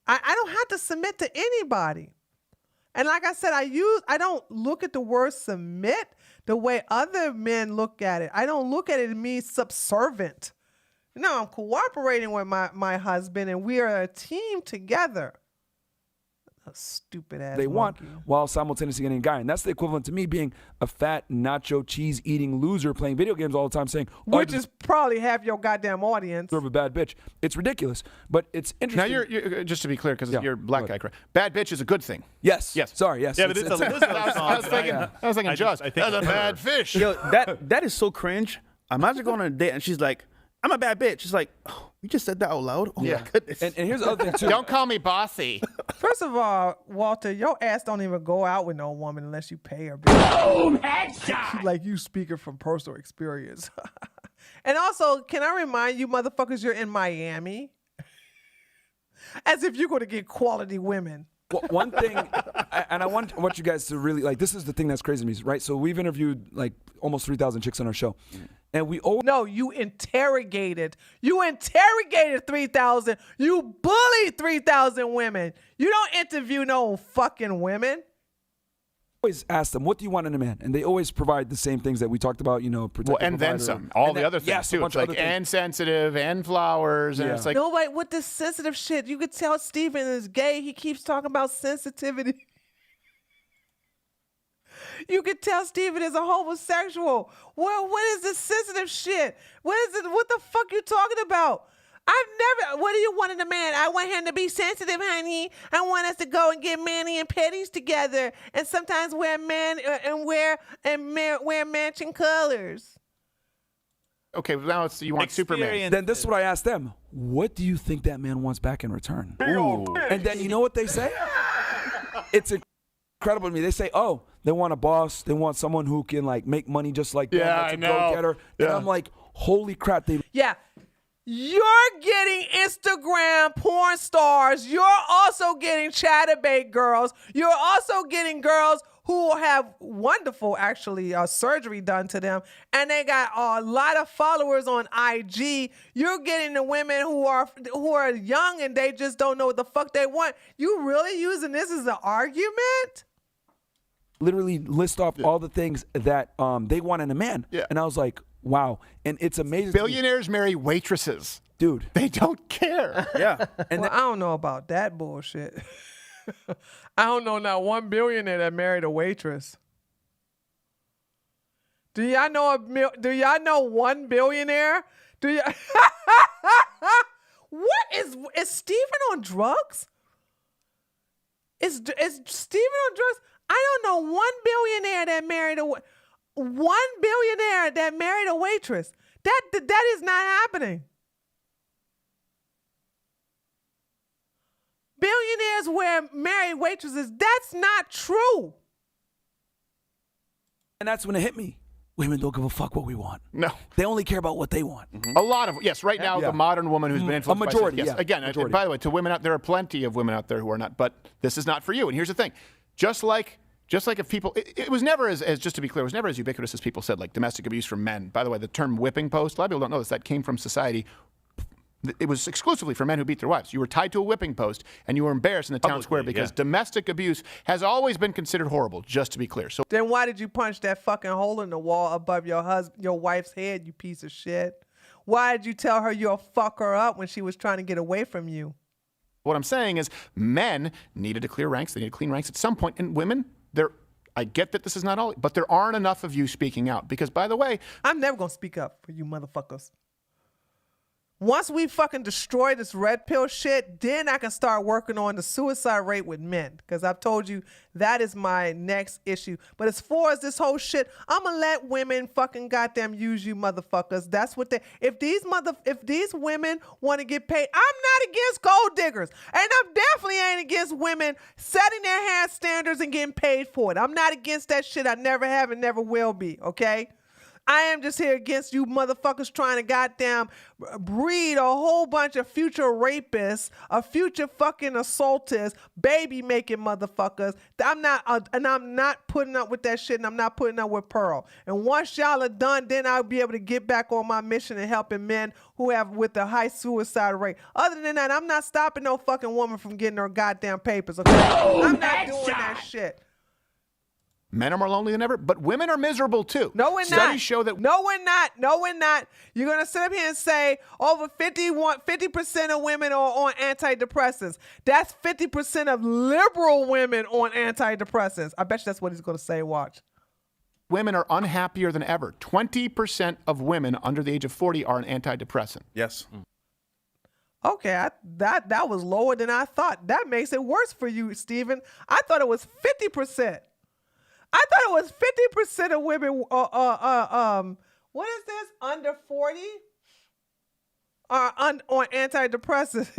I don't have to submit to anybody. And like I said, I don't look at the word submit the way other men look at it. I don't look at it as me subservient. No, I'm cooperating with my husband, and we are a team together. A stupid ass they monkey. want while simultaneously getting a guy. And that's the equivalent to me being a fat nacho cheese eating loser playing video games all the time saying, which is probably half your goddamn audience. Serve a bad bitch. It's ridiculous, but it's interesting. Now you're just to be clear, because you're black guy, correct? Bad bitch is a good thing. Yes. Yes. Sorry. Yes. Yeah, but it's a Lizzo song. I was thinking, Josh, that's a bad fish. Yo, that is so cringe. Imagine going on a date and she's like, I'm a bad bitch. She's like, oh, you just said that out loud? Oh my goodness. And here's the other thing too. Don't call me bossy. First of all, Walter, your ass don't even go out with no woman unless you pay her. Boom, headshot. Like you speaking from personal experience. And also, can I remind you motherfuckers, you're in Miami? As if you're going to get quality women. Well, one thing, and I want you guys to really, like, this is the thing that's crazy to me, right? So we've interviewed like almost 3,000 chicks on our show. And we always... No, you interrogated 3,000. You bullied 3,000 women. You don't interview no fucking women. Always ask them, what do you want in a man? And they always provide the same things that we talked about, protect and then some. All the other things too. It's like and sensitive and flowers. And it's like, no, wait, with this sensitive shit, you could tell Steven is gay. He keeps talking about sensitivity. You could tell Steven is a homosexual. Well, what is this sensitive shit? What is it? What the fuck you talking about? What do you want in a man? I want him to be sensitive, honey. I want us to go and get Manny and Petties together, and sometimes wear matching colors. Okay, now you want Superman. Then this is what I asked them. What do you think that man wants back in return? Ooh. And then you know what they say? It's incredible to me. They say, oh, they want a boss. They want someone who can like make money just like them. That's a go-getter. And I'm like, holy crap. Yeah. You're getting Instagram porn stars. You're also getting chatterbait girls. You're also getting girls who have wonderful, actually, surgery done to them, and they got a lot of followers on IG. You're getting the women who are young and they just don't know what the fuck they want. You really using this as an argument? Literally list off all the things that they want in a man. Yeah. And I was like, Wow. And it's amazing. Billionaires marry waitresses. Dude. They don't care. Yeah. And well, I don't know about that bullshit. I don't know not one billionaire that married a waitress. Do y'all know one billionaire? Do you? What is Steven on drugs? Is Steven on drugs? I don't know one billionaire that married a waitress. That is not happening. Billionaires marry waitresses. That's not true. And that's when it hit me. Women don't give a fuck what we want. No. They only care about what they want. A lot of, yes, right now, the modern woman who's been influenced A majority, by sex, yes. yeah. Again, Majority. by the way, to women out there are plenty of women out there who are not, but this is not for you. And here's the thing. Just like if people, it was never as just to be clear, it was never as ubiquitous as people said, like domestic abuse from men. By the way, the term whipping post, a lot of people don't know this, that came from society. It was exclusively for men who beat their wives. You were tied to a whipping post and you were embarrassed in the town square because domestic abuse has always been considered horrible, just to be clear. So then why did you punch that fucking hole in the wall above your wife's head, you piece of shit? Why did you tell her you'll fuck her up when she was trying to get away from you? What I'm saying is men needed to clear ranks. They needed to clean ranks at some point. And women, I get that this is not all, but there aren't enough of you speaking out. Because, by the way, I'm never going to speak up for you motherfuckers. Once we fucking destroy this red pill shit, then I can start working on the suicide rate with men. Because I've told you that is my next issue. But as far as this whole shit, I'm going to let women fucking goddamn use you motherfuckers. That's what if these women want to get paid, I'm not against gold diggers. And I definitely ain't against women setting their hand standards and getting paid for it. I'm not against that shit. I never have and never will be, okay? I am just here against you motherfuckers trying to goddamn breed a whole bunch of future rapists, a future fucking assaulters, baby making motherfuckers. I'm not putting up with that shit, and I'm not putting up with Pearl. And once y'all are done, then I'll be able to get back on my mission and helping men who have with the high suicide rate. Other than that, I'm not stopping no fucking woman from getting her goddamn papers. Okay? I'm not doing that shit. Men are more lonely than ever, but women are miserable too. No, we're not. Studies show that. No, we're not. No, we're not. You're going to sit up here and say over 50% of women are on antidepressants. That's 50% of liberal women on antidepressants. I bet you that's what he's going to say. Watch. Women are unhappier than ever. 20% of women under the age of 40 are on antidepressant. Yes. Okay, that was lower than I thought. That makes it worse for you, Steven. I thought it was 50%. I thought it was 50% of women, what is this, under 40 are on antidepressants.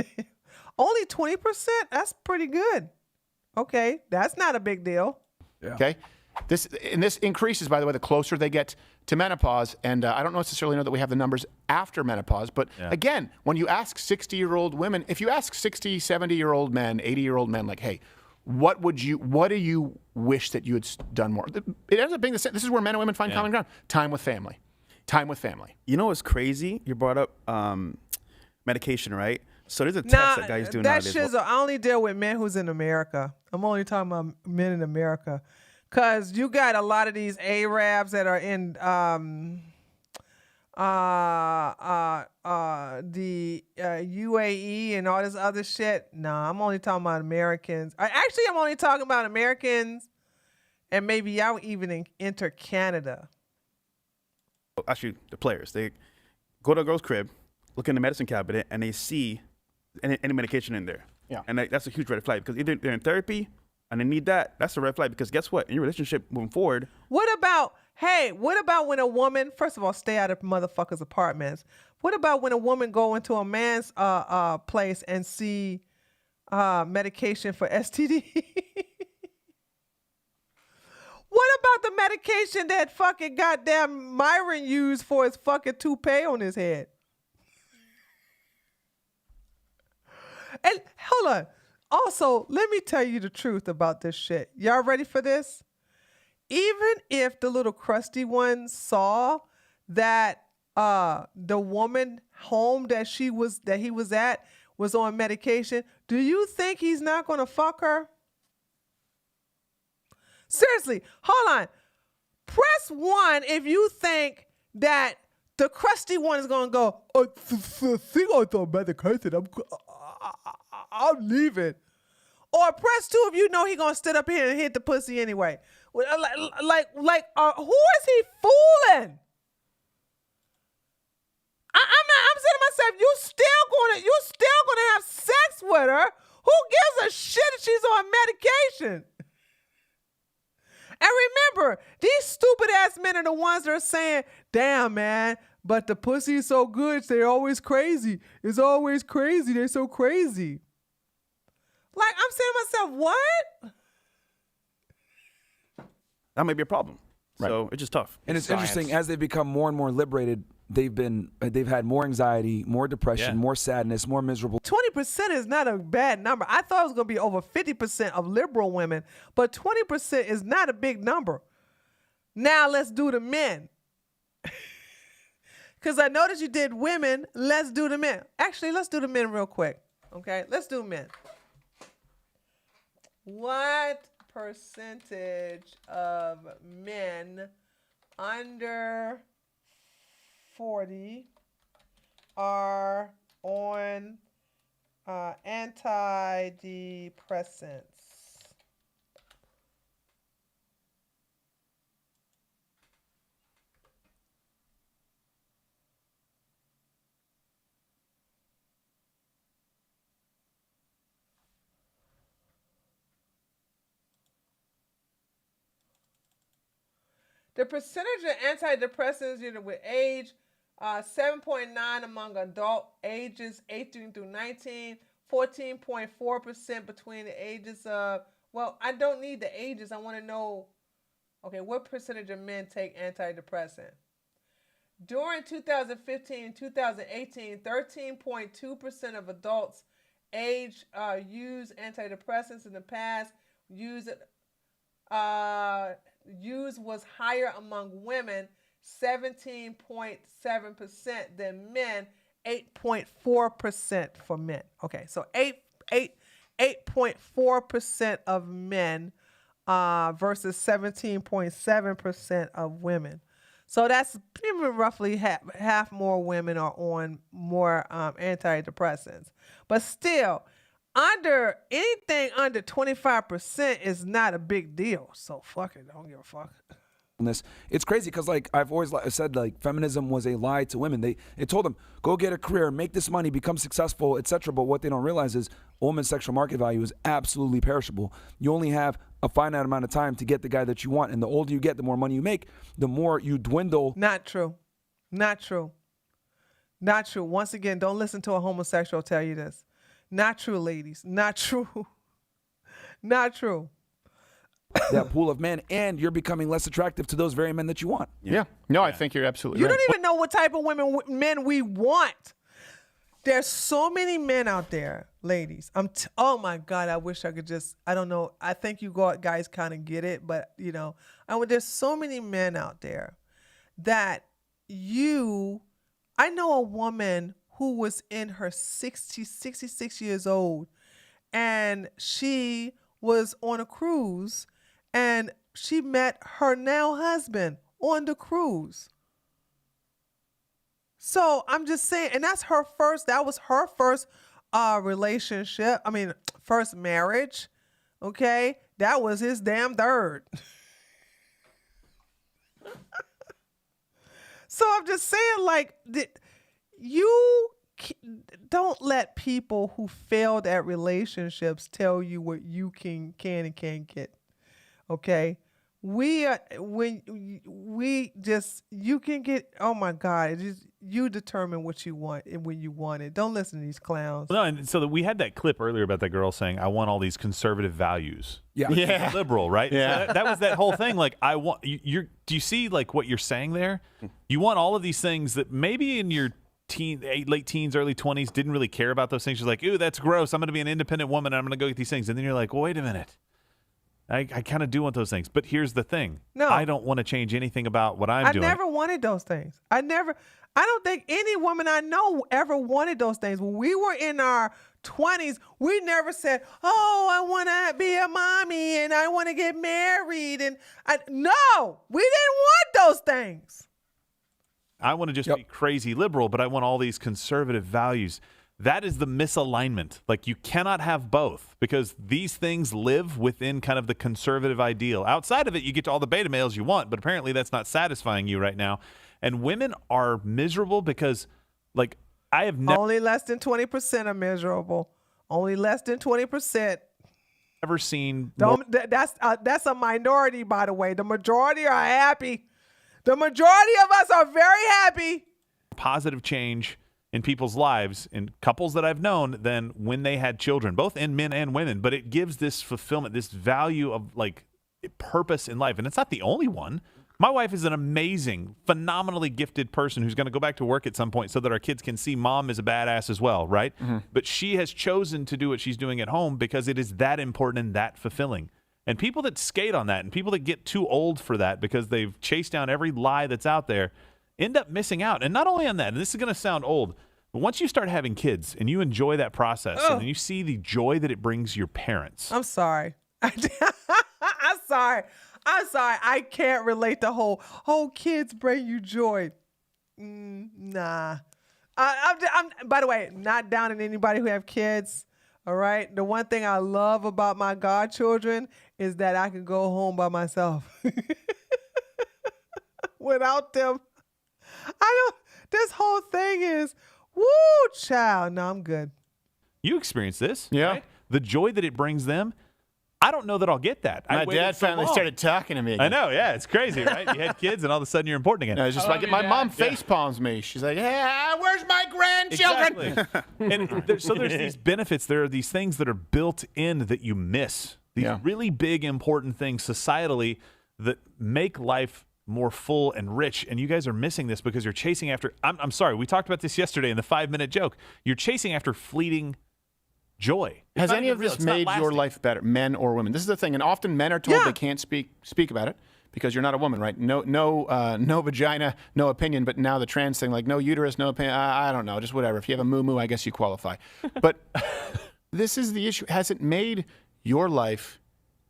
Only 20%? That's pretty good. Okay, that's not a big deal. Yeah. Okay? This increases, by the way, the closer they get to menopause. And I don't necessarily know that we have the numbers after menopause. But again, when you ask 60-year-old women, if you ask 60, 70-year-old men, 80-year-old men, like, hey, what do you wish that you had done more? It ends up being the same. This is where men and women find common ground. Time with family. Time with family. You know what's crazy? You brought up medication, right? So there's a test that guys do nowadays. That shit's, I only deal with men who's in America. I'm only talking about men in America. Because you got a lot of these Arabs that are in the UAE and all this other shit. Nah, I'm only talking about Americans. Actually, I'm only talking about Americans, and maybe y'all even enter Canada. Actually, the players, they go to a girl's crib, look in the medicine cabinet, and they see any medication in there. Yeah. And that's a huge red flag because either they're in therapy and they need that. That's a red flag because guess what? In your relationship moving forward. What about when a woman, first of all, stay out of motherfuckers' apartments. What about when a woman go into a man's place and see medication for STD? What about the medication that fucking goddamn Myron used for his fucking toupee on his head? And hold on. Also, let me tell you the truth about this shit. Y'all ready for this? Even if the little crusty one saw that the woman home that he was at was on medication, do you think he's not going to fuck her? Seriously, hold on. Press 1 if you think that the crusty one is gonna go, oh, think I thought about the cursing. I'm leaving. Or press 2 if you know he gonna sit up here and hit the pussy anyway. Who is he fooling? I'm saying to myself, you still gonna have sex with her. Who gives a shit if she's on medication? And remember, these stupid ass men are the ones that are saying, damn, man, but the pussy is so good, they're always crazy. It's always crazy. They're so crazy. Like, I'm saying to myself, what? That might be a problem. Right. So it's just tough. And it's interesting, as they become more and more liberated, they've had more anxiety, more depression, more sadness, more miserable. 20% is not a bad number. I thought it was going to be over 50% of liberal women, but 20% is not a big number. Now let's do the men. Because I noticed you did women. Let's do the men. Actually, let's do the men real quick. Okay, let's do men. What percentage of men under 40 are on antidepressants? The percentage of antidepressants with age, 7.9 among adult ages 18 through 19, 14.4% between the ages of, well, I don't need the ages. I want to know, okay, what percentage of men take antidepressant? During 2015 and 2018, 13.2% of adults age use antidepressants. In the past, use was higher among women, 17.7% than men, 8.4% for men. Okay, so 8.4% of men versus 17.7% of women. So that's roughly half more women are on more antidepressants. But still, anything under 25% is not a big deal. So fuck it, don't give a fuck. It's crazy because, like, I've always said, like, feminism was a lie to women. It told them, go get a career, make this money, become successful, etc. But what they don't realize is a woman's sexual market value is absolutely perishable. You only have a finite amount of time to get the guy that you want, and the older you get, the more money you make, the more you dwindle. Not true. Not true. Not true. Once again, don't listen to a homosexual tell you this. Not true, ladies. Not true. Not true. That pool of men, and you're becoming less attractive to those very men that you want. Yeah. No, I think you're absolutely You right. don't even know what type of men we want. There's so many men out there, ladies. Oh my God, I wish I could I don't know. I think you guys kind of get it, but there's so many men out there that I know a woman who was in her 66 years old, and she was on a cruise, and she met her now husband on the cruise. So I'm just saying, and that was her first relationship. I mean, first marriage. Okay. That was his damn third. So I'm just saying, like, you don't let people who failed at relationships tell you what you can and can't get. Okay? You can get, oh my God, you determine what you want and when you want it. Don't listen to these clowns. No, and so we had that clip earlier about that girl saying, I want all these conservative values. Yeah. Liberal, right? Yeah. So that was that whole thing. Like, do you see like what you're saying there? You want all of these things that maybe in your late teens, early 20s didn't really care about those things. You're like, ooh, that's gross. I'm going to be an independent woman and I'm going to go get these things. And then you're like, well, wait a minute. I kind of do want those things. But here's the thing. No. I don't want to change anything about what I'm doing. I never wanted those things. I don't think any woman I know ever wanted those things. When we were in our 20s, we never said, oh, I want to be a mommy and I want to get married. No, we didn't want those things. I want to just be crazy liberal, but I want all these conservative values. That is the misalignment. Like, you cannot have both because these things live within kind of the conservative ideal. Outside of it, you get to all the beta males you want, but apparently that's not satisfying you right now. And women are miserable because, like, I have only less than 20% are miserable. Only less than 20%. Never seen. That's a minority, by the way. The majority are happy. The majority of us are very happy. Positive change in people's lives, in couples that I've known, than when they had children, both in men and women. But it gives this fulfillment, this value of like purpose in life. And it's not the only one. My wife is an amazing, phenomenally gifted person who's going to go back to work at some point so that our kids can see mom is a badass as well, right? But she has chosen to do what she's doing at home because it is that important and that fulfilling. And people that skate on that and people that get too old for that because they've chased down every lie that's out there end up missing out. And not only on that, and this is going to sound old, but once you start having kids and you enjoy that process and you see the joy that it brings your parents. I'm sorry. I'm sorry. I can't relate the whole kids bring you joy. Nah. I'm by the way, not down on anybody who have kids. All right. The one thing I love about my godchildren is that I can go home by myself. Without them, this whole thing is, woo, child. No, I'm good. You experience this. Yeah. Right? The joy that it brings them. I don't know that I'll get that. My dad finally started talking to me again. I know, yeah. It's crazy, right? You had kids and all of a sudden you're important again. No, it's just like my mom face palms me. She's like, yeah, where's my grandchildren? Exactly. And there's these benefits. There are these things that are built in that you miss. These really big, important things societally that make life more full and rich. And you guys are missing this because you're chasing after, I'm sorry, we talked about this yesterday in the 5-minute joke. You're chasing after fleeting joy. Has any of this made your life better, men or women? This is the thing, and often men are told they can't speak about it because you're not a woman, right? No vagina, no opinion. But now the trans thing, like no uterus, no opinion. I don't know, just whatever. If you have a moo-moo, I guess you qualify. But this is the issue. Has it made your life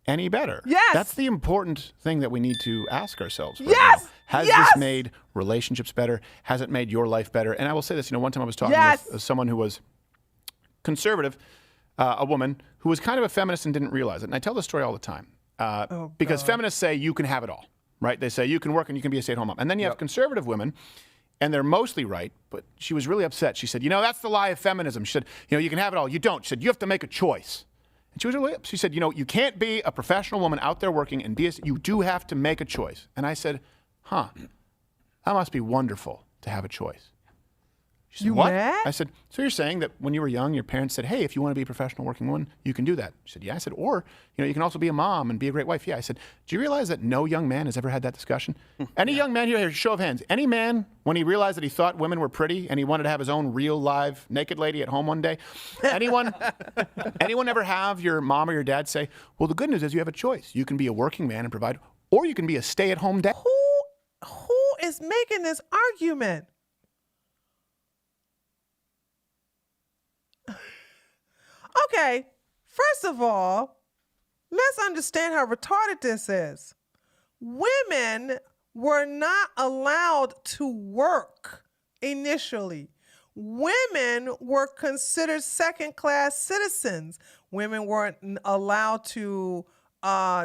any better? Yes. That's the important thing that we need to ask ourselves. Right yes. Now. Has this made relationships better? Has it made your life better? And I will say this. One time I was talking with someone who was conservative, a woman who was kind of a feminist and didn't realize it. And I tell this story all the time because feminists say you can have it all, right? They say you can work and you can be a stay-at-home mom. And then you have conservative women, and they're mostly right, but she was really upset. She said, that's the lie of feminism. She said, you can have it all. You don't. She said, you have to make a choice. And she was really upset. She said, you can't be a professional woman out there working and you do have to make a choice. And I said, that must be wonderful to have a choice. She said, what? Mad? I said, so you're saying that when you were young, your parents said, hey, if you want to be a professional working woman, you can do that. She said, yeah. I said, or, you can also be a mom and be a great wife. Yeah. I said, do you realize that no young man has ever had that discussion? Any young man here, show of hands, any man, when he realized that he thought women were pretty and he wanted to have his own real live naked lady at home one day, anyone ever have your mom or your dad say, well, the good news is you have a choice. You can be a working man and provide, or you can be a stay-at-home dad. Who is making this argument? Okay, first of all, let's understand how retarded this is. Women were not allowed to work initially. Women were considered second-class citizens. Women weren't allowed to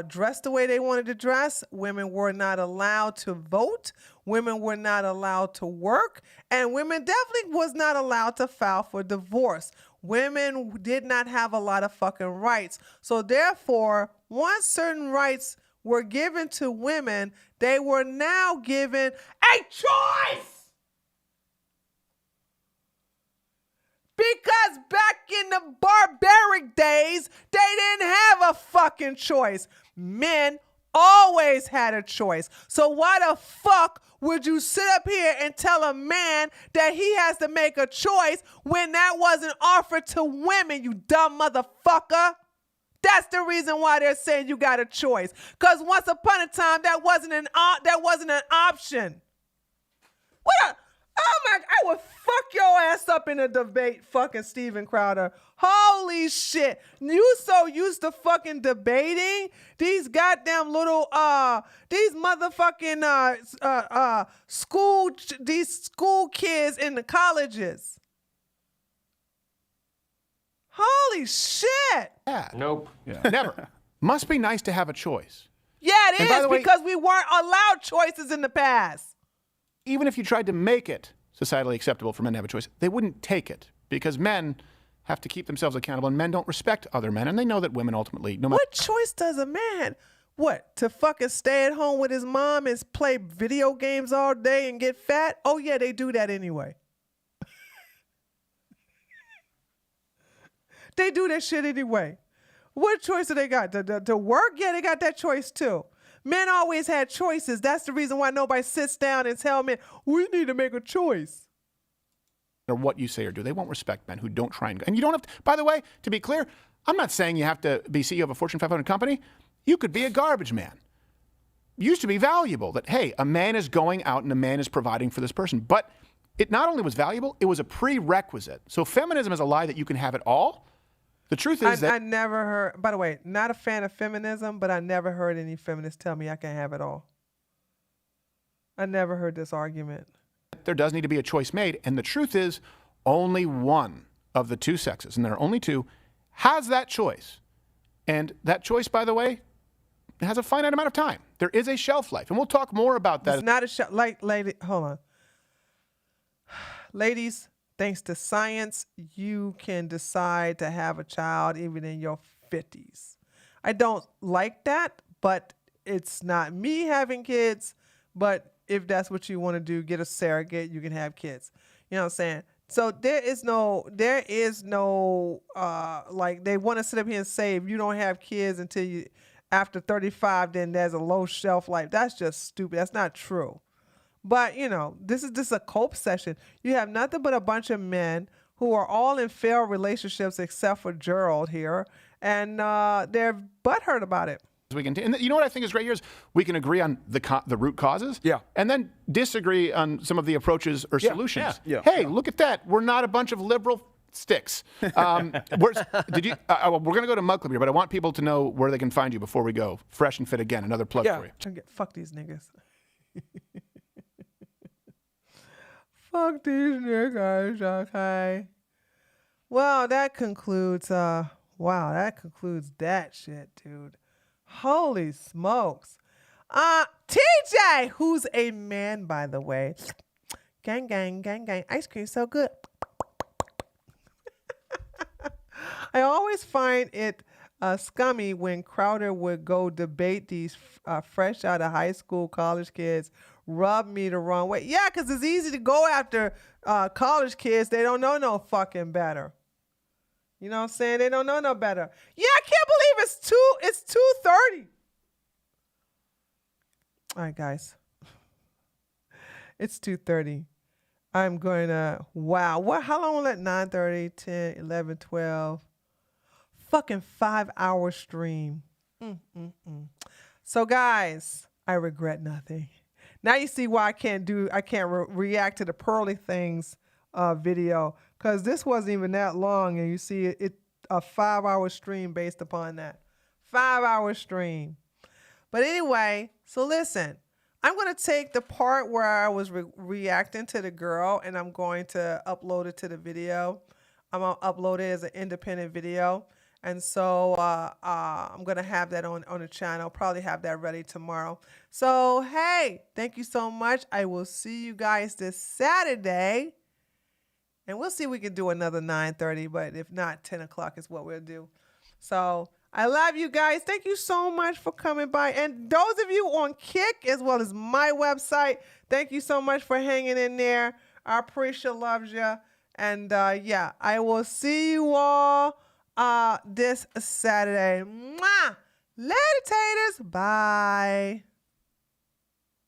dress the way they wanted to dress. Women were not allowed to vote. Women were not allowed to work. And women definitely was not allowed to file for divorce. Women did not have a lot of fucking rights. So therefore, once certain rights were given to women, they were now given a choice. Because back in the barbaric days, they didn't have a fucking choice. Men always had a choice. So why the fuck would you sit up here and tell a man that he has to make a choice when that wasn't offered to women, you dumb motherfucker? That's the reason why they're saying you got a choice. Because once upon a time, that wasn't an option. Oh my! I would fuck your ass up in a debate, fucking Steven Crowder. Holy shit! You so used to fucking debating these goddamn little these motherfucking these school kids in the colleges. Holy shit! Yeah. Nope. Never. Must be nice to have a choice. Yeah, it And by is the way- because we weren't allowed choices in the past. Even if you tried to make it societally acceptable for men to have a choice, they wouldn't take it because men have to keep themselves accountable and men don't respect other men. And they know that women ultimately, no matter. What choice does a man? What, to fucking stay at home with his mom and play video games all day and get fat? Oh, yeah, they do that anyway. They do that shit anyway. What choice do they got? To work? Yeah, they got that choice too. Men always had choices. That's the reason why nobody sits down and tell men, we need to make a choice. Or what you say or do. They won't respect men who don't try and you don't have to, by the way, to be clear, I'm not saying you have to be CEO of a Fortune 500 company. You could be a garbage man. Used to be valuable that, hey, a man is going out and a man is providing for this person. But it not only was valuable, it was a prerequisite. So feminism is a lie that you can have it all. The truth is I never heard, by the way, not a fan of feminism, but I never heard any feminists tell me I can have it all. I never heard this argument. There does need to be a choice made. And the truth is only one of the two sexes, and there are only two, has that choice. And that choice, by the way, has a finite amount of time. There is a shelf life. And we'll talk more about that. It's not a shelf, lady, hold on. Ladies, thanks to science, you can decide to have a child even in your 50s. I don't like that, but it's not me having kids. But if that's what you want to do, get a surrogate, you can have kids. You know what I'm saying? So there is no, like they want to sit up here and say, if you don't have kids until you, after 35, then there's a low shelf life. That's just stupid. That's not true. But, you know, this is just a cope session. You have nothing but a bunch of men who are all in failed relationships except for Gerald here. And they're butthurt about it. We can, and you know what I think is great here is we can agree on the root causes, and then disagree on some of the approaches or solutions. Hey, look at that! We're not a bunch of liberal sticks. We're going to go to Mug Club here, but I want people to know where they can find you before we go. Fresh and Fit again, another plug for you. Fuck these niggas. Fuck these niggas. Okay. Well, that concludes. That concludes that shit, dude. Holy smokes. TJ, who's a man, by the way. Gang, gang, gang, gang. Ice cream so good. I always find it scummy when Crowder would go debate these fresh out of high school, college kids. Rub me the wrong way. Yeah, because it's easy to go after college kids. They don't know no fucking better. You know what I'm saying? They don't know no better. Yeah, I can't believe it's 2:30. All right, guys. It's 2:30. I'm going to, wow. How long will that? 9:30, 10, 11, 12. Fucking 5-hour stream. So, guys, I regret nothing. Now you see why I can't react to the Pearly Things video, because this wasn't even that long, and you see it a 5-hour stream based upon that 5-hour stream. But anyway, so listen, I'm going to take the part where I was reacting to the girl, and I'm going to upload it to the video. I'm going to upload it as an independent video. And so I'm going to have that on the channel. Probably have that ready tomorrow. So, hey, thank you so much. I will see you guys this Saturday. And we'll see if we can do another 9:30. But if not, 10 o'clock is what we'll do. So I love you guys. Thank you so much for coming by. And those of you on Kick, as well as my website, thank you so much for hanging in there. I appreciate loves you. And, yeah, I will see you all this Saturday. Mwah! Later, taters. Bye.